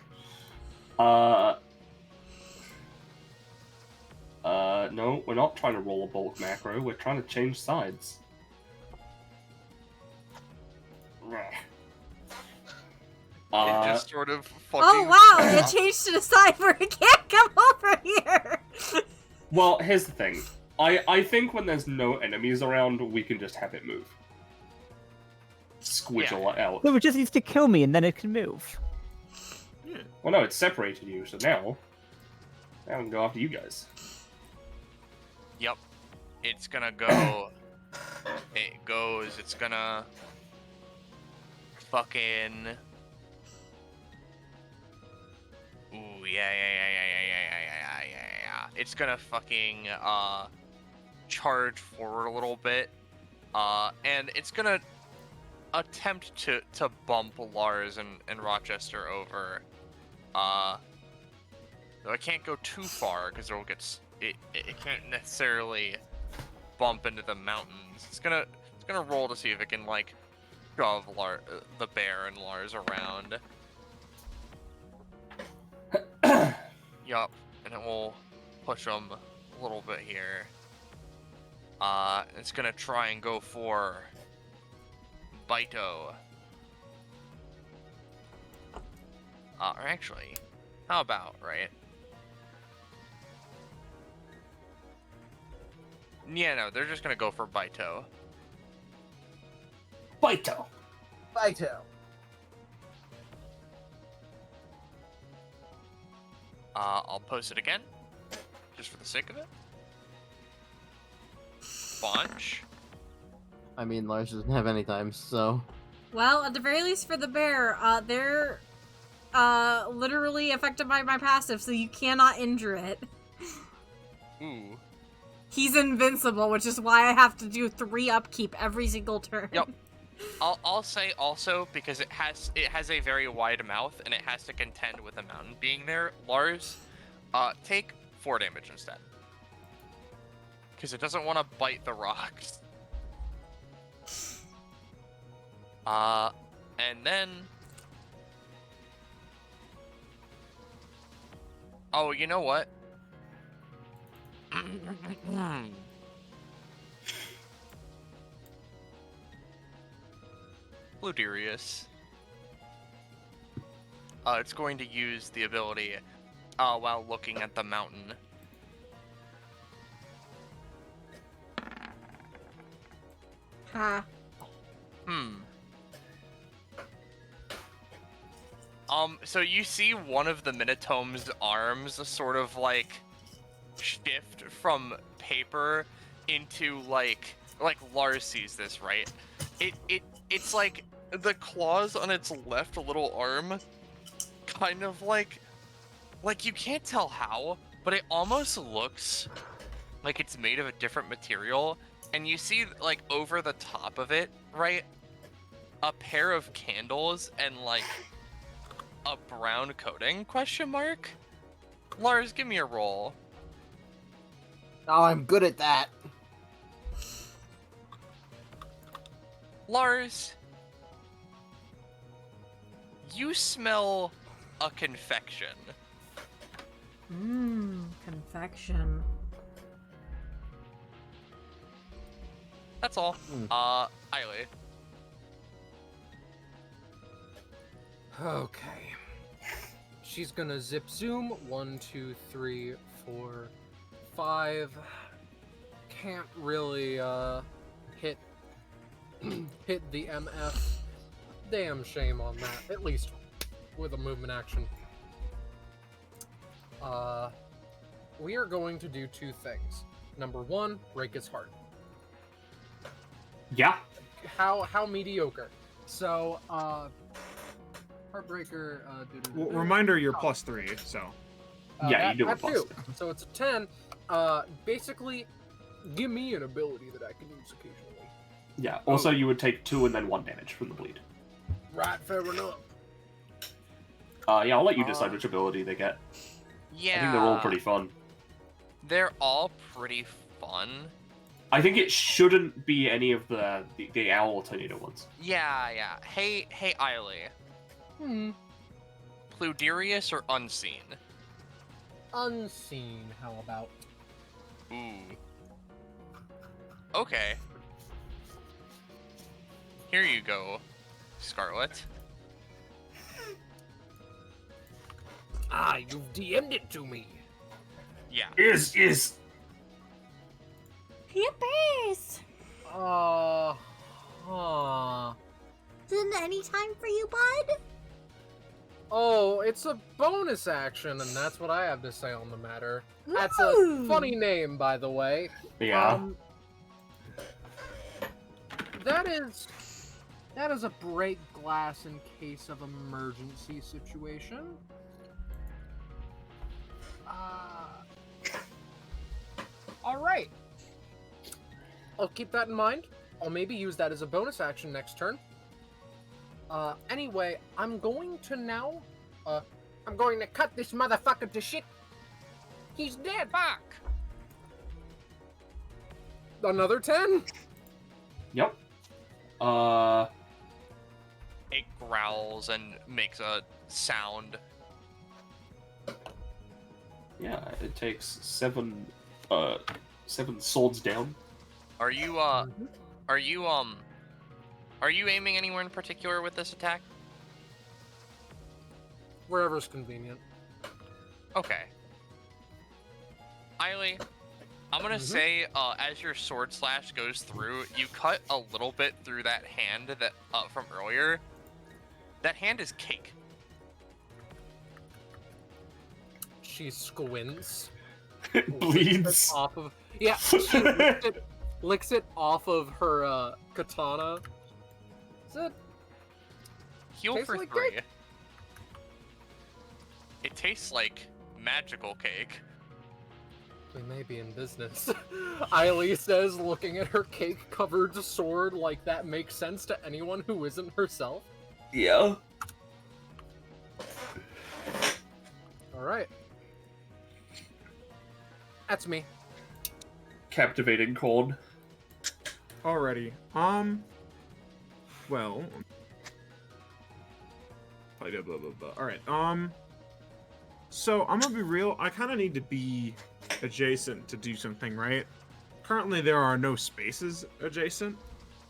No, we're not trying to roll a bulk macro. We're trying to change sides. It just sort of fucking... Oh wow, it changed to the side where it can't come over here. Well, here's the thing. I think when there's no enemies around, we can just have it move. Squiggle it out. No, it just needs to kill me and then it can move. Yeah. Well, no, it separated you, so now I can go after you guys. Yep. It's gonna go. It's gonna fucking. Ooh, yeah. It's gonna fucking charge forward a little bit, and it's gonna attempt to bump Lars and Rochester over. Though I can't go too far because it can't necessarily bump into the mountains. It's gonna roll to see if it can like shove the bear and Lars around. Yup, and it will push them a little bit here. It's gonna try and go for Bito. Or actually, how about, right? Yeah, no, they're just gonna go for Bito. Bito! Bito. I'll post it again, just for the sake of it. Bunch. I mean, Lars doesn't have any time, so. Well, at the very least for the bear, they're literally affected by my passive, so you cannot injure it. Ooh. He's invincible, which is why I have to do 3 upkeep every single turn. Yep. I'll say also, because it has a very wide mouth and it has to contend with a mountain being there. Lars, take 4 damage instead, because it doesn't want to bite the rocks. And then, oh, you know what? Luderius. It's going to use the ability while looking at the mountain. Ha. So you see one of the Minitome's arms sort of like shift from paper into like Lars sees this, right? It's like the claws on its left little arm kind of like you can't tell how, but it almost looks like it's made of a different material, and you see like over the top of it, right? A pair of candles and like a brown coating, question mark? Lars, give me a roll. Oh, I'm good at that. Lars, you smell a confection. Confection. That's all. Eiley. Okay. She's gonna zip zoom. 1, 2, 3, 4, 5. Can't really hit hit the MF. Damn shame on that. At least with a movement action. We are going to do 2 things. Number 1, break his heart. Yeah. How mediocre. So, Heartbreaker, Reminder, you're +3, so. Yeah, you do that it plus. too. So it's a 10. Basically, give me an ability that I can use occasionally. Yeah. Also, you would take 2 and then 1 damage from the bleed. Right, fair enough. Yeah, I'll let you decide which ability they get. Yeah. I think they're all pretty fun. They're all pretty fun. I think it shouldn't be any of the owl or tornado ones. Yeah. Hey, Eiley. Pluderius or Unseen? Unseen, how about? Ooh. Okay. Here you go, Scarlet. Ah, you've DM'd it to me. Yeah. Is Yippies! Huh. Isn't any time for you, bud? Oh, it's a bonus action, and that's what I have to say on the matter. That's a Ooh. funny name, by the way. Yeah. That is a break glass in case of emergency situation. All right. I'll keep that in mind. I'll maybe use that as a bonus action next turn. Anyway, I'm going to now, I'm going to cut this motherfucker to shit. He's dead. Fuck! Another 10? Yep. It growls and makes a sound. Yeah, it takes 7 swords down. Are you aiming anywhere in particular with this attack? Wherever's convenient. Okay. Eiley, I'm gonna say, as your sword slash goes through, you cut a little bit through that hand that from earlier. That hand is cake. She squints. It bleeds. Off of she licks it off of her katana. Is it? Heal Tastes for like 3. cake? It tastes like magical cake. We may be in business. Eiley says, looking at her cake-covered sword like that makes sense to anyone who isn't herself. Yeah. Alright. That's me. Captivating cold. Alrighty. Well. Blah, blah, blah, blah. Alright, so I'm gonna be real, I kinda need to be adjacent to do something, right? Currently there are no spaces adjacent,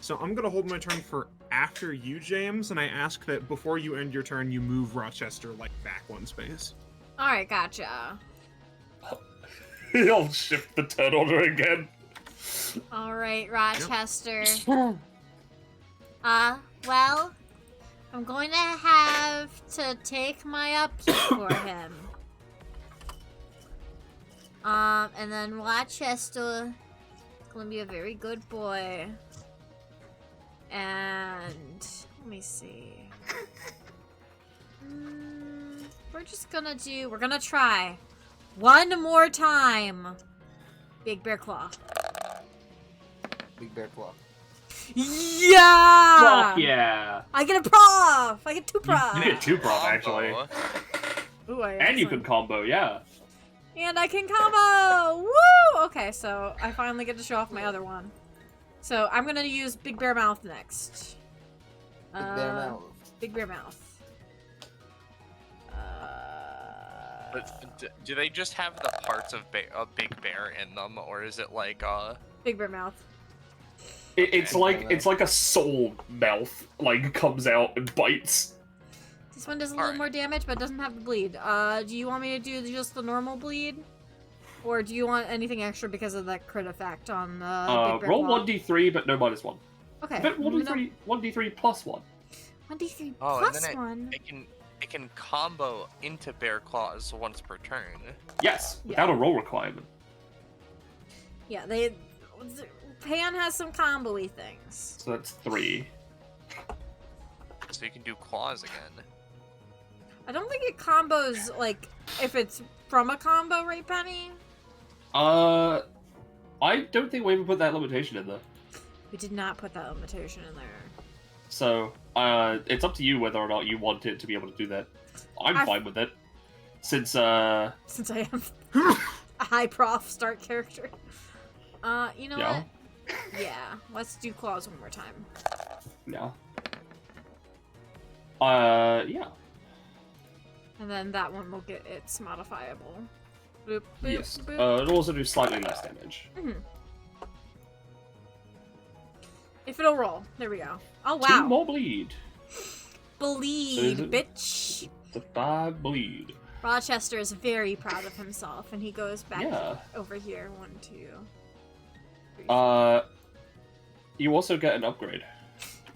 so I'm gonna hold my turn for after you, James, and I ask that before you end your turn, you move Rochester, like, back 1 space. Alright, gotcha. He'll shift the turn order again. Alright, Rochester. Well, I'm going to have to take my upkeep for him. And then Rochester is going to be a very good boy. And let me see. We're gonna try one more time. Big Bear Claw. Big Bear Claw. Yeah! Fuck yeah! I get a prof! I get 2 profs! You get 2 prof, actually. Ooh, And you can combo, yeah. And I can combo! Woo! Okay, so I finally get to show off my other one. So I'm gonna use Big Bear Mouth next. Big Bear Mouth. Big Bear Mouth. But do they just have the parts of a big bear in them, or is it like Big Bear Mouth. It's like a soul mouth, like, comes out and bites. This one does a little more damage, but doesn't have the bleed. Do you want me to do just the normal bleed? Or do you want anything extra because of that crit effect on the Big Bear Roll Claw? 1d3, but no -1. Okay. In fact, 1d3 plus 1. 1d3 and plus then 1? it can combo into bear claws once per turn? Yes, without a roll requirement. Yeah, Pan has some combo-y things. So that's 3. So you can do claws again. I don't think it combos, like, if it's from a combo, right, Penny? I don't think we even put that limitation in there. We did not put that limitation in there. So, it's up to you whether or not you want it to be able to do that. I'm fine with it. Since I am a high prof start character. You know what? Yeah, let's do claws one more time. Yeah. Yeah. And then that one will get its modifiable. Boop, boop, Yes. boop. It'll also do slightly less damage. If it'll roll. There we go. Oh, wow. 2 more bleed. Bleed, So bitch. The 5 bleed. Rochester is very proud of himself, and he goes back Yeah. over here. 1, 2. You also get an upgrade.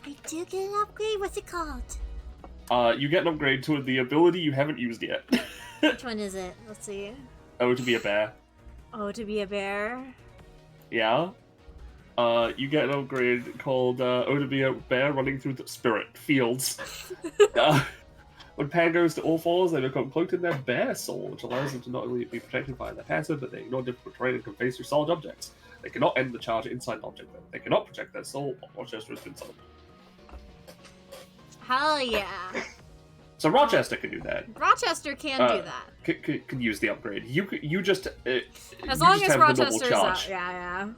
I do get an upgrade. What's it called? You get an upgrade to the ability you haven't used yet. Which one is it? Let's see. Oh, to be a bear. Oh, to be a bear. Yeah. You get an upgrade called Oh, to be a bear running through the spirit fields. When Pan goes to all fours, they become cloaked in their bear soul, which allows them to not only be protected by their passive, but they ignore difficult terrain and can face through solid objects. They cannot end the charge inside an object, though. They cannot project their soul while Rochester has been summoned. Hell yeah. So Rochester can do that. Rochester can do that. Can use the upgrade. You just As long as have Rochester's the normal charge. out. Yeah.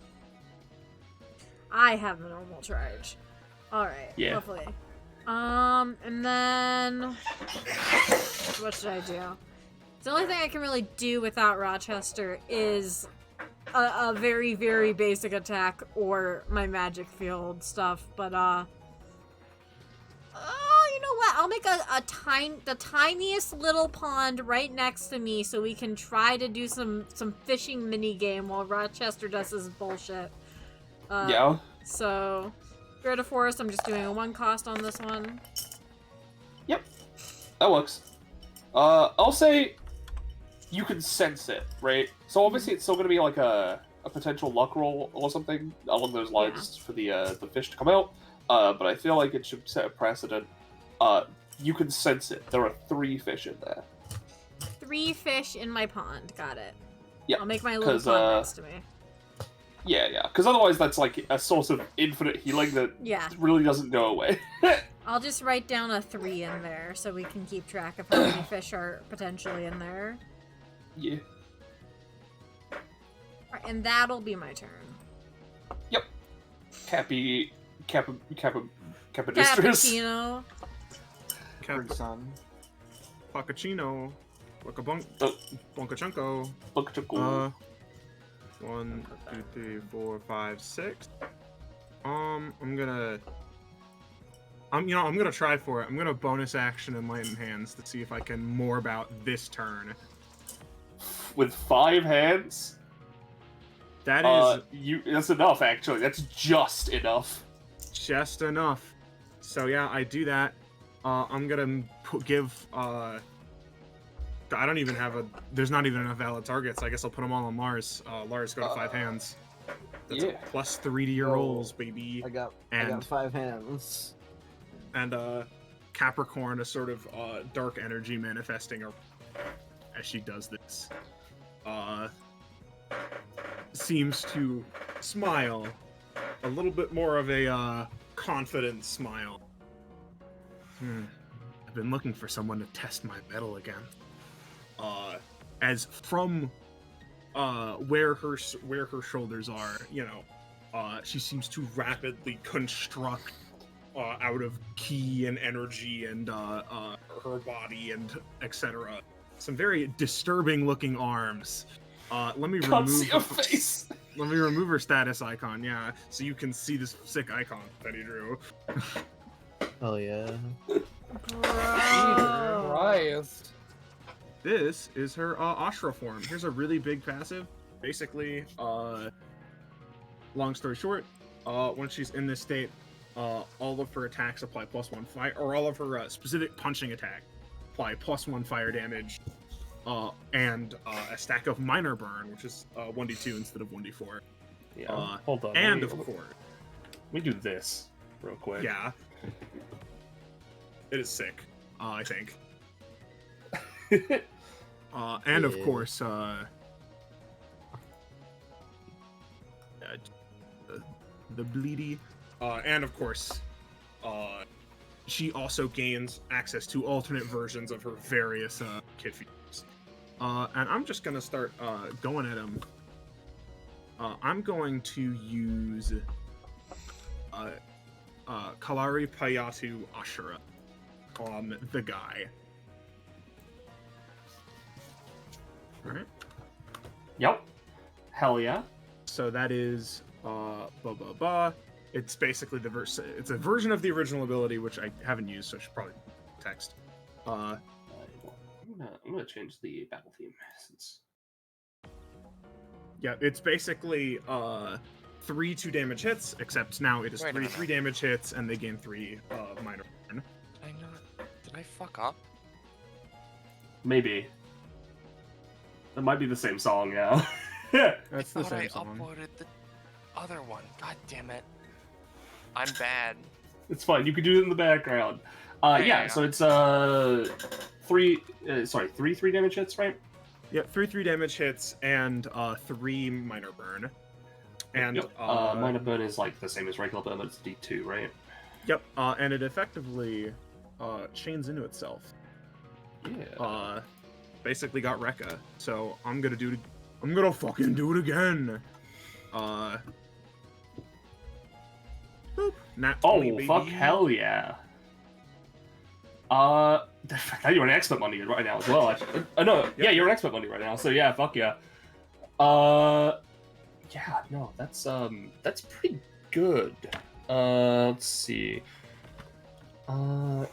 I have the normal charge. Alright, Yeah. hopefully. And then... What should I do? The only thing I can really do without Rochester is a very, very basic attack or my magic field stuff, but, you know what? I'll make the tiniest little pond right next to me so we can try to do some fishing mini game while Rochester does his bullshit. Yeah. So, Spirit of Forest, I'm just doing a 1 cost on this one. Yep. That works. I'll say you can sense it, right? So obviously it's still going to be like a potential luck roll or something along those lines for the fish to come out. But I feel like it should set a precedent. You can sense it. There are 3 fish in there. 3 fish in my pond. Got it. Yeah. I'll make my little pond next to me. Yeah. Because otherwise that's like a source of infinite healing that really doesn't go away. I'll just write down a 3 in there so we can keep track of how many fish are potentially in there. Yeah. Alright, and that'll be my turn. Yep. Capistrus. Cappuccino. Son. Pacachino. Bonkachunko. 1, 2, 3, 4, 5, 6. I'm gonna try for it. I'm gonna bonus action Enlightened Hands to see if I can more about this turn. With 5 hands? That is that's enough actually. That's just enough. just enough. So yeah, I do that. I'm gonna give. I don't even have a. There's not even enough valid targets. I guess I'll put them all on Lars. Lars, go to 5 hands. That's Yeah. a +3 to your rolls, baby. I got And 5 hands. and Capricorn, a sort of dark energy manifesting as she does this, seems to smile, a little bit more of a confident smile. I've been looking for someone to test my mettle again. As from where her shoulders are, she seems to rapidly construct out of ki and energy and her body and etc. Some very disturbing looking arms. Let me Can't see her face. Let me remove her status icon, yeah, so you can see this sick icon that he drew. Oh yeah. Jesus Christ. This is her Ashra form. Here's a really big passive. Basically, long story short, when she's in this state, all of her attacks apply +1 fire, or all of her specific punching attack apply +1 fire damage, and a stack of minor burn, which is 1d2 instead of 1d4. Yeah. Hold on. And let of me- course, we do this real quick. yeah, it is sick. I think. And of Yeah. course, the bleedy, and of course, she also gains access to alternate versions of her various kit features. And I'm just gonna start going at him. I'm going to use Kalari Payatu Ashura on the guy. Alright. Yep. Hell yeah. So that is It's basically it's a version of the original ability, which I haven't used, so I should probably text. I'm gonna change the battle theme since. Yeah, it's basically 3 2-damage hits, except now it is Wait a 3 minute. 3-damage hits, and they gain 3 minor burn. Did I fuck up? Maybe. That might be the same song now. That's I the thought same I song. uploaded the other one. God damn it. I'm bad. It's fine. You can do it in the background. Yeah. So it's 3 3-damage hits, right? Yep, 3 3-damage hits and 3 minor burn. And Yep. Minor burn is like the same as regular burn, but it's D2, right? Yep, and it effectively chains into itself. Yeah. Basically got Rekka. So I'm gonna fucking do it again. Boop. Nat 20, baby. Fuck, hell yeah. Now you're an expert money right now as well. No, yeah, you're an expert money right now. So yeah, fuck yeah. Yeah, no, that's pretty good. Let's see. Cause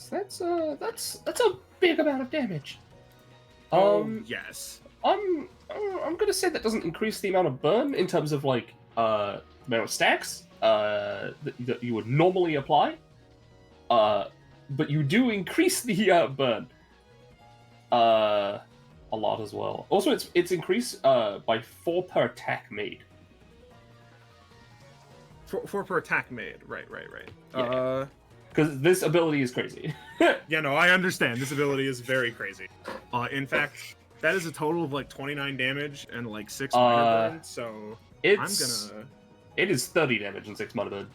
that's a big amount of damage. Yes. I'm gonna say that doesn't increase the amount of burn in terms of like the amount of stacks that you would normally apply. But you do increase the burn a lot as well. Also, it's increased by 4 per attack made. 4 per attack made. Right. Yeah. Because this ability is crazy. Yeah, no, I understand. This ability is very crazy. In fact, that is a total of like 29 damage and like 6 minor burn, so It is 30 damage and 6 mana burn.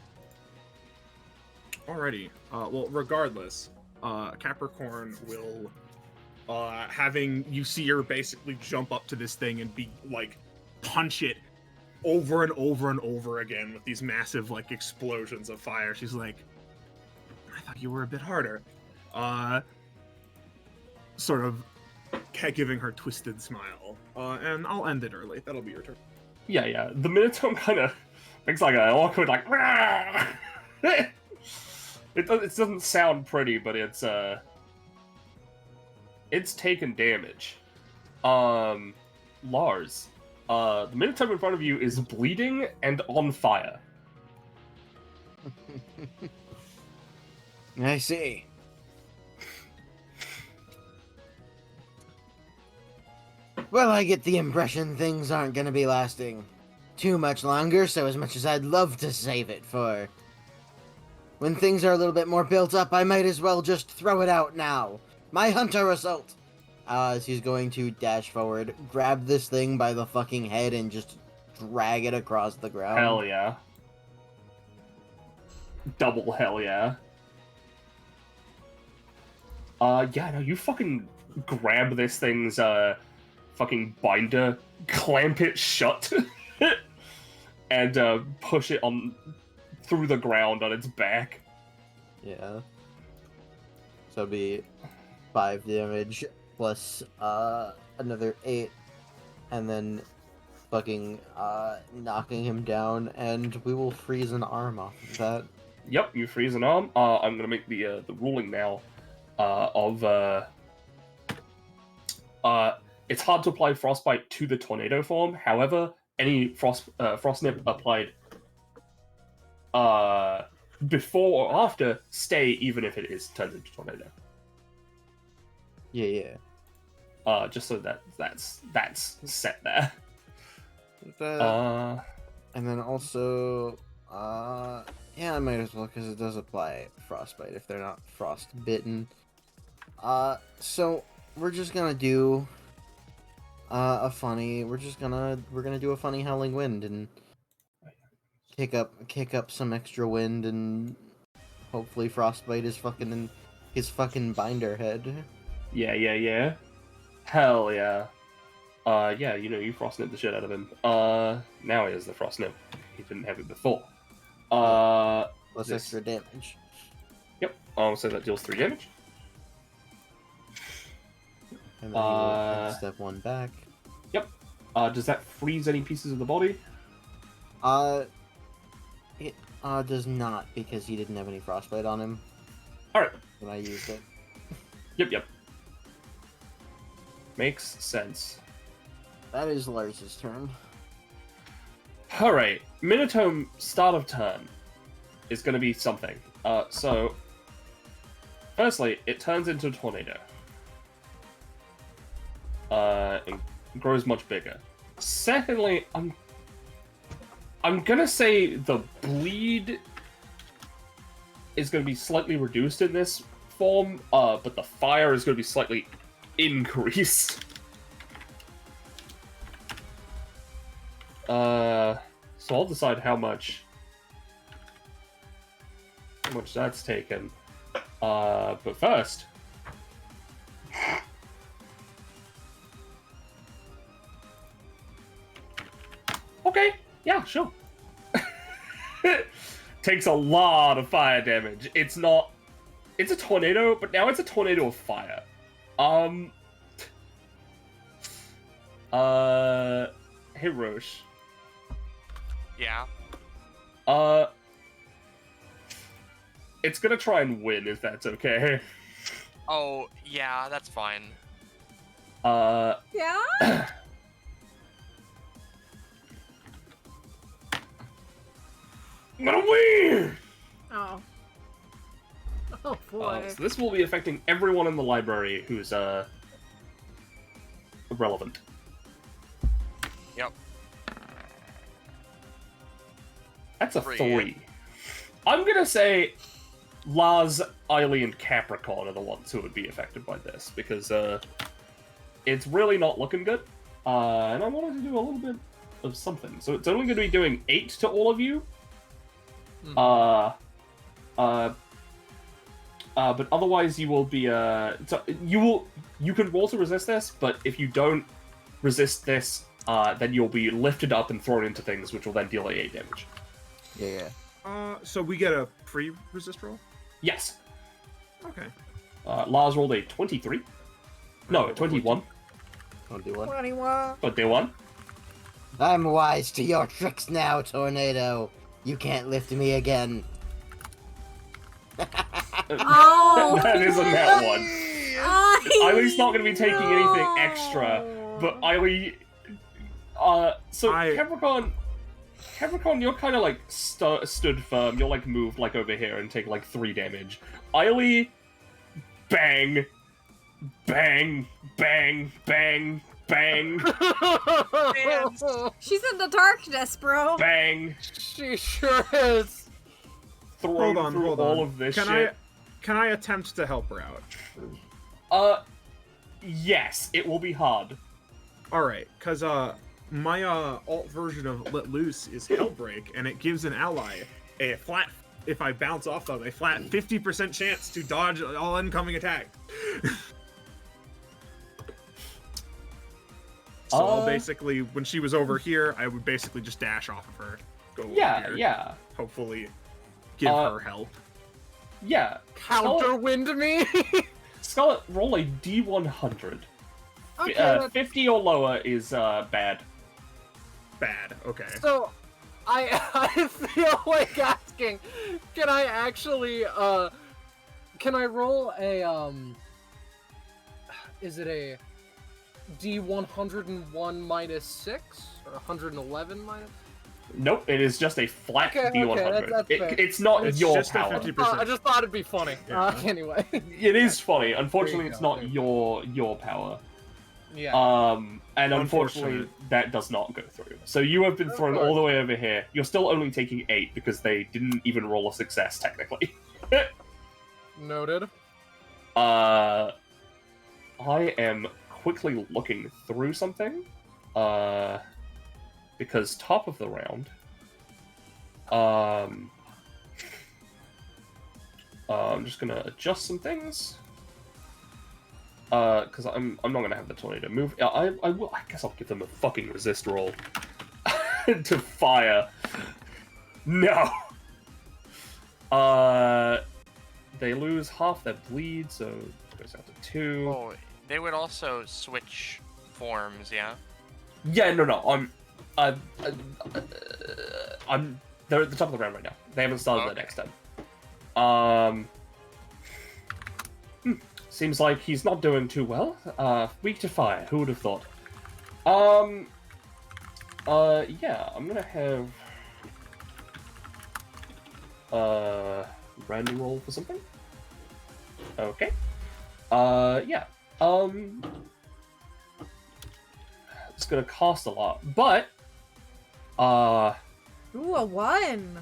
Alrighty. Well, regardless, Capricorn will, having you see her basically jump up to this thing and be like, punch it over and over and over again with these massive like explosions of fire. She's like, I thought you were a bit harder. Sort of giving her twisted smile. And I'll end it early. That'll be your turn. Yeah. The Minotaur kind of makes like an awkward like. It doesn't sound pretty, but it's taken damage. Lars, the Minotaur in front of you is bleeding and on fire. I see. Well, I get the impression things aren't gonna be lasting too much longer, so as much as I'd love to save it for when things are a little bit more built up, I might as well just throw it out now. My hunter assault! As he's going to dash forward, grab this thing by the fucking head, and just drag it across the ground. Hell yeah. Double hell yeah. Yeah, no, you fucking grab this thing's, fucking binder, clamp it shut, and, push it on through the ground on its back. Yeah. So it'd be 5 damage plus another 8, and then fucking knocking him down, and we will freeze an arm off of that. Yep, you freeze an arm. I'm gonna make the ruling now of it's hard to apply frostbite to the tornado form. However, any frost nip applied before or after stay, even if it is turned into tornado. Yeah. Just so that's set there. And then also, yeah, I might as well, because it does apply frostbite if they're not frost bitten. So we're just gonna do we're gonna do a funny howling wind and kick up some extra wind, and hopefully frostbite is fucking in his fucking binder head. Yeah. Hell yeah. Yeah, you frost nip the shit out of him. Now he has the frost nip. He didn't have it before. Plus extra damage. Yep. So that deals 3 damage. And then he will step 1 back. Yep. Does that freeze any pieces of the body? It does not, because he didn't have any frostbite on him Alright. when I used it. Yep. Makes sense. That is Lars's turn. Alright. Minotome start of turn is going to be something. So, firstly, it turns into a tornado. And grows much bigger. Secondly, I'm gonna say the bleed is gonna be slightly reduced in this form, but the fire is gonna be slightly increased. So I'll decide how much that's taken. But first, okay, yeah, sure. Takes a lot of fire damage. It's a tornado, but now it's a tornado of fire. Hey, Roche. Yeah. It's gonna try and win, if that's okay. Oh, yeah, that's fine. Yeah? I'm gonna win! Oh. Oh boy. So this will be affecting everyone in the library who's, relevant. Yep. That's a 3. 3. I'm gonna say Lars, Otillie, and Capricorn are the ones who would be affected by this, because, it's really not looking good. And I wanted to do a little bit of something. So it's only gonna be doing 8 to all of you. But otherwise you will be, so you can roll to resist this, but if you don't resist this, then you'll be lifted up and thrown into things, which will then deal 8 damage. Yeah. So we get a pre-resist roll? Yes. Okay. Lars rolled a 23. No, 21. 21. 21. 21. I'm wise to your tricks now, Tornado. You can't lift me again. Oh! That is a net 1. Oh, Eileen's not going to be taking anything extra, but Otillie... so, I- Capricorn... Capricorn, you're kind of like stood firm. You'll like move like over here and take like 3 damage. Otillie, bang, bang, bang, bang, bang, She's in the darkness, bro. bang. She sure is. Thrown Hold through on. all of this shit. Can I attempt to help her out? Yes, it will be hard. All right, because my alt version of Let Loose is Hellbreak, and it gives an ally a flat, if I bounce off them, a flat 50% chance to dodge all incoming attacks. So I'll basically, when she was over here, I would basically just dash off of her. Go over here. Yeah. Hopefully give her help. Yeah. Counterwind me. Scarlet, roll a D100. Okay, 50 or lower is bad. Bad, okay. so I feel like asking, can I actually can I roll a is it a D101 minus 6 or 111 minus? Nope, it is just a flat Okay, D100. that's fair. it's not It's your just a power. 50%. I just thought it'd be funny. Yeah. Anyway. It is funny. Unfortunately, There you it's go, not there your power. Yeah. And unfortunately, Unfortunate. that does not go through. So you have been Of thrown course. all the way over here. You're still only taking 8 because they didn't even roll a success, technically. Noted. I am quickly looking through something. Because top of the round. I'm just gonna adjust some things. Because I'm not gonna have the tornado move. I will. I guess I'll give them a fucking resist roll to fire. No. They lose half their bleed, so it goes out to 2. Oh, they would also switch forms, yeah? Yeah, no. I'm. They're at the top of the round right now. They haven't started their next turn. Seems like he's not doing too well. Weak to fire. Who would have thought? Yeah, I'm gonna have random roll for something. Okay. Yeah. It's gonna cost a lot, but Ooh, a 1.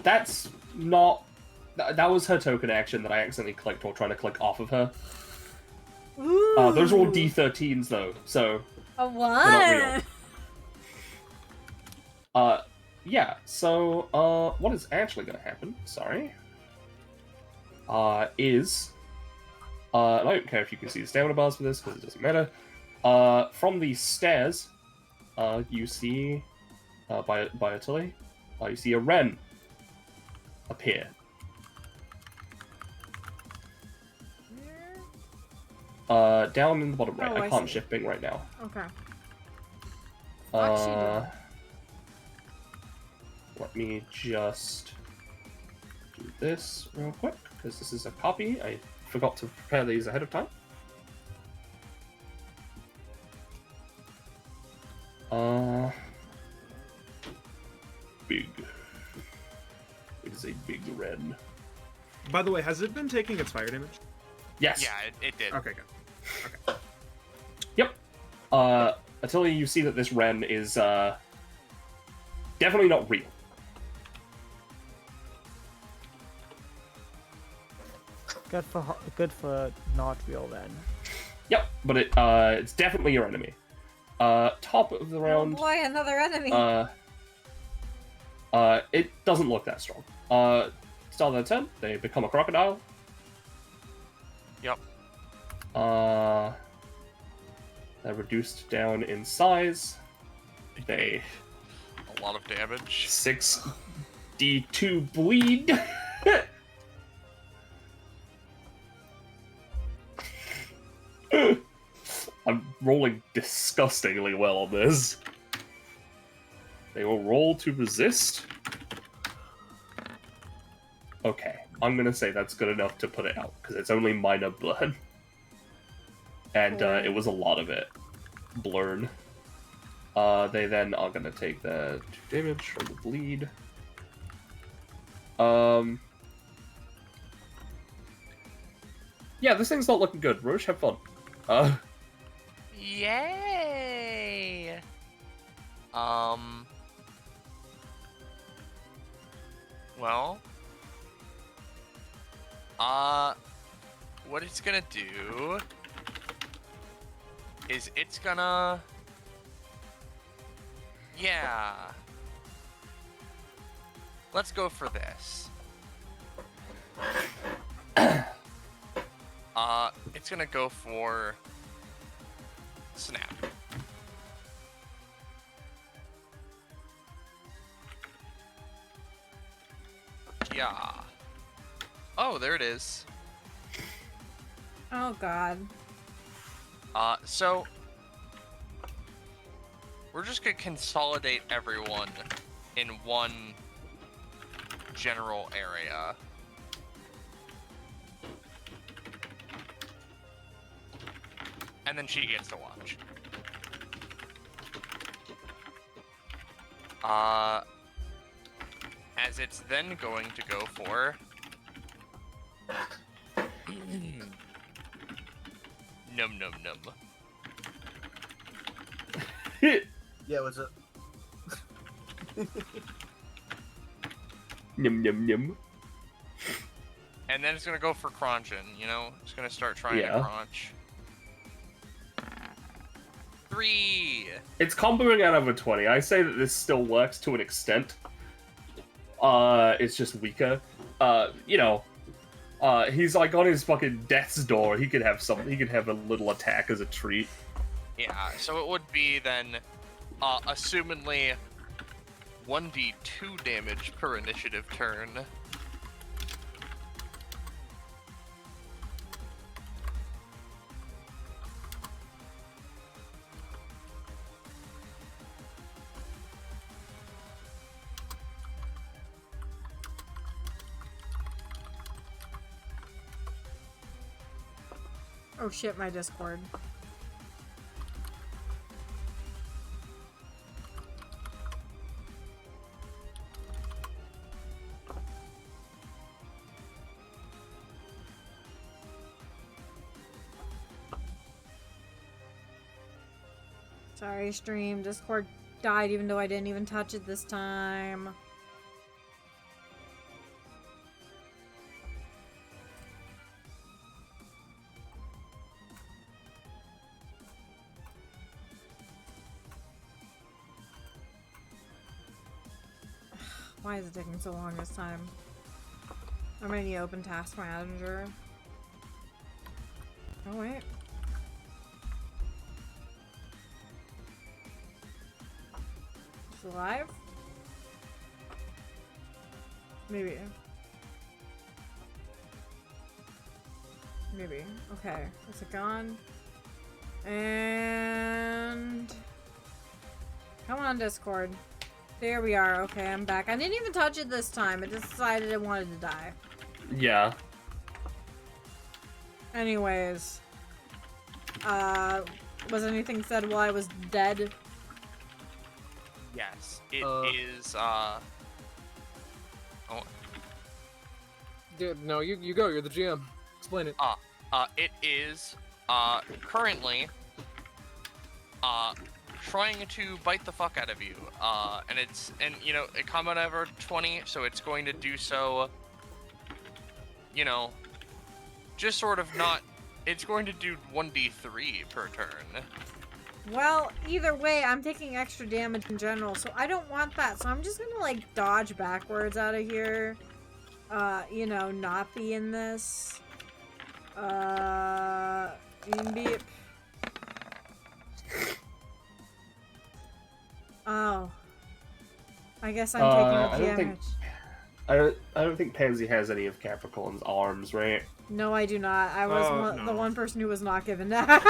that's not. That was her token action that I accidentally clicked while trying to click off of her. Ooh. Those are all D13s though, so A not 1. yeah. So what is actually gonna happen? Sorry. Is I don't care if you can see the stamina bars for this because it doesn't matter. From the stairs, you see by Otillie, you see a Wren appear. Down in the bottom right. Oh, I I can't see. shift Bing right now. Okay. What's she doing? Let me just do this real quick because this is a copy. I forgot to prepare these ahead of time. Big. It is a big Wren. By the way, has it been taking its fire damage? Yes. Yeah, it did. Okay, good. Okay. Yep. Otillie, you see that this Wren is definitely not real. Good for not real then. Yep, but it's definitely your enemy. Top of the Oh round. boy, another enemy. It doesn't look that strong. Start of their turn, they become a crocodile. Yep. They're reduced down in size. They A lot of damage. 6d2 bleed. I'm rolling disgustingly well on this. They will roll to resist. Okay, I'm gonna say that's good enough to put it out, because it's only minor blood. And it was a lot of it. Blurn. They then are gonna take the 2 damage from the bleed. Yeah, this thing's not looking good. Roche, have fun. Yay! Well, what it's gonna do is it's gonna, yeah. Let's go for this. It's gonna go for snap. Yeah. Oh, there it is. Oh god. So we're just gonna consolidate everyone in one general area. And then she gets to watch. As it's then going to go for num num num. Yeah, what's up? Yum yum yum. And then it's gonna go for crunching, you know? It's gonna start trying Yeah. to crunch. 3. It's comboing out of a 20. I say that this still works to an extent. It's just weaker. He's like on his fucking death's door. He could have something. He could have a little attack as a treat. Yeah, so it would be then, assumedly, 1d2 damage per initiative turn. Oh shit, my Discord. Sorry, stream. Discord died even though I didn't even touch it this time. Why is it taking so long this time? I'm gonna need to open Task Manager. Oh wait. It's alive? Maybe. Maybe. Okay. Is it gone? And... Come on, Discord. There we are. Okay, I'm back. I didn't even touch it this time. It just decided it wanted to die. Yeah. Anyways. Was anything said while I was dead? Yes, it is, Oh. Dude, no, you go. You're the GM. Explain it. It is, currently, trying to bite the fuck out of you. And you know, it combat over 20, so it's going to do so, you know, just sort of not, it's going to do 1d3 per turn. Well, either way, I'm taking extra damage in general, so I don't want that. So I'm just gonna, like, dodge backwards out of here. You know, not be in this. Beep. Oh. I guess I'm taking the damage. I don't think Pansy has any of Capricorn's arms, right? No, I do not. I was the one person who was not given that.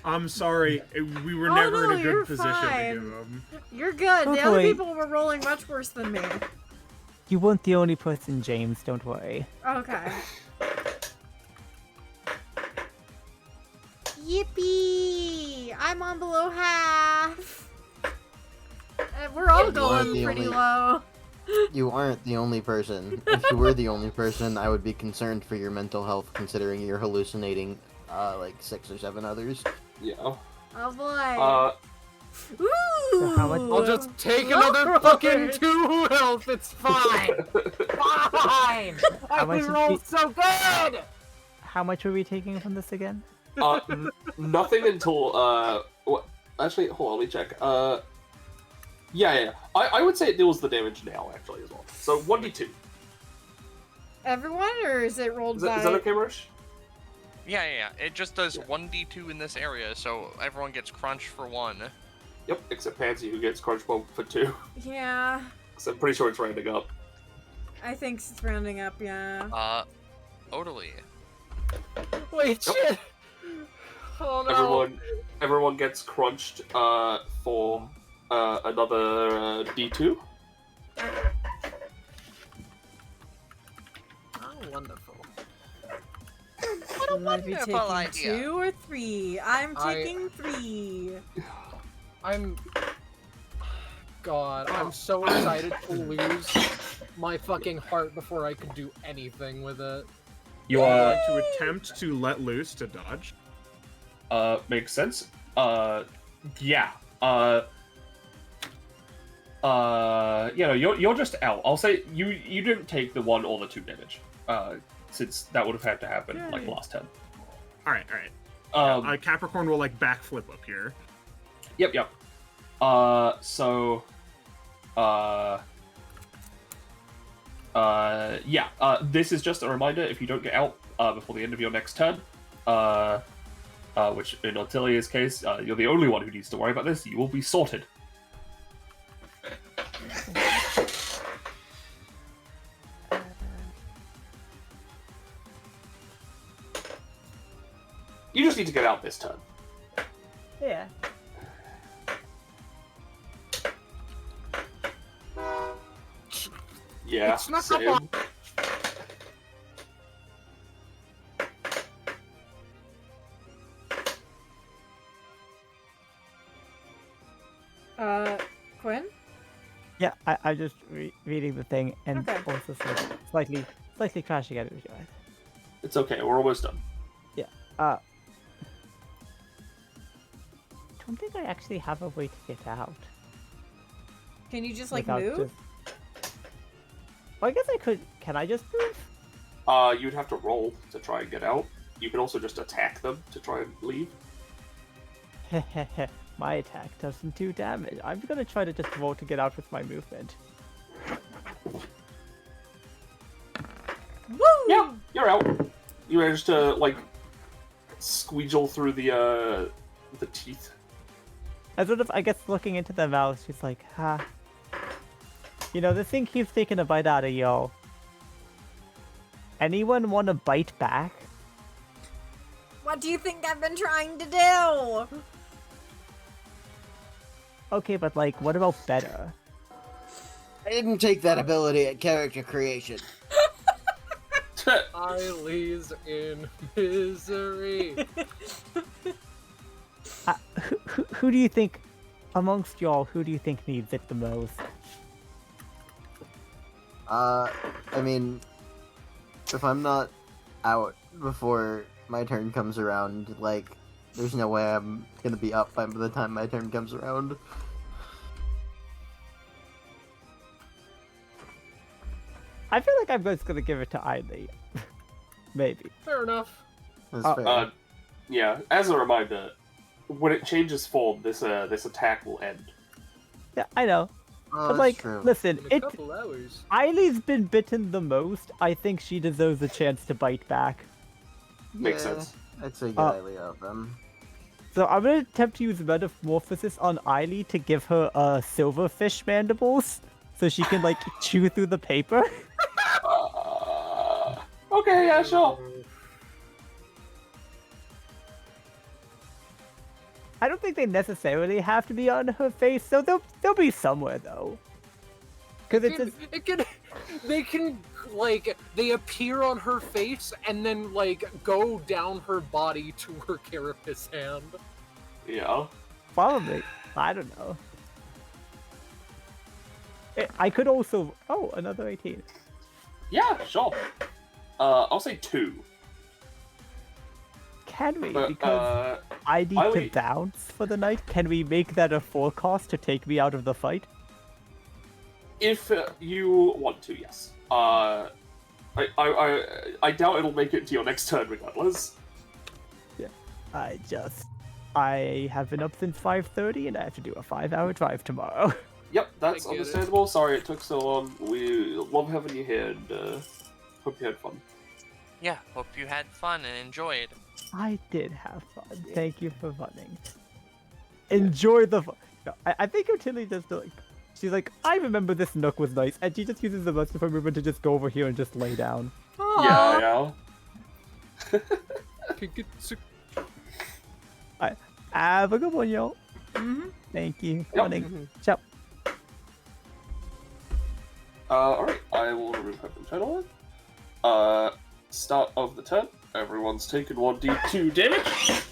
I'm sorry. We were Oh, never no, in a you're good position fine. to give them. You're good. The other Hopefully- people were rolling much worse than me. You weren't the only person, James. Don't worry. Okay. Yippee! I'm on below half! half. We're all You going aren't the pretty only- low. You aren't the only person. If you were the only person, I would be concerned for your mental health, considering you're hallucinating, like 6 or 7 others. Yeah. Oh boy. Ooh. So how much- I'll just take another fucking 2 health. It's fine. Fine. How I much can is roll the- so good. How much were we taking from this again? Nothing until actually, hold on, let me check. Yeah. I would say it deals the damage now, actually, as well. So 1d2. Everyone, or is it rolled Is by? that okay, Roche? Yeah. It just does 1d2 in this area, so everyone gets crunched for 1. Yep, except Pansy, who gets crunch for 2. Yeah, So I'm pretty sure it's rounding up. I think it's rounding up. Yeah. Otillie. Wait, Yep. shit. Oh no. Everyone gets crunched for another D2. Oh, wonderful. What a Might be taking wonderful idea. 2 or 3. I'm I- taking 3. God, I'm so excited to lose my fucking heart before I can do anything with it. You Going to attempt to let loose to dodge. makes sense. Yeah. You're just out. I'll say you didn't take the 1 or the 2 damage. Since that would have had to happen like last turn. All right. Um, Capricorn will like backflip up here. Yep. This is just a reminder, if you don't get out before the end of your next turn, which in Otillie's case, you're the only one who needs to worry about this, you will be sorted. You just need to get out this turn. Yeah. Yeah, It's not same. up Quinn? Yeah, I'm just reading the thing and Okay. also slightly crashing out of your eyes. It's okay, we're almost done. Don't think I actually have a way to get out. Can you just like without move? just- Well, I guess I could. Can I just move? You'd have to roll to try and get out. You can also just attack them to try and leave. My attack doesn't do damage. I'm gonna try to just roll to get out with my movement. Woo! Yeah, you're out. You managed to like squeegel through the teeth. I sort of, I guess, looking into their mouths, she's like, ha. You know, this thing keeps taking a bite out of y'all. Anyone want to bite back? What do you think I've been trying to do? Okay, but like, what about better? I didn't take that ability at character creation. Eileen's in misery. Who do you think, amongst y'all, who do you think needs it the most? I mean, if I'm not out before my turn comes around, like, there's no way I'm gonna be up by the time my turn comes around. I feel like I'm just gonna give it to Eileen. Maybe. Fair enough. That's Oh, fair. Yeah, as a reminder, when it changes form, this attack will end. Yeah, I know. Oh, But that's like, true. listen, In a it couple hours. Eileen's been bitten the most. I think she deserves a chance to bite back. Makes Yeah, sense. I'd say get Eiley of them. So I'm gonna attempt to use Metamorphosis on Eileen to give her silverfish mandibles, so she can like chew through the paper. Okay, yeah, sure. I don't think they necessarily have to be on her face, so they'll be somewhere though. Because it's just, They can like they appear on her face and then like go down her body to her carapace hand. Yeah. probably. I don't know. I could also... Oh, another 18. Yeah, sure. I'll say 2. Can we? But, Because I need to bounce for the night. Can we make that a 4 cost to take me out of the fight? If you want to, yes. I doubt it'll make it to your next turn regardless. Yeah. I have been up since 5:30 and I have to do a 5-hour drive tomorrow. Yep, that's I get it. understandable. Sorry it took so long. We love having you here and hope you had fun. Yeah, hope you had fun and enjoyed. I did have fun. Thank you for running. Enjoy the fun. No, I think Otillie just like... She's like, I remember this nook was nice, and she just uses the rest of her movement to just go over here and just lay down. Aww. Yeah. Alright, have a good one, yo. Mm-hmm. Thank you. Yep. Running. Ciao. Alright, I will remove her from turn order. Start of the turn. Everyone's taken 1d2 damage.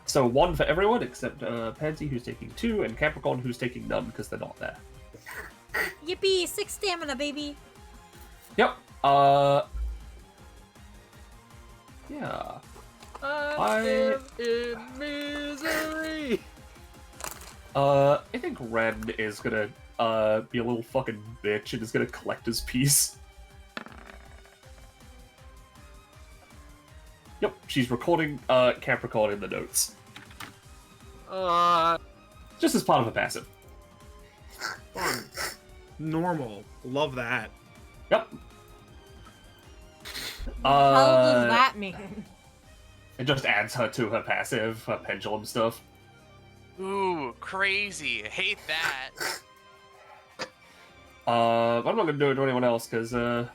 So 1 for everyone except Pansy, who's taking 2, and Capricorn, who's taking none because they're not there. Yippee! 6 stamina, baby. Yep. Yeah. I am in misery. I think Wren is gonna be a little fucking bitch and is gonna collect his piece. Yep, she's recording Capricorn in the notes. Just as part of a passive. Fun. Normal. Love that. Yep. What the hell does that mean? It just adds her to her passive, her pendulum stuff. Ooh, crazy. Hate that. I'm not gonna do it to anyone else because I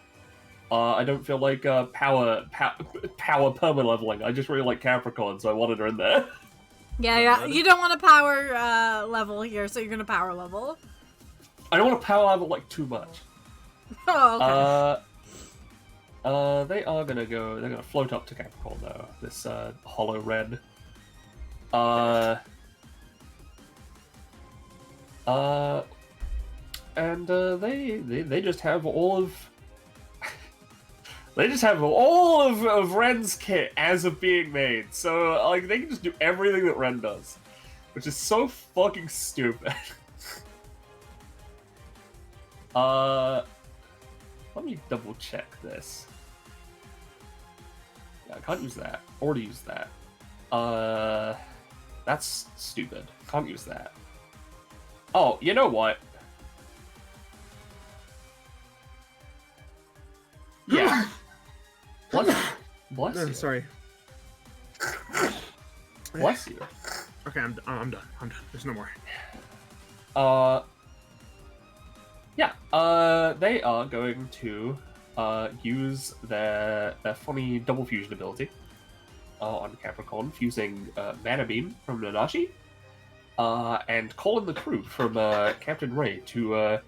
don't feel like power perma leveling. I just really like Capricorn, so I wanted her in there. Yeah. You don't want to power level here, so you're gonna power level. I don't want to power level like too much. Oh, okay. They are gonna go. They're gonna float up to Capricorn though. This hollow red. And they just have all of. They just have all of Wren's kit as of being made, so like they can just do everything that Wren does, which is so fucking stupid. Let me double check this. Yeah, I can't use that. Already used that. That's stupid. Can't use that. Oh, you know what? Yeah. Bless you. Sorry. Bless you. Okay, I'm done. There's no more. Yeah. They are going to use their funny double fusion ability on Capricorn, fusing Mana Beam from Nanashi, and call in the crew from Captain Ray to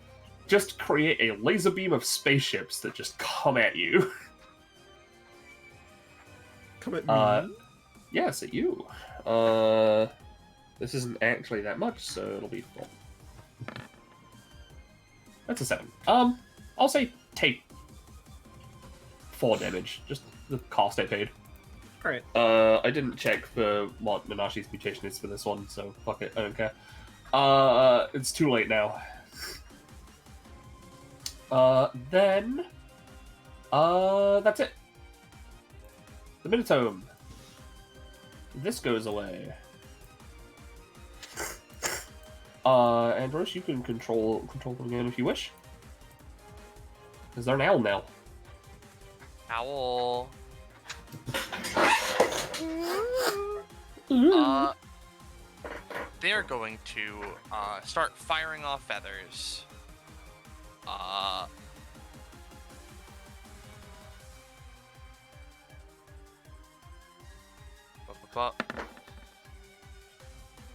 just create a laser beam of spaceships that just come at you. Come at me. Yes, at you. This isn't actually that much, so it'll be 4. That's a 7. I'll say take 4 damage. Just the cost I paid. Alright. I didn't check for what Nanashi's mutation is for this one, so fuck it, I don't care. It's too late now. Then... that's it. The Minotome. This goes away. Andros, you can control them again if you wish. Because they're an owl now. Owl. They're going to start firing off feathers.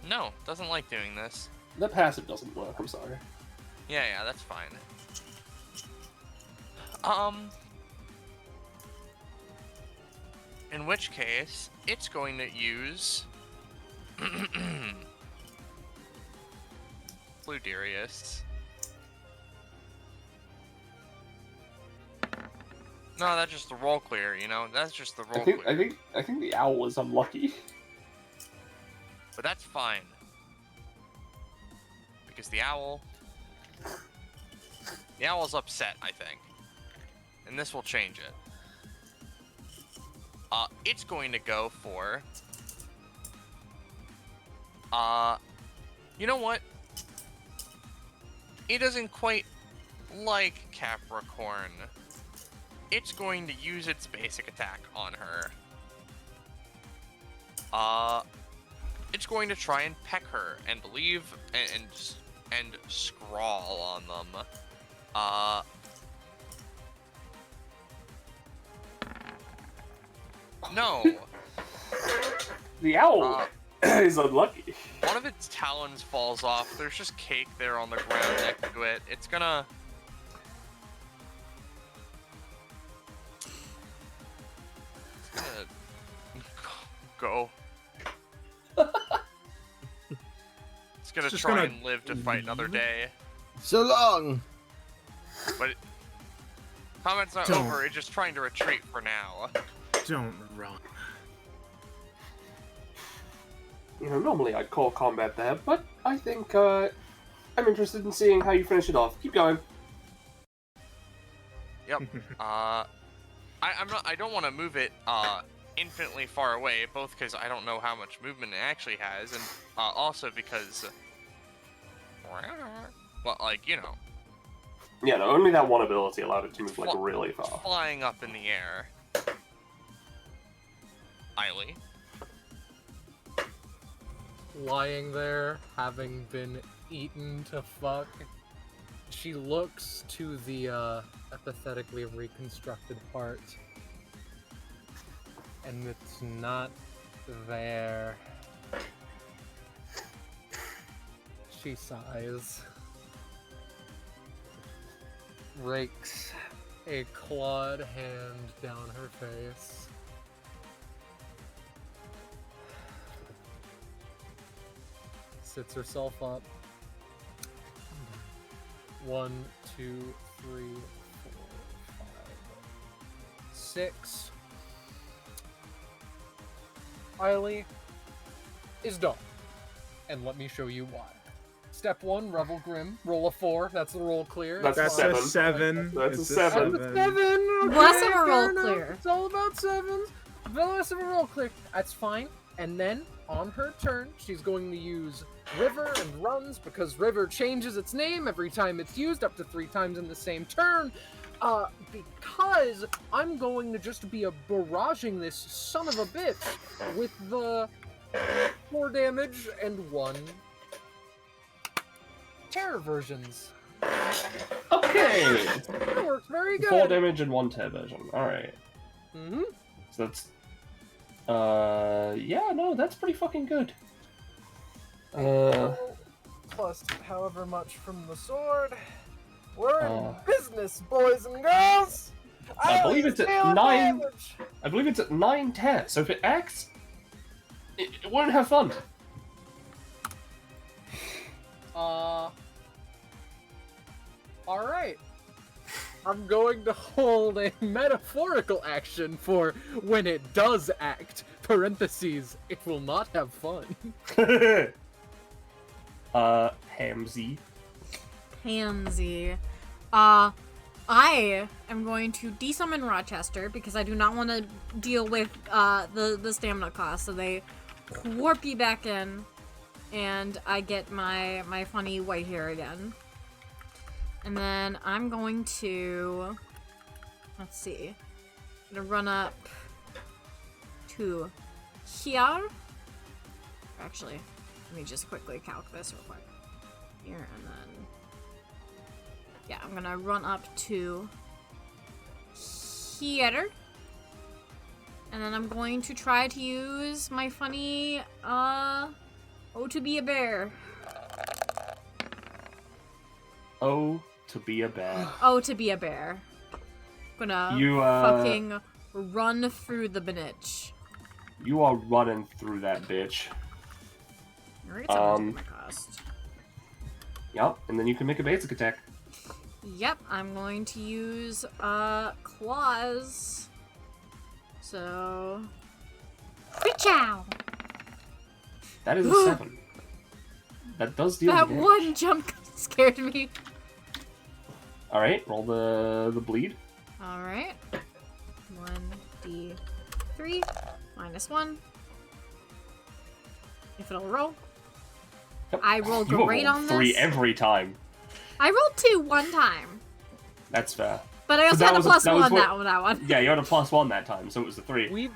No, doesn't like doing this. The passive doesn't work, I'm sorry. Yeah, that's fine. In which case, it's going to use Fluderius. No, that's just the roll clear, you know? That's just the roll clear. I think the owl is unlucky. But that's fine. Because the owl's upset, I think. And this will change it. It's going to go for... you know what? It doesn't quite like Capricorn. It's going to use its basic attack on her. It's going to try and peck her and leave and scrawl on them. No. The owl is unlucky. One of its talons falls off. There's just cake there on the ground next to it. It's gonna... go. It's gonna Just try gonna and live to fight another day. So long! But combat's not Don't. over, it's just trying to retreat for now. Don't run. You know, normally I'd call combat there, but I think I'm interested in seeing how you finish it off. Keep going. Yep. I don't want to move it infinitely far away, both because I don't know how much movement it actually has, and also because, well, like, you know, Yeah, no, only that one ability allowed it to move like really far. flying up in the air. Eiley. Lying there, having been eaten to fuck, she looks to the apathetically reconstructed part, and it's not there. She sighs, rakes a clawed hand down her face. Sits herself up. 1, 2, 3, 4, 5, 6. Eiley is done. And let me show you why. Step 1, Revel Grim. Roll a 4. That's the roll clear. That's That's a a 7. 7. That's It's a 7. That's a 7. Okay, Less of a fair roll enough. clear. It's all about 7s. Less of a roll clear. That's fine. And then, on her turn, she's going to use River and Runs, because River changes its name every time it's used, up to 3 times in the same turn. Because I'm going to just be barraging this son of a bitch with the 4 damage and 1 terror versions. Okay! That works very good. 4 damage and 1 tear version. Alright. Mm-hmm. So that's... yeah, no, that's pretty fucking good. Plus however much from the sword. We're in business, boys and girls! I believe it's at Deal 9... damage. I believe it's at 9 tear, so if it acts, it won't have fun. Alright. I'm going to hold a metaphorical action for when it does act. Parentheses, it will not have fun. Hamsy. Pansy. I am going to desummon Rochester because I do not want to deal with the stamina cost. So they warp you back in, and I get my funny white hair again. And then I'm going to, let's see, I'm gonna run up to here. Actually, let me just quickly calc this real quick. Here and then, yeah, I'm gonna run up to here. And then I'm going to try to use my funny, oh, to be a bear. Oh, to be a bear. Oh, to be a bear. Gonna You, fucking run through the bitch. You are running through that bitch. Alright, so my cost. Yep, and then you can make a basic attack. Yep, I'm going to use claws. So Ka-chow! That is a 7. That does deal That damage. one jump scared me. Alright, roll the bleed. Alright. 1d3 minus 1. If it'll roll. Yep. I rolled You will great roll on 3 this. every time. I rolled 2 one time. That's fair. But I also that had a was a- plus that was one what- that one. Yeah, you had a +1 that time, so it was a 3.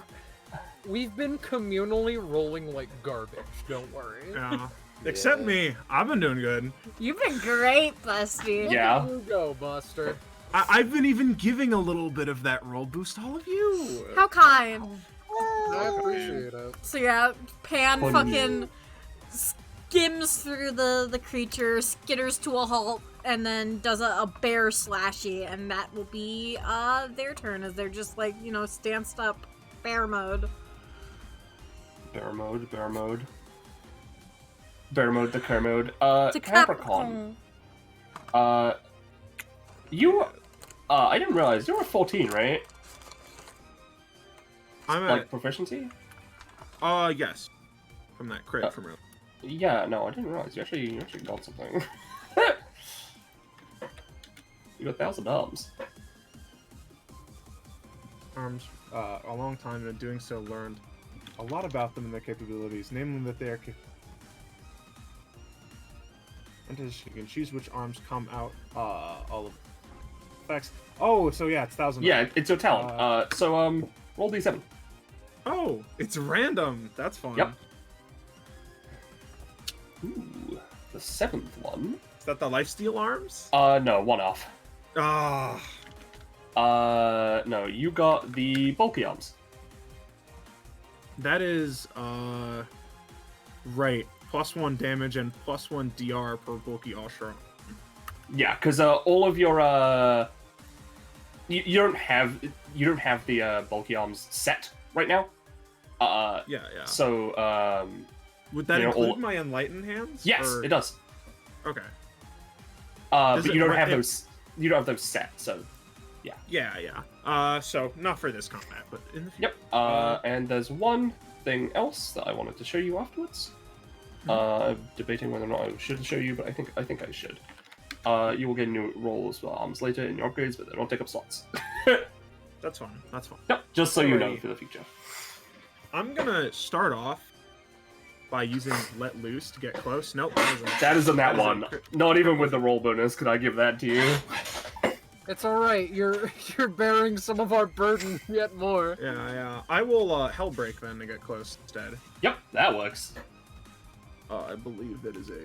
We've been communally rolling like garbage. Don't worry. Yeah. Except me. I've been doing good. You've been great, Busty. Look Yeah. at you go, Buster. I've been even giving a little bit of that roll boost to all of you. How kind. I appreciate it. So yeah, Pan Fun. fucking skims through the creature, skitters to a halt, and then does a bear slashy, and that will be their turn as they're just like, you know, stanced up bear mode. Bear mode, bear mode. Bear mode, the cur mode. To Capricorn. You, I didn't realize, you were 14, right? I'm Like, at, proficiency? yes. From that crit from earlier. Yeah, no, I didn't realize. You actually got something. You got 1,000 arms. Arms, a long time, and doing so learned a lot about them and their capabilities, namely that they are and you can choose which arms come out, all of effects. Oh, so yeah, it's 1,000. Yeah, it's your talent. So, roll d7. Oh, it's random. That's fun. Yep. Ooh, the 7th one. Is that the lifesteal arms? No, one off. Ah, No, you got the bulky arms. that is, right. +1 damage and +1 DR per bulky Ashra. Yeah, because all of your you don't have the bulky arms set right now. Yeah. So Would that you know, include all- my enlightened hands? yes, or- it does. Okay. But it you don't ra- have it- those. You don't have those set. So Yeah. So not for this combat, but in the future. yep. And there's one thing else that I wanted to show you afterwards. I'm debating whether or not I should show you, but I think I should. You will get new rolls for arms later in your upgrades, but they don't take up slots. That's fine. That's fine. Yep, just so you know Alrighty. for the future. I'm gonna start off by using Let Loose to get close. Nope, that That is in that That is a one. crit- Not even with the roll bonus could I give that to you. It's alright, you're bearing some of our burden yet more. Yeah. I will Hellbreak then to get close instead. Yep, that works. I believe that is a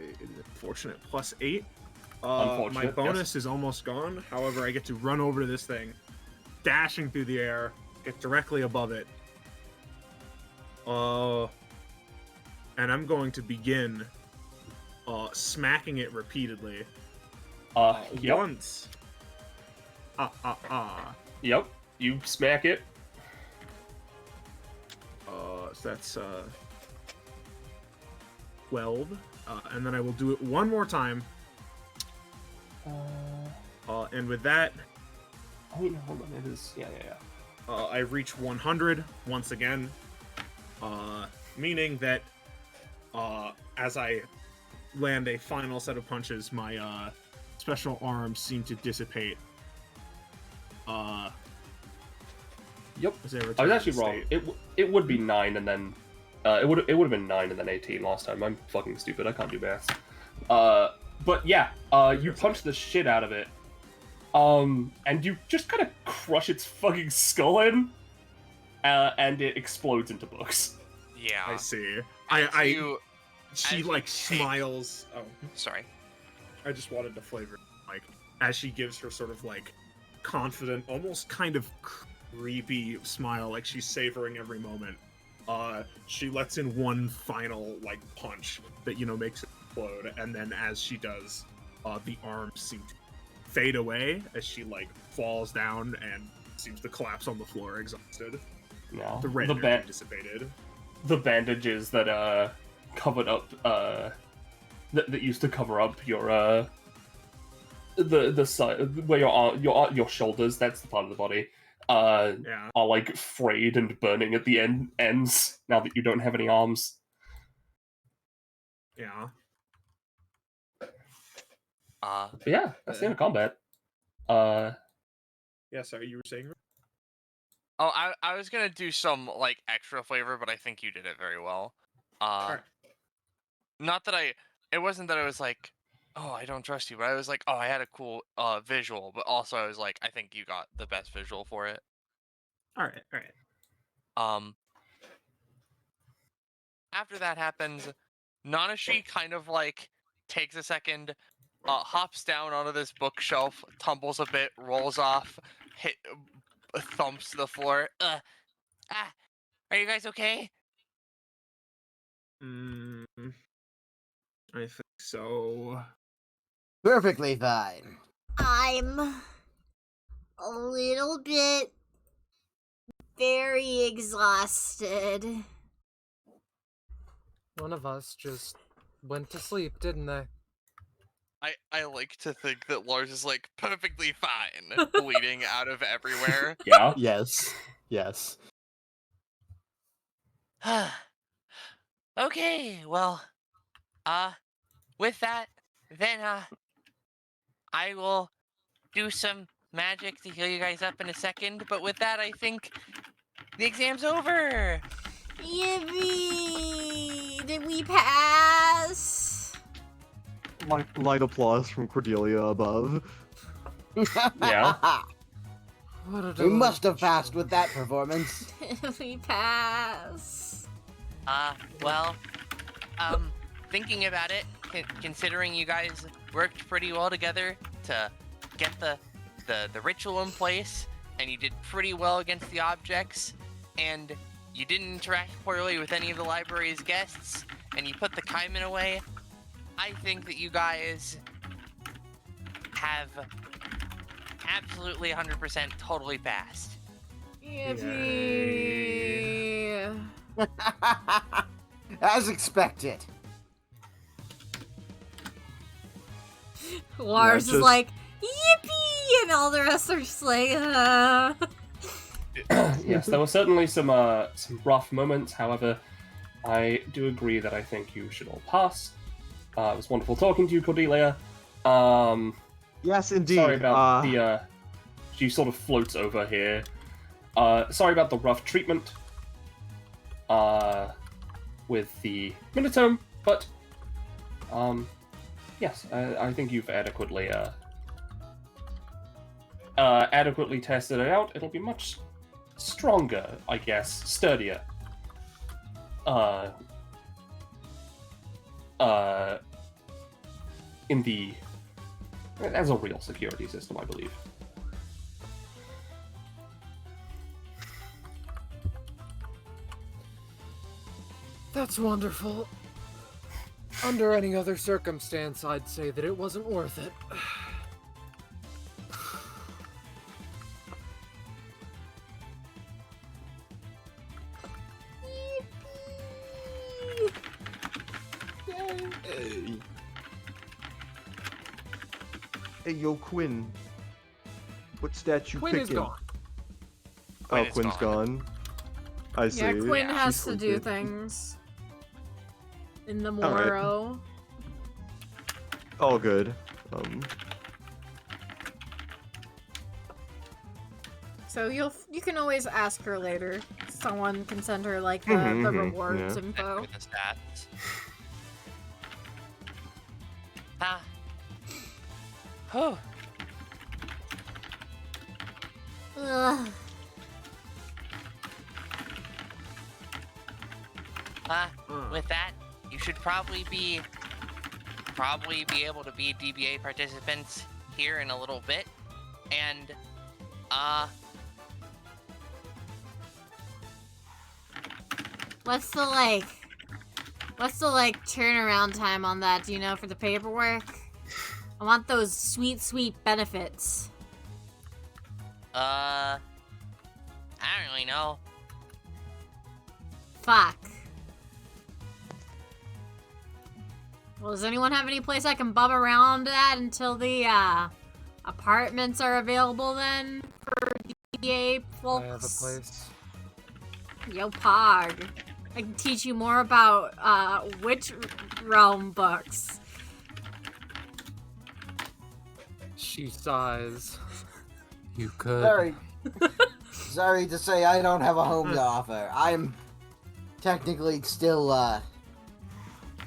fortunate +8. Unfortunate, My yes. bonus is almost gone. However, I get to run over to this thing, dashing through the air, get directly above it. And I'm going to begin smacking it repeatedly. Yep. Once. Yep. You smack it. So that's 12. And then I will do it one more time. And with that, Oh, wait, no, hold on. It is. Yeah. I reach 100 once again. Meaning that as I land a final set of punches, my special arms seem to dissipate. Yep. As I I was return actually to wrong. state. It would be 9 and then it would have been 9 and then 18 last time. I'm fucking stupid. I can't do maths. But yeah, you punch the shit out of it. And you just kind of crush its fucking skull in, and it explodes into books. Yeah. I see. As She you like take- smiles. Oh, Sorry. I just wanted to flavor like as she gives her sort of like confident, almost kind of creepy smile, like she's savoring every moment. She lets in one final like punch that makes it explode, and then as she does, the arms seem to fade away as she like falls down and seems to collapse on the floor, exhausted. Yeah. The red energy dissipated. The bandages that covered up that used to cover up your the side where your shoulders, that's the part of the body, Yeah. are like frayed and burning at the ends now that you don't have any arms. Yeah. But yeah, that's the end of combat. Yeah, sorry, you were saying? Oh, I was gonna do some like extra flavor, but I think you did it very well. Alright. Not that it wasn't that I was like, oh, I don't trust you, but I was like, oh, I had a cool visual, but also I was like, I think you got the best visual for it. Alright. After that happens, Nanashi kind of like takes a second, hops down onto this bookshelf, tumbles a bit, rolls off, thumps the floor. Are you guys okay? I think so. Perfectly fine. I'm a little bit very exhausted. One of us just went to sleep, didn't they? I like to think that Lars is like perfectly fine, bleeding out of everywhere. Yeah. Yes. Yes. Okay, well, with that, then, I will do some magic to heal you guys up in a second, but with that, I think the exam's over! Yippee! Did we pass? Light applause from Cordelia above. Yeah. What a We must have delightful passed with that performance. Did we pass? Well, thinking about it, considering you guys worked pretty well together to get the ritual in place, and you did pretty well against the objects, and you didn't interact poorly with any of the library's guests, and you put the Kaiman away, I think that you guys have absolutely 100% totally passed. Yippee! As expected. Lars is just- like, yippee! And all the rest are just like, Yes, there were certainly some rough moments. However, I do agree that I think you should all pass. It was wonderful talking to you, Cordelia. Yes, indeed. Sorry about the. She sort of floats over here. Sorry about the rough treatment. With the Minotome, but yes, I think you've adequately tested it out. It'll be much stronger, I guess, sturdier. As a real security system, I believe. That's wonderful. Under any other circumstance, I'd say that it wasn't worth it. Hey, yo, Quinn. What stat you Quinn picking? is gone. Oh, Quinn is Quinn's gone. I see. yeah, Quinn Yeah, has she's to do sleeping. things in the Alright. morrow. All good. So you can always ask her later. Someone can send her like the Mhm, rewards yeah. info. With the stats. Whew. Ugh. With that, you should probably be able to be DBA participants here in a little bit, and What's the turnaround time on that? Do you know, for the paperwork? I want those sweet benefits. I don't really know. Fuck. Well, does anyone have any place I can bum around at until the apartments are available then for DBA folks? I have a place. Yo, Pog. I can teach you more about Witch Realm books. She sighs. You could. Sorry to say I don't have a home to offer. I'm technically still,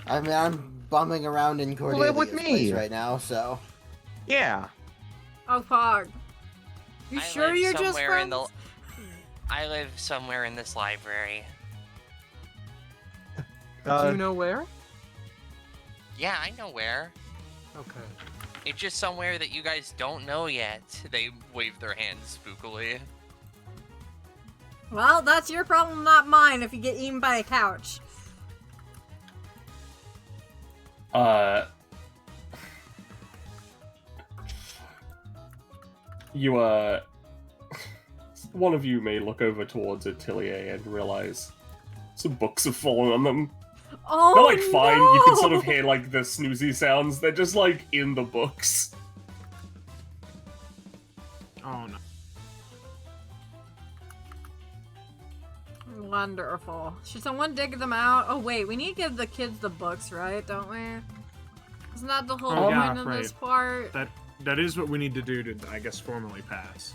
I'm bumming around in Cordelia's Live with me. place right now, so... Yeah. Oh, Pog. You I sure live you're just somewhere in friends? I live somewhere in this library. Do you know where? Yeah, I know where. Okay. It's just somewhere that you guys don't know yet. They wave their hands spookily. Well, that's your problem, not mine, if you get eaten by a couch. You, one of you may look over towards Otillie and realize some books have fallen on them. Oh, They're, like, fine. You can sort no! of hear, like, the snoozy sounds. They're just, like, in the books. Oh no. Wonderful. Should someone dig them out? Oh, wait, we need to give the kids the books, right? Don't we? Isn't that the whole Oh, point yeah, of right. this part? That is what we need to do to, I guess, formally pass.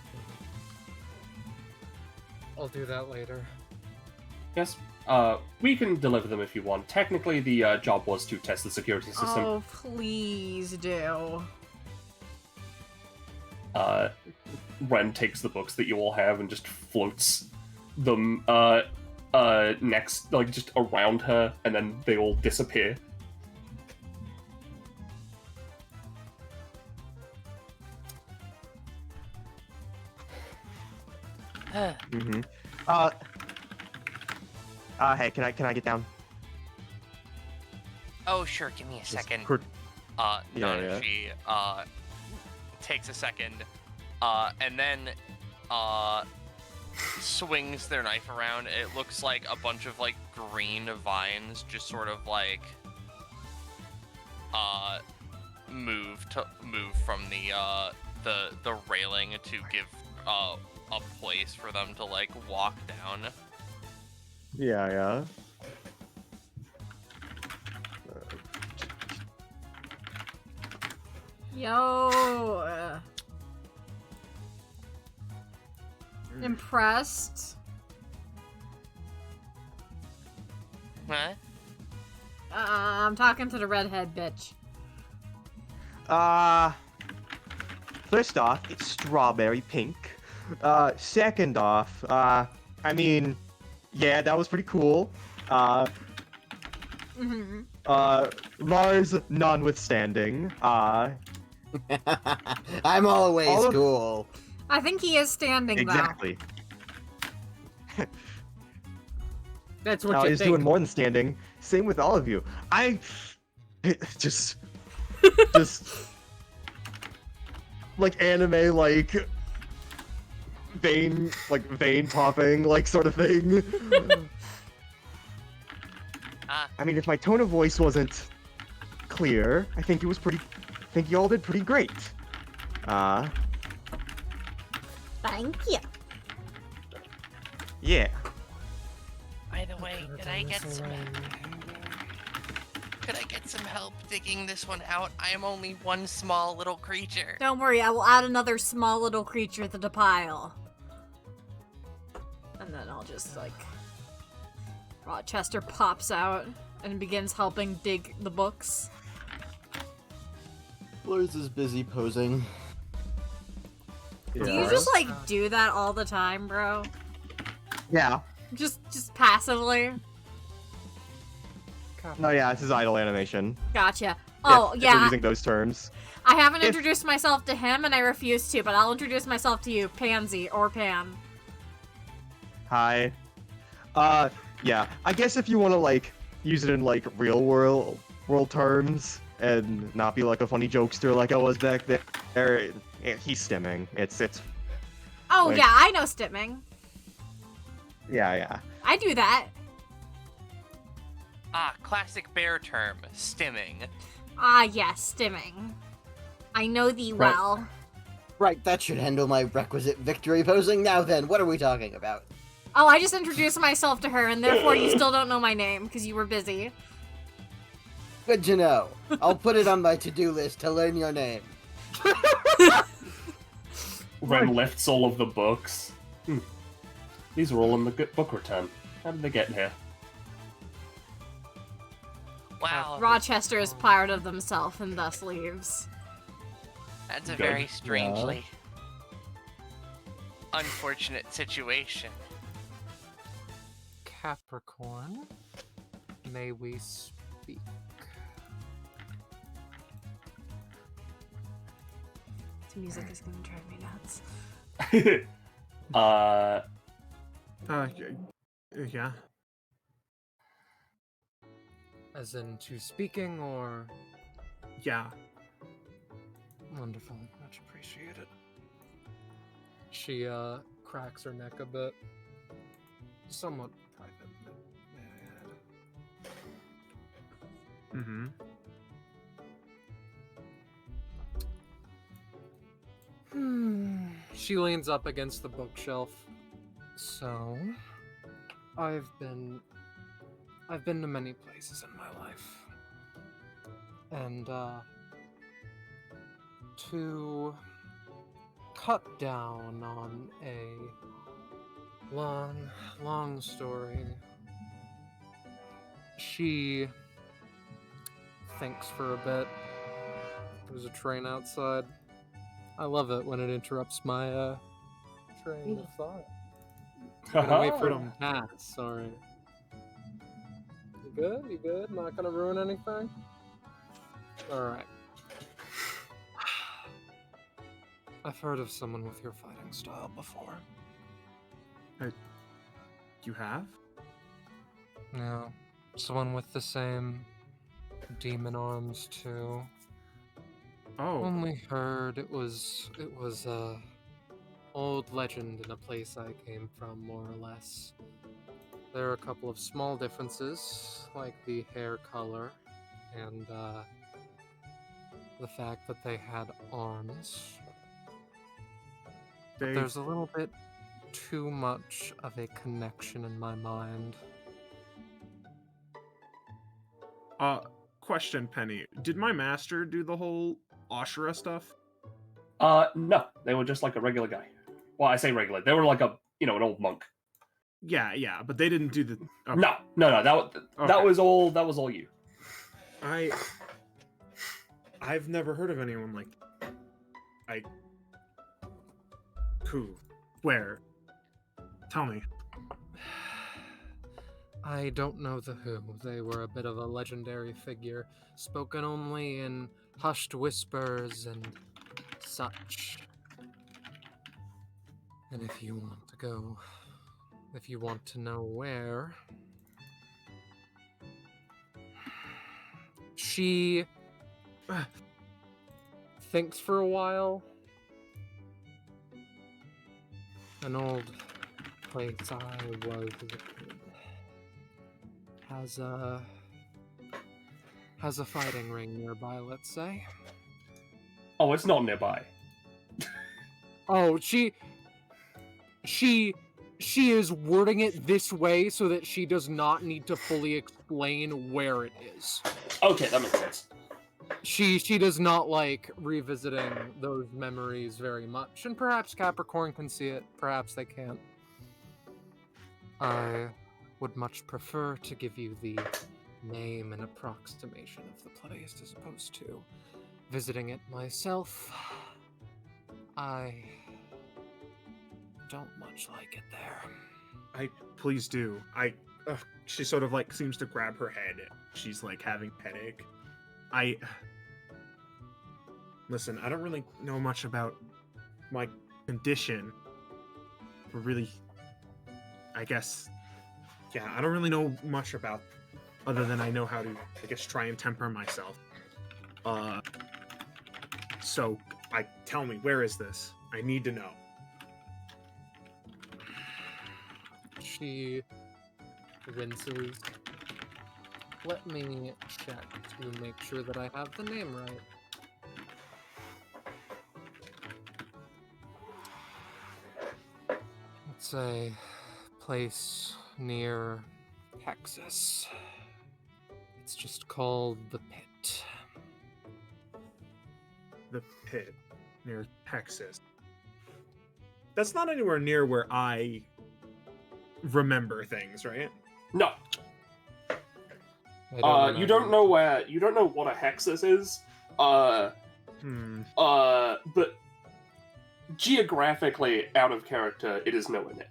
I'll do that later. Yes. We can deliver them if you want. Technically, the job was to test the security system. Oh, please do. Wren takes the books that you all have and just floats them, next, like, just around her, and then they all disappear. Mm-hmm. Hey, can I get down? Oh, sure, give me a second. Yeah, Nanashi, takes a second, and then, swings their knife around. It looks like a bunch of, like, green vines just sort of, like, move from the railing to give, a place for them to, like, walk down. Yeah. Yo. Impressed? Huh? I'm talking to the redhead bitch. First off, it's strawberry pink. Second off, I mean, yeah, that was pretty cool. Mm-hmm. Lars notwithstanding, I'm always All of- cool. I think he is standing, exactly. That's what Now you he's think. doing more than standing. Same with all of you. Just like anime, like vein popping, like sort of thing. I mean, if my tone of voice wasn't clear, I think you all did pretty great. Thank you. Yeah. By the way, could I get some help digging this one out? I am only one small little creature. Don't worry, I will add another small little creature to the pile. And then I'll just, like... Rochester pops out and begins helping dig the books. Lars is busy posing. Do you just, like, do that all the time, bro? Yeah. Just passively? No, yeah, this is idle animation. Gotcha. If we're Yeah. using those terms. I haven't introduced myself to him, and I refuse to, but I'll introduce myself to you, Pansy, or Pan. Hi. Yeah. I guess if you want to, like, use it in, like, real world terms and not be, like, a funny jokester like I was back there, he's stimming. It's Oh, Like- yeah, I know stimming. Yeah. I do that. Ah, classic bear term, stimming. Ah, yes, stimming. I know thee Right. well. Right, that should handle my requisite victory posing. Now then, what are we talking about? Oh, I just introduced myself to her, and therefore you still don't know my name, because you were busy. Good to know. I'll put it on my to-do list to learn your name. Wren lifts all of the books. These are all in the book return. How did they get here? Wow, Rochester is proud of themselves and thus leaves. that's a Good. very strangely unfortunate situation. Capricorn, may we speak? This music is gonna drive me nuts. Yeah. As in to speaking, or Yeah. wonderful, much appreciated. She cracks her neck a bit, somewhat private. May I add? Mm-hmm. She leans up against the bookshelf. So, I've been to many places in my life. And, to cut down on a long story, she thinks for a bit. There's a train outside. I love it when it interrupts my train of thought. I'm gonna wait for them to pass, sorry. You good? You good? Not gonna ruin anything? Alright. I've heard of someone with your fighting style before. You have? No. Someone with the same demon arms too. Oh. Only heard it was a old legend in a place I came from, more or less. There are a couple of small differences, like the hair color and the fact that they had arms. But there's a little bit too much of a connection in my mind. Question, Penny. Did my master do the whole Ashura stuff? No, they were just like a regular guy. Well, I say regular. They were like an old monk. Yeah, but they didn't do the. Okay. No. That was all you. I've never heard of anyone like. Who? Where? Tell me. I don't know the who. They were a bit of a legendary figure, spoken only in hushed whispers and such. And if you want to know where, she thinks for a while. An old place I was has a fighting ring nearby, let's say. Oh, it's not nearby. Oh, she is wording it this way so that she does not need to fully explain where it is. Okay, that makes sense. She does not like revisiting those memories very much, and perhaps Capricorn can see it, perhaps they can't. I would much prefer to give you the name and approximation of the place as opposed to visiting it myself. I don't much like it there. Please do. She sort of like seems to grab her head. She's like having a headache. Listen, I don't really know much about my condition. Really, I guess, yeah, I don't really know much about, other than I know how to, I guess, try and temper myself. So, tell me, where is this? I need to know. she winces. Let me check to make sure that I have the name right. It's a place near Texas. It's just called the Pit. The Pit near Texas. That's not anywhere near where I remember things, right? No. You don't know what a hexus is. But geographically out of character, it is nowhere near.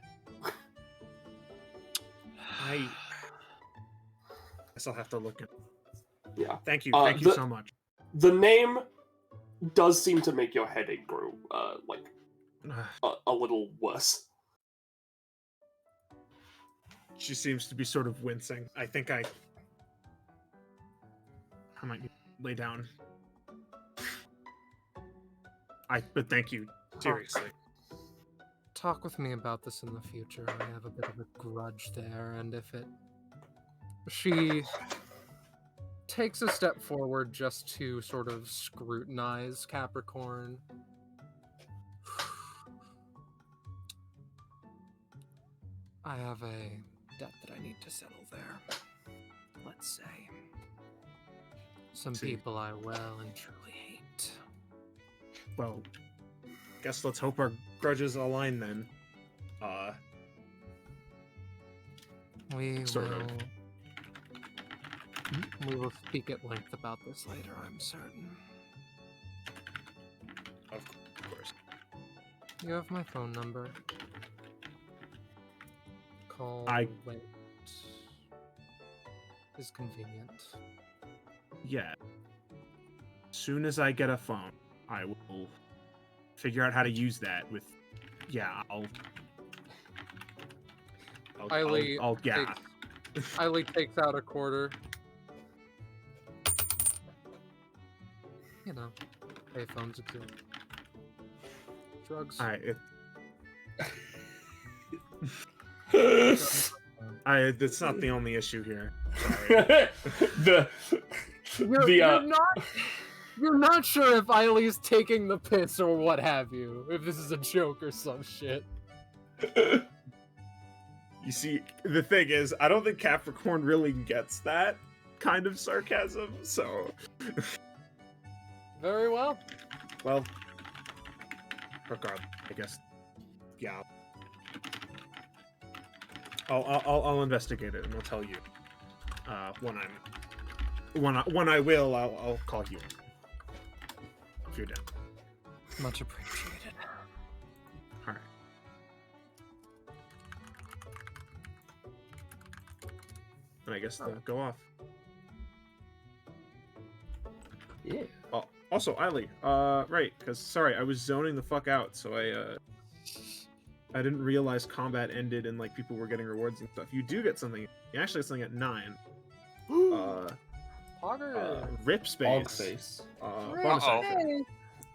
I guess I'll have to look at. Yeah. Thank you so much. The name does seem to make your headache grow a little worse. She seems to be sort of wincing. I think I might lay down. But thank you, seriously. Talk with me about this in the future. I have a bit of a grudge there, and if it... She takes a step forward just to sort of scrutinize Capricorn. I have a debt that I need to settle there. Let's say. Some people I well and truly hate. Well, guess let's hope our grudges align then. We Sort of. We will speak at length about this later, I'm certain. Of course. You have my phone number. Call late is convenient. Yeah. Soon as I get a phone, I will figure out how to use that with. Yeah, Eileen takes out a quarter. You know, payphones exist. Drugs. That's not the only issue here. Sorry. You're not sure if Eileen's taking the piss or what have you. If this is a joke or some shit. You see, the thing is, I don't think Capricorn really gets that kind of sarcasm, so... Very well. Well, regardless, I guess, yeah. I'll investigate it and I'll tell you. When I will, I'll call you. If you're down. Much appreciated. All right. And I guess they'll go off. Yeah. Oh, also, Eileen, right, because, sorry, I was zoning the fuck out, so I didn't realize combat ended and, like, people were getting rewards and stuff. You do get something, you actually get something at 9. Rip space. Bonus action.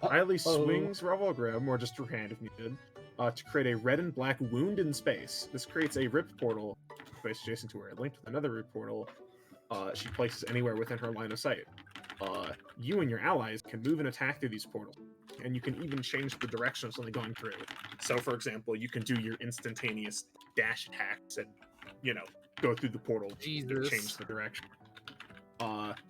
Eileen swings Revolgram, or just her hand if needed, to create a red and black wound in space. This creates a rip portal, space adjacent to her, linked with another rip portal she places anywhere within her line of sight. You and your allies can move and attack through these portals, and you can even change the direction of something going through. So, for example, you can do your instantaneous dash attacks and, you know, go through the portal to change the direction.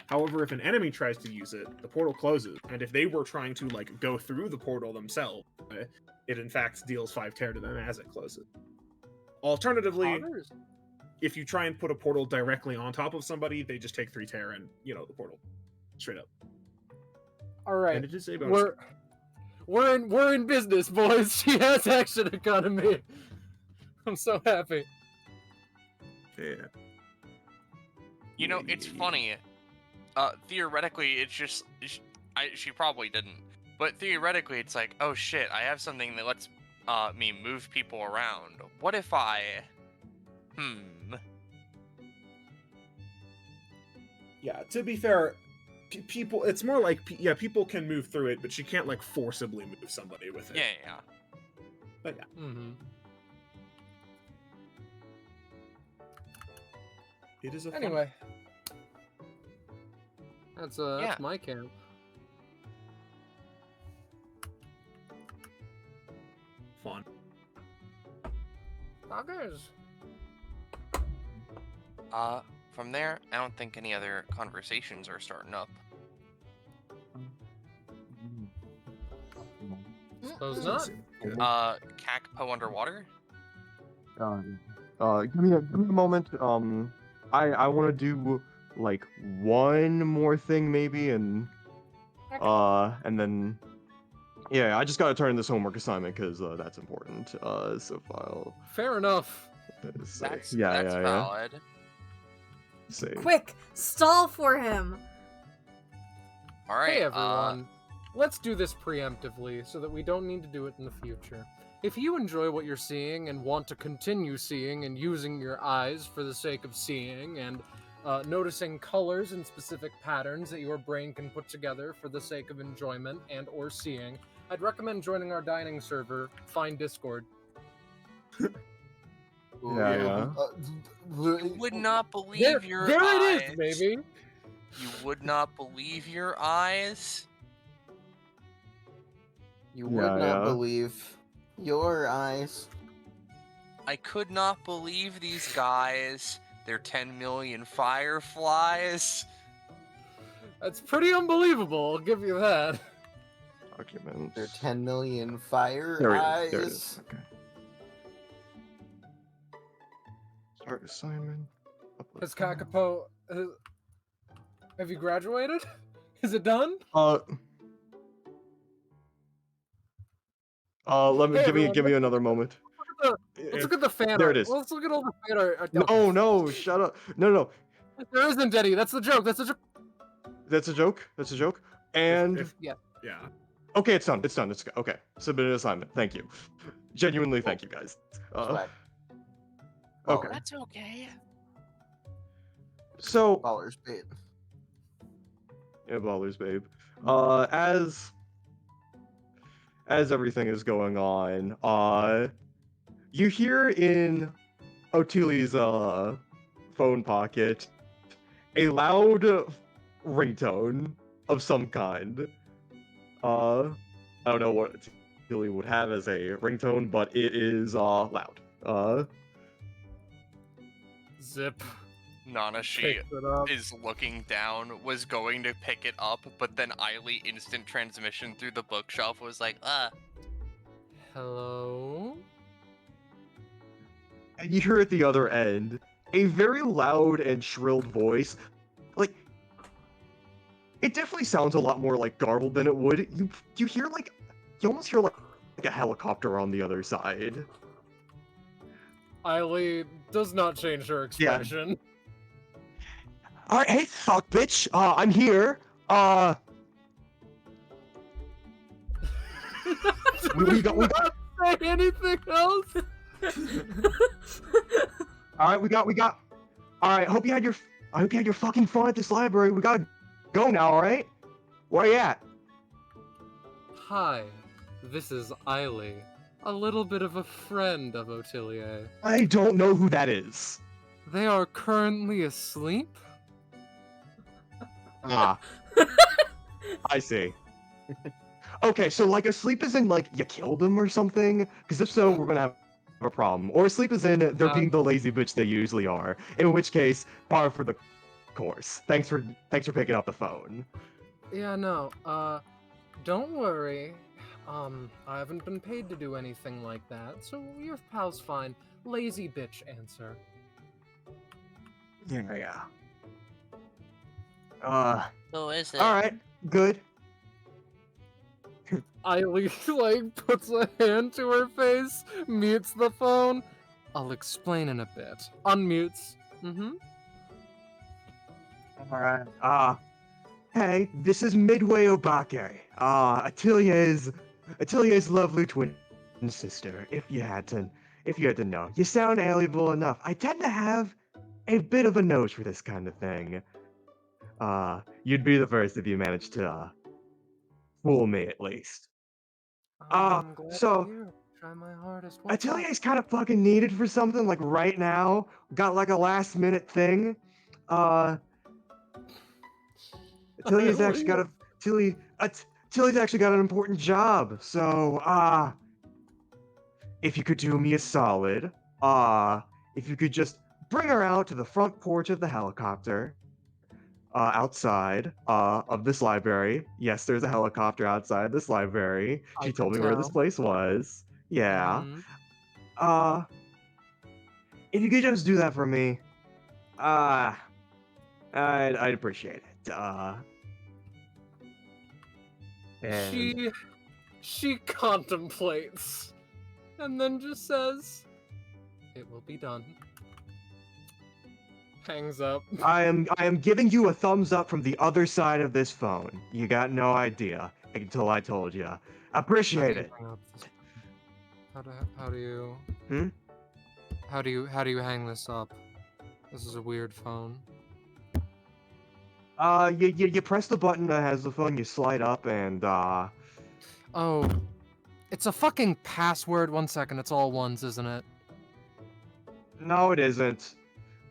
However, if an enemy tries to use it, the portal closes, and if they were trying to, like, go through the portal themselves, it in fact deals 5 tear to them as it closes. Alternatively, if you try and put a portal directly on top of somebody, they just take 3 tear and, you know, the portal. Straight up. Alright. And it is a bonus. We're in business, boys. She has action economy. I'm so happy. Yeah. You know, it's funny. Theoretically, it's just... she probably didn't. But theoretically, it's like, oh shit, I have something that lets me move people around. What if I... Yeah, to be fair, people... It's more like, yeah, people can move through it, but she can't, like, forcibly move somebody with it. Yeah. But yeah. Mm-hmm. It is a fun- Anyway, that's Yeah. my camp. fun. Poggers. From there, I don't think any other conversations are starting up. Suppose not. Cacpo underwater? Give me a moment. I want to do like one more thing maybe, and then yeah, I just gotta turn in this homework assignment because that's important. So file. Fair enough. That's yeah. valid. Save. Quick, stall for him. All right. Hey everyone, let's do this preemptively so that we don't need to do it in the future. If you enjoy what you're seeing and want to continue seeing and using your eyes for the sake of seeing and noticing colors and specific patterns that your brain can put together for the sake of enjoyment and or seeing, I'd recommend joining our dining server, Find Discord. Yeah. You would not believe your there eyes. it is, baby. You would not believe your eyes. You would Yeah, not yeah. believe your eyes. I could not believe these guys. They're 10 million fireflies. That's pretty unbelievable, I'll give you that. Documents. They're 10 million fire There eyes. it is. Okay. Start assignment. Upload Has file. Kakapo... have you graduated? Is it done? Let me Hey, give me everyone, another moment. Let's look at the fan There art. it is. Let's look at all the fan art. No, shut up. No. There isn't any. That's the joke. That's the joke. That's a joke. That's a joke. And Yeah. Yeah. okay, it's done. It's done. It's okay. Submitted assignment. Thank you. Genuinely, thank you guys. Swag. Okay. That's okay. So Ballers bait. yeah, ballers, babe. As everything is going on, you hear in Otillie's phone pocket a loud ringtone of some kind. I don't know what Otillie would have as a ringtone, but it is loud. Zip. Nanashi Picks it up. is looking down, was going to pick it up, but then Eiley instant transmission through the bookshelf was like, Hello? And you hear at the other end a very loud and shrilled voice. Like, it definitely sounds a lot more like garbled than it would. You hear like, you almost hear like a helicopter on the other side. Eiley does not change her expression. All right, hey, fuck, bitch. I'm here. We got. Say anything else? All right, we got. All right, I hope you had your fucking fun at this library. We gotta go now. All right, where you at? Hi, this is Eiley, a little bit of a friend of Otillie. I don't know who that is. They are currently asleep? Ah, I see. Okay, so like asleep is in like you killed them or something? Because if so, we're gonna have a problem. Or asleep is in they're being the lazy bitch they usually are. In which case, par for the course. Thanks for picking up the phone. Yeah, no, don't worry. I haven't been paid to do anything like that, so your pal's fine. Lazy bitch answer. Yeah. Who is it? All right, good. Eiley, like, puts a hand to her face, mutes the phone. I'll explain in a bit. Unmutes. Mm-hmm. All right. Hey, this is Midway Obake. Atelier's lovely twin sister. If you had to know, you sound amiable enough. I tend to have a bit of a nose for this kind of thing. You'd be the first if you managed to fool me at least. I'm glad so- to hear it. Try my hardest. Atelier's kind of fucking needed for something like right now. Got like a last minute thing. Tilly's actually got a Tilly's actually got an important job. So, if you could do me a solid, if you could just bring her out to the front porch of the helicopter, outside, of this library. Yes, there's a helicopter outside this library. I She could told me where this tell. place was. Yeah. Mhm. If you could just do that for me, I'd appreciate it. And She contemplates and then just says, "It will be done." Hangs up. I am giving you a thumbs up from the other side of this phone. You got no idea until I told you. Appreciate it. How do you Hmm? how do you hang this up? This is a weird phone. You press the button that has the phone, you slide up, and Oh, it's a fucking password. 1 second, it's all ones, isn't it? no, it isn't.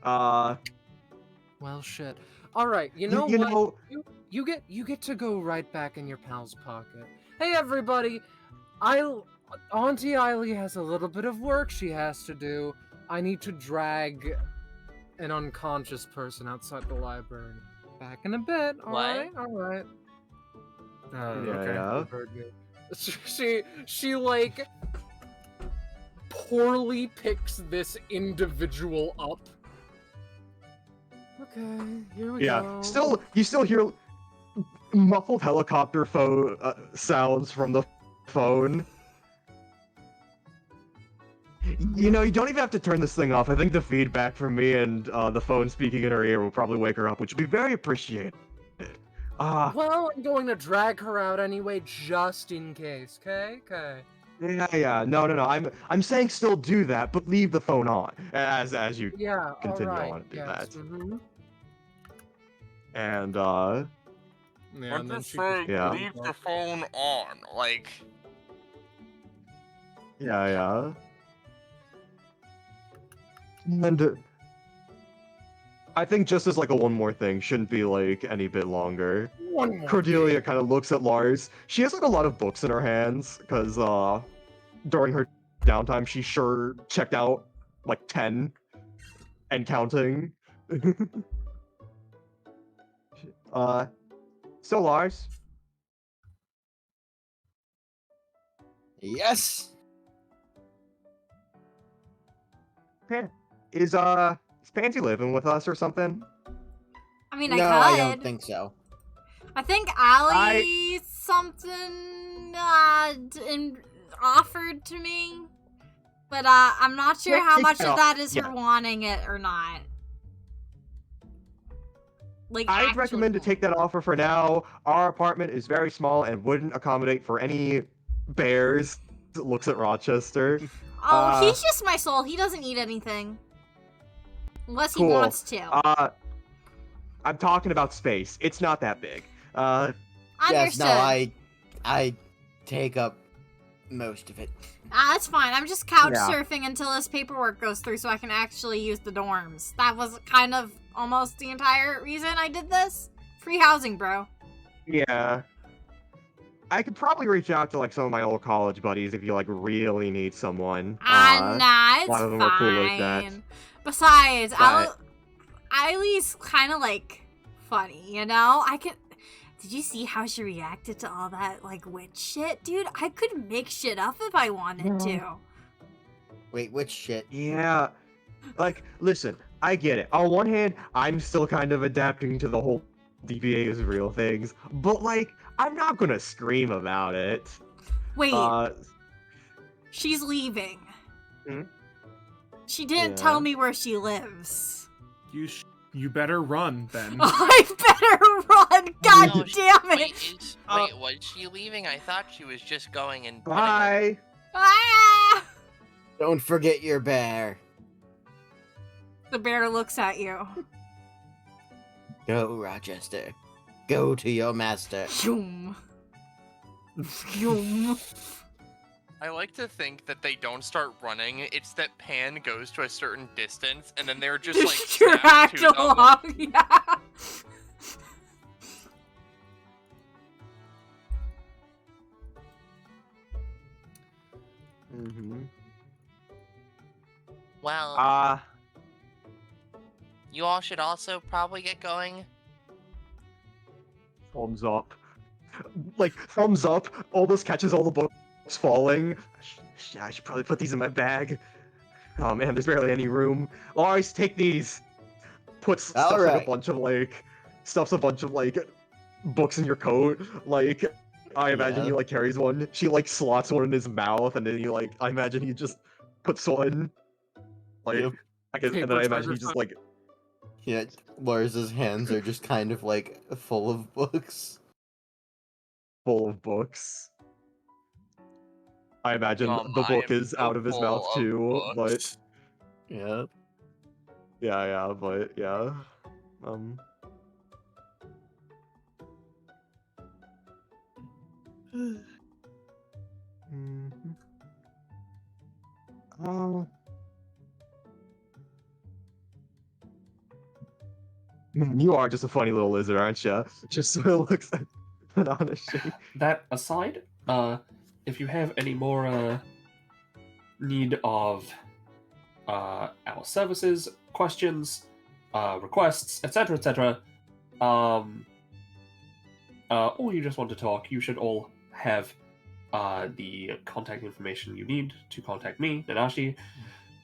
Well, shit. All right, you know what? You get to go right back in your pal's pocket. Hey, everybody! Auntie Eiley has a little bit of work she has to do. I need to drag an unconscious person outside the library. Back in a bit. All right. Okay. Yeah. You heard me. She like poorly picks this individual up. Okay, here we go. You still hear muffled helicopter phone sounds from the phone. You know, you don't even have to turn this thing off. I think the feedback from me and the phone speaking in her ear will probably wake her up, which would be very appreciated. Well, I'm going to drag her out anyway, just in case. Okay. Yeah. No. I'm saying still do that, but leave the phone on as you Yeah. continue all right. on to do yes. that. Mm-hmm. And Yeah, What and then does she say Yeah. leave the phone on? Like, yeah. And I think just as like a one more thing, shouldn't be like any bit longer. one more. Cordelia kind of looks at Lars. She has like a lot of books in her hands because during her downtime she sure checked out like 10 and counting. So Lars, Yes. is Pansy living with us or something? I mean, No, I I could. don't think so. I think Allie something offered to me, but I'm not sure how much of that is her wanting it or not. Like, I'd actually recommend to take that offer for now. Our apartment is very small and wouldn't accommodate for any bears. Looks at Rochester. Oh, he's just my soul. He doesn't eat anything. Unless he Cool. wants to. I'm talking about space. It's not that big. Yes, Understood. no, I take up most of it. That's fine. I'm just couch Yeah. surfing until this paperwork goes through so I can actually use the dorms. That was kind of almost the entire reason I did this. Free housing, bro. Yeah. I could probably reach out to like some of my old college buddies if you like really need someone. Nah, it's a lot of them are cool like that. fine. Besides, But- Eileen's kind of like funny, you know? Did you see how she reacted to all that like witch shit? Dude, I could make shit up if I wanted to. Wait, which shit? Yeah. Like, listen, I get it. On one hand, I'm still kind of adapting to the whole DBA is real things, but like, I'm not gonna scream about it. Wait, Uh, she's leaving. Hmm? She didn't Yeah. tell me where she lives. You better run then. I better run! God No, damn it! wait, was she leaving? I thought she was just going and putting bye. Ah! Don't forget your bear. The bear looks at you. Go, Rochester. Go to your master. Shoom. Shoom. I like to think that they don't start running. It's that Pan goes to a certain distance, and then they're just like dragged snapped to them. along. Yeah. Mm-hmm. Well, you all should also probably get going. Thumbs up. Like, thumbs up. Aldous catches all the books falling. Yeah, I should probably put these in my bag. Oh man, there's barely any room. Lars, take these. Stuffs like Alright. a bunch of books in your coat. Like, I imagine Yeah. he like carries one. She like slots one in his mouth, and then I imagine he just puts one. Like, Yep. I guess, and then I imagine he just like. Yeah, Lars's hands are just kind of like full of books. Full of books. I imagine Oh the my, book I'm is so out of his full mouth of too, books. Yeah. but yeah. Man, you are just a funny little lizard, aren't you? Just sort of looks at Nanashi. That aside, if you have any more need of our services, questions, requests, etc., or you just want to talk, you should all have the contact information you need to contact me, Nanashi,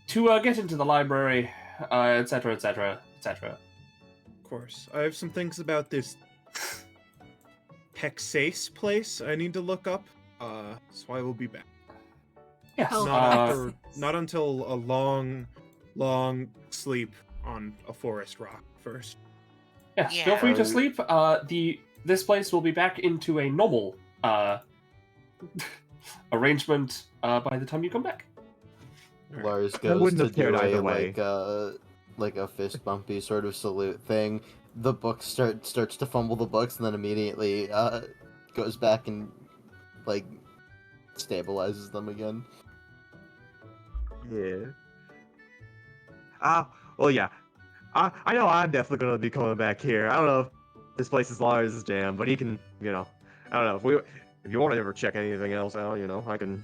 to get into the library, etc., etc., etc. Of course. I have some things about this Hexace place I need to look up, so I will be back. Yes. Oh, Not until a long, long sleep on a forest rock first. Yes, Yeah. feel free to sleep. This place will be back into a normal arrangement by the time you come back. Lars I goes wouldn't to have cared do either a way. like a fist bumpy sort of salute thing. The book starts to fumble the books and then immediately goes back and like stabilizes them again. Yeah. Well, yeah. I know I'm definitely gonna be coming back here. I don't know if this place is Lars' jam, but he can, I don't know, if you want to ever check anything else out, I can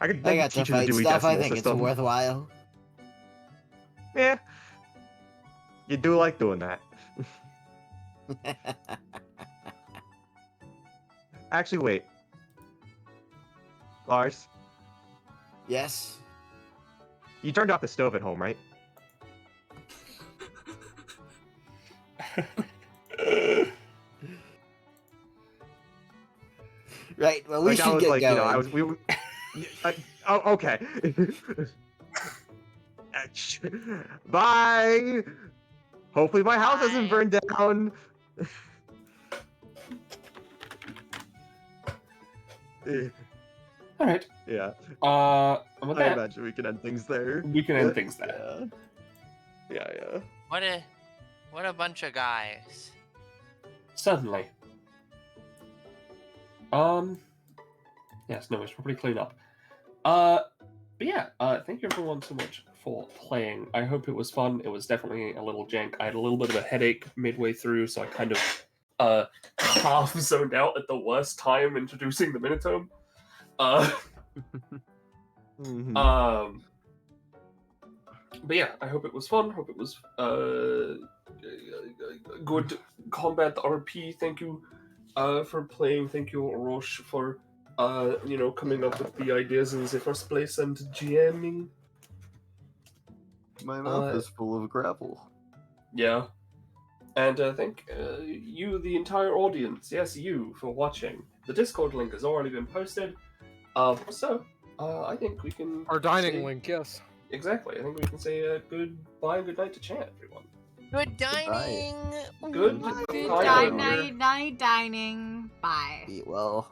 I got to teach you the fight Dewey stuff. I Decimal think System. it's worthwhile. Yeah. You do like doing that. Actually, wait. Lars, Yes. you turned off the stove at home, right? Right. Well, we Like, I should was get like, going. oh, okay. Bye. Hopefully my house doesn't Bye. burn down. All right. Yeah, And with I that, imagine we can end things there. we can end things there. Yeah. What a bunch of guys. Certainly. Yes, no, we should probably clean up. But yeah, thank you everyone so much for playing. I hope it was fun. It was definitely a little jank. I had a little bit of a headache midway through, so I kind of half zoned out at the worst time introducing the Minotome. Mhm. But yeah, I hope it was fun. Hope it was good combat RP. Thank you for playing. Thank you, Roche, for coming up with the ideas in the first place and GMing. My mouth is full of gravel. Yeah. And thank you, the entire audience, yes, you, for watching. The Discord link has already been posted. So I think we can... Our dining say- link, yes. Exactly. I think we can say goodbye and good night to chat, everyone. Good dining. Good Good Bye, night, night dining. Bye. Eat well.